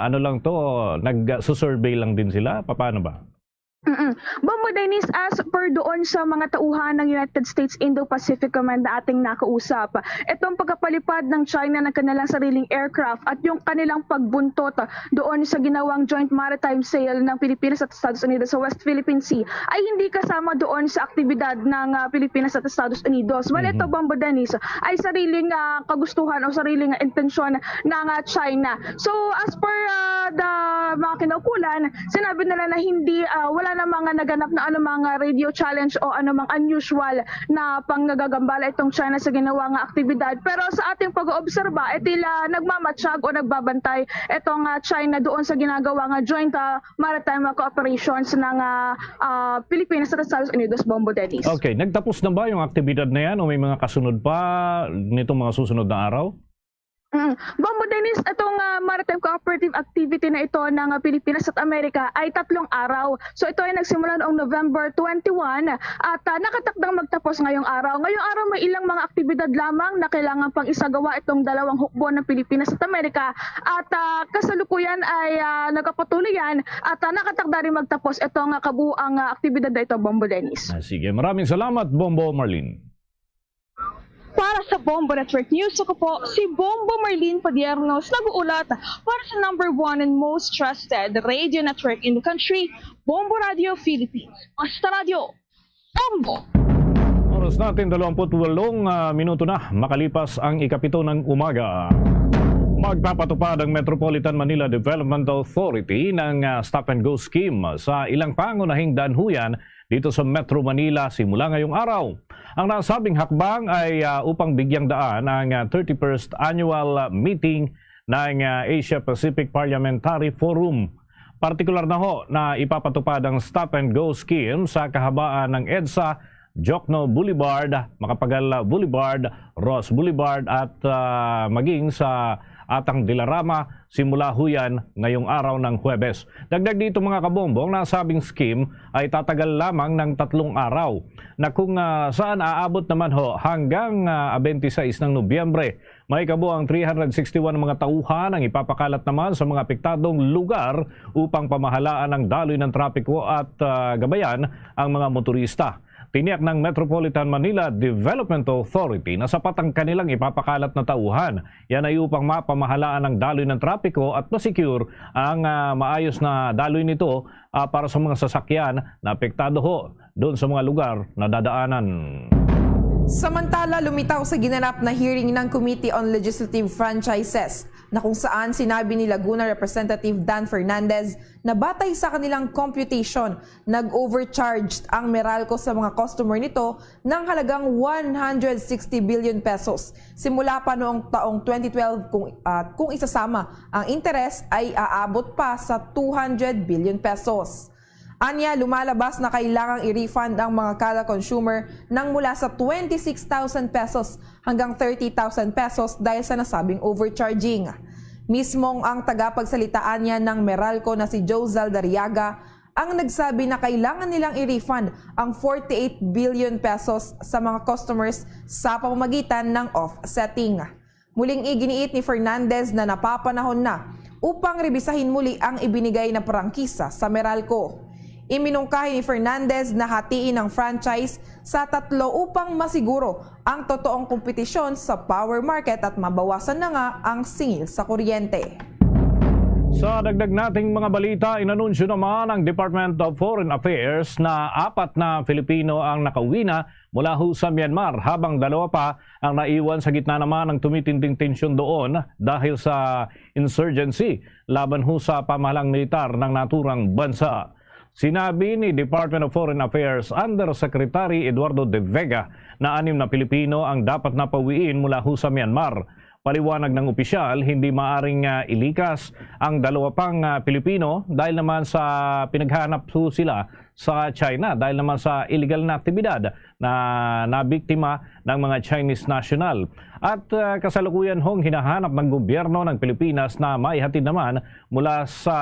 ano lang to, nag-survey lang din sila? Paano ba? Bombo Dennis, as per doon sa mga tauhan ng United States Indo-Pacific Command na ating nakausap, itong pagkapalipad ng China ng kanilang sariling aircraft at yung kanilang pagbuntot doon sa ginawang joint maritime sail ng Pilipinas at Estados Unidos sa West Philippine Sea ay hindi kasama doon sa aktibidad ng Pilipinas at Estados Unidos. Well, ito, Bombo Dennis, ay sariling kagustuhan o sariling intensyon ng China. So, as per the mga kinaukulan, sinabi nila na hindi, wala na mga naganap na anumang radio challenge o anumang unusual na panggagambala itong China sa ginawang aktibidad. Pero sa ating pag-oobserba, tila nagmamatsyag o nagbabantay itong China doon sa ginagawang joint maritime cooperations ng Pilipinas at Estados Unidos, Bombo Dennis. Okay, nagtapos na ba yung aktibidad na yan o may mga kasunod pa nitong mga susunod na araw? Bombo Dennis, itong maritime cooperative activity na ito ng Pilipinas at Amerika ay 3 araw. So ito ay nagsimula noong November 21 at nakatakdang magtapos ngayong araw. Ngayong araw may ilang mga aktibidad lamang na kailangan pang isagawa itong dalawang hukbo ng Pilipinas at Amerika at kasalukuyan ay nagpapatuloy yan at nakatakda rin magtapos itong kabuuang aktibidad na ito, Bombo Dennis. Sige, maraming salamat, Bombo Marlin. Para sa Bombo Network News, ako po si Bombo Marlin Padiernos, nag-uulat para sa #1 and most trusted radio network in the country, Bombo Radio Philippines. Basta Radio, Bombo! Oras natin 28 minuto na makalipas ang 7 ng umaga. Magpapatupad ang Metropolitan Manila Development Authority ng Stop and Go Scheme sa ilang pangunahing danhuyan dito sa Metro Manila simula ngayong araw. Ang nasabing hakbang ay upang bigyang daan ang 31st Annual Meeting ng Asia Pacific Parliamentary Forum. Partikular na ho na ipapatupad ang Stop and Go Scheme sa kahabaan ng EDSA, Jokno Boulevard, Macapagal Boulevard, Ross Boulevard at maging sa Atang Dilarama simula huyan ngayong araw ng Huwebes. Dagdag dito mga kabombo, ang nasabing scheme ay tatagal lamang ng 3 araw na kung saan aabot naman ho hanggang 26 ng Nobyembre. May kabuang 361 mga tauhan ang ipapakalat naman sa mga apektadong lugar upang pamahalaan ang daloy ng trapiko at gabayan ang mga motorista. Tiniyak ng Metropolitan Manila Development Authority na sapat ang kanilang ipapakalat na tauhan. Yan ay upang mapamahalaan ang daloy ng trapiko at ma-secure ang maayos na daloy nito para sa mga sasakyan na apektado ho doon sa mga lugar na dadaanan. Samantala, lumitaw sa ginanap na hearing ng Committee on Legislative Franchises na kung saan sinabi ni Laguna Representative Dan Fernandez na batay sa kanilang computation, nag-overcharged ang Meralco sa mga customer nito ng halagang 160 billion pesos. Simula pa noong taong 2012 kung isasama ang interest ay aabot pa sa 200 billion pesos. Anya, lumalabas na kailangang i-refund ang mga kada consumer ng mula sa 26,000 pesos hanggang 30,000 pesos dahil sa nasabing overcharging. Mismong ang tagapagsalitaan niya ng Meralco na si Joe Zaldariaga ang nagsabi na kailangan nilang i-refund ang 48 billion pesos sa mga customers sa pamamagitan ng offsetting. Muling iginiit ni Fernandez na napapanahon na upang rebisahin muli ang ibinigay na prangkisa sa Meralco. Iminungkahi ni Fernandez na hatiin ang franchise sa 3 upang masiguro ang totoong kompetisyon sa power market at mabawasan na nga ang singil sa kuryente. Sa dagdag nating mga balita, inanunsyo naman ng Department of Foreign Affairs na 4 na Filipino ang nakauwi na mula ho sa Myanmar habang 2 pa ang naiwan sa gitna naman ng tumitinding tensyon doon dahil sa insurgency laban ho sa pamahalang militar ng naturang bansa. Sinabi ni Department of Foreign Affairs Undersecretary Eduardo De Vega na 6 na Pilipino ang dapat napawiin mula ho sa Myanmar. Paliwanag ng opisyal, hindi maaring ilikas ang 2 pang Pilipino dahil naman sa pinaghanap ho sila sa China dahil naman sa illegal na aktibidad na nabiktima ng mga Chinese national. At kasalukuyan hong hinahanap ng gobyerno ng Pilipinas na maihatid naman mula sa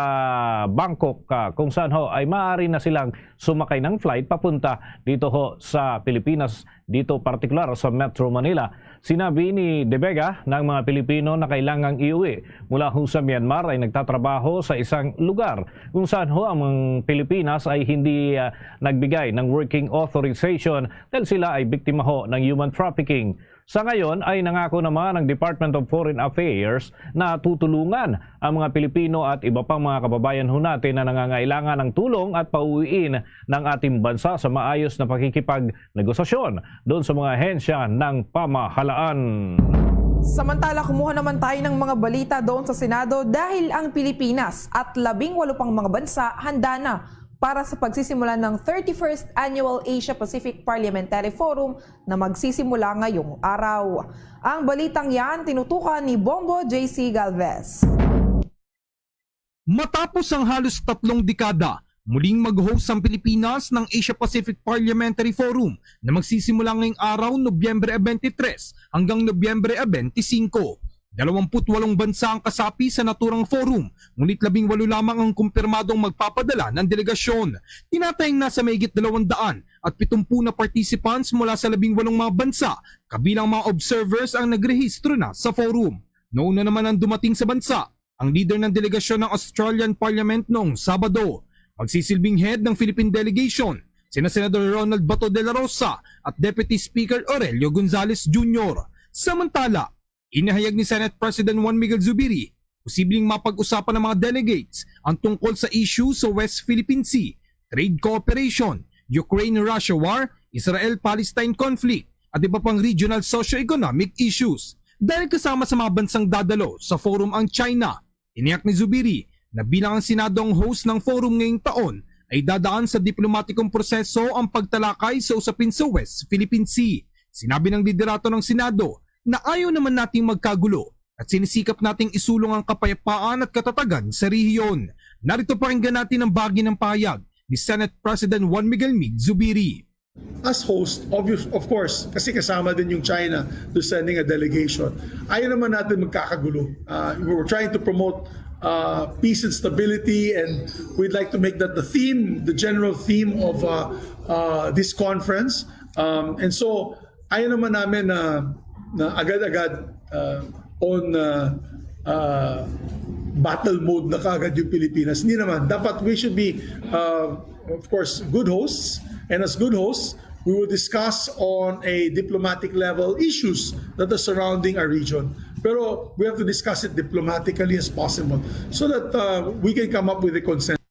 Bangkok kung saan ho ay maaari na silang sumakay ng flight papunta dito ho sa Pilipinas, dito partikular sa Metro Manila. Sinabi ni De Vega ng mga Pilipino na kailangang iuwi mula ho sa Myanmar ay nagtatrabaho sa isang lugar kung saan ho ang Pilipinas ay hindi nagbigay ng working authorization dahil sila ay biktima ho ng human trafficking. Sa ngayon ay nangako naman ng Department of Foreign Affairs na tutulungan ang mga Pilipino at iba pang mga kababayan ho natin na nangangailangan ng tulong at pauwiin ng ating bansa sa maayos na pakikipagnegosasyon doon sa mga ahensya ng pamahalaan. Samantala, kumuha naman tayo ng mga balita doon sa Senado dahil ang Pilipinas at 18 pang mga bansa handa na para sa pagsisimula ng 31st Annual Asia-Pacific Parliamentary Forum na magsisimula ngayong araw. Ang balitang yan tinutukan ni Bombo JC Galvez. Matapos ang halos 3 dekada, muling mag-host ang Pilipinas ng Asia-Pacific Parliamentary Forum na magsisimula ngayong araw Nobyembre 23 hanggang Nobyembre 25. 28 bansa ang kasapi sa naturang forum, ngunit 18 lamang ang kumpirmadong magpapadala ng delegasyon. Tinatayang nasa mahigit 200 at 70 na participants mula sa 18 mga bansa, kabilang mga observers ang nagrehistro na sa forum. Noon na naman ang dumating sa bansa, ang leader ng delegasyon ng Australian Parliament noong Sabado. Magsisilbing head ng Philippine Delegation, sina Senador Ronald Bato de la Rosa at Deputy Speaker Aurelio Gonzales Jr. Samantala, inahayag ni Senate President Juan Miguel Zubiri, posibleng mapag-usapan ng mga delegates ang tungkol sa issue sa West Philippine Sea, trade cooperation, Ukraine-Russia war, Israel-Palestine conflict, at iba pang regional socio-economic issues. Dahil kasama sa mga bansang dadalo sa forum ang China, iniyak ni Zubiri na bilang ang Senado ang host ng forum ngayong taon, ay dadaan sa diplomatikong proseso ang pagtalakay sa usapin sa West Philippine Sea. Sinabi ng liderato ng Senado na ayaw naman nating magkagulo at sinisikap nating isulong ang kapayapaan at katatagan sa rehiyon. Narito pakinggan natin ang bahagi ng pahayag ni Senate President Juan Miguel Mig Zubiri. As host, of course, kasi kasama din yung China to sending a delegation. Ayaw naman natin magkakagulo. We're trying to promote peace and stability, and we'd like to make that the theme, the general theme of this conference. And so, ayaw naman namin na agad-agad on battle mode na kagad yung Pilipinas. Hindi naman. Dapat we should be, of course, good hosts. And as good hosts, we will discuss on a diplomatic level issues that are surrounding our region. Pero we have to discuss it diplomatically as possible so that we can come up with a consensus.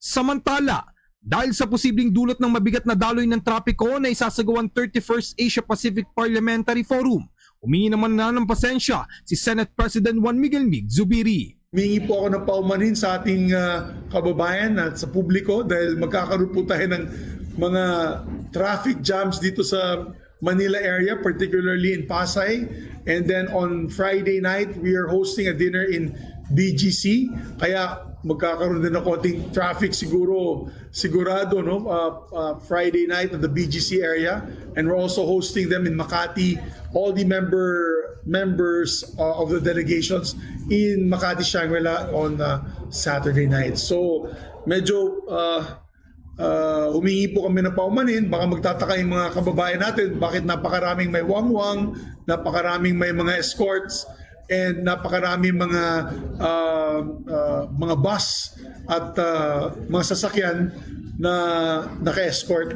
Samantala, dahil sa posibleng dulot ng mabigat na daloy ng trapiko na isasagawang 31st Asia-Pacific Parliamentary Forum, humingi naman na ng pasensya si Senate President Juan Miguel Mig Zubiri. Humingi po ako ng paumanhin sa ating kababayan at sa publiko dahil magkakaroon po tayo ng mga traffic jams dito sa Manila area, particularly in Pasay. And then on Friday night, we are hosting a dinner in BGC. Kaya magkakaroon din ng konting traffic sigurado Friday night at the BGC area, and we're also hosting them in Makati, all the members of the delegations in Makati Shangri-La on Saturday night. So medyo humingi po kami ng paumanhin. Baka magtataka yung mga kababayan natin bakit napakaraming may wangwang, napakaraming may mga escorts, and napakaraming mga bus at mga sasakyan na naka-escort.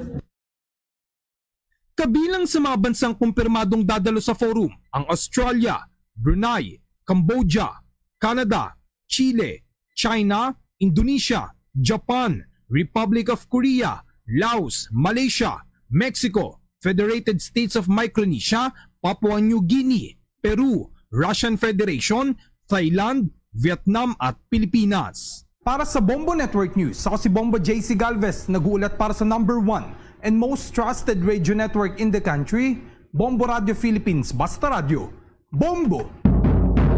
Kabilang sa mga bansang kumpirmadong dadalo sa forum, ang Australia, Brunei, Cambodia, Canada, Chile, China, Indonesia, Japan, Republic of Korea, Laos, Malaysia, Mexico, Federated States of Micronesia, Papua New Guinea, Peru, Russian Federation, Thailand, Vietnam at Pilipinas. Para sa Bombo Network News, ako si Bombo JC Galvez, nag-uulat para sa number 1 and most trusted radio network in the country, Bombo Radio Philippines, Basta Radio, Bombo!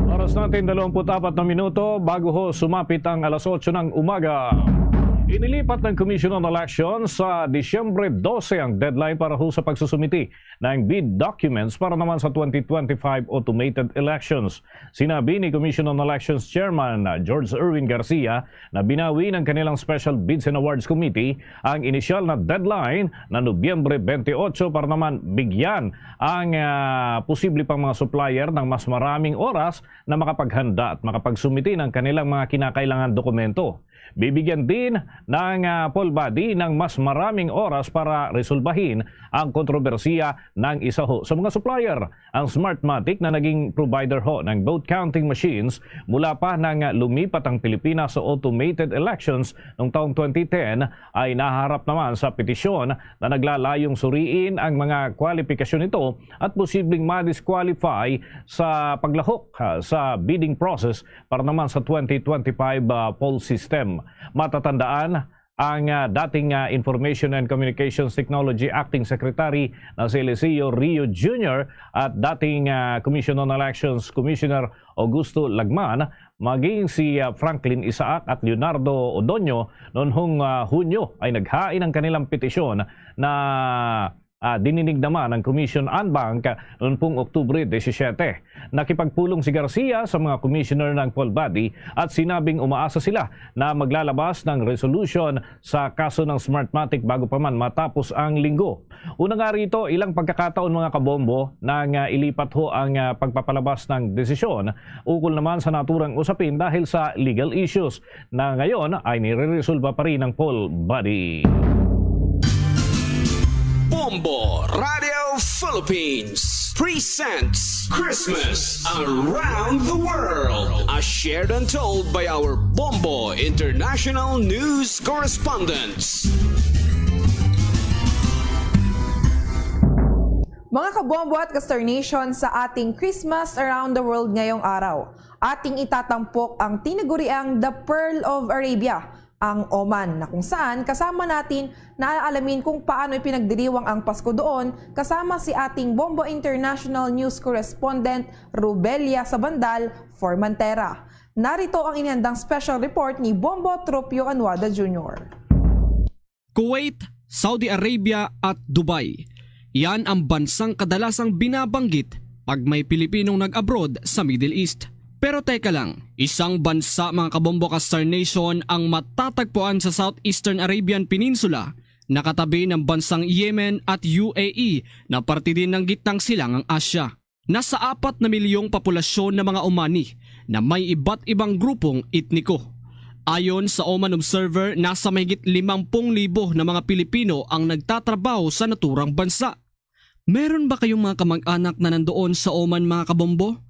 Oras natin 24 na minuto bago ho sumapit ang alas 8 ng umaga. Inilipat ng Commission on Elections sa Disyembre 12 ang deadline para sa pagsusumiti ng bid documents para naman sa 2025 automated elections. Sinabi ni Commission on Elections Chairman George Erwin Garcia na binawi ng kanilang Special Bids and Awards Committee ang inisyal na deadline na Nobyembre 28 para naman bigyan ang posible pang mga supplier ng mas maraming oras na makapaghanda at makapagsumiti ng kanilang mga kinakailangan dokumento. Bibigyan din ng poll body ng mas maraming oras para resolbahin ang kontrobersiya ng isa sa mga supplier. Ang Smartmatic na naging provider ng vote counting machines mula pa nang lumipat ang Pilipinas sa automated elections noong taong 2010 ay naharap naman sa petisyon na naglalayong suriin ang mga kwalifikasyon nito at posibleng ma-disqualify sa paglahok sa bidding process para naman sa 2025 poll system. Matatandaan ang dating Information and Communications Technology Acting Secretary na si Eliseo Rio Jr. at dating Commission on Elections Commissioner Augusto Lagman, maging si Franklin Isaac at Leonardo Odonio noong Hunyo ay naghain ng kanilang petisyon na dininig naman ng Commission on Bank noong pong Oktubre 17. Nakipagpulong si Garcia sa mga commissioner ng poll body at sinabing umaasa sila na maglalabas ng resolution sa kaso ng Smartmatic bago pa man matapos ang linggo. Una nga rito, ilang pagkakataon mga kabombo nang ilipat ang pagpapalabas ng desisyon ukol naman sa naturang usapin dahil sa legal issues na ngayon ay nire-resolba pa rin ng poll body. Bombo Radio Philippines presents Christmas Around the World, as shared and told by our Bombo International News Correspondents. Mga kabombo at ka-Star Nation, sa ating Christmas Around the World ngayong araw, ating itatampok ang tinaguriang The Pearl of Arabia, ang Oman, na kung saan kasama natin na aalamin kung paano ipinagdiriwang ang Pasko doon kasama si ating Bombo International News Correspondent Rubelia Sabandal, Formentera. Narito ang inihandang special report ni Bombo Tropio Anuada Jr. Kuwait, Saudi Arabia at Dubai. Yan ang bansang kadalasang binabanggit pag may Pilipinong nag-abroad sa Middle East. Pero teka lang, isang bansa mga kabombo ka-Star Nation ang matatagpuan sa Southeastern Arabian Peninsula na katabi ng bansang Yemen at UAE na parte din ng gitnang silangang Asya. Nasa 4 na milyong populasyon ng mga Omani na may iba't ibang grupong etniko. Ayon sa Oman Observer, nasa mahigit 50,000 na mga Pilipino ang nagtatrabaho sa naturang bansa. Meron ba kayong mga kamag-anak na nandoon sa Oman mga kabombo?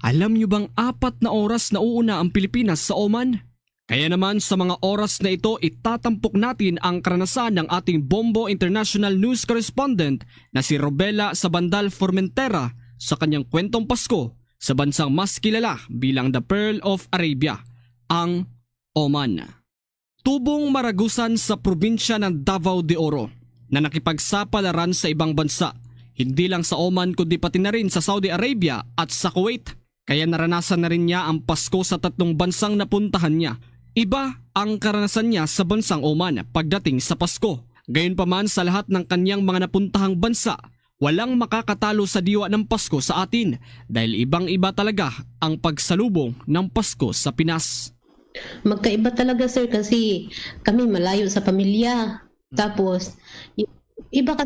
Alam nyo bang 4 na oras na uuna ang Pilipinas sa Oman? Kaya naman sa mga oras na ito, itatampok natin ang karanasan ng ating Bombo International News Correspondent na si Robela Sabandal Formentera sa kanyang kwentong Pasko sa bansang mas kilala bilang The Pearl of Arabia, ang Oman. Tubong maragusan sa probinsya ng Davao de Oro na nakipagsapalaran sa ibang bansa, hindi lang sa Oman kundi pati na rin sa Saudi Arabia at sa Kuwait. Kaya naranasan na rin niya ang Pasko sa 3 bansang napuntahan niya. Iba ang karanasan niya sa bansang Oman pagdating sa Pasko. Gayunpaman sa lahat ng kanyang mga napuntahang bansa, walang makakatalo sa diwa ng Pasko sa atin dahil ibang-iba talaga ang pagsalubong ng Pasko sa Pinas. Magkaiba talaga sir kasi kami malayo sa pamilya. Tapos iba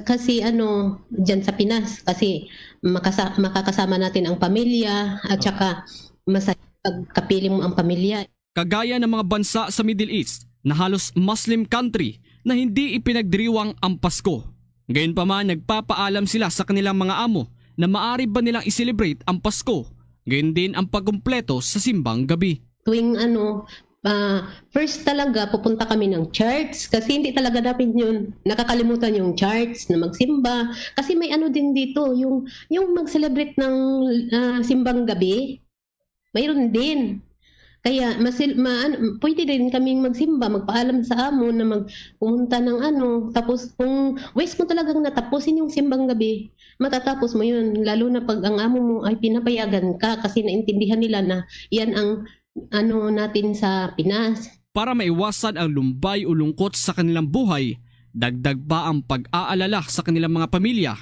kasi diyan sa Pinas kasi makakasama natin ang pamilya at saka masaya pagkapiling mo ang pamilya. Kagaya ng mga bansa sa Middle East na halos Muslim country na hindi ipinagdiriwang ang Pasko. Gayunpaman nagpapaalam sila sa kanilang mga amo na maaari ba nilang i-celebrate ang Pasko. Gayon din ang pagkumpleto sa simbang gabi. Tuwing first talaga pupunta kami ng church kasi hindi talaga dapat yun nakakalimutan yung church na magsimba kasi may din dito yung mag-celebrate ng simbang gabi mayroon din kaya pwede din kaming magsimba, magpaalam sa amo na magpumunta ng tapos kung waste mo talagang natapusin yung simbang gabi matatapos mo yun lalo na pag ang amo mo ay pinapayagan ka kasi naintindihan nila na yan ang natin sa Pinas. para maiwasan ang lumbay o lungkot sa kanilang buhay. Dagdag pa ang pag-aalala sa kanilang mga pamilya.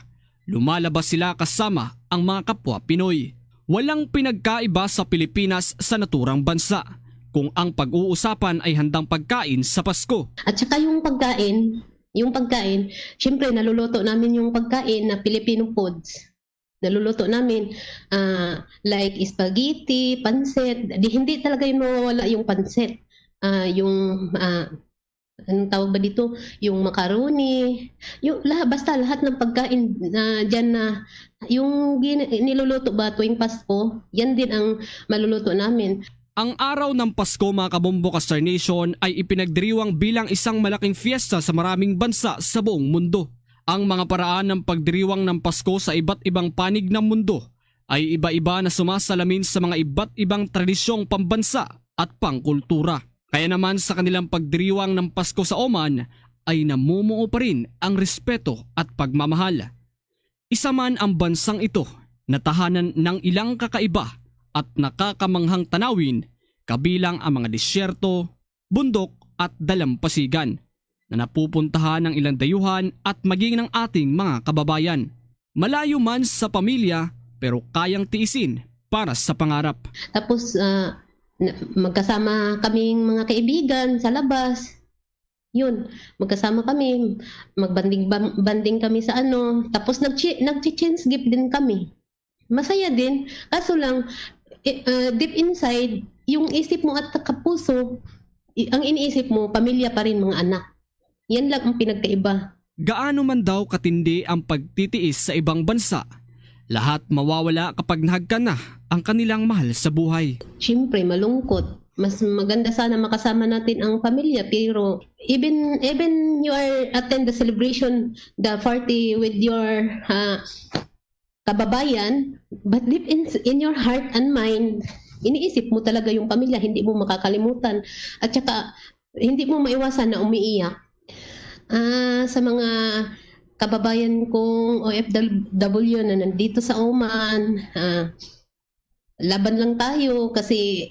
Lumalabas sila kasama ang mga kapwa Pinoy. Walang pinagkaiba sa Pilipinas sa naturang bansa kung ang pag-uusapan ay handang pagkain sa Pasko. At saka yung pagkain, syempre naluluto namin yung pagkain na Filipino foods. Naluluto namin like spaghetti, pansit. Hindi talaga yung mawawala yung pansit. Anong tawag ba dito? Yung macaroni, basta lahat ng pagkain dyan na yung niluluto ba tuwing Pasko, yan din ang maluluto namin. Ang araw ng Pasko, mga kabombo ka Star Nation, ay ipinagdiriwang bilang isang malaking fiesta sa maraming bansa sa buong mundo. Ang mga paraan ng pagdiriwang ng Pasko sa iba't ibang panig ng mundo ay iba-iba na sumasalamin sa mga iba't ibang tradisyong pambansa at pangkultura. Kaya naman sa kanilang pagdiriwang ng Pasko sa Oman ay namumuo pa rin ang respeto at pagmamahal. Isa man ang bansang ito na tahanan ng ilang kakaiba at nakakamanghang tanawin, kabilang ang mga disyerto, bundok at dalampasigan na napupuntahan ng ilang dayuhan at maging ng ating mga kababayan. Malayo man sa pamilya pero kayang tiisin para sa pangarap. Tapos magkasama kaming mga kaibigan sa labas. Yun, magkasama kami, magbanding kami sa tapos nag-change gift din kami. Masaya din, kaso lang deep inside, yung isip mo at kapuso, ang iniisip mo, pamilya pa rin, mga anak. Yan lang ang pinagkaiba. Gaano man daw katindi ang pagtitiis sa ibang bansa, lahat mawawala kapag nahagkan na ang kanilang mahal sa buhay. Siyempre, malungkot. Mas maganda sana makasama natin ang pamilya, pero even you are attend the celebration, the party with your kababayan, but deep in your heart and mind, iniisip mo talaga yung pamilya, hindi mo makakalimutan. At saka, hindi mo maiwasan na umiiyak. Sa mga kababayan kong OFW na nandito sa Oman, laban lang tayo kasi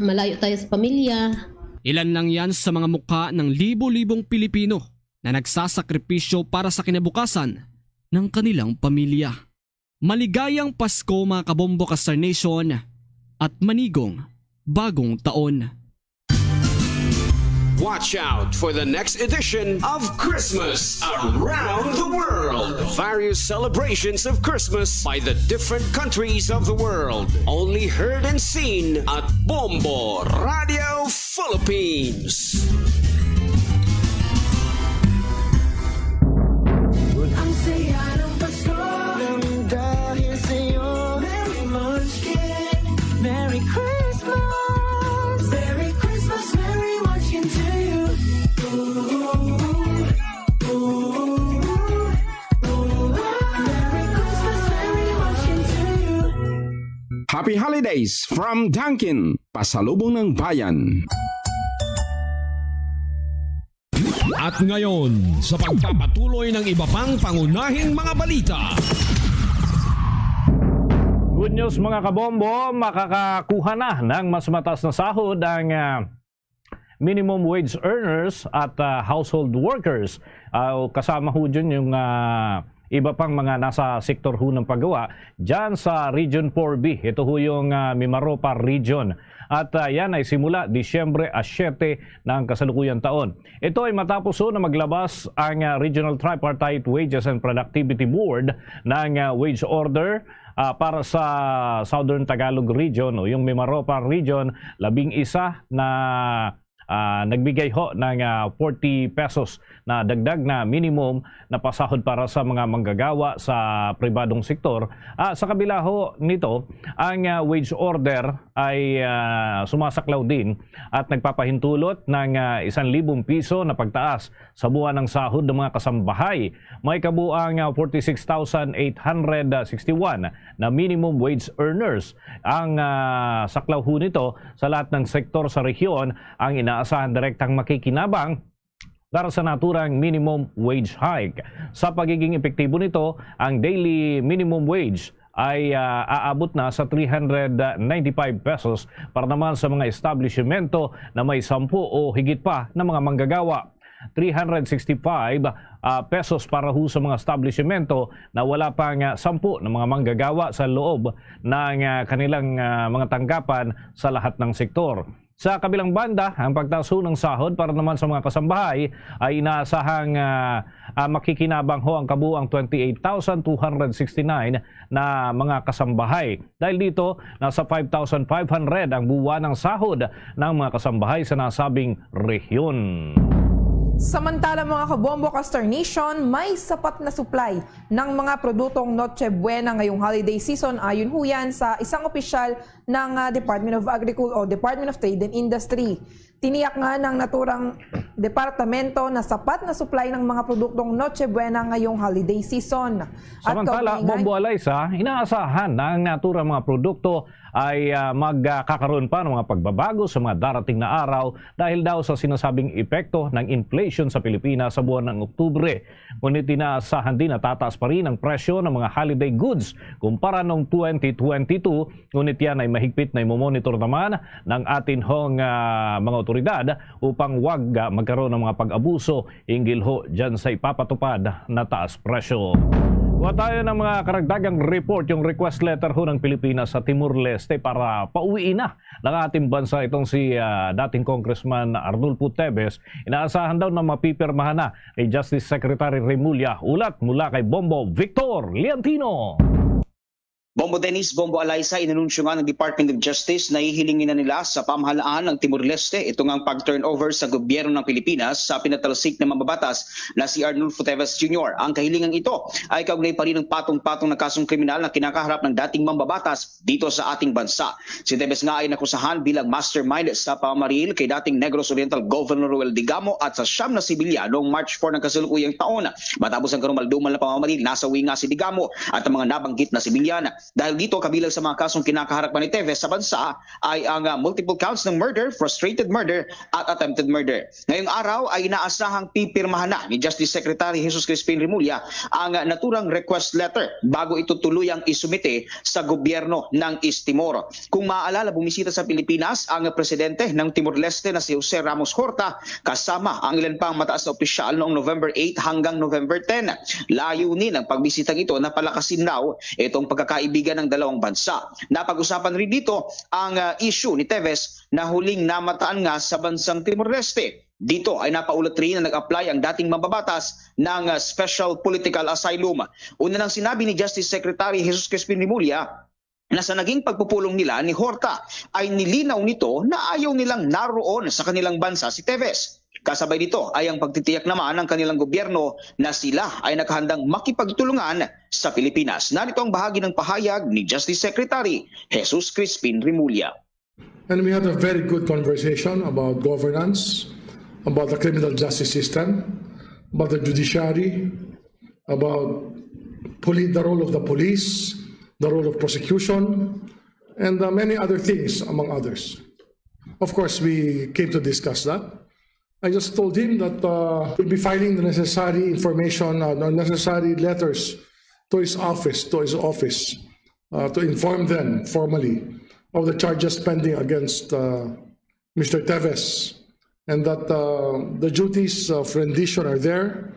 malayo tayo sa pamilya. Ilan lang yan sa mga mukha ng libo-libong Pilipino na nagsasakripisyo para sa kinabukasan ng kanilang pamilya. Maligayang Pasko, mga kabombo ka Star Nation, at manigong bagong taon. Watch out for the next edition of Christmas Around the World. Various celebrations of Christmas by the different countries of the world. Only heard and seen at Bombo Radio Philippines. Ang saya ng Pasko nang dahil sa'yo. Merry Munchkin, Merry Christmas. Merry Christmas, Merry Munchkin to you. Merry Christmas, Merry Munchkin to you. Happy Holidays from Dunkin, pasalubong ng bayan. At ngayon, sa pagpapatuloy ng iba pang pangunahing mga balita. Good news mga kabombo, makakakuha na ng mas mataas na sahod ang minimum wage earners at household workers. Kasama ho dyan yung iba pang mga nasa sektor ho ng paggawa dyan sa Region 4B. Ito ho yung Mimaropa Region. At yan ay simula Disyembre 7 ng kasalukuyang taon. Ito ay matapos na maglabas ang Regional Tripartite Wages and Productivity Board ng wage order para sa Southern Tagalog Region o yung Mimaropa Region, 11 na nagbigay ho ng 40 pesos na dagdag na minimum na pasahod para sa mga manggagawa sa pribadong sektor. Sa kabila ho nito, ang wage order ay sumasaklaw din at nagpapahintulot ng 1,000 piso na pagtaas sa buwan ng sahod ng mga kasambahay. May kabuang 46,861 na minimum wage earners. Ang saklaw ho nito sa lahat ng sektor sa rehiyon ang inaasahan direktang makikinabang para sa naturang minimum wage hike. Sa pagiging epektibo nito, ang daily minimum wage ay aabot na sa 395 pesos para naman sa mga establishmento na may 10 o higit pa na mga manggagawa. 365 pesos para ho sa mga establishmento na wala pang 10 na mga manggagawa sa loob ng kanilang mga tanggapan sa lahat ng sektor. Sa kabilang banda, ang pagtaas ng sahod para naman sa mga kasambahay ay inaasahang makikinabang ho ang kabuang 28,269 na mga kasambahay. Dahil dito, nasa 5,500 ang buwan ng sahod ng mga kasambahay sa nasabing rehiyon. Samantala mga kabombo Castor Nation, may sapat na supply ng mga produktong Noche Buena ngayong holiday season ayon huyan sa isang opisyal ng Department of Agriculture o Department of Trade and Industry. Tiniyak nga ng naturang departamento na sapat na supply ng mga produktong Noche Buena ngayong holiday season. Samantala, Bombo Alaysa, inaasahan na ang naturang mga produkto ay magkakaroon pa ng mga pagbabago sa mga darating na araw dahil daw sa sinasabing epekto ng inflation sa Pilipinas sa buwan ng Oktubre. Ngunit inaasahan din na tataas pa rin ang presyo ng mga holiday goods kumpara noong 2022, ngunit yan ay mahigpit na imomonitor naman ng atin hong mga otoridad upang wag magkaroon ng mga pag-abuso hinggil ho dyan sa ipapatupad na taas presyo. Kuha tayo ng mga karagdagang report, yung request letter ho ng Pilipinas sa Timor-Leste para pauwiin na ng ating bansa itong si dating Congressman Arnulfo Teves. Inaasahan daw na mapipirmahan na ni Justice Secretary Remulla. Ulat mula kay Bombo Victor Leantino. Bombo Dennis, Bombo Alaysa, inanunsyo nga ng Department of Justice na hihilingin na nila sa pamahalaan ng Timor-Leste ito ngang pag-turnover sa gobyerno ng Pilipinas sa pinatalsik na mambabatas na si Arnulfo Teves Jr. Ang kahilingang ito ay kaugnay pa rin ng patong-patong na kasong kriminal na kinakaharap ng dating mambabatas dito sa ating bansa. Si Teves nga ay nakusahan bilang mastermind sa pamamaril kay dating Negros Oriental Governor Ruel Digamo at sa siyam na sibilya noong March 4 ng kasalukuyang taon. Matapos ang karumaldumal na pamamaril, nasawi nga si Digamo at ang mga nabanggit na sibilyan. Dahil dito, kabilang sa mga kasong kinakaharap ni Teves sa bansa ay ang multiple counts ng murder, frustrated murder at attempted murder. Ngayong araw ay inaasahang pipirmahan na ni Justice Secretary Jesus Crispin Remulla ang naturang request letter bago ito tuluyang isumite sa gobyerno ng East Timor. Kung maaalala, bumisita sa Pilipinas ang presidente ng Timor-Leste na si Jose Ramos Horta kasama ang ilan pang mataas na opisyal noong November 8 hanggang November 10. Layunin ng pagbisitang ito na palakasin daw itong pagkakaibigan ng dalawang bansa. Napag-usapan rin dito ang issue ni Teves na huling namataan nga sa bansang Timor-Leste. Dito ay napaulat rin na nag-apply ang dating mambabatas ng Special Political Asylum. Una nang sinabi ni Justice Secretary Jesus Crispin Remulla na sa naging pagpupulong nila ni Horta ay nilinaw nito na ayaw nilang naroon sa kanilang bansa si Teves. Kasabay dito ay ang pagtitiyak naman ng kanilang gobyerno na sila ay nakahandang makipagtulungan sa Pilipinas. Narito ang bahagi ng pahayag ni Justice Secretary Jesus Crispin Remulla. And we had a very good conversation about governance, about the criminal justice system, about the judiciary, about the role of the police, the role of prosecution, and many other things, among others. Of course, we came to discuss that. I just told him that we'll be filing the necessary information, necessary letters to his office, to inform them formally of the charges pending against Mr. Teves, and that the duties of rendition are there.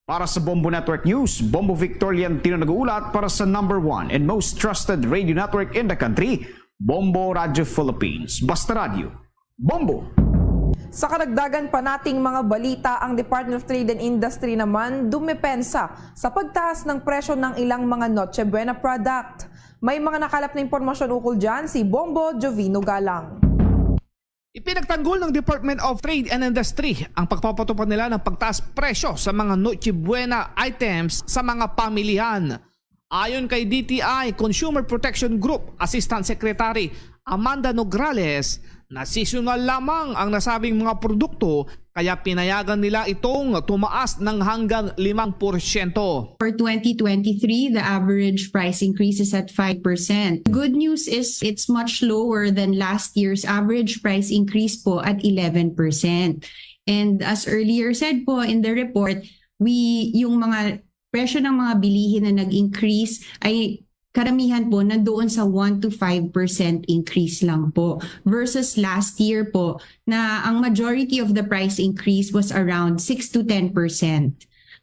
Para sa Bombo Network News, Bombo Victor Leantino nag-uulat para sa #1 and most trusted radio network in the country, Bombo Radio Philippines. Basta Radio, Bombo! Sa karagdagan pa nating mga balita, ang Department of Trade and Industry naman dumepensa sa pagtaas ng presyo ng ilang mga Noche Buena product. May mga nakalap na impormasyon ukol dyan si Bombo Jovino Galang. Ipinagtanggol ng Department of Trade and Industry ang pagpapatupad nila ng pagtaas presyo sa mga Noche Buena items sa mga pamilihan. Ayon kay DTI Consumer Protection Group Assistant Secretary Amanda Nograles, na seasonal lamang ang nasabing mga produkto kaya pinayagan nila itong tumaas ng hanggang 5%. For 2023, the average price increase is at 5%. Good news is it's much lower than last year's average price increase po at 11%. And as earlier said po in the report, yung mga presyo ng mga bilihin na nag-increase ay karamihan po nandoon sa 1 to 5% increase lang po. Versus last year po na ang majority of the price increase was around 6 to 10%.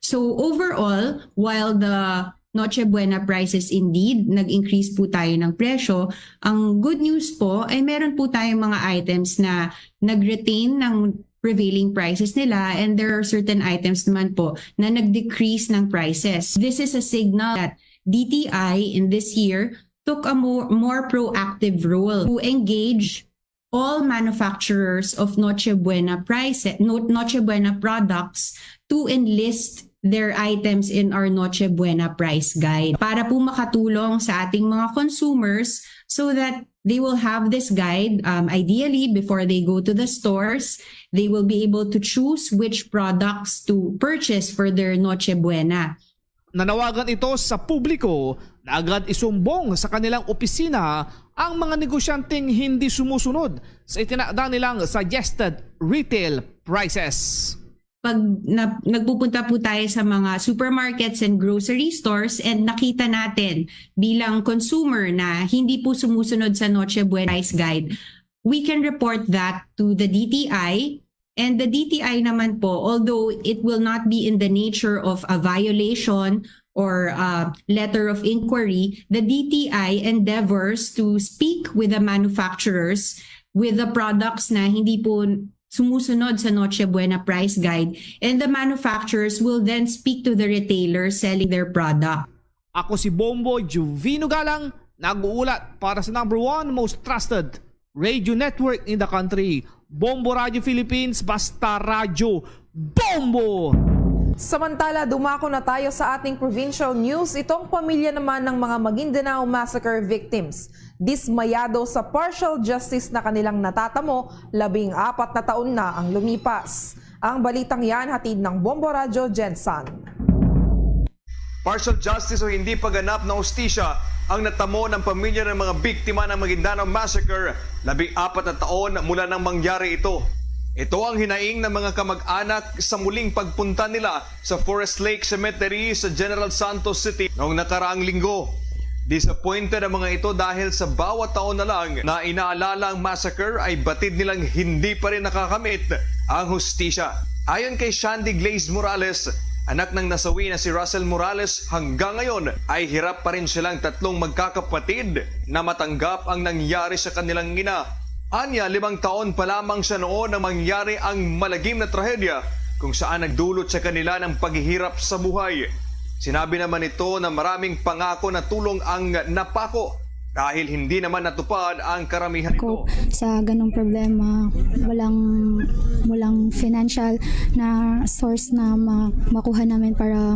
So overall, while the Noche Buena prices indeed, nag-increase po tayo ng presyo, ang good news po ay meron po tayong mga items na nag-retain ng prevailing prices nila, and there are certain items naman po na nag-decrease ng prices. This is a signal that DTI in this year took a more proactive role to engage all manufacturers of Noche Buena products to enlist their items in our Noche Buena price guide para po makatulong sa ating mga consumers so that they will have this guide. Ideally, before they go to the stores, they will be able to choose which products to purchase for their Noche Buena. Nanawagan ito sa publiko na agad isumbong sa kanilang opisina ang mga negosyanteng hindi sumusunod sa itinakda nilang suggested retail prices. Pag nagpupunta po tayo sa mga supermarkets and grocery stores and nakita natin bilang consumer na hindi po sumusunod sa Noche Buena price guide, we can report that to the DTI. And the DTI naman po, although it will not be in the nature of a violation or a letter of inquiry, the DTI endeavors to speak with the manufacturers with the products na hindi po sumusunod sa Noche Buena price guide, and the manufacturers will then speak to the retailers selling their product. Ako si Bombo Juvino Galang, nag-uulat para sa number 1 most trusted radio network in the country, Bombo Radio Philippines, basta radyo, Bombo! Samantala, dumako na tayo sa ating provincial news. Itong pamilya naman ng mga Maguindanao Massacre victims. Dismayado sa partial justice na kanilang natatamo, 14 na taon na ang lumipas. Ang balitang yan hatid ng Bombo Radio Jensan. Partial justice o hindi pagganap na hustisya ang natamo ng pamilya ng mga biktima ng Maguindanao Massacre, 14 na taon mula nang mangyari ito. Ito ang hinaing ng mga kamag-anak sa muling pagpunta nila sa Forest Lake Cemetery sa General Santos City noong nakaraang linggo. Disappointed ang mga ito dahil sa bawat taon na lang na inaalala ang massacre ay batid nilang hindi pa rin nakakamit ang hustisya. Ayon kay Shandy Glaze Morales, anak ng nasawi na si Russell Morales, hanggang ngayon ay hirap pa rin silang tatlong magkakapatid na matanggap ang nangyari sa kanilang ina. Anya, 5 taon pa lamang siya noon na mangyari ang malagim na trahedya kung saan nagdulot sa kanila ng paghihirap sa buhay. Sinabi naman ito na maraming pangako na tulong ang napako dahil hindi naman natupad ang karamihan ito. Sa ganong problema, walang financial na source na makuha namin para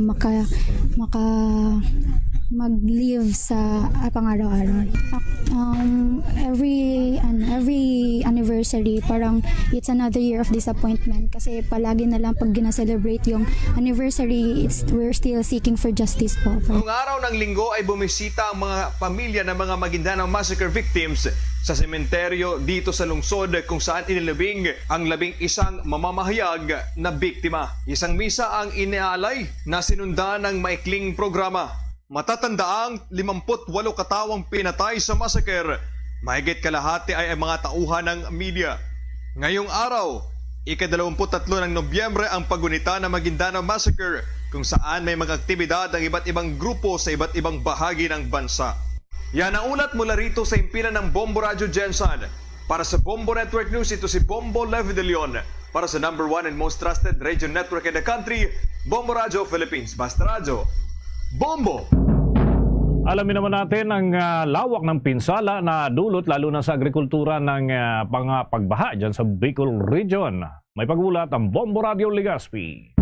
mag-live sa pang-araw-araw. Every anniversary, parang it's another year of disappointment kasi palagi na lang pag gina-celebrate yung anniversary, we're still seeking for justice po. Noong araw ng linggo ay bumisita ang mga pamilya ng mga Maguindanao Massacre victims sa sementeryo dito sa lungsod kung saan inilibing ang 11 mamamahayag na biktima. Isang misa ang inialay na sinundan ng maikling programa. Matatandaang 58 katawang pinatay sa massacre. Mahigit kalahati ay mga tauhan ng media. Ngayong araw, ika-23 ng Nobyembre ang pagunita ng Maguindanao Massacre kung saan may mga aktibidad ng iba't ibang grupo sa iba't ibang bahagi ng bansa. Yan ang ulat mula rito sa impilan ng Bombo Radio Jensan. Para sa Bombo Network News, ito si Bombo Levi de Leon. Para sa number 1 and most trusted radio network in the country, Bombo Radio Philippines. Basta Radio, Bombo! Alamin naman natin ang lawak ng pinsala na dulot lalo na sa agrikultura ng pagbaha dyan sa Bicol Region. May pagulat ang Bombo Radio Legazpi.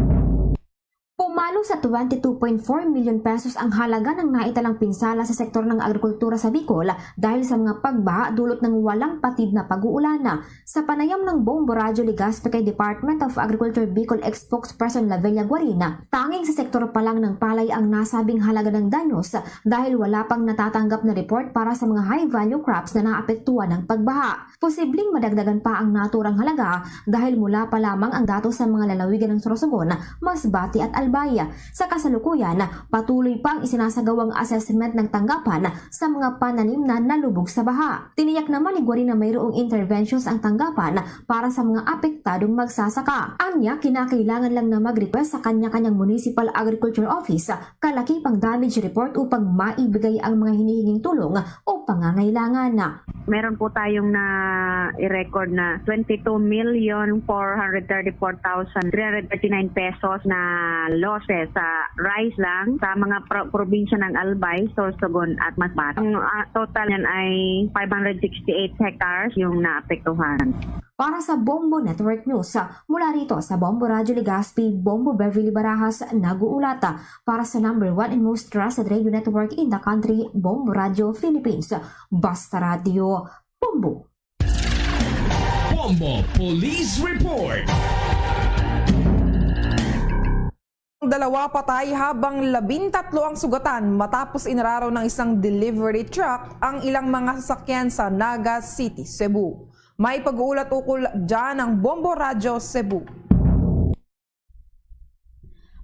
Pumalo sa 22.4 million pesos ang halaga ng naitalang pinsala sa sektor ng agrikultura sa Bicol dahil sa mga pagbaha dulot ng walang patid na pag-uulan. Sa panayam ng Bombo Radio Legazpi kay Department of Agriculture Bicol ex-spokesperson Lavella Guarina, tanging sa sektor pa lang ng palay ang nasabing halaga ng danyos dahil wala pang natatanggap na report para sa mga high-value crops na naapektuhan ng pagbaha. Posibleng madagdagan pa ang naturang halaga dahil mula pa lamang ang datos sa mga lalawigan ng Sorsogon, Masbate at Albay. Sa kasalukuyan, patuloy pang isinasagawang assessment ng tanggapan sa mga pananim na nalubog sa baha. Tiniyak naman ni Guarin na mayroong interventions ang tanggapan para sa mga apektadong magsasaka. Anya, kinakailangan lang na mag-request sa kanya-kanyang Municipal Agriculture Office kalakipang damage report upang maibigay ang mga hinihinging tulong o pangangailangan. Meron po tayong i-record na 22,434,339 pesos na losses sa rice lang sa mga probinsya ng Albay, Sorsogon at Masbate. Ang total yan ay 568 hectares yung naapektuhan. Para sa Bombo Network News, mula rito sa Bombo Radio Legazpi, Bombo Beverly Barajas, nag-uulata para sa #1 and most trusted radio network in the country, Bombo Radio Philippines. Basta Radio, Bombo. Bombo Police Report. Dalawa patay habang 13 ang sugatan matapos inararo ng isang delivery truck ang ilang mga sasakyan sa Naga City, Cebu. May pag-uulat ukol dyan ng Bombo Radio Cebu.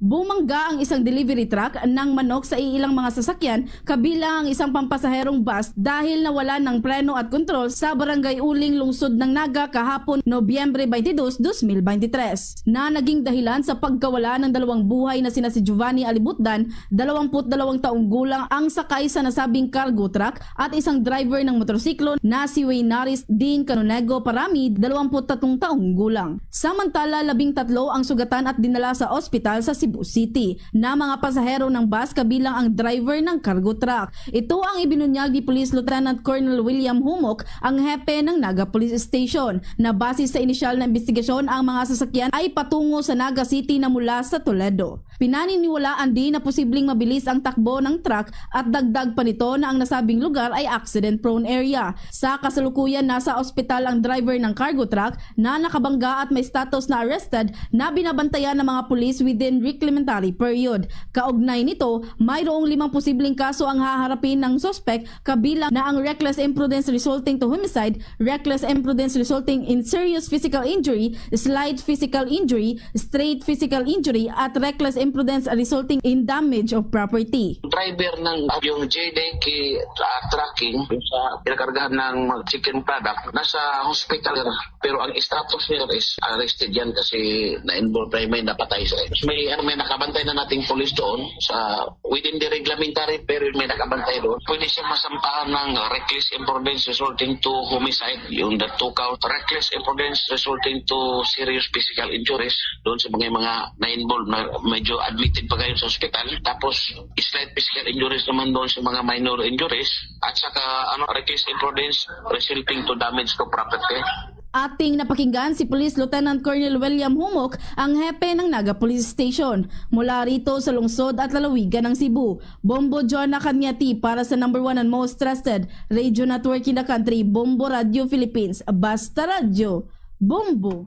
Bumangga ang isang delivery truck ng manok sa ilang mga sasakyan kabilang ang isang pampasaherong bus dahil nawala ng preno at kontrol sa Barangay Uling, lungsod ng Naga kahapon Nobyembre 22, 2023 na naging dahilan sa pagkawala ng dalawang buhay na sina si Giovanni Alibutdan, 22 taong gulang ang sakay sa nasabing cargo truck at isang driver ng motorsiklo na si Waynaris Dean Canonego Parami, 23 taong gulang. Samantala, 13 ang sugatan at dinala sa ospital sa Cebu City na mga pasahero ng bus kabilang ang driver ng cargo truck. Ito ang ibinunyag ni Police Lieutenant Colonel William Humok, ang hepe ng Naga Police Station, na base sa inisyal na investigasyon ang mga sasakyan ay patungo sa Naga City na mula sa Toledo. Pinaniniwalaan din na posibleng mabilis ang takbo ng truck at dagdag pa nito na ang nasabing lugar ay accident-prone area. Sa kasalukuyan, nasa ospital ang driver ng cargo truck na nakabangga at may status na arrested na binabantayan ng mga pulis within reclaimatory period. Kaugnay nito, mayroong 5 posibleng kaso ang haharapin ng suspect kabilang na ang reckless imprudence resulting to homicide, reckless imprudence resulting in serious physical injury, slight physical injury, straight physical injury at reckless imprudence resulting in damage of property. Driver ng yung JDK tracking sa pinakargahan ng chicken product nasa hospital pero ang status niya is arrested yan kasi na-involved may napatay siya. May nakabantay na nating police doon sa within the reglementary period, may nakabantay doon. Pwede siya masampahan ng reckless imprudence resulting to homicide, yung the 2 count, reckless imprudence resulting to serious physical injuries doon sa mga na-involved na medyo admitted pa kayo sa hospital. Tapos slight physical injuries naman doon sa mga minor injuries at saka reckless imprudence resulting to damage to property. Ating napakinggan si Police Lieutenant Colonel William Humok, ang hepe ng Naga Police Station. Mula rito sa lungsod at lalawigan ng Cebu, Bombo Jonah Cañati para sa #1 and most trusted radio network in the country, Bombo Radio Philippines. Basta Radio, Bombo.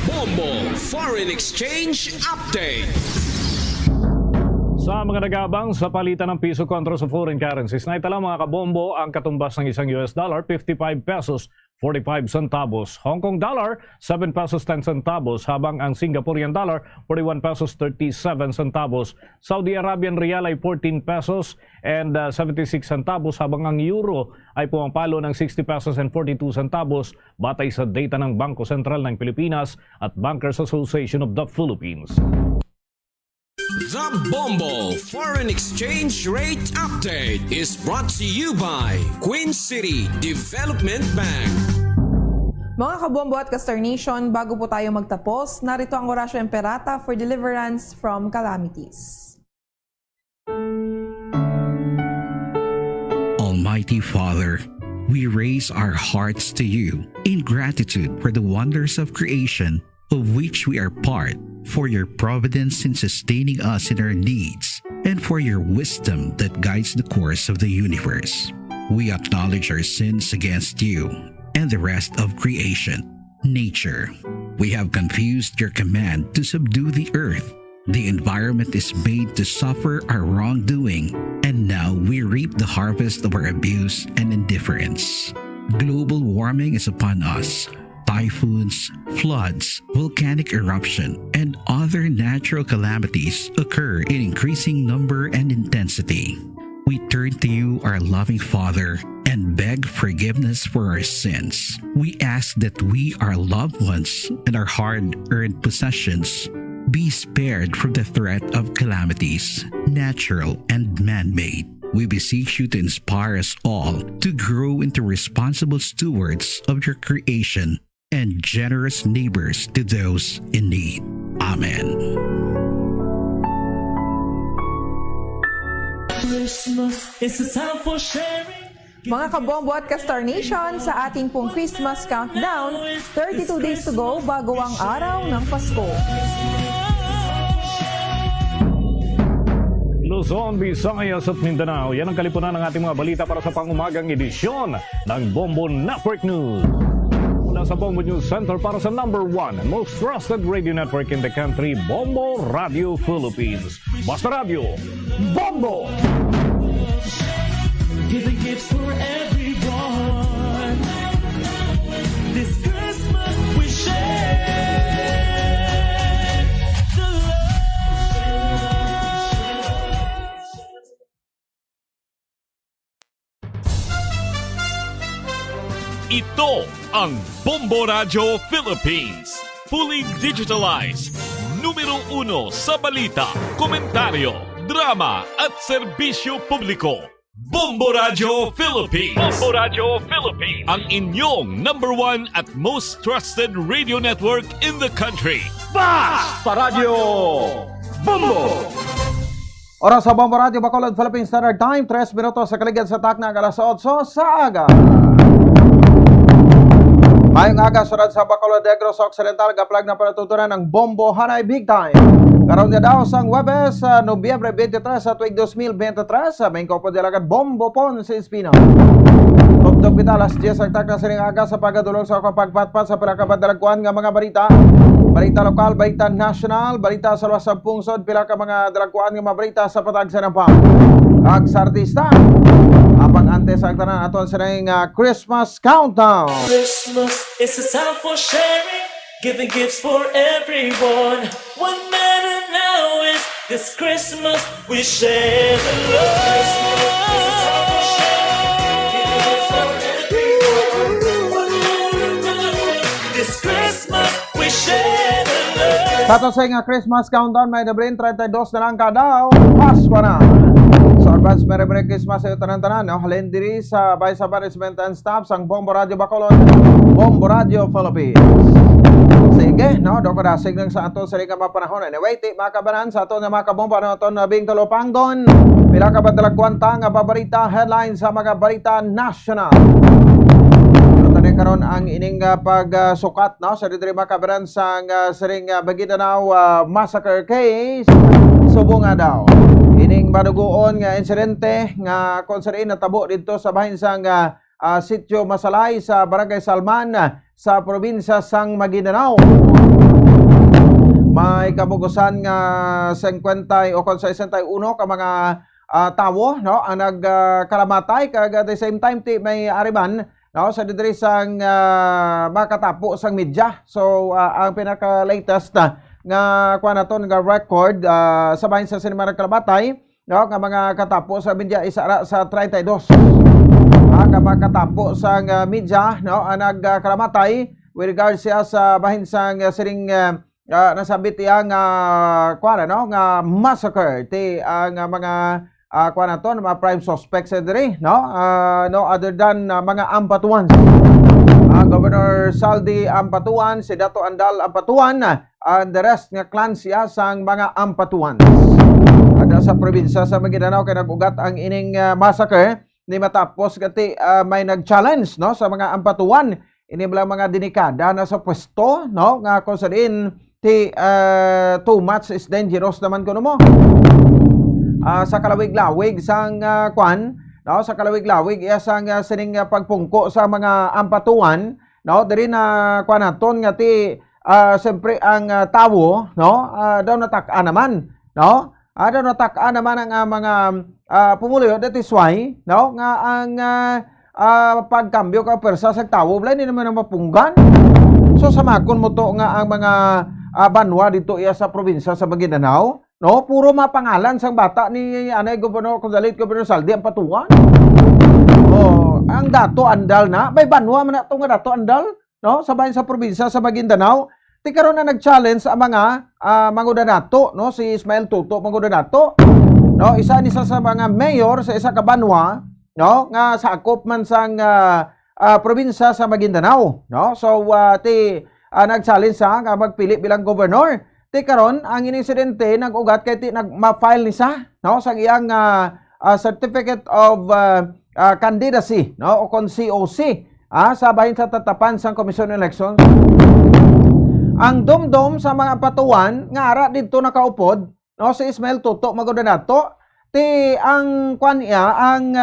Bombo Foreign Exchange Update. Sa mga nagabang sa palitan ng piso kontra sa foreign currencies, naitala mga kabombo ang katumbas ng isang US dollar, 55 pesos 45 centavos. Hong Kong dollar, 7 pesos 10 centavos, habang ang Singaporean dollar, 41 pesos 37 centavos. Saudi Arabian rial ay 14 pesos and 76 centavos, habang ang euro ay pumapalo ng 60 pesos and 42 centavos batay sa data ng Bangko Sentral ng Pilipinas at Bankers Association of the Philippines. The Bombo Foreign Exchange Rate Update is brought to you by Queen City Development Bank. Mga kabombo at Kastar Nation, bago po tayo magtapos, narito ang Orasyo Emperata for deliverance from calamities. Almighty Father, we raise our hearts to you in gratitude for the wonders of creation of which we are part, for your providence in sustaining us in our needs, and for your wisdom that guides the course of the universe. We acknowledge our sins against you and the rest of creation, nature. We have confused your command to subdue the earth. The environment is made to suffer our wrongdoing, and now we reap the harvest of our abuse and indifference. Global warming is upon us. typhoons, floods, volcanic eruption, and other natural calamities occur in increasing number and intensity. We turn to you, our loving Father, and beg forgiveness for our sins. We ask that we, our loved ones, and our hard-earned possessions be spared from the threat of calamities, natural and man-made. We beseech you to inspire us all to grow into responsible stewards of your creation and generous neighbors to those in need. Amen. Mga kabombo at Kastar Nation, sa ating pong Christmas countdown, 32 days to go bago ang araw ng Pasko. Luzon, Visayas at Mindanao, yan ang kalipunan ng ating mga balita para sa pangumagang edisyon ng Bombo Network News. Mula sa Bombo News Center para sa #1 most trusted radio network in the country, Bombo Radio Philippines. Basta Radio, Bombo! Giving gifts for everyone. This Christmas we share the love. Ito ang Bombo Radio Philippines. Fully digitalized. Numero 1 sa balita, komentaryo, drama at serbisyo publiko. Bombo Radio Philippines. Bombo Radio Philippines. Ang inyong #1 at most trusted radio network in the country. Basta Radio Bombo! Oras sa Bombo Radio Bacolod Philippine Standard Time, 3 minutos sa kaligid sa takna alas 8 sa aga. Ngayong aga, sunod sa Bacolod Negros Occidental, gaplag na panatutunan ng Bombo Hanay Big Time. Karoon niya daw sang Webes, Nobyembre 23 sa tuig 2023, sa main kopo dalagan Bombo Pon sa Espino. Tugtog kita alas 10 ang takna sining aga sa pagadulong sa kapagpatpat sa pinakabadalagkuan nga mga balita. Balita lokal, balita national, balita sa luwas ng pungsod, pila ka mga dalagkuan nga mga balita sa patag sa nampang. Ag sa artista, apang antes ang tanan aton sa ring Christmas Countdown. Christmas is a time for sharing, giving gifts for everyone. What matter now is this Christmas we share the love. Christmas is a time for sharing, giving gifts for everyone. What matter now is this Christmas we share the love. Sa aton sa ring Christmas Countdown, may Deblin 32 na lang ka daw. Pasko na! So advance Merry Christmas sa iyo tanan-tanan. Halin diri sa Vice Management and Staff sang Bombo Radio Bacolod, Bombo Radio Philippines. Sige, no, doko dasig nang sa ato sa ring mapanahon. Anyway, ti makabanan sa ato nga makabomba na aton na bing tulopangdon. Pila ka badalagkwanta nga paborita headlines sa mga balita national. Tani karon ang ining pagsukat no sa diri makabanan sang siring Maguindanao massacre case. Subong nga daw ining madugoon nga insidente nga kung saan natabo dito sa bahin sang Sitio Masalay sa Barangay Salman sa probinsya sang Maguindanao. May kabugusan nga 50 o 61 ka mga tawo no ang nagkalamatay kag at the same time may ariban no sa diri sang makatapo sang media. So ang pinaka latest nga kuha naton nga record sa bahin sa sinima nagkalamatay no nga mga katapo sa media isa sa 32 nga makatapo sa media no ang nagkalamatay with regards siya sa bahin sang siring nasabit yang kuha no nga massacre ti ang mga kuha naton mga prime suspects diri no no other than mga ampatuan. Governor Saldi Ampatuan, si Dato Andal Ampatuan, and the rest nga clan siya sang mga Ampatuan. Ada sa probinsya sa Maguindanao kay nagugat ang ining massacre ni matapos gati may nag-challenge no sa mga Ampatuan ini mga delikada na sa pwesto no nga kung saan ti too much is dangerous naman kuno mo. Sa kalawig-lawig sang kwan no sa kalawig-lawig iya sang sining pagpungko sa mga Ampatuan no diri na kuan naton nga ti siyempre ang tawo no daw natak-an naman no daw natak-an naman ang mga pumuloy that is why no nga ang pagkambyo ka persa sa tawo wala ni naman mapunggan So samakon mo to nga ang mga banwa dito iya sa probinsya sa Maguindanao, no? Puro mapangalan sang bata ni anay Gobernador Condalit, Gobernador Saldi ang patuan. Oh, ang dato andal na, may banwa man ato nga dato andal, no? Sabay sa probinsya sa Maguindanao. Ti karon na nag-challenge ang mga mangudanato, no? Si Ismael Tuto mangudanato, no? Isa ni sa mga mayor sa isa ka banwa, no? Nga sakop man sang probinsya sa Maguindanao, no? So nag-challenge sa nga magpili bilang gobernador. Ti karon ang insidente nag-ugat kay ti nag-file ni sa, no? Sang iyang certificate of candidacy, no? O kon COC, sa bahin sa tatapan sang Commission on Elections. Ang dumdum sa mga patuan nga ara dito nakaupod, no? Si Ismael Tuto magudanato ti ang kwan iya ang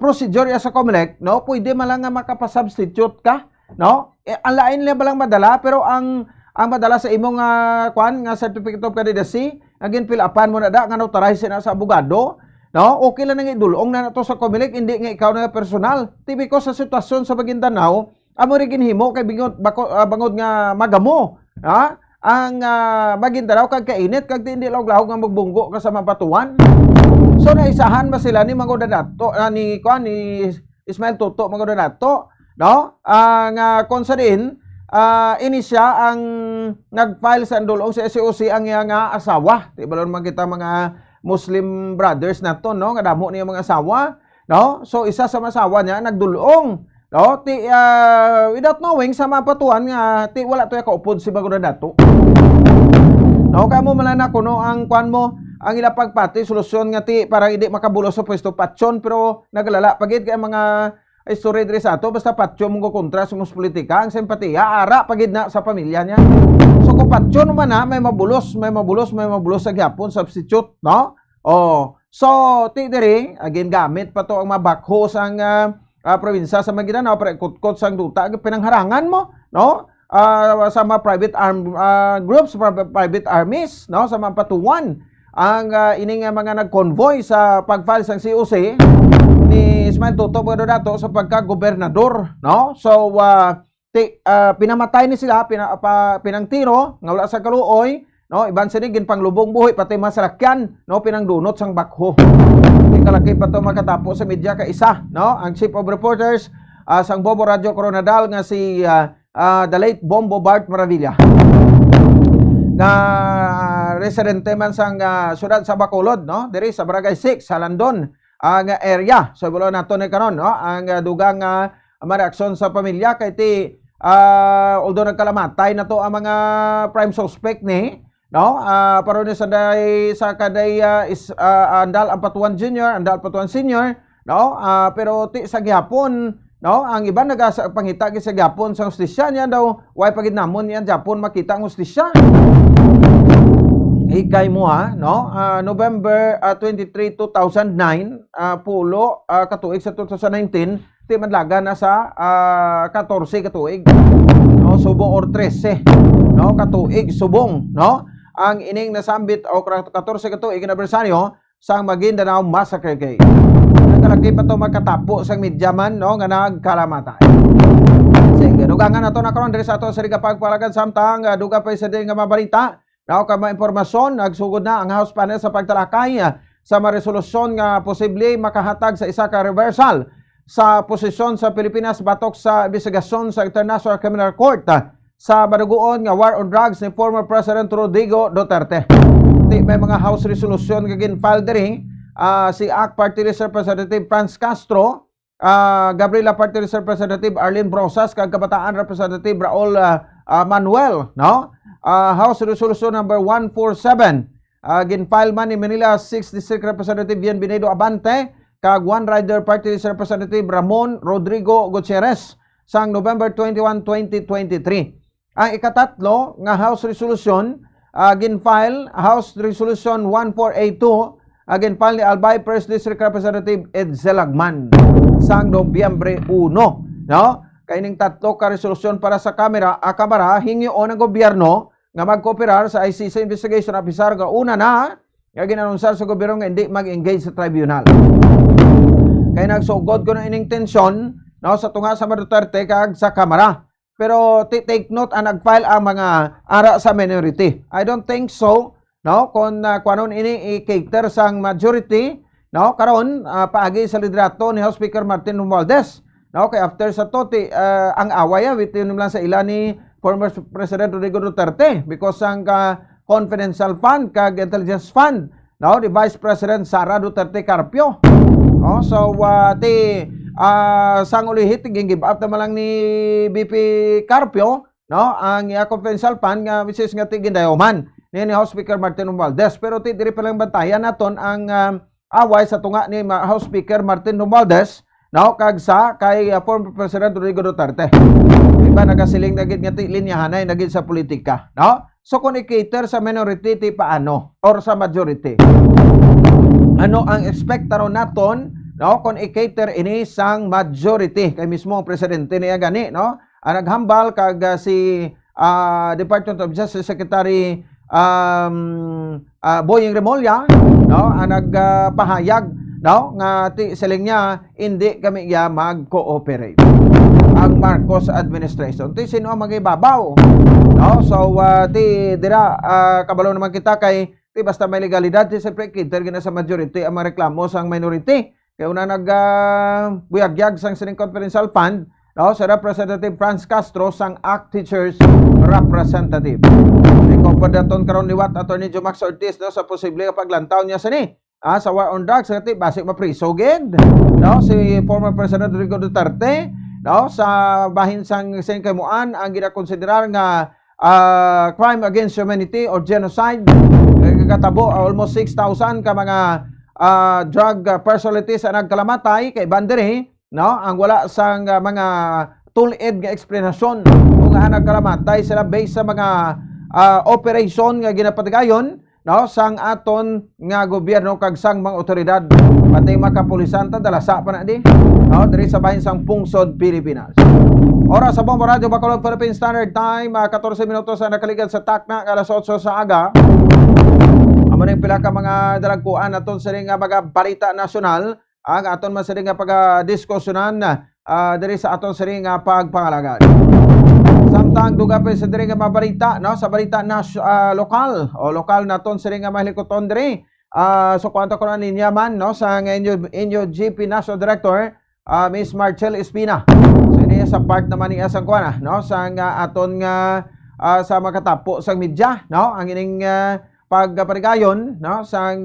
procedure iya sa COMELEC, no? Pwede man lang nga makapasubstitute ka, no? Ang lain nila balang madala pero ang madala sa imong kwan nga certificate of candidacy agin fill upan mo na da nga notarize na sa abogado, no? Okay lang nang idulong na to sa COMELEC, hindi nga ikaw na personal. Tipiko sa sitwasyon sa Maguindanao, amo rin ginhimo kay bangod nga magamo, ha? Ang Maguindanao kag kainit kag hindi lawg-lawg nga magbunggo ka sa mapatuan. So naisahan ba sila ni mangudanato ni Ismael Tuto mangudanato, no? Ang konsadin ini siya ang nag-file sa ndulong sa SCOC ang iya nga asawa. Di ba man kita mga Muslim brothers nato, no? Nga damo niya mga asawa, no? So isa sa asawa niya nagdulong, no? Without knowing sa mapatuan nga wala to kaupod si mangudanato. No, kamo man na kuno ang kwan mo ang ila pagpati solusyon nga parang hindi makabulo sa pwesto patson pero nagalala pagid kay mga istorya diri sa ato basta patson mo kontra sa mus politika ang simpatiya ara pagid na sa pamilya niya. So kung patson man na may mabulos sa gyapon substitute, no? Oh, so ti diri again gamit pa to ang mabakho sang probinsya sa Maguindanao para kutkot sang duta pinangharangan mo, no? Sa mga private groups, private armies, no? Sa mga patuan ang ining mga nag-convoy sa pag-file sang COC ni Ismael Tuto Magudanato sa pagka-gobernador, no? So pinamatay ni sila, pinangtiro nga wala sa kaluoy, no? Iban sinigin panglubong buhi pati masalakyan, no? Pinangdunot sang bakho. Di kalaki pa to makatapo sa media ka isa, no? Ang Chief of Reporters sang Bombo Radio Coronadal nga si the late Bombo Bart Maravilla. Na residente man sang syudad sa Bacolod, no? Diri sa Barangay 6 sa Landon ang area. So bulo nato ni karon, no? Ang dugang mareaksyon sa pamilya kay ti although nagkalamatay na to ang mga prime suspect ni, no? Pero ni sa kaday andal ang Patuan Junior, andal Patuan Senior, no? Pero ti sa gihapon, no, ang iba nagapangita sa Japon sa hustisya niya daw way pagidnamon niya Japon makita ang hustisya. Hikay mo no, November 23, 2009, pulo katuig sa 2019, ti madlaga na sa 14 katuig, no, subong or 13, no, katuig subong, no, ang ining nasambit o 14 katuig anibersaryo sa Maguindanao Massacre kay nakalaki pa to makatapo sang media man, no, nga nagkalamatay. Sige, dugangan nato na karon diri sa ato sa pagpalagan samtang duga pa sa nga mabalita. Now, kama impormasyon, nagsugod na ang House panel sa pagtalakay sa maresolusyon nga posible makahatag sa isa ka reversal sa posisyon sa Pilipinas batok sa investigasyon sa International Criminal Court sa badugoon nga war on drugs ni former President Rodrigo Duterte. May mga House resolution nga gin-file diri si ACT Party List Representative Franz Castro, Gabriela Party List Representative Arlene Brosas, kag Kabataan Representative Raul Manuel, no? House Resolution number 147 gin-file man ni Manila 6th District Representative Bien Binedo Abante kag One Rider Party List Representative Ramon Rodrigo Gutierrez sang November 21, 2023. Ang ikatatlo nga House Resolution gin-file House Resolution 1482 gin-file ni Albay 1st District Representative Ed Zelagman sang Nobyembre 1, no? Kaining tatlo ka resolusyon para sa kamera hingyoon ng gobyerno nga magkooperar sa ICC Investigation Officer nga una na nga ginanunsar sa gobyerno nga hindi mag-engage sa tribunal. Kaya nagsugod ko ng ining tensyon, no, sa tunga sa Duterte kag sa kamera. pero take note ang nag-file ang mga ara sa minority. I don't think so, no, kung kuanon ini i-cater sang majority, no, karon paagi sa liderato ni House Speaker Martin Romualdez, no, kay after sa toti ang away within lang sa ila ni former President Rodrigo Duterte because ang confidential fund kag intelligence fund, no, the Vice President Sara Duterte Carpio. Oh, so sang ulihit give up naman lang ni BP Carpio, no, ang confidential fund nga which is nga tigindayoman ni House Speaker Martin Romualdez, pero diri pa lang bantayan naton ang away sa tunga ni House Speaker Martin Romualdez, no, kag sa kay former President Rodrigo Duterte. Iba nagasiling nagid nga linyahanay nagid sa politika, no? So kung i-cater sa minority ti paano or sa majority, ano ang expectaro naton, no, kung i-cater ini sang majority kay mismo ang presidente niya gani, no, ang naghambal kag si Department of Justice Secretary Boying Remulla, no, ang nagpahayag, no, nga siling niya hindi kami ya mag-cooperate ang Marcos administration. Ti sino ang magibabaw, no? So dira kabalo naman kita kay basta may legalidad ti siyempre cater gina sa majority ang mga reklamo sang minority. Kaya una buyagyag sang sining confidential fund, no, sa Representative Franz Castro sang ACT Teachers Representative. Ikaw pa daton karon liwat Attorney Jomax Ortiz, no, sa posible paglantaw niya sa sa war on drugs ngati basic mapriso gid, no, si former President Rodrigo Duterte, no, sa bahin sang singkamuan ang ginakonsiderar nga crime against humanity or genocide. Katabo almost 6,000 ka mga drug personalities ang nagkalamatay kay bandere, no, ang wala sang mga tulid nga explanation kung nga nagkalamatay sila based sa mga operation nga ginapatigayon, no, sang aton nga gobyerno kag sang mga otoridad pati makapulisan ta dalasa pa na di, no, diri sa bahin sang Pungsod, Pilipinas. Oras sa Bombo Radio Bacolod Philippine Standard Time, 14 minutos ang nakaligad sa takna alas 8 sa aga. Amo ning pila ka mga dalagkuan aton sa nga mga balita nasyonal ang aton man sa nga pagdiskusyonan diri sa aton sa nga pagpangalagan. Samtang duga pa sa diri nga mabalita, no, sa balita na lokal o lokal naton sa nga mahilikoton diri. So kwento ko na niya man, no, sa inyo GP National Director Miss Marcel Espina. So ini sa part naman ni asang kuana, no, sa nga aton nga sa makatapo sa media, no, ang ining pagparigayon, no, sa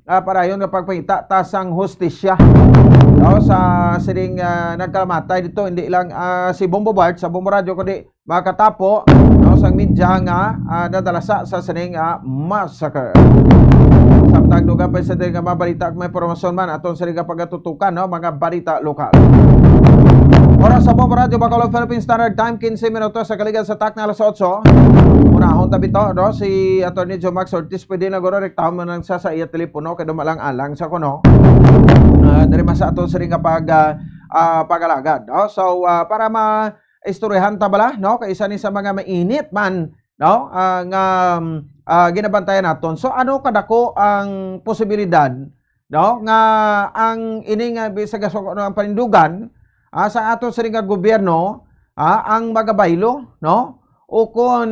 parayon nga pagpangita ta sang hustisya, no, sa sining nagkalamatay dito hindi lang si Bombo Bart sa Bombo Radio kundi makatapo, no, sa media nga dadalasa sa sining massacre. Samtang duga pa sa nga mabalita at may pormasyon man aton sa nga pagatutukan, no, mga balita lokal. Oras sa Bombo Radio Bacolod Philippine Standard Time 15 minutos sa kaligan sa takna alas 8. Unahon tabi to, no, si Attorney Jomax Ortiz pwede na guro rektahon mo nang sa iya telepono kay dumalang alang sa kuno. Diri masa aton sa nga pagalagad, no. So para maistoryahan ta bala, no, kay isa ni sa mga mainit man, no, nga ginabantayan naton. So ano kadako ang posibilidad, no, nga ang ini nga bisag ang panindugan sa ato sa nga gobyerno ang magabaylo, no, o kung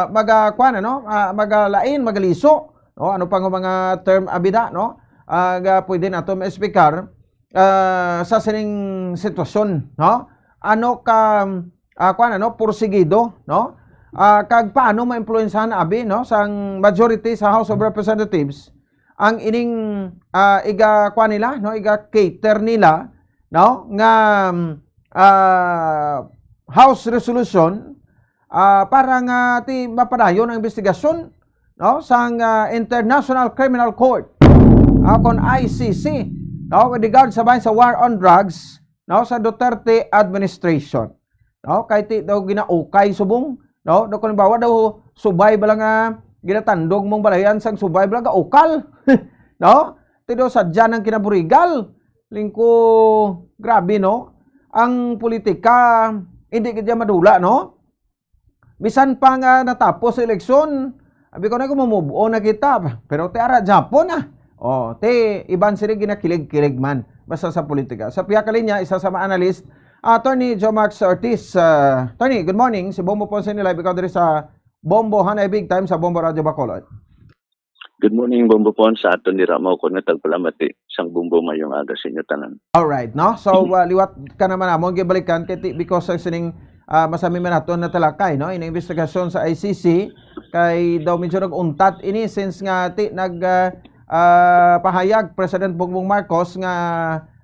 magakuan, no, magalain, magaliso, no, ano pang mga term abida, no, pwede nato ma-speaker sa sining sitwasyon, no, ano ka kuan, no, porsigido, no, kag paano ma-influensahan abi, no, sang majority sa House of Representatives ang ining iga kuan nila, no, iga cater nila, no, nga House resolution para nga ti mapadayon ang investigasyon, no, sang International Criminal Court kon ICC, no, with regard sa bahin sa war on drugs, no, sa Duterte administration, no, kay ti daw ginaukay subong, no, do kun bawa daw subay bala nga ginatandog mong balayan sang subay bala ga ukal no, ti daw sadya nang kinaburigal lingko. Grabe, no, ang politika hindi kaya madula, no, bisan pa nga natapos sa eleksyon abi ko na kumubuo na kita pero ti ara Japon ti iban sila ginakilig-kilig man basta sa politika. Sa piya kalinya isa sa mga analyst Attorney Jomax Ortiz. Attorney, good morning. Si Bombo Ponce ni live ikaw diri sa Bombo Hanay Big Time sa Bombo Radio Bacolod. Good morning, Bombo Pon. Sa aton ni Ramo ko na tagpalamati. Isang Bombo mayong aga sa inyo tanan. Alright, no? So, liwat ka naman among gibalikan kiti because sa sining masami man nato na talakay, no? Ina-investigasyon sa ICC kay daw medyo nag-untat ini since nga pahayag President Bongbong Marcos nga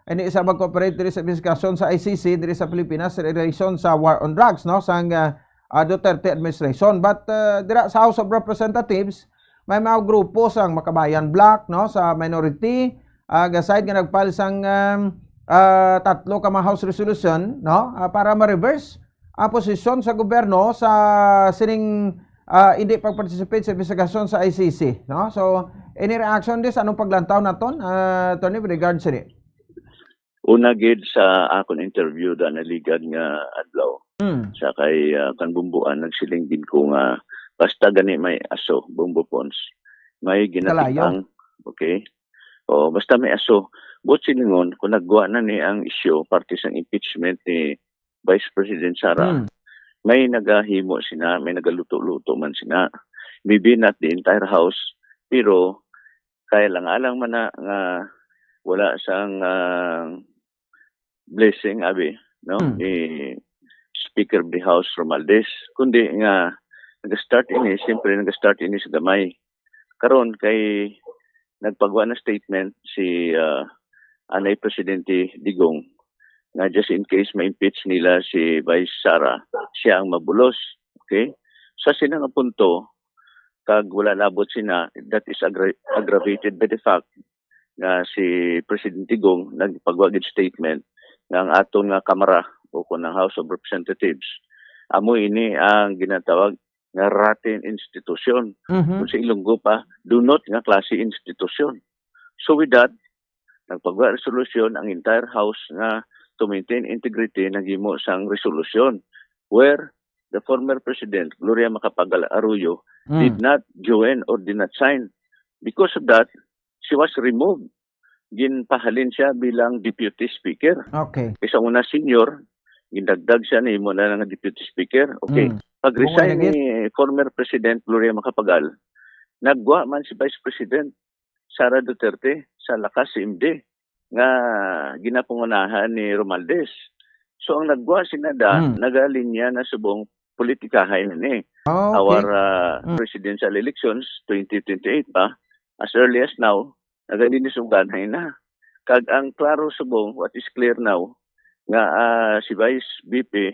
ini isa mag-cooperate diri sa investigasyon sa ICC diri sa Pilipinas sa relation sa war on drugs, no? Sang Duterte administration. But dira sa House of Representatives may mga grupo sang Makabayan Bloc, no, sa minority side nga nagfile sang tatlo ka mga house resolution, no, para ma-reverse ang posisyon sa gobyerno sa sining hindi pag-participate sa investigasyon sa ICC, no. So any reaction this anong paglantaw naton Tony with regards to it? Una gid sa akong interview da naligad nga adlaw. Sa kay kanbumbuan nagsiling din ko nga basta gani may aso, Bombo Pons, may ginatipang, okay? O basta may aso, but silingon, kung nagwa na ni ang isyo, parte sa impeachment ni Vice President Sara, may nagahimo sina, may nagaluto-luto man sina. Maybe not the entire house, pero kaya lang alang man na nga wala sang blessing, abi, no? Ni Speaker of the House, Romualdez, kundi nga nag-start ini, siyempre nag-start ini sa gamay. Karon kay nagpagawa na statement si Anay Presidente Digong na just in case ma-impeach nila si Vice Sara, siya ang mabulos. Okay? Sa sinang punto, kag wala labot sina, that is aggravated by the fact na si President Digong nagpagawa gid statement ng aton nga kamara o ng House of Representatives. Amo ini ang ginatawag nga rotten institution. Kung sa Ilonggo pa, do not nga klase institution. So with that, nagpagawa resolution ang entire house nga to maintain integrity naghimo sang resolution where the former president Gloria Macapagal Arroyo did not join or did not sign. Because of that, she was removed. Ginpahalin siya bilang deputy speaker. Okay. Isa una senior, gindagdag siya na imo na nga deputy speaker. Okay. Pag-resign ni former President Gloria Macapagal, nagwa man si Vice President Sara Duterte sa lakas CMD nga ginapangunahan ni Romualdez. So ang nagwa si Nada, nagalinya na subong politikahay na ni. Our presidential elections 2028 pa, as early as now, nagalinisungganhay na. Kag ang klaro subong, what is clear now, nga si Vice VP,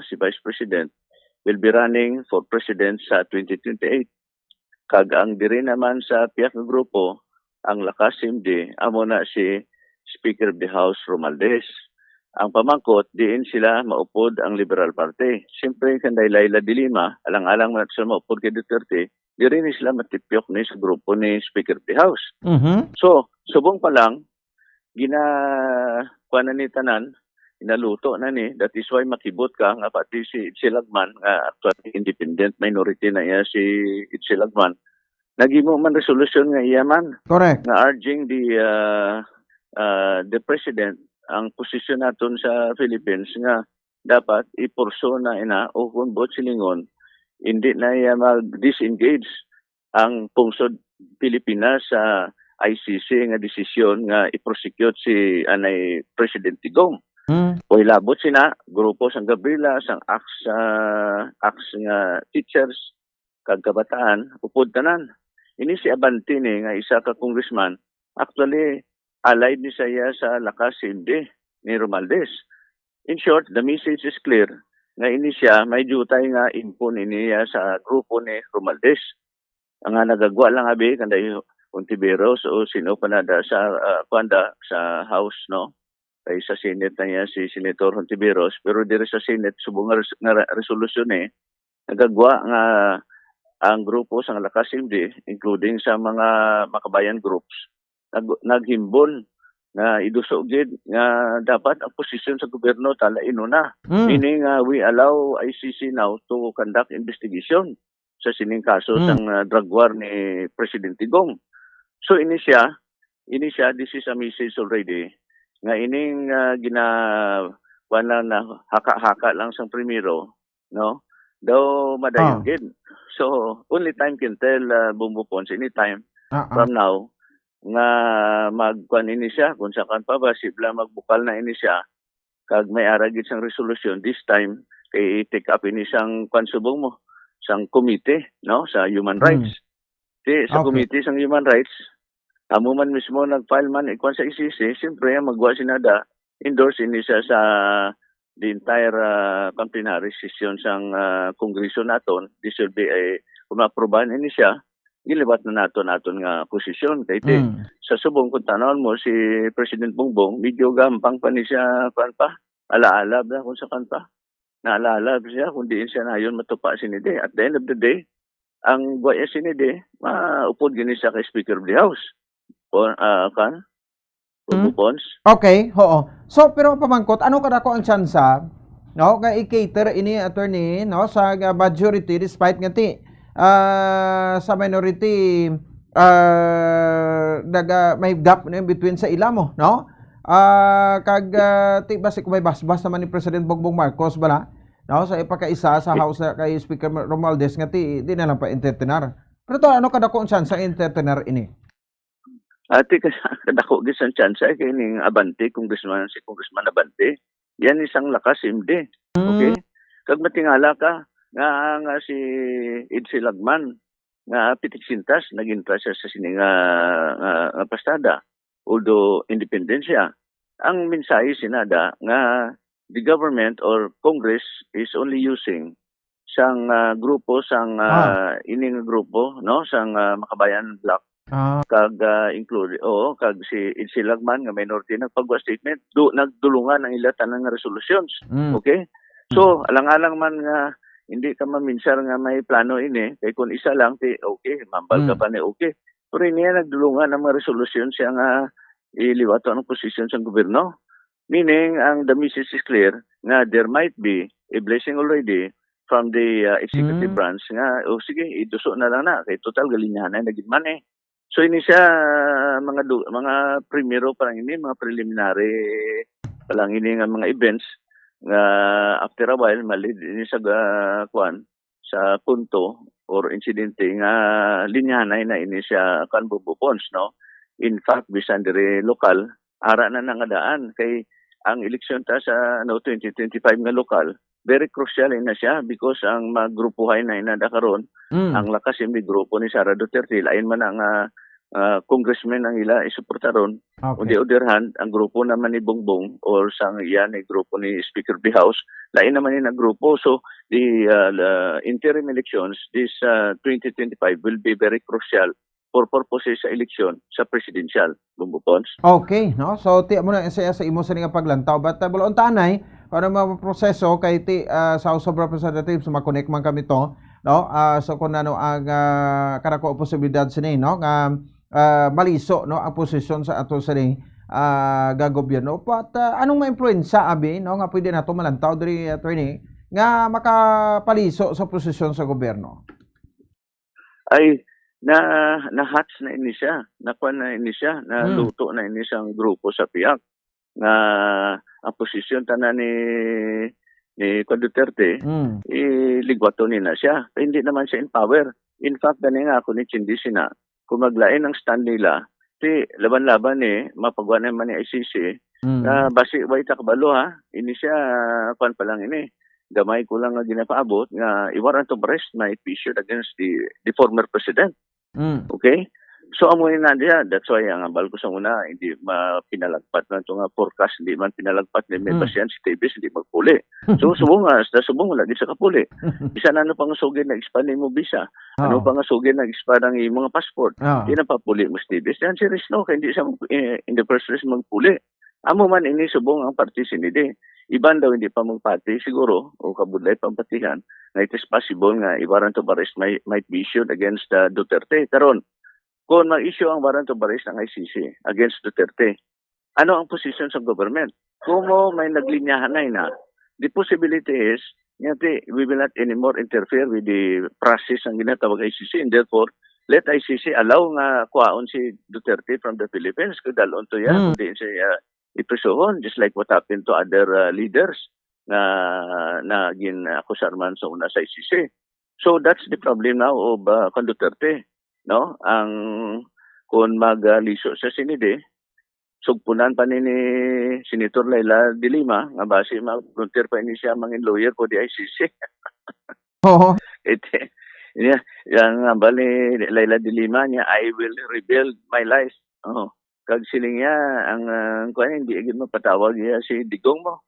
si Vice President, will be running for president sa 2028. Kag ang diri naman sa piyak ng grupo, ang lakas MD, amo na si Speaker of the House Romualdez. Ang pamangkot, diin sila maupod ang Liberal Party. Siyempre, kanday Laila de Lima, alang-alang na sila maupod kay Duterte, diri ni sila matipyok ni sa grupo ni Speaker of the House. So, subong pa lang, ginakuha na ni tanan, inaluto na ni, that is why makibot ka nga pati si Itzelagman, actually independent minority na iya si Itzelagman, nagimo man resolution nga iya man. Correct. Nga urging the president, ang posisyon naton sa Philippines nga dapat ipurso na ina o kung bot silingon, hindi na iya mag-disengage ang pungsod Pilipinas sa ICC nga desisyon nga i-prosecute si Anay President Digong. O ilabot sina, grupo sang Gabriela, sang ACS nga teachers, kag kabataan, upod tanan. Ini si Abantini nga isa ka congressman, actually, allied ni saya sa lakas hindi ni Romualdez. In short, the message is clear nga ini siya, may jutay nga impon niya sa grupo ni Romualdez. Ang nagagwa lang abi, kanday Ontiveros o sino pa na sa sa House, no? Kay sa Senate na niya si Senator Hontiveros, pero diri sa Senate subong nga resolusyon nagagwa nga ang grupo sa lakas hindi, including sa mga makabayan groups, naghimbon nga idusogid nga dapat ang posisyon sa gobyerno talain na. Meaning we allow ICC now to conduct investigation sa sining kaso sang drug war ni President Digong. So ini siya, this is a message already nga ining wala na haka-haka lang sang primero, no? Daw madayon gid. So only time can tell, Bumbo Pons, anytime from now nga magkuan ini siya kung sa kan pa ba sibla magbukal na ini siya kag may aragid sang resolution this time kay take up ini sang kuan subong mo sang committee, no, sa human rights. Sa committee sang human rights, amo man mismo nag-file man ikuan sa ICC, siyempre magwa sinada endorse ini siya sa the entire plenary session sang kongreso naton. This should be kung ma-aprobahan ini siya, gilibat na naton nga posisyon. Kaya sa subong kung tanawin mo si President Bongbong, medyo gampang pa ni siya pa, alaalab na kung sa pa. Naalala siya kung diin siya na yun matupa sinide. At the end of the day, ang guaya sinide, maupod gini siya kay Speaker of the House. O, Pons. Okay, oo. So, pero pamangkot, ano kadako ang tsansa, no, nga i-cater ini attorney, no, sa majority despite nga sa minority may gap na between sa ila mo, no? Kag ti basi kung may basbas naman ni President Bongbong Marcos bala, no, sa ipakaisa sa house na kay Speaker Romualdez nga di na lang pa entertainer. Pero to ano kadako ang chance sa entertainer ini? Ati kadako gid sang chance kay ning Abante, si Congressman Abante. Yan isang lakas imde. Okay? Kag matingala ka nga si Edsel Lagman nga pitik sintas nagintra siya sa sining pastada, although independent siya. Ang mensahe sinada nga the government or Congress is only using sang grupo sang ining grupo, no, sang Makabayan Bloc kag include kag si Edsel Lagman nga minority nagpagwa statement nagdulungan ang ila tanang resolutions. Okay, so alang-alang man nga hindi ka maminsar nga may plano ini kay kun isa lang okay mambal ka pa ni okay, pero niya nagdulungan ang mga resolution siya nga iliwato ang posisyon sa gobyerno, meaning ang the message is clear nga there might be a blessing already from the executive branch nga sige iduso na lang na kay total galinyahan na naging man so ini siya mga primero parang ini mga preliminary palang ini nga mga events nga after a while malid ini sa sa punto or insidente nga linyahanay na ini siya kan Bumbo Pons, no. In fact bisan dire lokal ara na nangadaan kay ang eleksyon ta sa 2025 nga lokal very crucial na siya because ang magrupuhay na inada karon ang lakas yung grupo ni Sara Duterte lain man ang congressman ang ila isuportaron. On the other hand, ang grupo naman ni Bongbong or sang iyan ay grupo ni Speaker of the House, lain naman yung grupo. So, the interim elections, this 2025 will be very crucial for purposes sa eleksyon sa presidential, Bumbo Pons. Okay, no? So, tiya mo na sa imo sa nga paglantaw. But, bulon tanay, para maproseso kay sa House of Representatives, makonek man kami to, no? So, kung ano ang karako posibilidad sini, no? Maliso, no, ang posisyon sa ato sa gagobyerno. But anong ma-influensya abi, no, nga pwede nato malantaw diri attorney nga makapaliso sa posisyon sa gobyerno? Ay na-hatch na ini siya, nakuha na ini siya, naluto na ini siyang grupo sa PIAC na ang posisyon tanan ni Duterte iligwato ni na siya. Hindi naman siya in power. In fact, gani nga ako ni Chindi sina kung maglain ang stand nila, laban-laban mapagwa naman ni ICC, na basi way takbalo ini siya, pan pa lang ini, gamay ko lang nga ginapaabot, nga warrant of arrest na issued against the former president. Okay? So, amoy na diya, that's why ang ambal ko sa una, hindi pinalagpat na ito nga forecast, hindi man pinalagpat ni may pasyan si Tebes, hindi magpuli. So, subong lagi sa kapuli. Bisa na ano pang sugin na expand mo bisa. Ano pang sugin na expand ang mga passport. Hindi na papuli mo si Tebes. Yan serious no, kaya hindi siya in the first place magpuli. Amo man ini subong ang party sinide. Iban daw hindi pa magpati siguro o kabudlay pampatihan na it is possible nga i-warrant of arrest might be issued against Duterte. Karon, kung mag-issue ang warrant of arrest ng ICC against Duterte, ano ang position sa government? Kung may naglinyahan na, the possibility is, we will not anymore interfere with the process ng ginatawag ICC, and therefore, let ICC allow nga kuhaon si Duterte from the Philippines, kung dalon to yan, kung di siya ipresohon, just like what happened to other leaders na ginakusar man sa una sa ICC. So that's the problem now of Duterte, no? Ang kung magliso sa Senate, sugpunan pa ni Senator Laila de Lima, nga base mag-volunteer pa ini siya mangin lawyer po di ICC. Oo. Yang nga bali Laila de Lima niya, I will rebuild my life. Kag siling niya, ang kuan hindi agad mapatawag niya si Digong mo.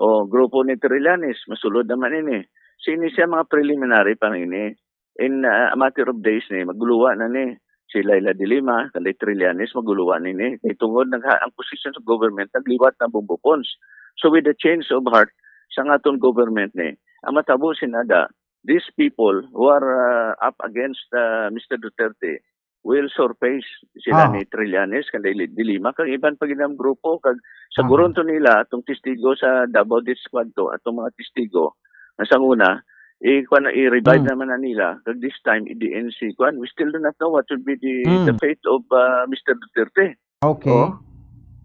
O grupo ni Trillanes, masulod naman ini. Sini siya mga preliminary pa ini. In a matter of days ni, maguluwa na ni. Si Laila de Lima, kanday Trillanes, maguluwa ni. Tungod ang position sa government, nagliwat na bumbupons. So with the change of heart, sa nga itong government ni, ang matabo sinada, these people who are up against Mr. Duterte will surface sila ni Trillanes, kanday de Lima, kag iban paginang grupo, kag sa guronto nila, itong testigo sa Davao Death Squad to, atong mga testigo, na sa una, i-revive naman na nila. Kag this time, i-DNC. We still do not know what would be the fate of Mr. Duterte. Okay.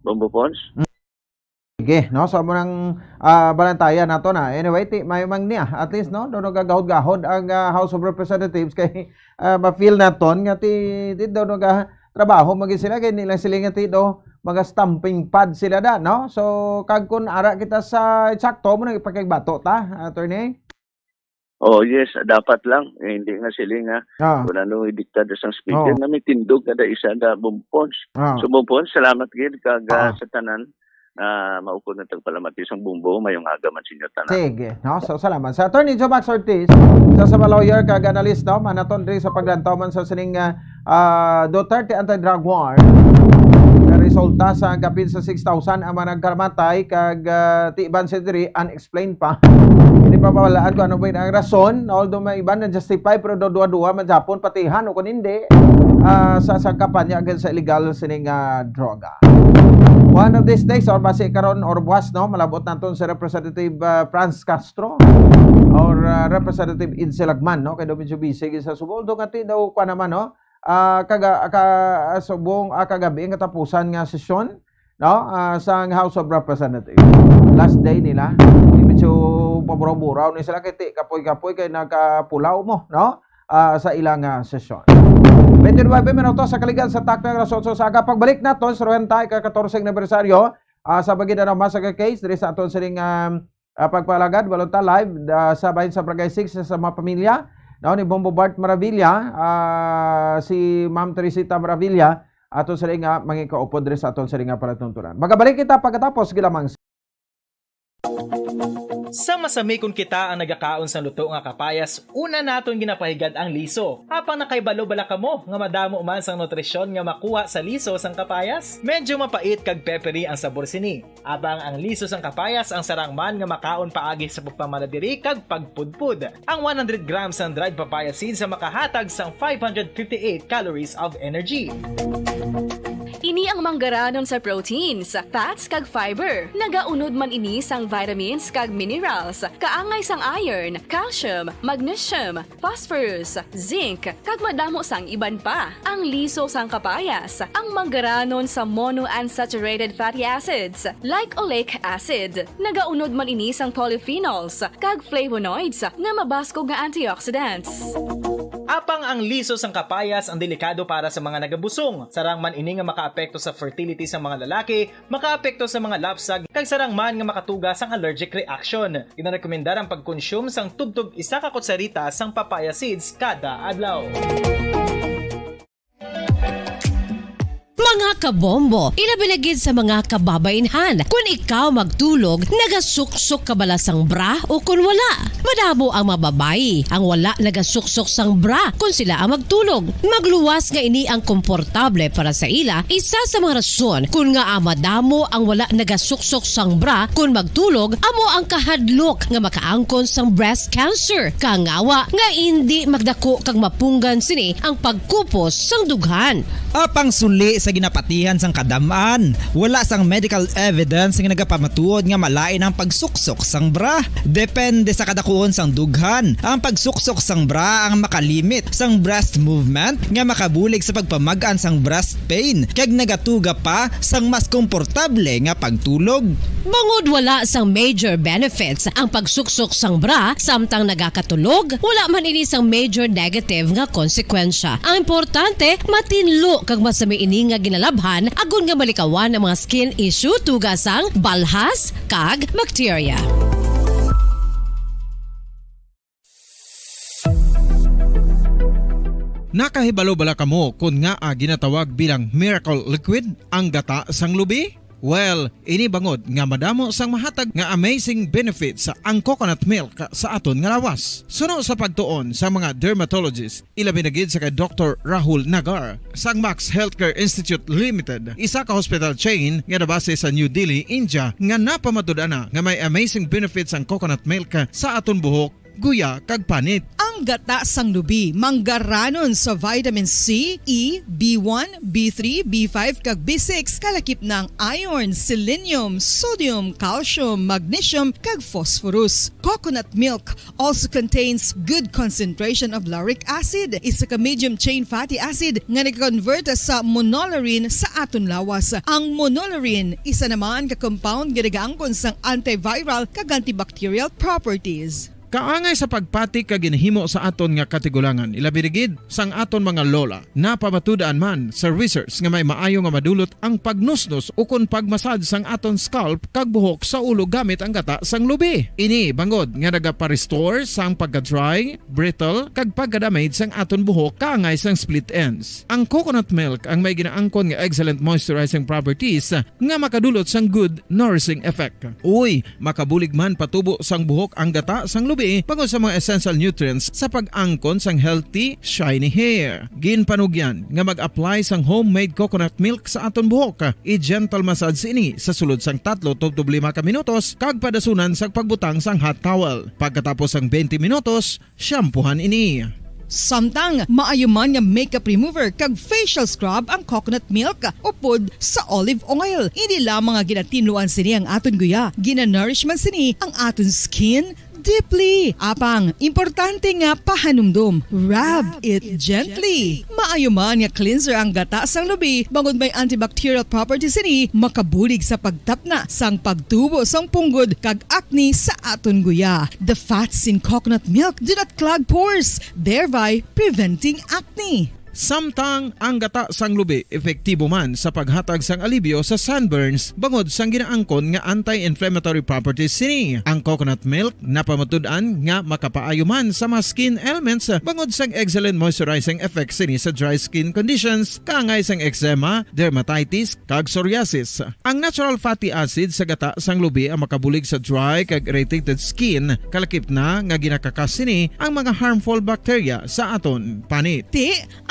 Bombo Pons? Sige, no? So, munang balantayan na to na. Anyway, may mang niya. At least, no? Doon nagagahod-gahod ang House of Representatives kay ma-feel na ton nga ti doon trabaho maging sila kay nilang sila nga ti do mga stamping pad sila da, no? So, kag kun ara kita sa eksakto mo nang ipakigbato ta, attorney? Oh yes, dapat lang. Hindi nga sila nga wala nung idikta sa speaker na may tindog kada isa da bumpons. So bumpons, salamat gid kag sa tanan na maukod na tagpalamati sang bumbo mayong aga man sinyo tanan. Sige, no? So salamat. Sa Attorney Joe Max Ortiz, sa lawyer kag analyst, no? Manaton diri sa paglantaw man sa sining Duterte anti-drug war. Resulta sa gapit sa 6,000 ang mga nagkaramatay kag tiban sa diri unexplained pa. Hindi pa pawalaan kung ano ba ang rason, although may iban na justify pero duwa-duwa man Japon patihan o kung hindi sa kampanya against sa illegal sining droga. One of these days or base karon or buwas, no, malabot naton si Representative Franz Castro or Representative Idse Lagman, no, kay medyo busy sa Suboldo nga ti daw kwa naman, no, kagabi ang katapusan nga sesyon, no, sa House of Representatives. Last day nila, medyo paburaw-buraw ni sila kay kapoy-kapoy kay nakapulaw mo, no, sa ilang sesyon. 29 minutos sa kaligan sa takto ng rason sa aga. Pagbalik naton sa 14 anibersaryo sa Bagida ng Massacre Case diri sa aton sining pagpalagad balota live sa bahin sa Barangay 6 sa mga pamilya, no, ni Bombo Bart Maravilla, si Ma'am Teresita Maravilla aton sining mangikaupod diri sa aton sining palatuntunan. Magabalik kita pagkatapos gilamang sa masamikon kita ang nagakaon sa luto nga kapayas, una naton ginapahigad ang liso. Apang nakaibalo bala kamo nga madamo man sang nutrisyon nga makuha sa liso sang kapayas. Medyo mapait kag peppery ang sabor sini. Abang ang liso sang kapayas ang sarang man nga makaon paagi sa pagpamaladiri kag pagpudpud. Ang 100 grams ng dried papaya seeds sa makahatag sang 558 calories of energy. Ini ang manggaranon sa proteins, fats kag fiber. Nagaunod man ini sang vitamins kag minerals, kaangay sang iron, calcium, magnesium, phosphorus, zinc, kag madamo sang iban pa. Ang liso sang kapayas, ang manggaranon sa monounsaturated fatty acids like oleic acid. Nagaunod man ini sang polyphenols kag flavonoids nga mabaskog nga antioxidants. Apang ang liso sang kapayas ang delikado para sa mga nagabusong. Sarang man ini nga makaapekto sa fertility sa mga lalaki, makaapekto sa mga lapsag, kag sarang man nga makatuga sang allergic reaction. Ginarekomendar ang pagkonsume sang tubtub 1 ka kutsarita sang papaya seeds kada adlaw. Mga kabombo, ilabiligid sa mga kababainhan. Kung ikaw magtulog, nagasuksok ka bala sang bra o kung wala. Madamo ang mababayi ang wala nagasuksok sang bra kung sila ang magtulog. Magluwas nga ini ang komportable para sa ila. Isa sa mga rason kung nga madamo ang wala nagasuksok sang bra kung magtulog, amo ang kahadlok nga makaangkon sang breast cancer. Kangawa nga hindi magdako kag mapunggan sini ang pagkupos sang dughan. Apang suli sa ginapatihan sang kadamaan. Wala sang medical evidence nga nagapamatuod nga malain ang pagsuksok sang bra. Depende sa kadakuon sang dughan. Ang pagsuksok sang bra ang makalimit sang breast movement nga makabulig sa pagpamagaan sang breast pain kag nagatuga pa sang mas komportable nga pagtulog. Bangod wala sang major benefits ang pagsuksok sang bra samtang nagakatulog, wala man ini sang major negative nga konsekwensya. Ang importante, matinlo kag masami ini nga ginalabhan agon nga malikawan ang mga skin issue tugas sang balhas kag bacteria. Nakahibalo bala kamo kung nga ginatawag bilang miracle liquid ang gata sang lubi? Well, ini bangod nga madamo sang mahatag nga amazing benefit sa ang coconut milk sa aton nga lawas. Suno sa pagtuon sa mga dermatologist, ilabi na gid sa kay Dr. Rahul Nagar sang Max Healthcare Institute Limited, isa ka hospital chain nga nabase sa New Delhi, India, nga napamatud-ana nga may amazing benefits ang coconut milk sa aton buhok, guya kag panit. Ang gata sang lubi manggaranon sa vitamin C, E, B1, B3, B5 kag B6 kalakip ng iron, selenium, sodium, calcium, magnesium kag phosphorus. Coconut milk also contains good concentration of lauric acid, isa ka medium chain fatty acid nga nag-convert sa monolaurin sa aton lawas. Ang monolaurin isa naman ka compound nga nagaangkon sang antiviral kag antibacterial properties. Kaangay sa pagpati ka ginhimo sa aton nga katigulangan, ilabirigid sang aton mga lola. Napamatudan man sa research nga may maayo nga madulot ang pagnusnos ukon pagmasad sang aton scalp kag buhok sa ulo gamit ang gata sang lubi. Ini bangod nga nagapa-restore sang pagka-dry, brittle kag pagka-damage sang aton buhok kaangay sang split ends. Ang coconut milk ang may ginaangkon nga excellent moisturizing properties nga makadulot sang good nourishing effect. Uy, makabulig man patubo sang buhok ang gata sang lubi bangod sa mga essential nutrients sa pag-angkon sang healthy, shiny hair. Ginpanugyan nga mag-apply sang homemade coconut milk sa aton buhok. I-gentle massage ini sa sulod sang 3 to 5 ka minutos kag padasunan sang pagbutang sang hot towel. Pagkatapos sang 20 minutos, shampoohan ini. Samtang maayo man nga makeup remover kag facial scrub ang coconut milk upod sa olive oil. Hindi lamang nga ginatinluan sini ang aton guya, ginanourishman sini ang aton skin deeply. Apang, importante nga pahanumdum. Rub it gently. Maayo man nga cleanser ang gata sang lubi, bangod may antibacterial properties ini, makabulig sa pagtapna sang pagtubo sang punggod kag acne sa aton guya. The fats in coconut milk do not clog pores, thereby preventing acne. Samtang ang gata sang lubi epektibo man sa paghatag sang alibyo sa sunburns bangod sang ginaangkon nga anti-inflammatory properties sini. Ang coconut milk napamatud-an nga makapaayo man sa mga skin ailments bangod sang excellent moisturizing effect sini sa dry skin conditions kaangay sang eczema, dermatitis kag psoriasis. Ang natural fatty acid sa gata sang lubi ang makabulig sa dry kag irritated skin, kalakip na nga ginakakas sini ang mga harmful bacteria sa aton panit.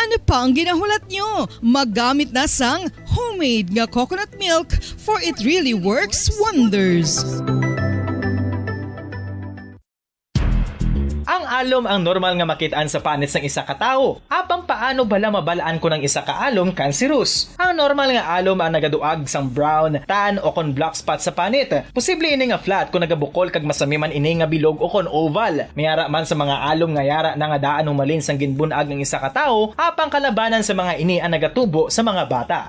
Ano pa ang ginahulat nyo? Maggamit na sang homemade nga coconut milk for it really works wonders. Ang alom ang normal nga makitaan sa panit sang isa ka tawo. Apang paano bala mabalaan ko ng isa ka alom cancerous? Ang normal nga alom ang nagaduag sang brown, tan o kon black spot sa panit. Posible ini nga flat kung nagabukol kag masami man ini nga bilog o kon oval. Mayara man sa mga alom nga yara na nga daan humalin sang ginbunag ng isa ka tawo, apang kalabanan sa mga ini ang nagatubo sa mga bata.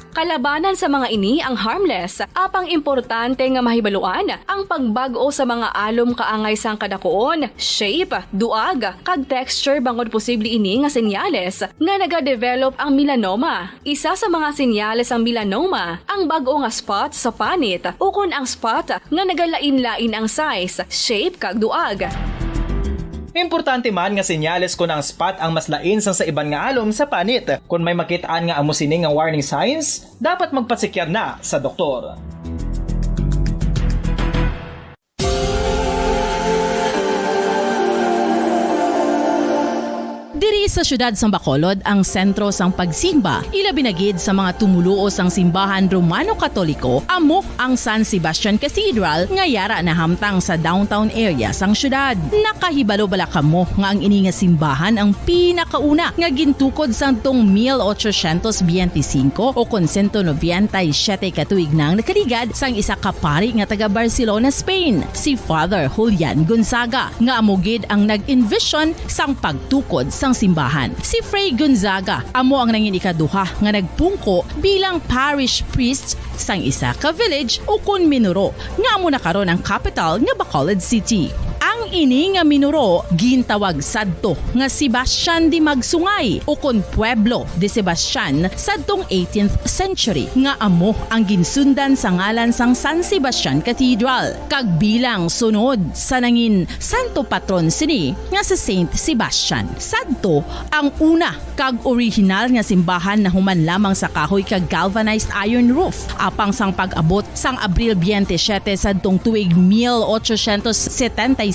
Kalabanan sa mga ini ang harmless, apang importante nga mahibaluan ang pagbago sa mga alom kaangay sang kadakuon, shape, duag, kag texture bangod posible ini nga senyales nga nagadevelop ang melanoma. Isa sa mga senyales ang melanoma, ang bago nga spot sa panit o kun ang spot nga nagalain-lain ang size, shape kag duag. Importante man nga senyales kung ang spot ang mas lain sang sa iban nga alom sa panit. Kung may makitaan nga amo sini nga warning signs, dapat magpasikyar na sa doktor. Diri sa syudad sang Bacolod ang sentro sang pagsimba, ilabi na gid sa mga tumuluo sang simbahan Romano-Katoliko amo ang San Sebastian Cathedral nga yara na hamtang sa downtown area sang syudad. Nakahibalo bala kamo nga ang ini nga simbahan ang pinakauna nga gintukod sang tong 1825 o 197 katuig nang nakaligad sang isa ka pari nga taga Barcelona, Spain, si Father Julian Gonzaga nga amugid ang nag-envision sang pagtukod sang simbahan. Si Fray Gonzaga amo ang nangin ikaduha nga nagpungko bilang parish priest sang isa ka village o kun minuro nga amo na karon ang capital nga Bacolod City. Ang ini nga minuro gintawag sadto nga Sebastian de Magsungay o kon Pueblo de Sebastian sadtong 18th century nga amo ang ginsundan sa ngalan sang San Sebastian Cathedral kag bilang sunod sa nangin santo patron sini nga sa Saint Sebastian. Sadto ang una kag original nga simbahan na human lamang sa kahoy kag galvanized iron roof apang sang pag-abot sang Abril 27 sadtong tuig 1876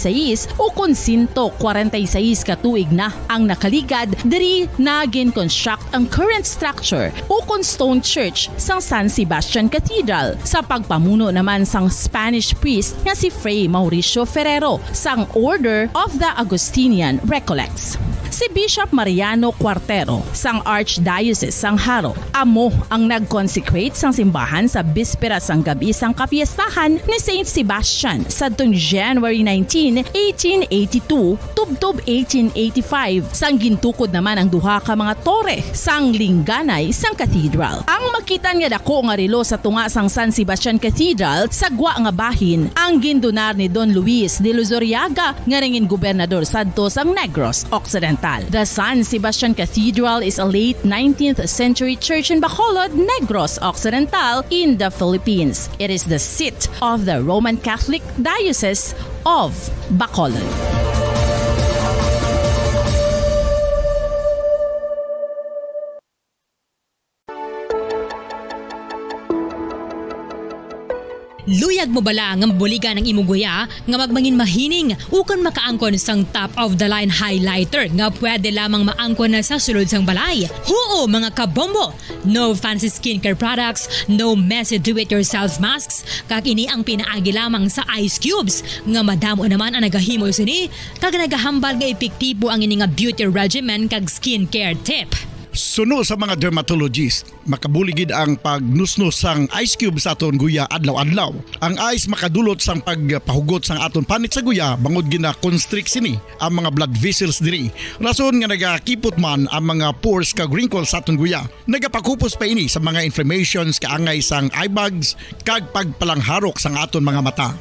o kun 146 katuig na ang nakaligad diri na gin-construct ang current structure o kun stone church sang San Sebastian Cathedral sa pagpamuno naman sang Spanish priest nga si Fray Mauricio Ferrero sang Order of the Augustinian Recollects. Si Bishop Mariano Cuartero sang Archdiocese sang Haro amo ang nag-consecrate sang simbahan sa bispera sang gabi sang kapiestahan ni Saint Sebastian sadtong January 19, 1882 tubtob 1885 sang gintukod naman ang duha ka mga tore sang lingganay sang cathedral. Ang makitan nga dako nga relo sa tunga sang San Sebastian Cathedral sa gwa nga bahin ang gindonar ni Don Luis de Luzuriaga nga ringin gobernador sadto sang Negros Occidental. The San Sebastian Cathedral is a late 19th century church in Bacolod, Negros Occidental in the Philippines. It is the seat of the Roman Catholic Diocese of Bacolod. Luyag mo bala nga mabuligan ng imong guya nga magmangin mahining ukon makaangkon sang top of the line highlighter nga pwede lamang maangkon na sa sulod sang balay. Huo mga kabombo! No fancy skincare products, no messy do-it-yourself masks, kag ini ang pinaagi lamang sa ice cubes nga madamo naman ang nagahimo sini kag nagahambal nga epektibo ang ini nga beauty regimen kag skincare tip. Suno sa mga dermatologist, makabuligid ang pagnusnos sang ice cube sa aton guya adlaw-adlaw. Ang ice makadulot sang pagpahugot sang aton panit sa guya bangod gina constrict sini ang mga blood vessels diri. Rason nga nagakipot man ang mga pores kag wrinkles sa aton guya. Nagapakupos pa ini sa mga inflammations kaangay sang eye bags kag pagpalangharok sang aton mga mata.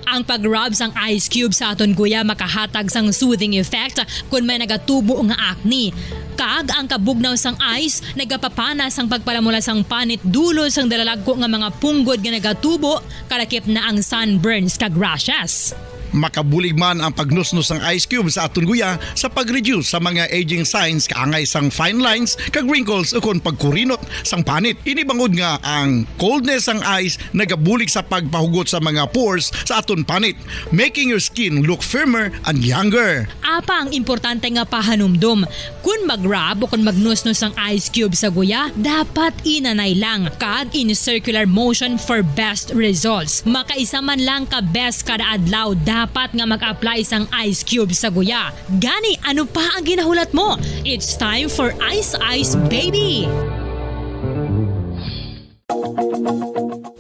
Ang pag-rub sang ice cube sa aton guya makahatag sang soothing effect kung may nagatubo nga acne. Kag ang kabugnaw sang ice nagapapana sang pagpalamula sang panit dulo sang dalalagko nga mga punggod nga nagatubo kalakip na ang sunburns kag rashes. Makabulig man ang pagnusnos ng ice cube sa aton guya sa pag-reduce sa mga aging signs kaangay sang fine lines kag wrinkles ukon pagkurinot sang panit. Ini bangod nga ang coldness sang ice nagabulig sa pagpahugot sa mga pores sa aton panit, making your skin look firmer and younger. Apa ang importante nga pahanumdum, kung mag-rub o kung magnusnos sang ice cube sa guya, dapat inanay lang kag in circular motion for best results. Makaisa man lang ka best kada adlaw dapat nga mag-apply sang ice cube sa guya. Gani, ano pa ang ginahulat mo? It's time for Ice Ice Baby!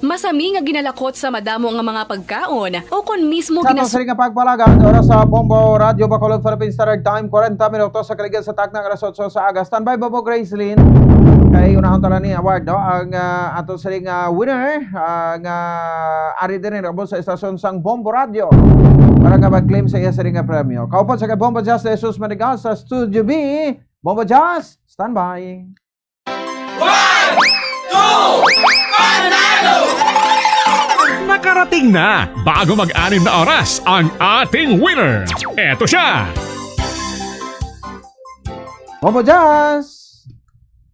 Masami nga ginalakot sa madamo nga mga pagkaon o kung mismo Sa atong nga pagpalagan, oras sa Bombo Radio Bacolod Philippines Standard Time, 40 minutos sa kaligan sa taknang alas 8 sa aga. Standby ba po, Gracelyn? Kay unahon tala ni award, no? Ang atong siling winner, nga ari din rin sa estasyon sang Bombo Radio para nga mag-claim sa iya siling premyo. Kaupon sa kay Bombo Jazz de Jesus Manigal sa Studio B. Bombo Jazz, standby. 1, 2, Panalo! Nakarating na bago mag-anim na oras ang ating winner. Eto siya! Bombo Jazz!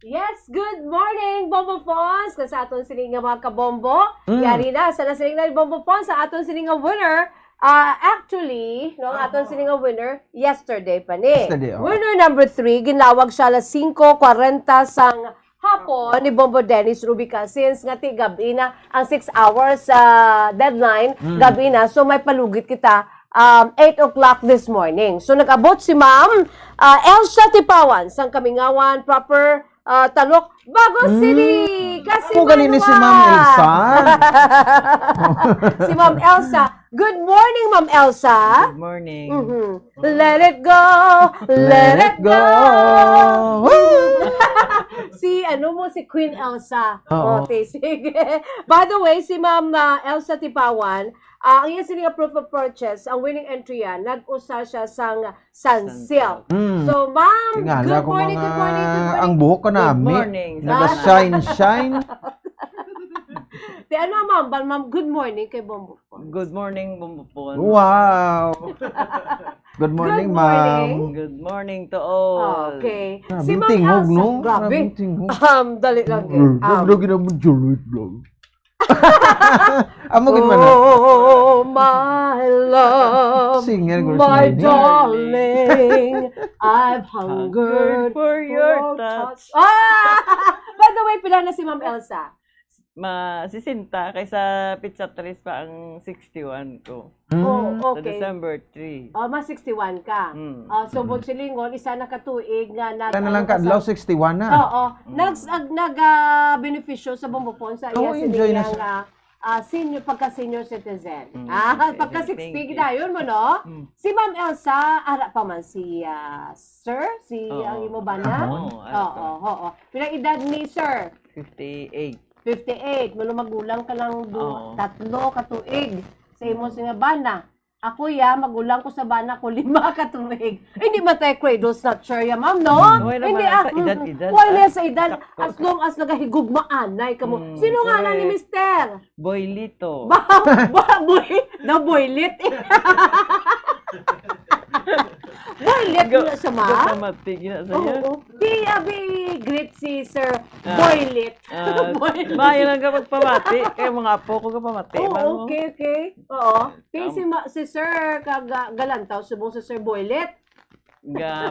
Yes, good morning, Bombo Pons! Sa aton siling nga mga kabombo. Yari na, sa nasiling na Bombo Pons sa aton siling nga winner. Actually, no, ang aton sini nga winner yesterday pa ni. Yesterday, oh. Winner number 3 ginawag siya alas 5:40 sang hapon ni Bombo Dennis Rubica since nga ti gabi na ang 6 hours deadline gabi na, so may palugit kita 8 o'clock this morning. So nag-abot si Ma'am Elsa Tipawan sang Kamingawan proper Talok, Bagos City! Kasi Kung ganini si Ma'am Elsa. Si Ma'am Elsa. Good morning, Ma'am Elsa. Good morning. Let it go, let it go. Si Queen Elsa. Oo. Okay, sige. By the way, si Ma'am Elsa Tipawan, ang iya sila proof of purchase, ang winning entry yan, nag-usa siya sang Sunsilk. So, Ma'am, Tingala good ko morning, good morning, good morning. ang buhok ko na, Good morning. Nag-shine. Di Ma'am, good morning kay Bombo. Good morning, Bumbupon. Wow! Good morning, ma'am. Good morning to all. Okay. Grabing Si Ma'am tingog, Elsa, no? grabe. Grabing tingog. Dali lang. Lagi naman julit lang. Amugin mo na. Oh, my love, Singer ko my si Nini. darling, I've hungered for your touch. By the way, pila na si Ma'am Elsa? Sisinta kaysa Pizza Tres pa ang 61 ko. Oh, Sa okay. December 3. Mas 61 ka. So, Bunsilingon, isa na katuig nga Kaya na lang kadlaw, 61 na. Oo. Nag-beneficyo sa Bombopon sa iya enjoy na siniyang pagka-senior citizen. Okay, Pagka-60 thank you. dayon mo, no? Si Ma'am Elsa, ara pa man si Sir? Si Oo. ang imo ba na? Oo, ara pa. Oo. Pilang edad ni Sir? 58. 58. Mano magulang ka lang Oo. 3 katuig sa imo nga bana. Ako magulang ko sa bana ko 5 katuig. Hindi man tayo cradle snatcher ma'am, no? Wala Hindi naman sa edad-edad. Wala sa edad. As long as nagahigugmaan na ka mo. Sino nga na ni Mister? Boylito. Boylit. Boylit na siya, ma? Gapamati gina sa iya. Oo. Abi great si Sir Boylit. Mayo lang ka magpamati. Kaya mga apo ko kapamati. Oo, okay. Oo. Si Sir Galantaw, subong si Sir Boylit.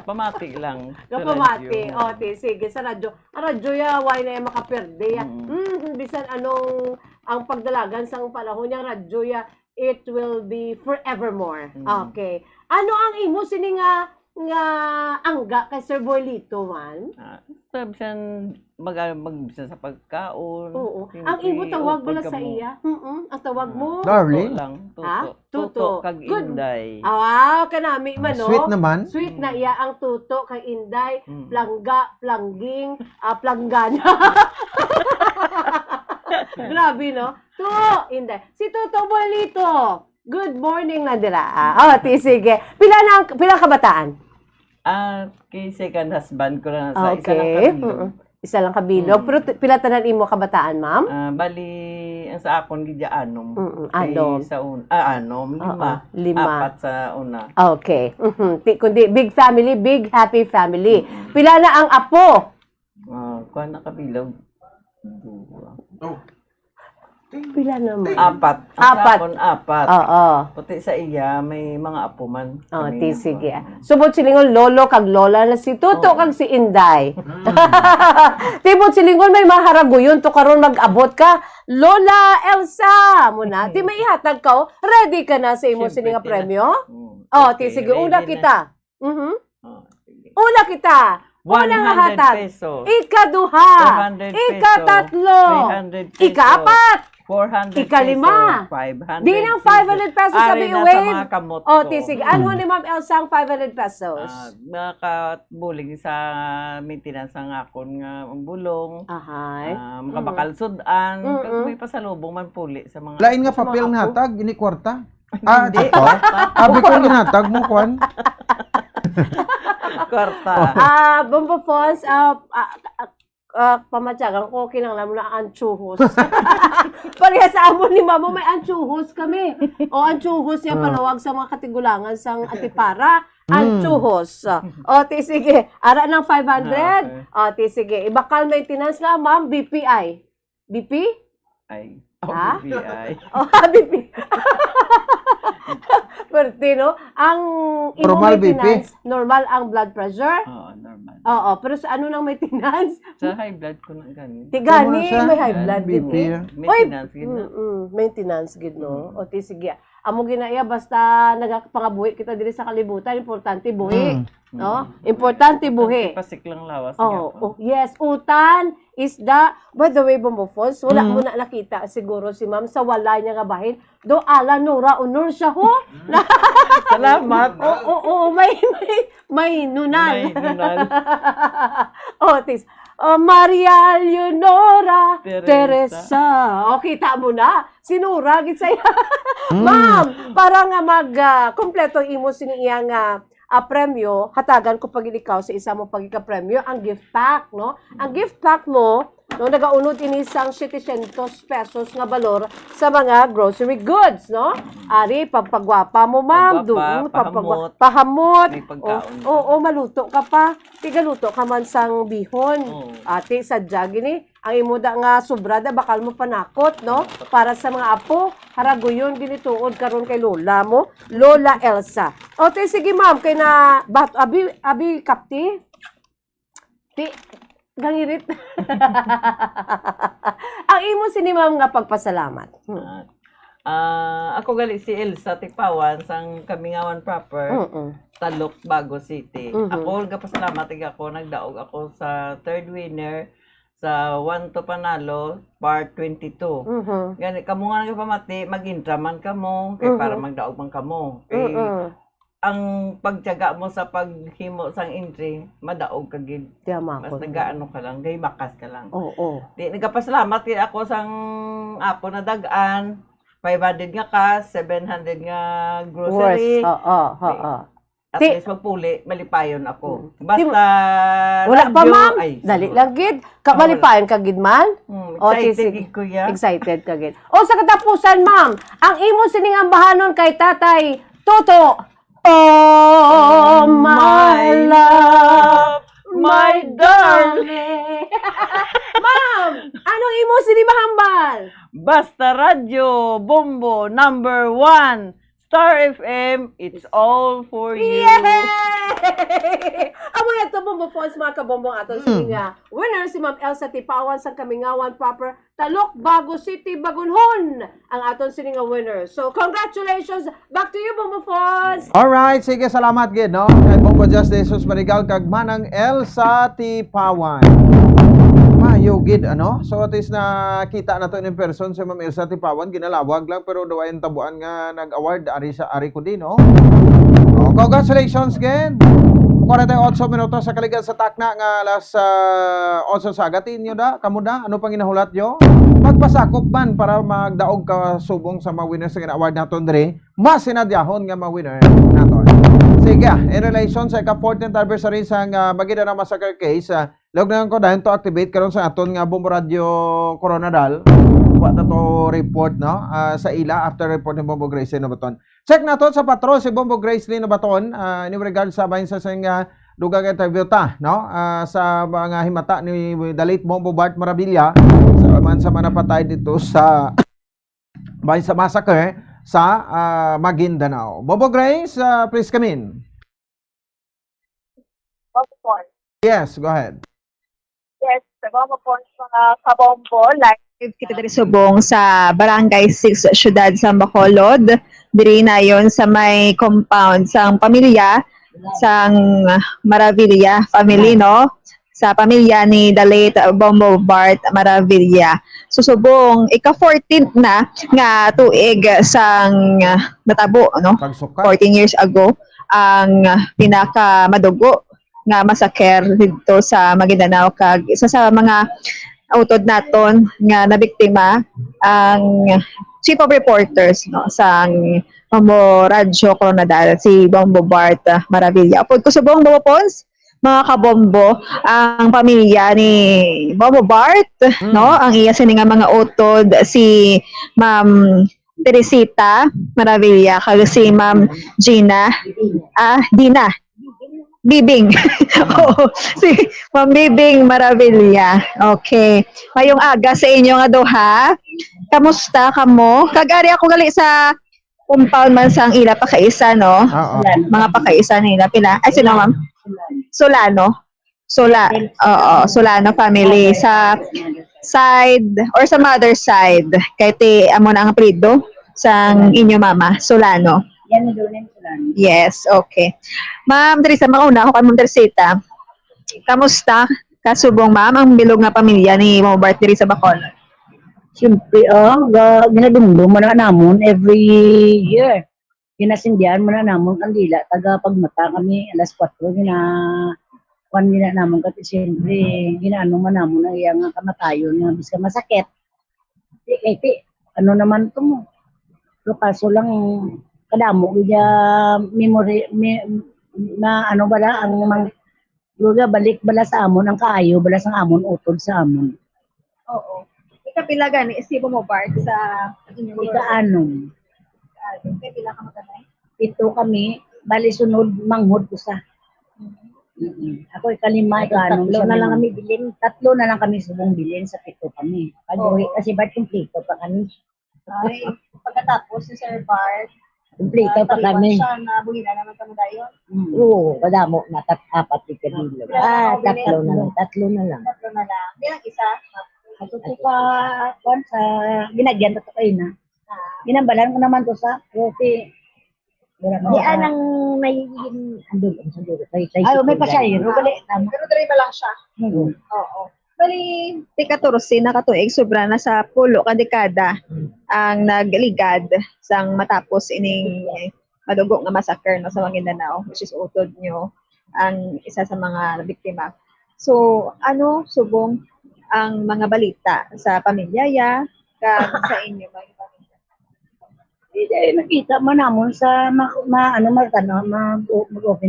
Pamati lang. Kapamati. Sige, sa radyo. Ang radyo why na yung makaperde. Bisan anong ang pagdalagan sa panahon niyang radyo it will be forevermore. Okay. Ano ang imo sini nga angga kay Sir Boylito man? Bisan magbisan sa pagkaon. Oo. Ang imo tawag bala sa iya? Ang tawag mo? Darling. Tuto kag Inday. Wow, kanami man, no? Sweet naman. Sweet na iya ang tuto kay Inday, plangga, plangging, planggana. Grabe, no? Inday. Si Tuto Boylito. Good morning na dira. Sige. Pila kabataan? Kay second husband ko lang sa isa lang Okay. kabilog. Isa lang kabilog. Pero pila tanan imo kabataan, ma'am? Bali, ang sa akon gidya anom. Anom. Sa anom, 5. 5. 4 sa una. Okay. Kundi big family, big happy family. Pila na ang apo? Kuha na kabilog. Pila naman? 4. Ang apat. Oo. Puti sa iya, may mga apo man. Sige. Subot silingon lolo kag lola na si Tuto kag si Inday. Tibot silingon may maharaguyon to karon mag-abot ka. Lola Elsa muna. Ti may ihatag ka. Ready ka na sa imo sini nga premyo? Sige. Una kita. Una kita. Unang 100 hatag. pesos. Ikaduha. 200 pesos. Ikatatlo. 300 pesos. Ikaapat. 400 Ikalima. pesos. 500 Di ng 500 pesos sabi na iwave. sa mga kamot ko. Sige. Ano ni Ma'am Elsa ang 500 pesos? Nakatbuling sa maintenance ng akon nga ang bulong. Ahay. Makabakal sudan. Kag may pasalubong man puli sa mga... Lain nga papel na hatag, ini kwarta. Ito? Abi ko ginatag mo, Kwan. Kwarta. Bombo Fons, pamatyagan ko, kinanglam na anchuhos. Pareha sa amon ni Mama, may anchuhos kami. Anchuhos niya panawag sa mga katigulangan sang Antipara. Anchuhos. Sige. Ara ng 500. Sige. Ibakal maintenance nga, Ma'am, BPI. BP? Ay. Ha? BPI. BP. Swerte, no? Ang imong Normal BP? maintenance, normal ang blood pressure? Oo, normal. Oo, pero sa ano nang maintenance? Sa high blood ko na ganun. Tigani, may high blood BP, din. Maintenance, gid na. Maintenance, gid, no? O, ti, sige. Amo ginaya, basta nagapangabuhi kita diri sa kalibutan, importante buhi. No? Importante buhi. Pasik lang lawas. Oh, yes. Utan, isda. By the way, Bombo Falls, wala mo na nakita siguro si ma'am sa wala niya nga bahin. Do ala Nora, honor siya ho. Salamat. Oo, may nunan. May nunan. Tis. Maria Leonora Teresa. Teresa. O, kita mo na. Sinura, git saya. Ma'am, para nga kompleto imo siniya nga premyo, hatagan ko pag ikaw sa isa mo pagika-premyo, ang gift pack, no? Ang gift pack mo, no, nagaunod inisang 700 pesos nga balor sa mga grocery goods, no? Ari, pagpagwapa mo, ma'am. Pahamot. Pahamot. May pagkaon. Oo, maluto ka pa. Tigaluto ka man sang bihon. Ate, sadya gini. Ang imuda nga sobrada, bakal mo panakot, no? Para sa mga apo, haraguyon ginituod karon kay Lola mo, Lola Elsa. O, te, sige ma'am, kay na, abi kapti? Ti, gangirit. Ang imo sini ma'am nga pagpasalamat. Ako gali si Elsa Tipawan sang Kamingawan proper, Talok, Bago City. Ako nagpasalamat ako, nagdaog ako sa third winner sa 1 to Panalo, part 22. Gani, kamo nga nagpamati, mag-intraman kamo, kay para magdaog man kamo. Kay, ang pagtiyaga mo sa paghimo sang entry, madaog ka gid. Mas nagaano ka lang, gay makas ka lang. Di nagapasalamat kay ako sang apo na dagan, 500 nga cash, 700 nga grocery. At least magpuli, malipayon ako. Basta wala pa, ma'am. Dali lang gid. Malipayon ka gid man. Excited ko ya. Excited ka gid. O sa katapusan, ma'am, ang imo sining ambahanon kay Tatay Toto. Oh, my love, my darling. Ma'am, anong imo sinibahambal? Basta Radio Bombo number 1. Star FM, it's all for you. Yay! Amo yan to, Bombo Falls, mga kabombong aton sa nga. Winner si Ma'am Elsa Tipawan sa Kamingawan proper, Talok, Bago City, Bagunhon. Ang aton sini nga winner. So, congratulations. Back to you, Bombo Falls. Alright, sige, salamat gid, no? Kay Bombo Just Jesus Marigal kag manang Elsa Tipawan. Mayo gid, ano? So at least nakita na to in person si Ma'am Elsa Tipawan, ginalawag lang pero dawayan tabuan nga nag-award ari ko din, no? Oh, congratulations again. 48 minutos sa kaligad sa takna nga alas 8 sa agatin nyo da. Kamu da, ano pang inahulat nyo? Magpasakop man para magdaog ka subong sa mga winners sa award naton diri. Mas sinadyahon nga mga winner naton. Sige, in relation sa ka-14th anniversary sa Maguindanao Massacre case, lognan ko dahil to activate karon sa aton nga Bombo Radio Coronadal. Wa na to report, no? Sa ila after report ni Bombo Grace Nobaton. Check na to sa patrol si Bombo Grace Nobaton in regard sa bahin sa dugang interview ta, no? Sa mga himata ni the late Bombo Bart Maravilla sa manapatay dito sa bahin sa massacre sa Maguindanao. Bombo Grace, please come in. Bombo Falls. Yes, go ahead. Yes, sa Bombo Falls, mga kabombo, live kita dari subong sa Barangay 6, Syudad sa Bacolod. Diri na yon sa may compound sang pamilya sang Maravilla family, no? Sa pamilya ni the late Bombo Bart Maravilla. Susubong ika-14 na nga tuig sang natabo, no? 14 years ago ang pinaka madugo nga massacre dito sa Maguindanao kag isa sa mga utod naton nga nabiktima ang Chief of Reporters, no, sang Bombo Radio Coronadal, si Bombo Bart Maravilla. Apod ko subong Bombo Pons, mga kabombo, ang pamilya ni Bombo Bart, no, ang iya sini nga mga utod si Ma'am Teresita Maravilla kag si Ma'am Dina Bibing. Oh, si Ma'am Bibing Maravilla. Okay. Mayong aga sa inyo nga duha. Kamusta kamo? Kagari ako gali sa compound man sang ila pakaisa, no? Oo. Mga pakaisa nila. Pila? Ay, sino, ma'am? Solano. Solano family. Sa side, or sa mother side, kay ti amo na ang apelido sang inyo mama, Solano. Yan na doon yung Solano. Yes, okay. Ma'am Teresa, mauna ako kay Ma'am Teresita. Kamusta? Kasubong, ma'am, ang bilog nga pamilya ni Ma'am Bart diri sa Bacolod. Siyempre, ginadumdum mo na namon every year. Ginasindihan mo na namon kandila. Taga pagmata kami, alas 4, gina namon kasi siyempre, ginaano man namon na iyang kamatayon nga bisa masakit. Ano naman ito mo? Pero kaso lang, kadamo, memory, na ano bala, ang luga balik bala sa amon, ang kaayo, bala sa amon, utod sa amon. Oo. Ikapila gani, isibo mo Bart sa inyong Ika-anong. Kapila ka matanay? 7 kami, bali sunod, manghod ko sa. Ako ikalima, ika-anong. 3 na lang kami bilin. 3 na lang kami subong bilin sa 7 kami. Kasi ba't kumplito pa kami? Ay, pagkatapos si Sir Bart, Kumplito pa kami. siya na buhina naman kami dayon. Oo, padamo, 4 ikadilo. 3 na lang. 3 na lang. 3 na lang. Bilang isa, Ako to pa, sa ginagyan to kayo na. Ginambalan ko naman to sa coffee. Di anang may andun sa dulo. Ay, may pasayro. pero diri ba lang siya? Oo. Bali, ti 14 na katuig, sobra na sa 10 ka dekada ang nagligad sang matapos ining madugo nga massacre no, sa Maguindanao, which is utod nyo ang isa sa mga biktima. So, ano, subong ang mga balita sa pamilya ya, sa inyo mga pamilya? Hindi, nakita mo namon sa mag-open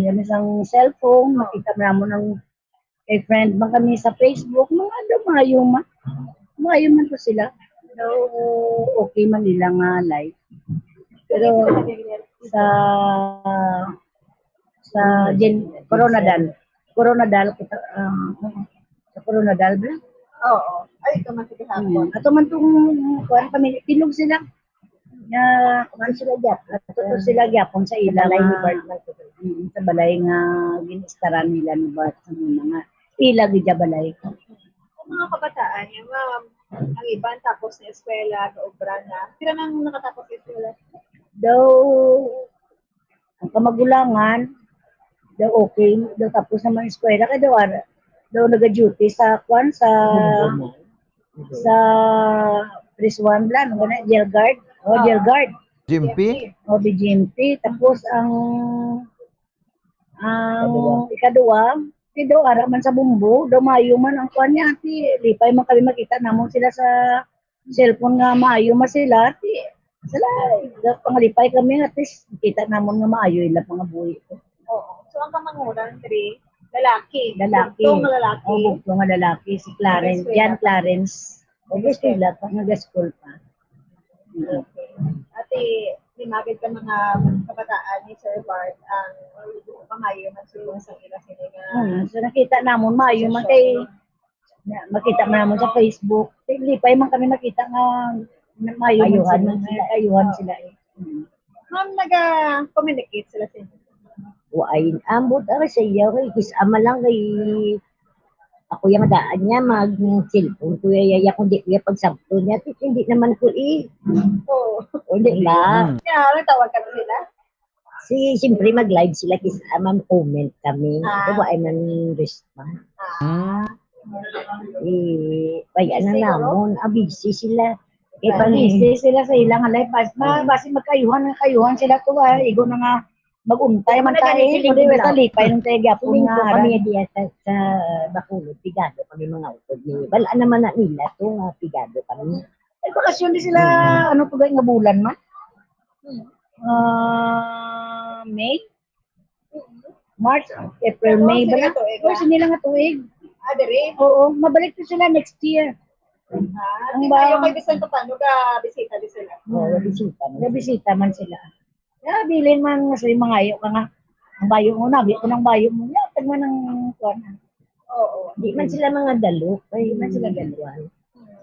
kami sa cellphone, makita mo namon ng friend man kami sa Facebook, mga yuman to sila. So, okay man nila nga live. Pero sa Coronadal ba? Oo. Ay, ito man sige hapon. Ato man itong pamilya, tinog sila. Kuman sila gyapon. Ato sila gyapon sa ilang balay ni Bart. Sa balay nga ginistaran nila ni Bart sa mga ilag ija balay. Mga kabataan, yung ang iban tapos na eskwela, kaobra na. Sila nang nakatapos sa eskwela? Daw, ang kamagulangan, daw okay, daw tapos naman eskwela, kaya daw nag-duty sa Press 1 lang, jail guard. Jail guard. GMP? BGMP. Tapos ang ikaduwa, daw ara man sa bumbo, daw maayo man ang kwan niya. Lipay man kami makita namon sila sa cellphone nga maayo man sila. Sila, pangalipay kami at least kita namon nga maayo ila mga buhi. Oo. So, ang kamanguran, lalaki. Bugtong nga lalaki. Bugtong nga lalaki. Si Clarence. Yan, Clarence. Gusto nila, nag-school pa. Okay. Ate, limagid ka mga kabataan ni Sir Bart ang pangayo man sulong sa ila sila nga. So nakita namon maayo man kay makita man namon sa Facebook. Lipay man kami makita nga maayo man kayuhan sila. Ma'am, naga-communicate sila sa inyo? Ay, ambot ara sa iyo kay kisama lang kay ako yung daan niya mag-cellphone ko yaya kundi kuya pagsabto niya hindi naman ko Oo. Hindi lang. Tawag ka sila? Siyempre mag-live sila kisama comment kami. Diba ay man response. Kaya na namon, busy sila. Busy sila sa ilang live. Basi magkayuhan sila to. Igo na nga mag-untay man tayo. Hindi ba talipay nung tayo gapon nga. Kami diya sa Bacolod, pigado kami mga utod ni. Balaan naman na nila to nga pigado kami. Bakasyon din sila, ano po nga bulan man? May? March, April, May. Kasi nila nga tuig. Dere? Oo, mabalik to sila next year. Ayaw kay Vicente paano bisita din sila? Oo, bisita man sila. Bilin man sa mga ayo ka nga. Ang bayo mo na, ko ng bayo mo na, tag man ng kuwan. Oo. Di man sila mga dalo, di man sila daluan.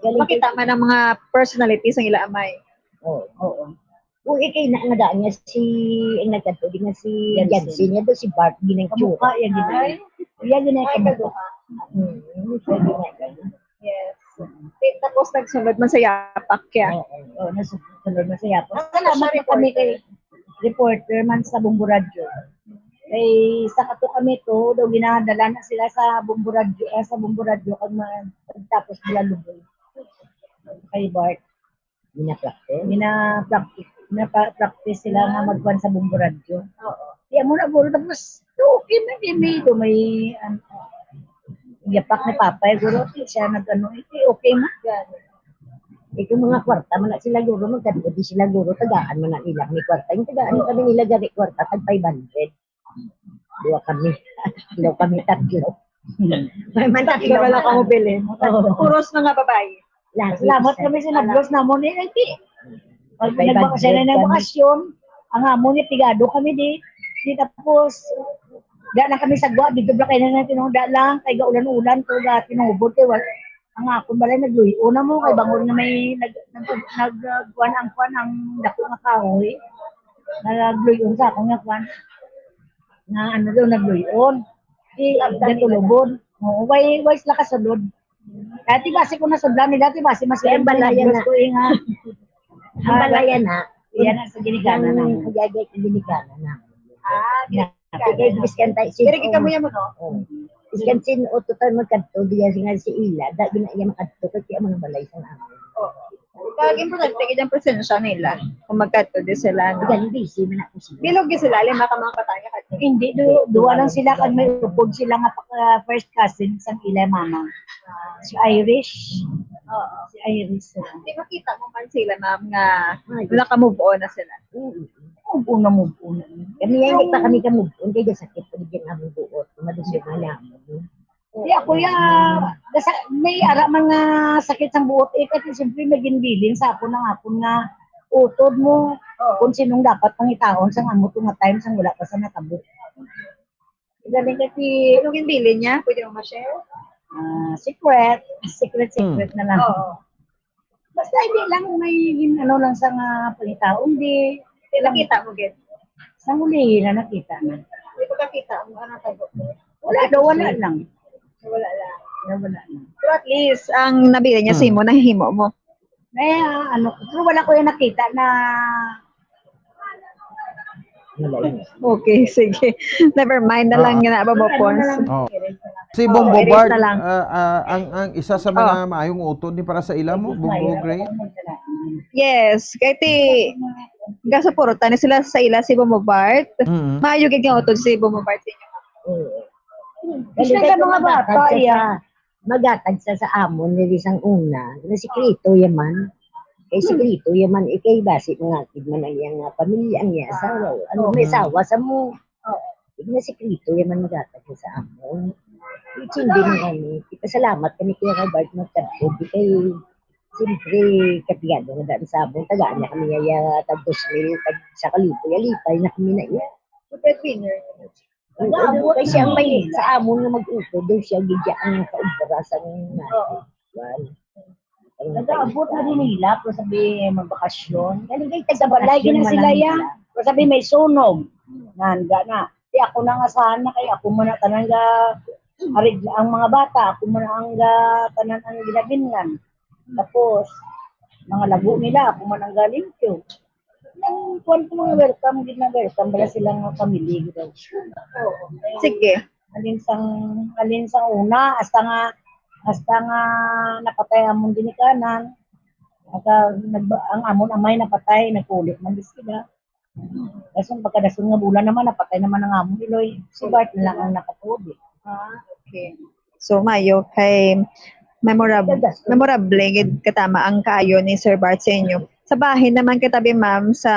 Makita man ang mga personalities ng ila amay. Oo. Kung ikay na nga daan niya si, ang nagkanto, di nga si Jansen niya doon, si Bart, ginang tsura. Yan, ginang. Yan, ginang kamuka. Yes. Tapos nagsunod man sa yapak kaya. Oo, nagsunod man sa yapak. Salamat na kami kay reporter man sa Bumbo Radio. Kay sa kato kami to, daw ginadala na sila sa Bumbo Radio kag tapos nila luboy. Kay Bart, Ina-practice sila nga magkuhan sa Bumbo Radio. Oo. Kaya mo na guro tapos okay man may yapak ni Papa, guro siya nagano, okay man. Ito mga kwarta man na sila guro magkano di sila guro tagaan man na ilang ni kwarta. Yung tagaan kami nila gari kwarta tag 500. Dua kami tatlo. May man tatlo wala ka mo bilhin. Puros mga babae. Salamat kami sa naglos na mo ni pag nagbakasyon na nagbakasyon, ang amon ni tigado kami di tapos da na kami sagwa dito bla kay na tinungda lang kay gaulan-ulan to ga tinubod kay wala ang akon balay nagluyo na mo kay bangon na may nagkuan ang dako nga kahoy nagluyon sa akong nga kuan na ano daw nagluyon gatulubon way sila kasulod dati basi ko nasudlan ni dati basi mas kay balayan na ko nga ang balayan na yan sa ginigana na kagagay sa ginigana na kaya biskantay si Pero kita mo yan mo no? Biskantin o total magkanto diya singa si Ila da ginaya makadto kaya mga balay sa amin. Kag importante kay ang presensya nila kung magkadto di sila. Gandi si man ako sila. Bilog gi sila lima ka mga kataya kadto. Hindi duwa lang sila kag may upod sila nga first cousin sang Ila mama. Si Irish. Oo, si Irish. Di makita mo man sila ma'am nga wala ka move on na sila. Move on. Kami yan, kita kami ka-move on. Kaya sakit pa din ang buot. Madusyo na lang. Di ako may ara mga sakit sa buot. Kasi siyempre may ginbilin sa ako ng ako nga utod mo. Kung sinong dapat pangitaon sa nga mo nga time sang wala pa sa natabo. Galing kasi, anong ginbilin niya? Pwede mo ma-share? Secret na lang. Basta hindi lang may lang sa nga pangitaon. Di nakita mo gid. Sa huli na nakita na. Hindi ko nakita ang ano tago. Wala lang. Wala lang. Pero at least ang nabili niya simo nahihimo mo. Pero wala ko yung nakita na okay, sige. Never mind na lang yun na Pons. Si Bombo Bart, ang isa sa mga maayong utod ni para sa ila mo, Bombo Gray. Yes, kay ti gasa porota ni sila sa ila si Bombo Bart. Maayo gid nga utod si Bombo Bart sa inyo. Kasi mga bata magatag sa amon ni isang una, na sikreto yaman. Kay sikreto yaman ikay basi nga kid man ang iyang pamilya ang iya asawa. Ano may asawa sa mo. Na sikreto yaman magatag sa amon. Hindi mo kami. Salamat kami kaya kay Bart magtagpo. Kay siyempre kapiyado na daan sa amon. Tagaan niya kami yaya tag 2,000 tag sa kalipo. Yalipay na kami na iya. Super winner. Kaya siya may sa amon nga mag-upo. Doon siya gidya ang kaubara sa nag-aabot na din nila. Pero sabi magbakasyon. Galing taga-balay na sila yan. Pero sabi may sunog. Nanda na. Kaya ako nang asahan na kaya ako muna tanan ang mga bata, ako muna ang tanan ang ginabingan. Tapos, mga lago nila, ako muna ang galing ko. Nang kuwan ko mga welcome, bala silang pamilya. Sige. Alin sang una, hasta nga napatay amon din kanan. Ang amon amay napatay, nagkulit man din sila. Kasi pagkadasun nga bulan naman, napatay naman ang amon niloy. Si Bart na lang ang nakatuli. Okay. So mayo kay memorable gid katama ang kaayo ni Sir Bart sa inyo. Sa bahin naman kitabi ma'am sa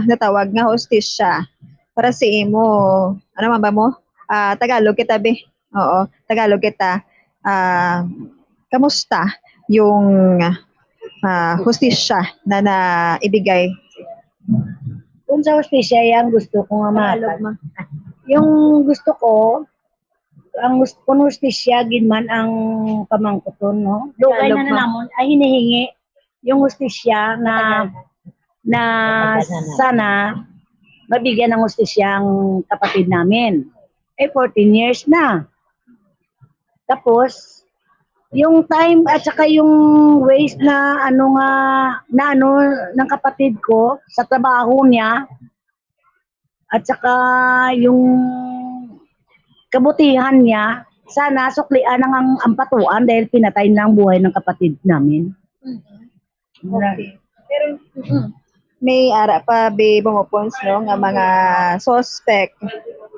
natawag nga hostisya para sa imo. Ano man ba mo? Tagalog kitabi. Oo, Tagalog kita. Kamusta yung hostisya na naibigay? Kung sa hostisya yan gusto ko nga matag. Yung gusto ko ang hostisya ginman ang pamangkuton no. Dugay na namon ay hinihingi yung hostisya na na sana mabigyan ng hustisya ang kapatid namin. 14 years na. Tapos, yung time at saka yung waste na ano ng kapatid ko sa trabaho niya at saka yung kabutihan niya, sana suklian ang ampatuan dahil pinatay na ang buhay ng kapatid namin. Okay. Pero may ara pa be bumupons no nga mga suspect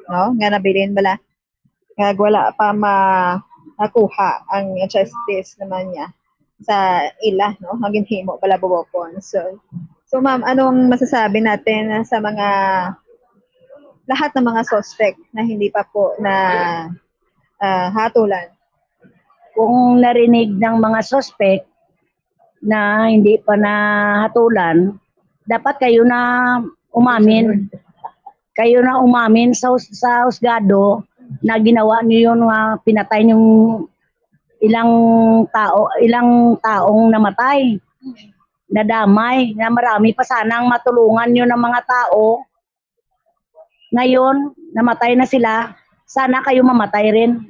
no nga nabilin bala nga wala pa makuha ang justice naman niya sa ila no hangin himo bala bumupons. So ma'am, anong masasabi natin sa mga lahat ng mga suspect na hindi pa po na hatulan? Kung narinig ng mga suspect na hindi pa nahatulan, dapat kayo na umamin. Kayo na umamin sa husgado na ginawa niyo yung pinatay yung ilang taong namatay. Nadamay, na marami pa sanang matulungan nyo ng mga tao. Ngayon, namatay na sila, sana kayo mamatay rin.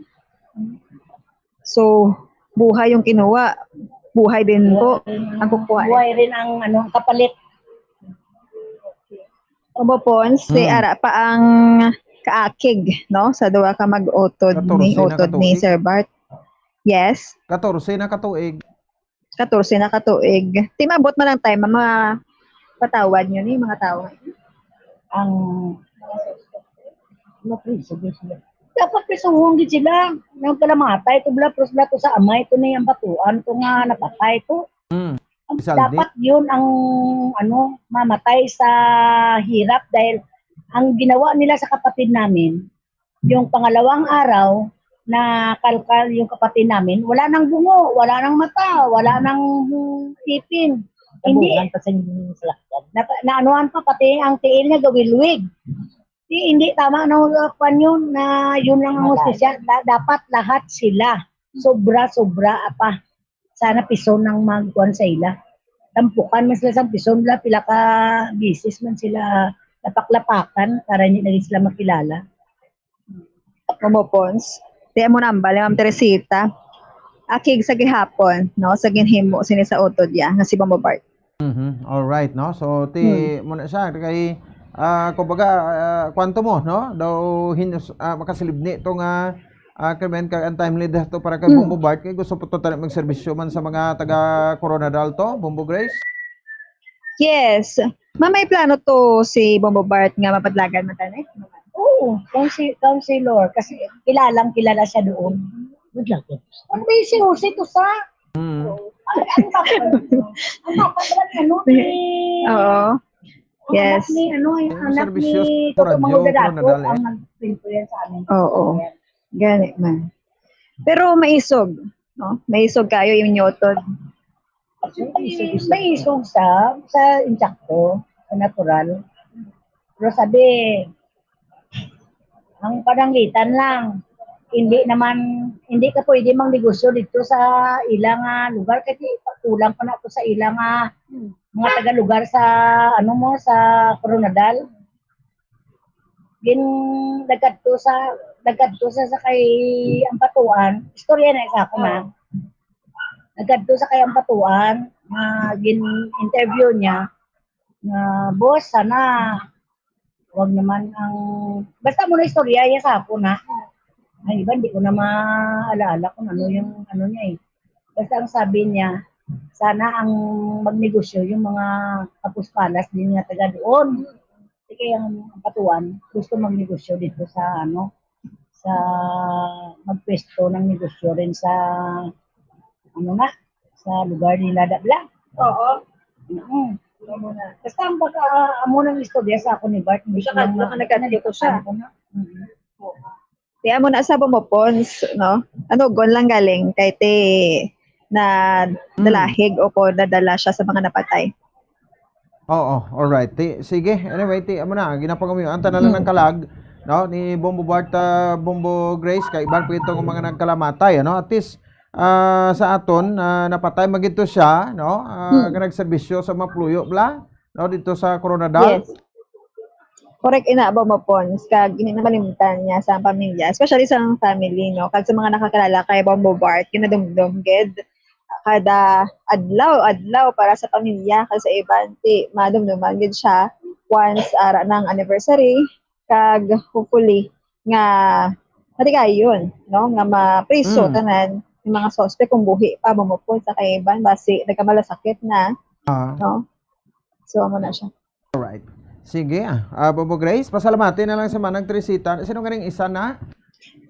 So, buhay yung kinuha. Buhay din po ang kukuha. Buhay rin ang kapalit. Obo po, si ara pa ang kaakig, no? Sa duwa ka mag-utod ni Sir Bart. Yes. 14 na katuig. 14 na katuig. Timabot man lang time, mga patawad nyo ni mga tao. Ang dapat prisuhon din sila. Nang kalamatay, ito bala to sa amay, ito na yung batuan, ito nga napatay ito. Dapat yun ang mamatay sa hirap dahil ang ginawa nila sa kapatid namin, yung pangalawang araw na kalkal yung kapatid namin, wala nang bungo, wala nang mata, wala nang ipin. Hindi. Naanuhan pa pati ang tiil niya gawilwig. Hindi tama na usapan yun na yun lang ang hustisya. Dapat lahat sila. Sobra-sobra apa. Sana pison ng magkuhan sa ila. Tampukan man sila sa pison. Pila ka bisis man sila napaklapakan para hindi na sila makilala. Mamopons. Tiyan mo nambal, Ma'am Teresita. Akig sa gihapon, no? Sa ginhimo sini sa utod ya, nga si Bombo Bart. All right, no? So muna siya kay kumbaga kwanto mo, no? Daw makasilibni itong krimen kay untimely death to para kay Bombo Bart. Kay gusto po to magserbisyo man sa mga taga Coronadal to, Bombo Grace? Yes. May plano to si Bombo Bart nga mapadlagan man tanay? Oo, counselor. Kasi kilala siya doon. Good luck. Ano ba yung sinusi to sa? Oo. Yes. Anak ni Toto Mangudadato ang nag-influence sa amin. Oo. Ganit man. Pero maisog. No? Maisog kayo yung nyotod. Maisog sa insakto, sa natural. Pero sabi, ang pananglitan lang. Hindi ka pwede mang negosyo dito sa ilang lugar kasi kulang pa na ito sa ilang mga taga-lugar sa sa Coronadal. Dagad to sa kay Ampatuan. Istorya na isa ko na. Dagad to sa kay Ampatuan, interview niya na boss sana wag naman ang basta mo na istorya ya sa ako na. Ay, iba, hindi ko na maalaala kung ano yung niya eh. Basta ang sabi niya, sana ang magnegosyo yung mga kapuspalas din nga taga doon. Kaya ang Patuan, gusto magnegosyo dito sa sa magpwesto ng negosyo rin sa sa lugar nila Dabla. Oo. Basta ang amo ng istorya sa ako ni Bart, hindi ko na nagkadito siya. Kaya mo na sa Bomopons, no? Gon lang galing kay te na dalahig o ko nadala siya sa mga napatay. Oo, alright. Sige, anyway, amo na, ginapangami ang tanan ng kalag, no, ni Bombo Bart, Bombo Grace, kay iban po itong mga nagkalamatay, no? At least, sa aton, napatay magito siya, no? Nagserbisyo sa mapluyo, bla? no dito sa Coronadal. Yes. Correct, inaabaw mo Pons, kag inamalimutan niya sa pamilya, especially sa family, no? Kag sa mga nakakilala kay Bombo Bart, kinadumdum gid kada adlaw para sa pamilya, kag sa iban ti madumduman gid siya once ara ng anniversary, kag hopefully nga matigayon, no? Nga mapriso tanan yung mga suspect kung buhi pa bumupol sa kaiban basi nagkamalasakit na, no? So amo na siya. Alright. Sige, Bobo Grace, pasalamatin na lang sa Manang Teresita. Sino ganing isa na?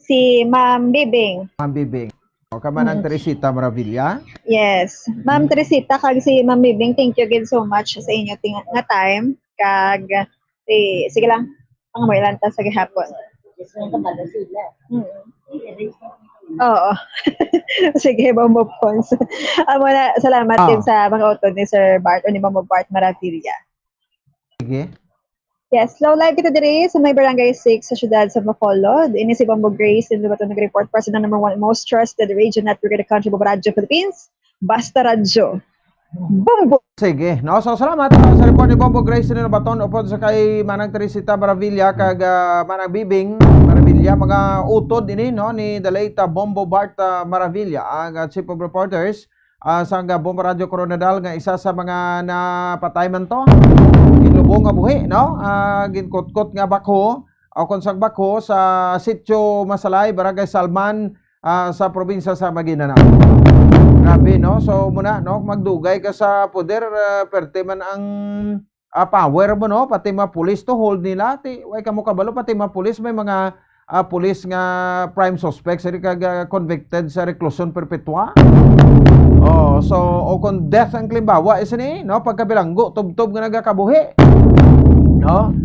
Si Ma'am Bibing. Ma'am Bibing. O ka Manang Teresita Maravilla. Yes. Ma'am Teresita, kag si Ma'am Bibing, thank you again so much sa inyo nga time. Kag, sige lang, ang mo ilan ta sa gihapon. Oo. Sige, Bombo Pons. Salamat din sa mga utod ni Sir Bart o ni Bombo Bart Maravilla. Sige. Yes, low live kita diri sa may Barangay 6 sa siyudad sa Bacolod. Ini si Bombo Grace, and ito nag-report para sa number 1 most trusted radio network in the country, Bombo Radio Philippines, Basta Radio. Bombo! Sige. No, so salamat sa report ni Bombo Grace na baton upod sa kay Manang Teresita Maravilla kag Manang Bibing Maravilla, mga utod ini no ni the late Bombo Bart Maravilla, ang Chief of Reporters sa Bombo Radio Coronadal, nga isa sa mga napatay man to. Ginlubong nga buhi, no? Ginkutkot nga bako o konsang bako sa Sitio Masalay, Barangay Salman, sa probinsya sa Maguindanao. Grabe, no? So muna, no, magdugay ka sa poder, perte man ang power mo, no? Pati mga pulis to hold nila. Way ka mo kabalo, pati mga pulis, may mga pulis nga prime suspects, kag convicted sa reclusion perpetua. Oh, so kung death ang klimbawa is ni, no, pagkabilanggo tubtob nga nagakabuhi. No?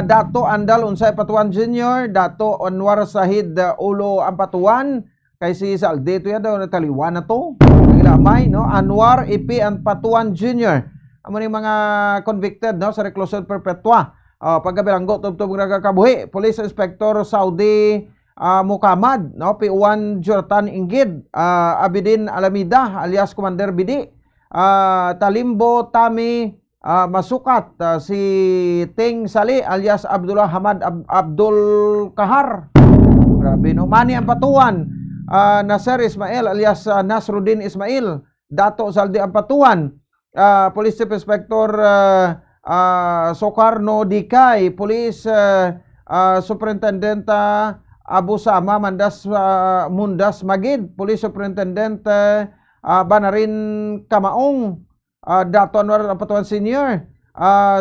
Dato Andal Unsay Patuan Jr., Dato Anwar Sahid Ulo Ampatuan, kay si Saldito ya daw nataliwan na to. Nagilamay, no? Anwar Ipi Ampatuan Jr. Amo ni mga convicted, no, sa reclusion perpetua. Pagkabilanggo tubtob nga nagakabuhi. Police Inspector Saudi Mukamad, no, P1 Jordan Ingid, Abidin Alamida alias Commander Bidi, Talimbo Tami Masukat, si Ting Sali alias Abdullah Hamad Abdul Kahar. Grabe, no. Mani Ampatuan, Nasser Ismail alias Nasruddin Ismail, Dato Saldi Ampatuan, Police Chief Inspector Sokarno Dikay, Police Superintendent Abu Sama Mundas Magid, Police Superintendent Banarin Kamaong, Dato Anwar Ampatuan Senior,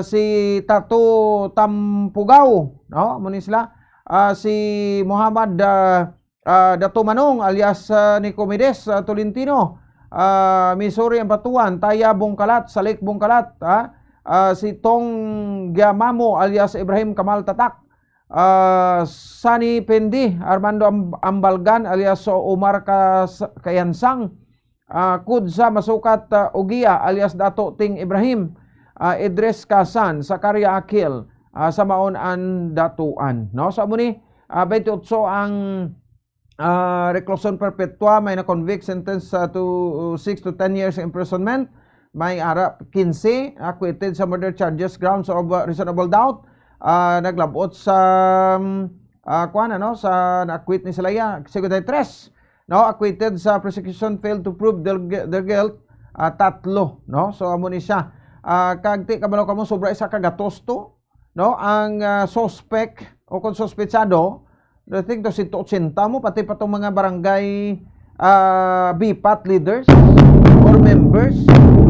si Tatu Tampugaw, no, munisla, si Muhammad Dato Manong alias Nicomedes Tolentino, Missouri Ampatuan, Taya Bungkalat, Salik Bungkalat, si Tong Giamamo alias Ibrahim Kamal Tatak, Sani Pendi, Armando Ambalgan alias Omar Kayansang, Kudsa Masukat Ugia alias Dato Ting Ibrahim, Idris Kasan, Sakaria Akil, sa Maon an Datuan, no? Sa muni 28 ang reclusion perpetua, may na-convict sentence to 6 to 10 years imprisonment, may ara 15 acquitted sa murder charges grounds of reasonable doubt. Naglabot sa sa na-acquit ni Salaya 53, no, acquitted sa prosecution failed to prove their guilt, 3, no. So amo ni siya, kagti kabalo kamo sobra isa ka gatos to, no, ang suspect o kung suspetsado, I think to 180 mo, pati pa tong mga barangay BPAT leaders or members,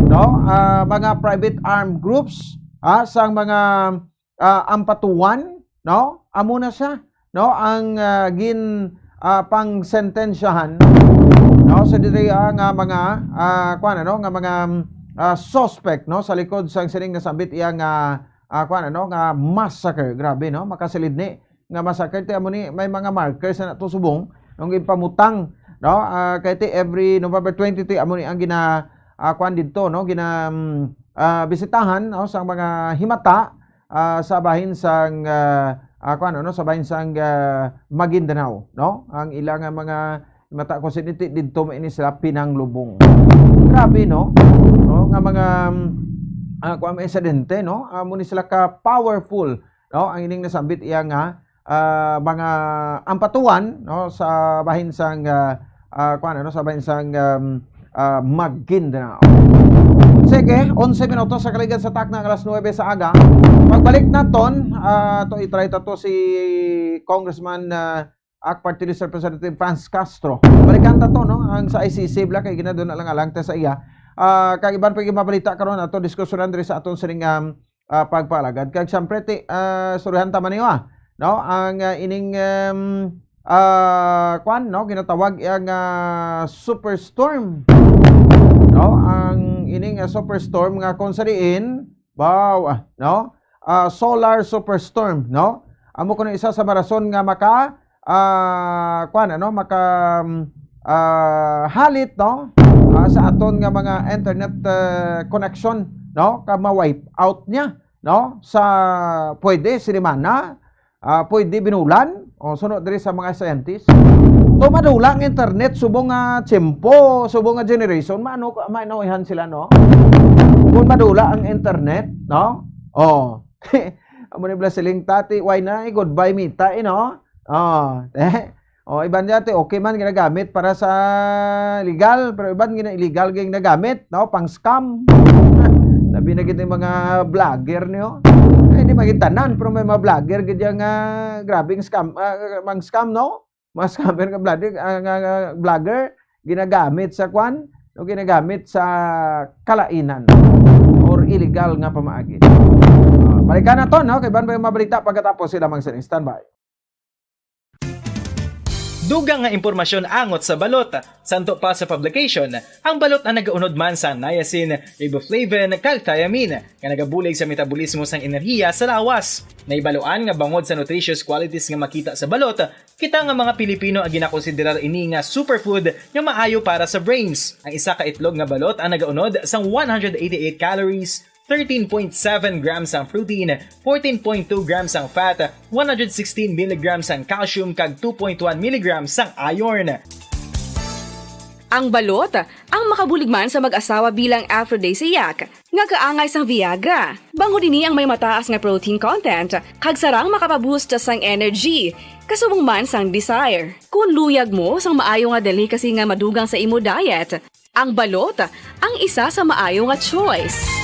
no, mga private armed groups, sang mga Ampatuan, no, amo na siya, no, ang pang sentensyahan, no, sa diri nga mga nga mga suspect, no, sa likod sa sining nasambit iya nga nga massacre. Grabe, no, makasilid ni nga massacre. Ti amo ni may mga markers na natusubong nung ipamutang, no, kay ti every November 20 amo ni ang dito, no, bisitahan, no, sa mga himata sa bahin sang sa bahin sang Maguindanao, no, ang ilang mga mata ko siniti dito may ini sila Pinanglubong. Grabe, no, nga mga kuan insidente, no? Muna sila ka powerful, no? Ang ining nasambit iya nga mga ampatuan, no, sa bahin sang kuan ano, sa bahin sang Maguindanao. Sige, 11 minutos sa kaligid sa takna alas 9 sa aga. Pagbalik naton, to itry to si Congressman AK Party List Representative Franz Castro. Balikan ta to, no, ang sa ICC bla kay ginadon na lang alang ta sa iya. Kag iban pa mabalita karon ato diskusyonan diri sa aton sining pagpalagad. Kag syempre surihan ta man niyo, no, ang ining kuan, no, ginatawag ang superstorm, no, ang ining superstorm nga kung sariin no, solar superstorm, no, amo kuno isa sa marason nga maka kuan ano, maka halit, no, sa aton nga mga internet connection, no, ka ma-wipe out niya, no, sa pwede sinimana, pwede binulan, o sunod diri sa mga scientists. To madula ang internet subong nga tiyempo, subong nga generation, maanoihan sila, no? Kung madula ang internet, no? Amo ni siling tati, why na goodbye mita, no? Iban dati okay man ginagamit para sa legal, pero iban illegal ginagamit, no? Pang scam. Sabi na gid mga vlogger niyo. Hindi magitanan, pero may mga vlogger gidya nga grabing scam, mang scam, no? Mga scammer nga vlogger ginagamit sa kwan, o ginagamit sa kalainan or illegal nga pamaagi. Balikan na to, no? Kay ban ba yung mabalita pagkatapos sila mang standby. Dugang nga impormasyon angot sa balot. Santo pa sa publication, ang balot na nagaunod man sa niacin, riboflavin, kag thiamine, nga nagabulig sa metabolismo sang enerhiya sa lawas. Naibaloan nga bangod sa nutritious qualities nga makita sa balot, kita nga mga Pilipino ang ginakonsiderar ini nga superfood nga maayo para sa brains. Ang isa ka itlog nga balot ang nagaunod sang 188 calories, 13.7 grams ang protein, 14.2 grams ang fat, 116 mg ang calcium kag 2.1 mg ang iron. Ang balot, ang makabuligman sa mag-asawa bilang aphrodisiac, nga kaangay sang Viagra. Bango dini ang may mataas nga protein content, kag sarang makapaboost sang energy, kasubong man sang desire. Kung luyag mo sang maayo nga delicacy nga madugang sa imo diet, ang balot, ang isa sa maayo nga choice.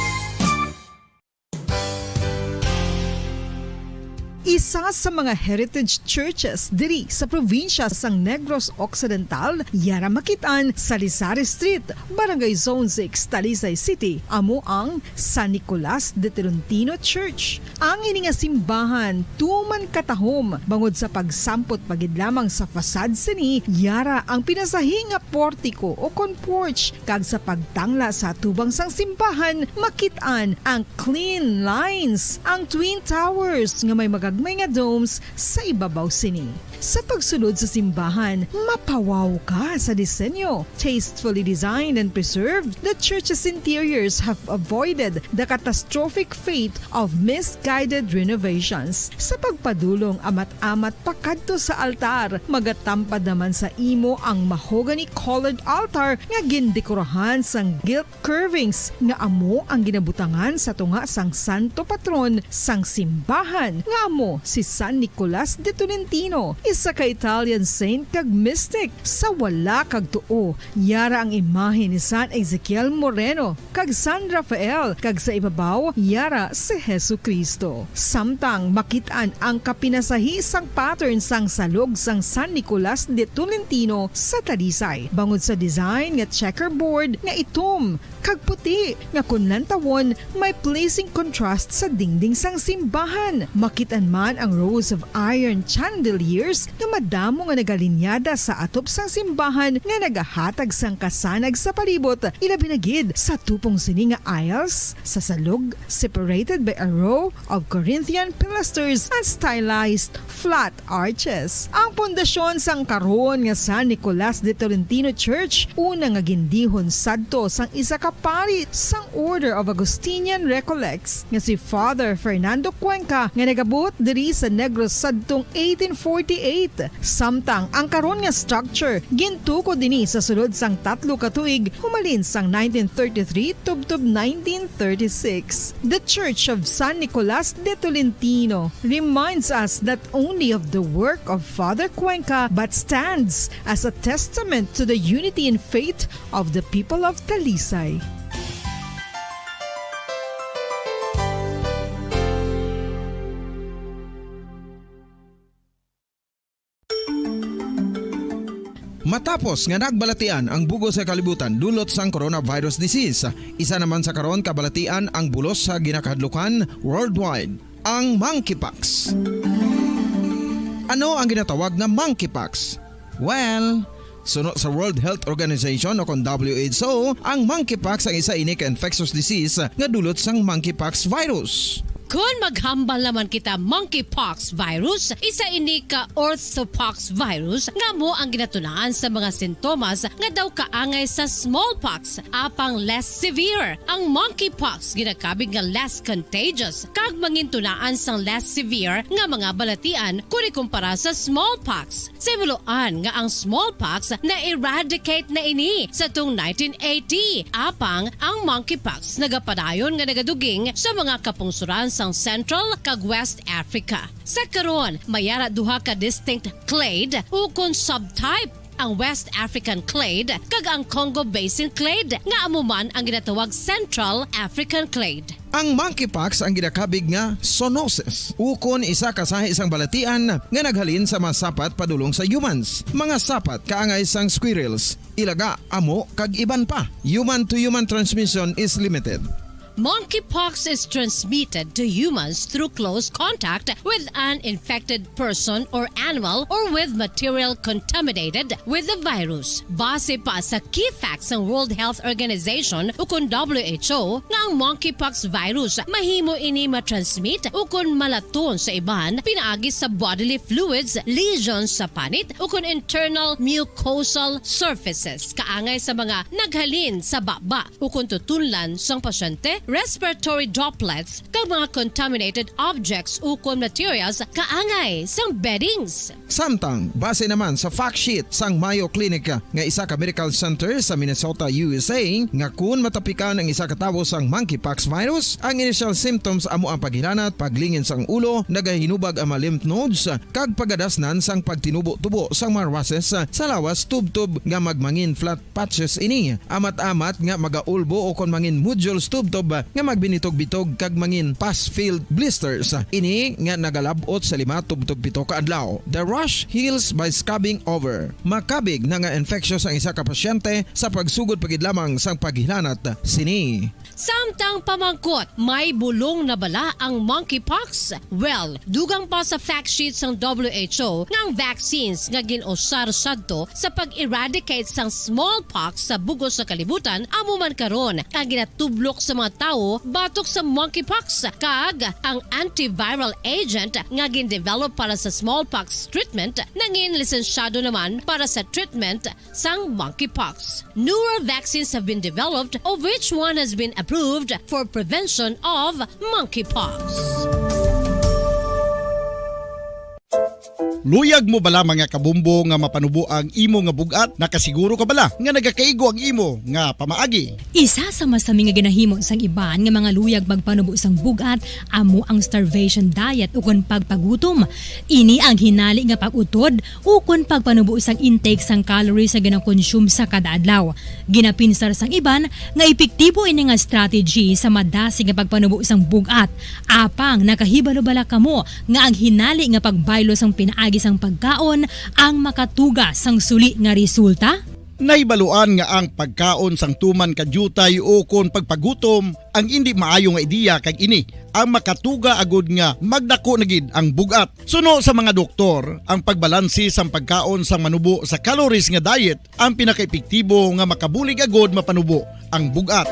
Isa sa mga heritage churches diri sa probinsya sang Negros Occidental, yara makitaan sa Lizares Street, Barangay Zone 6, Talisay City, amo ang San Nicolas de Tolentino Church. Ang ini nga simbahan tuman katahom bangod sa pagsampot pagid lamang sa fasad sini, yara ang pinasahi nga portiko o kon porch, kag sa pagtangla sa tubang sang simbahan makitaan ang clean lines, ang twin towers nga may may nga domes sa ibabaw sini. Sa pagsulod sa simbahan, mapawaw ka sa disenyo. Tastefully designed and preserved, the church's interiors have avoided the catastrophic fate of misguided renovations. Sa pagpadulong amat-amat pakadto sa altar, magatampad naman sa imo ang mahogany colored altar nga gindekorahan sang gilt curvings nga amo ang ginabutangan sa tunga sang santo patron sang simbahan nga amo si San Nicolas de Tolentino, isa ka Italian saint kag mystic. Sa wala kag tuo, yara ang imahe ni San Ezekiel Moreno kag San Rafael, kag sa ibabaw yara si Jesucristo. Samtang makitaan ang kapinasahi sang pattern sang salog sang San Nicolas de Tolentino sa Talisay, bangod sa design nga checkerboard nga itom kag puti nga kunlan tawon may pleasing contrast sa dingding sang simbahan. Makitan man ang rows of iron chandeliers nga madamo nga nagalinyada sa atop sang simbahan nga nagahatag sang kasanag sa palibot, ilabi na gid sa tupong sini nga aisles sa salog, separated by a row of Corinthian pilasters and stylized flat arches. Ang pundasyon sang karon nga San Nicolas de Tolentino Church una nga gindihon sadto sang isa ka pari sang Order of Augustinian Recollects nga si Father Fernando Cuenca nga nagabot diri sa Negros sadtong 1848 Samtang ang karon nga structure gintuko dinhi sa sulod sang 3 ka tuig humalin sang 1933 tubtob 1936. The Church of San Nicolas de Tolentino reminds us not only of the work of Father Cuenca but stands as a testament to the unity and faith of the people of Talisay. Matapos nga nagbalatian ang bugos sa kalibutan dulot sang coronavirus disease, isa naman sa karon kabalatian ang bulos sa ginakahadlukan worldwide, ang monkeypox. Ano ang ginatawag na monkeypox? Well, suno sa World Health Organization o kon WHO, ang monkeypox ang isa ini ka infectious disease nga dulot sang monkeypox virus. Kung maghambal naman kita monkeypox virus, isa ini ka orthopox virus nga mo ang ginatunaan sa mga sintomas nga daw kaangay sa smallpox, apang less severe. Ang monkeypox ginakabig nga less contagious kag mangintunaan sang less severe nga mga balatian kung ikumpara sa smallpox. Simuloan nga ang smallpox na eradicate na ini sa tung 1980, apang ang monkeypox nagapadayon nga nagaduging sa mga kapungsuran sa Central kag West Africa. Sa karon, mayara duha ka distinct clade ukon subtype, ang West African clade kag ang Congo Basin clade nga amuman ang ginatawag Central African clade. Ang monkeypox ang ginakabig nga zoonosis, ukon isa kasahi isang balatian nga naghalin sa mga sapat padulong sa humans. Mga sapat kaangay sang squirrels, ilaga, amo kag iban pa. Human to human transmission is limited. Monkeypox is transmitted to humans through close contact with an infected person or animal or with material contaminated with the virus. Base pa sa key facts ng World Health Organization ukon WHO nga ang monkeypox virus mahimo ini matransmit ukon malaton sa iban pinaagi sa bodily fluids, lesions sa panit ukon internal mucosal surfaces kaangay sa mga naghalin sa baba ukon tutunlan sang pasyente, respiratory droplets kag mga contaminated objects ukon materials kaangay sang beddings. Samtang, base naman sa fact sheet sang Mayo Clinic nga isa ka medical center sa Minnesota, USA, nga kun matapikan ang isa ka tawo sang monkeypox virus, ang initial symptoms amo ang paghilanat, paglingin sang ulo, nagahinubag ang mga lymph nodes, kag pagadasnan sang pagtinubo-tubo sang mga rashes sa lawas tubtob nga magmangin flat patches ini. Amat-amat nga magaulbo o kon mangin nodules tubtob nga magbinitog-bitog kag mangin pus-filled blisters. Ini nga nagalabot sa 5 tubtob 7 ka adlaw. The rash heals by scabbing over. Makabig na nga infectious ang isa ka pasyente sa pagsugod pagid lamang sang paghilanat sini. Samtang pamangkot, may bulong na bala ang monkeypox? Well, dugang pa sa fact sheets ng WHO ng vaccines nga ginusar sadto sa pag-eradicate sang smallpox sa bugos sa kalibutan, amuman karon ang ginatublok sa mga tao batok sa monkeypox kag ang antiviral agent nga gin-develop para sa smallpox treatment nangin lisensyado naman para sa treatment sang monkeypox. Newer vaccines have been developed, of which one has been approved for prevention of monkeypox. Luyag mo bala mga kabumbo nga mapanubo ang imo nga bugat? Nakasiguro ka bala nga nagakaigo ang imo nga pamaagi? Isa sa masami nga ginahimo sang iban nga mga luyag magpanubo sang bugat amo ang starvation diet ukon pagpagutom. Ini ang hinali nga pag-utod ukon pagpanubo sang intake sang calories sa ginakonsume sa kada adlaw. Ginapinsar sang iban nga epektibo ini nga strategy sa madasi nga pagpanubo sang bugat. Apang nakahibalo-bala kamo nga ang hinali nga pagbaylo sang pinaagi sang pagkaon ang makatuga sang suli nga resulta? Naibaluan nga ang pagkaon sang tuman kadyutay o kon pagpagutom ang hindi maayo nga ideya kag ini ang makatuga agud nga magdako na gid ang bugat. Suno sa mga doktor, ang pagbalansi sang pagkaon sang manubo sa calories nga diet ang pinakaepektibo nga makabulig agud mapanubo ang bugat.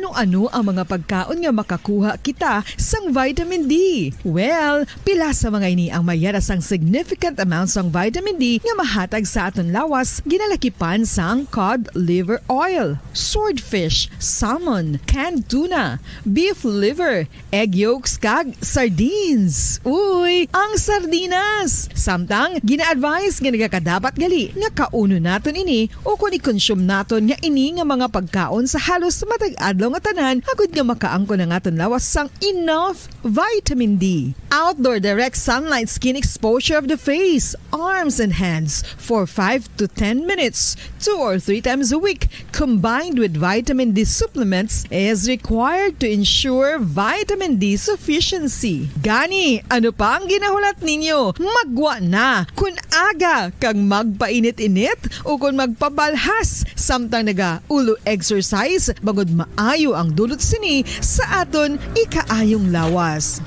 Ano-ano ang mga pagkaon nga makakuha kita sang vitamin D? Well, pila sa mga ini ang mayara sang significant amounts sang vitamin D nga mahatag sa aton lawas ginalakipan sang cod liver oil, swordfish, salmon, canned tuna, beef liver, egg yolks kag sardines. Uy, ang sardinas! Samtang gina-advise nga nagakadapat gali nga kauno naton ini o kung i-consume naton nga ini nga mga pagkaon sa halos matag adlaw nga tanan agud nga makaangko na naton lawas sang enough vitamin D. Outdoor direct sunlight skin exposure of the face, arms and hands for 5 to 10 minutes 2 or 3 times a week combined with vitamin D supplements is required to ensure vitamin D sufficiency. Gani, ano pa ang ginahulat ninyo? Magwa na kun aga kang magpainit-init o kung magpabalhas samtang naga-ulo exercise bagod maayo ang dulot sini sa aton ikaayong lawas.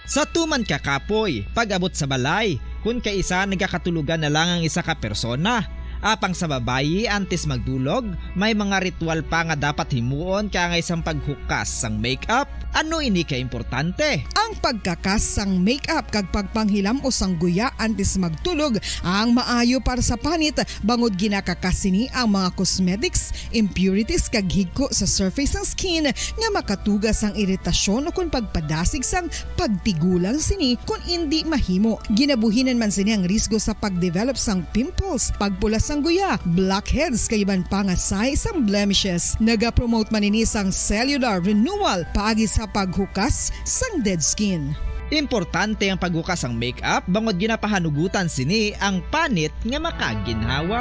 Sa tuman ka kapoy, pag-abot sa balay, kung kaisa nagkakatulugan na lang ang isa ka persona. Apang sa babayi antes magdulog, may mga ritual pa nga dapat himuon kaya nga isang paghukas sang makeup. Ano ini ka importante? Ang pagkakas sang makeup kag pagpanghilam o sang guya antes magtulog ang maayo para sa panit bangod ginakakas sini ang mga cosmetics, impurities kag higko sa surface ng skin nga makatugas ang iritasyon o kung pagpadasig sang pagtigulang sini kung hindi mahimo. Ginabuhinan man sini ang risgo sa pagdevelop sang pimples, pagpula sang guya, blackheads kay iban pa nga size sang blemishes. Naga-promote man ini sang cellular renewal paagi sa paghukas sang dead skin. Importante ang paghukas ang makeup bangod ginapahanugutan sini ang panit nga makaginhawa.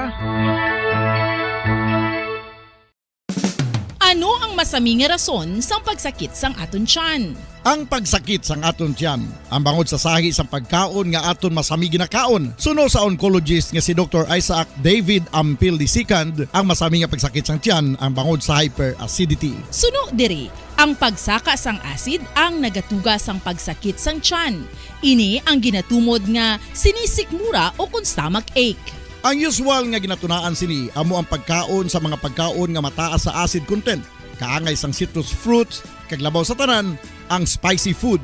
Ano ang masami nga rason sang pagsakit sang aton tiyan? Ang pagsakit sang aton tiyan, ang bangod sa sahi sang pagkaon nga aton masami ginakaon. Suno sa oncologist nga si Dr. Isaac David Ampil II, ang masami nga pagsakit sang tiyan ang bangod sa hyperacidity. Suno diri, ang pagsaka sang acid ang nagatuga sang pagsakit sang tiyan. Ini ang ginatumod nga sinisikmura o kung stomach ache. Ang usual nga ginatunaan sini amo ang pagkaon sa mga pagkaon nga mataas sa acid content. Kaangay sang citrus fruits, kag labaw sa tanan, ang spicy food.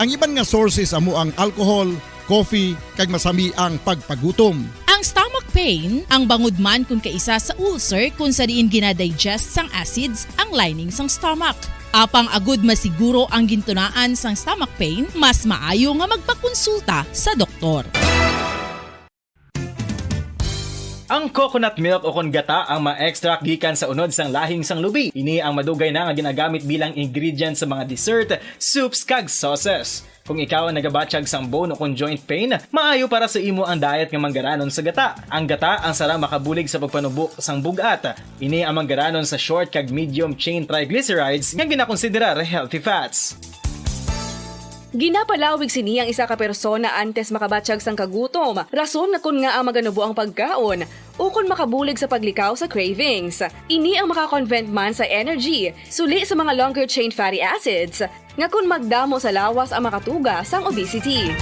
Ang iban nga sources amo ang alcohol, coffee, kag masami ang pagpagutom. Ang stomach pain, ang bangod man kung kaisa sa ulcer kung sa diin ginadigest sang acids ang lining sang stomach. Apang agud masiguro ang gintunaan sang stomach pain, mas maayo nga magpakonsulta sa doktor. Ang coconut milk o kon gata ang ma-extract gikan sa unod sang lahing sang lubi. Ini ang madugay na nga ginagamit bilang ingredient sa mga dessert, soups kag sauces. Kung ikaw ang nagabatsyag sang bone o kung joint pain, maayo para sa imo ang diet nga manggaranon sa gata. Ang gata ang sara makabulig sa pagpanubok sang bugat. Ini ang manggaranon sa short kag medium chain triglycerides nga ginakonsiderar healthy fats. Ginapalawig sini ang isa ka persona antes makabatsyag sang kagutom. Rason na kun nga ang maganubo ang pagkaon o kun makabulig sa paglikaw sa cravings. Ini ang makakonvent man sa energy, suli sa mga longer chain fatty acids, nga kun magdamo sa lawas ang makatuga sang obesity.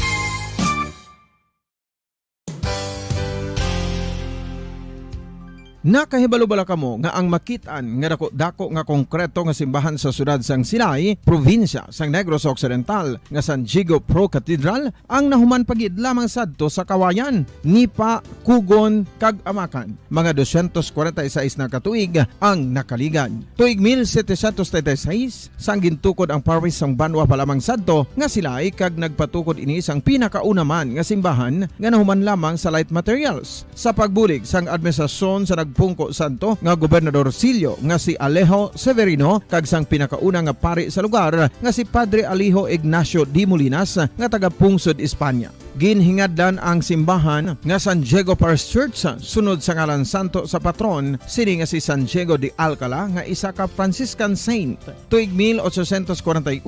Nakahibalo-bala kamo nga ang makitaan nga dako nga konkreto nga simbahan sa sudad sang Sinay, probinsya sang Negros Occidental nga San Diego Pro Cathedral ang nahuman pagid lamang sadto sa Kawayan, Nipa, Kugon kag Amakan. Mga 246 na katuig ang nakaligan. Tuig 1736 sang gintukod ang parish sang Banwa pa lamang sadto nga sila ay kag nagpatukod ini sang pinakauna man nga simbahan nga nahuman lamang sa light materials. Sa pagbulig sang administrasyon sa Pungko Santo nga Gobernador Silio nga si Alejo Severino kag sang pinakauna nga pari sa lugar nga si Padre Alijo Ignacio de Molinas nga taga Pungsod, Espanya. Ginhingadlan ang simbahan nga San Diego Parish Church sunod sa ngalan santo sa patron sini nga si San Diego de Alcala nga isa ka Franciscan saint. Tuig 1841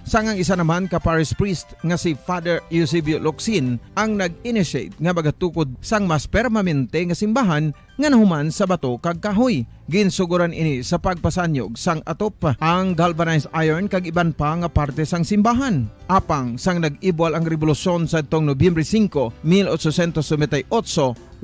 sangang isa naman ka parish priest nga si Father Eusebio Locsin ang nag-initiate nga bagatukod sang mas permanente nga simbahan nga nahuman sa bato kag kahoy. Ginsuguran ini sa pagpasanyog sang atop ang galvanized iron kag iban pa nga parte sang simbahan. Apang sang nag-ibwal ang revolusyon sa tong Nobyembre 5, 1898,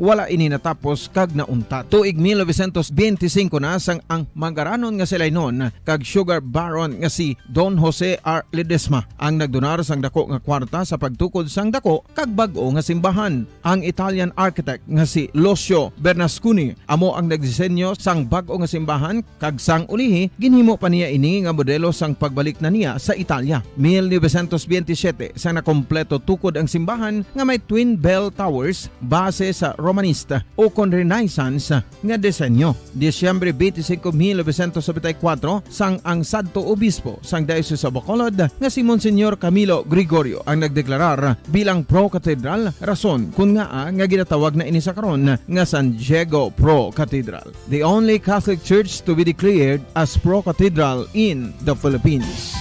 wala ini natapos kag nauntat. Tuig 1925 na sang ang mangaranon nga sila noon kag sugar baron nga si Don Jose R. Ledesma ang nagdonar sang dako nga kwarta sa pagtukod sang dako kag bag-o nga simbahan. Ang Italian architect nga si Lucio Bernasconi amo ang nagdisenyo sang bag-o nga simbahan kag sang ulihi ginhimo pa niya ini nga modelo sang pagbalik na niya sa Italia. 1927 sang nakompleto tukod ang simbahan nga may twin bell towers base sa Romanista o kon Renaissance nga disenyo. Disyembre 25, 1974 sang ang sadto obispo sang Diocese sa Bacolod nga si Monsignor Camilo Gregorio ang nagdeklarar bilang pro-cathedral, rason kung nga ginatawag na ini sa karon nga San Diego Pro-Cathedral, the only Catholic church to be declared as pro-cathedral in the Philippines.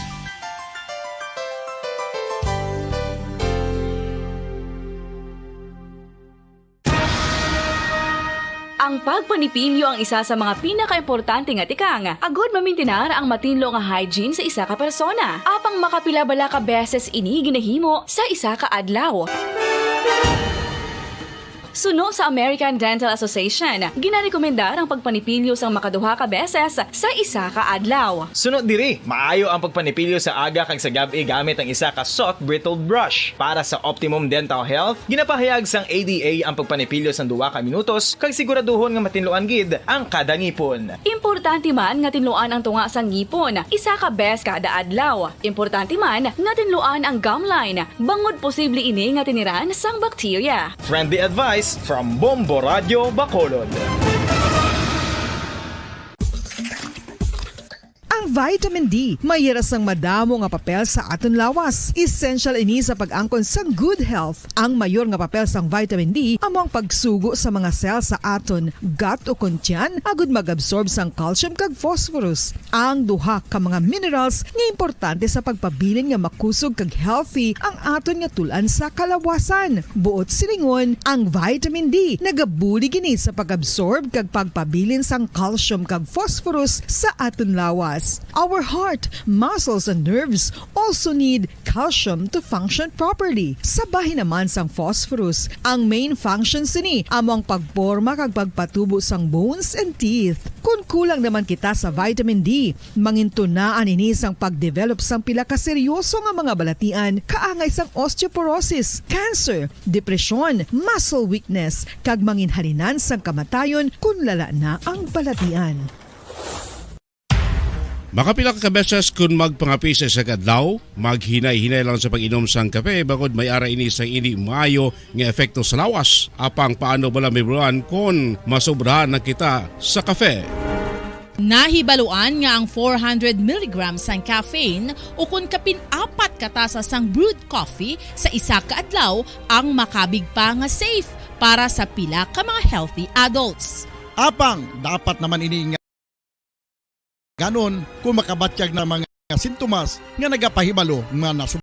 Ang pagpanipilyo ang isa sa mga pinaka-importante nga tikang. Agod mamintinar ang matinlo nga hygiene sa isa ka persona. Apang makapilabala ka beses ini ginahimo sa isa ka adlaw. Suno sa American Dental Association, ginarekomendar ang pagpanipilyo sang makaduha ka beses sa isa ka adlaw. Sunod diri, maayo ang pagpanipilyo sa aga kag sa gabi gamit ang isa ka soft brittled brush. Para sa optimum dental health, ginapahayag sang ADA ang pagpanipilyo sang 2 ka minutos kag siguraduhon nga matinluan gid ang kada ngipon. Importante man nga tinluan ang tunga sang ngipon, isa ka bes kada adlaw. Importante man nga tinluan ang gum line, bangod posible ini nga tiniran sang bakterya. Friendly advice from Bombo Radio Bacolod. Ang vitamin D, mayira sang madamo nga papel sa aton lawas. Essential ini sa pag-angkon sa good health. Ang mayor nga papel sang vitamin D amo ang pagsugo sa mga cell sa aton gut o kuntyan agud mag-absorb sang calcium kag phosphorus. Ang duha ka mga minerals nga importante sa pagpabilin nga makusog kag healthy ang aton nga tulan sa kalawasan. Buot silingon, ang vitamin D nagabuli gini sa pag-absorb kag pagpabilin sang calcium kag phosphorus sa aton lawas. Our heart, muscles, and nerves also need calcium to function properly. Sabay naman sang phosphorus, ang main function sini among pagporma kag pagpatubo sang bones and teeth. Kung kulang naman kita sa vitamin D, mangintunaan ini sang pagdevelop sang pila ka seryoso nga mga balatian, kaangay sang osteoporosis, cancer, depresyon, muscle weakness, kag manginhalinan sang kamatayon kung lala na ang balatian. Makapila ka beses kung magpangapi sa isa kadlaw, maghinay-hinay lang sa pag-inom sang kape bagod may ara ini sang hindi maayo nga epekto sa lawas. Apang paano bala mibruan kung masobrahan na kita sa kape? Nahibaluan nga ang 400 mg sang caffeine o kung kapin-4 katasa sang brewed coffee sa isa ka adlaw ang makabig pa nga safe para sa pila ka mga healthy adults. Apang dapat naman ini nga ganon kung makabatyag na mga sintomas nga nagapahibalo nga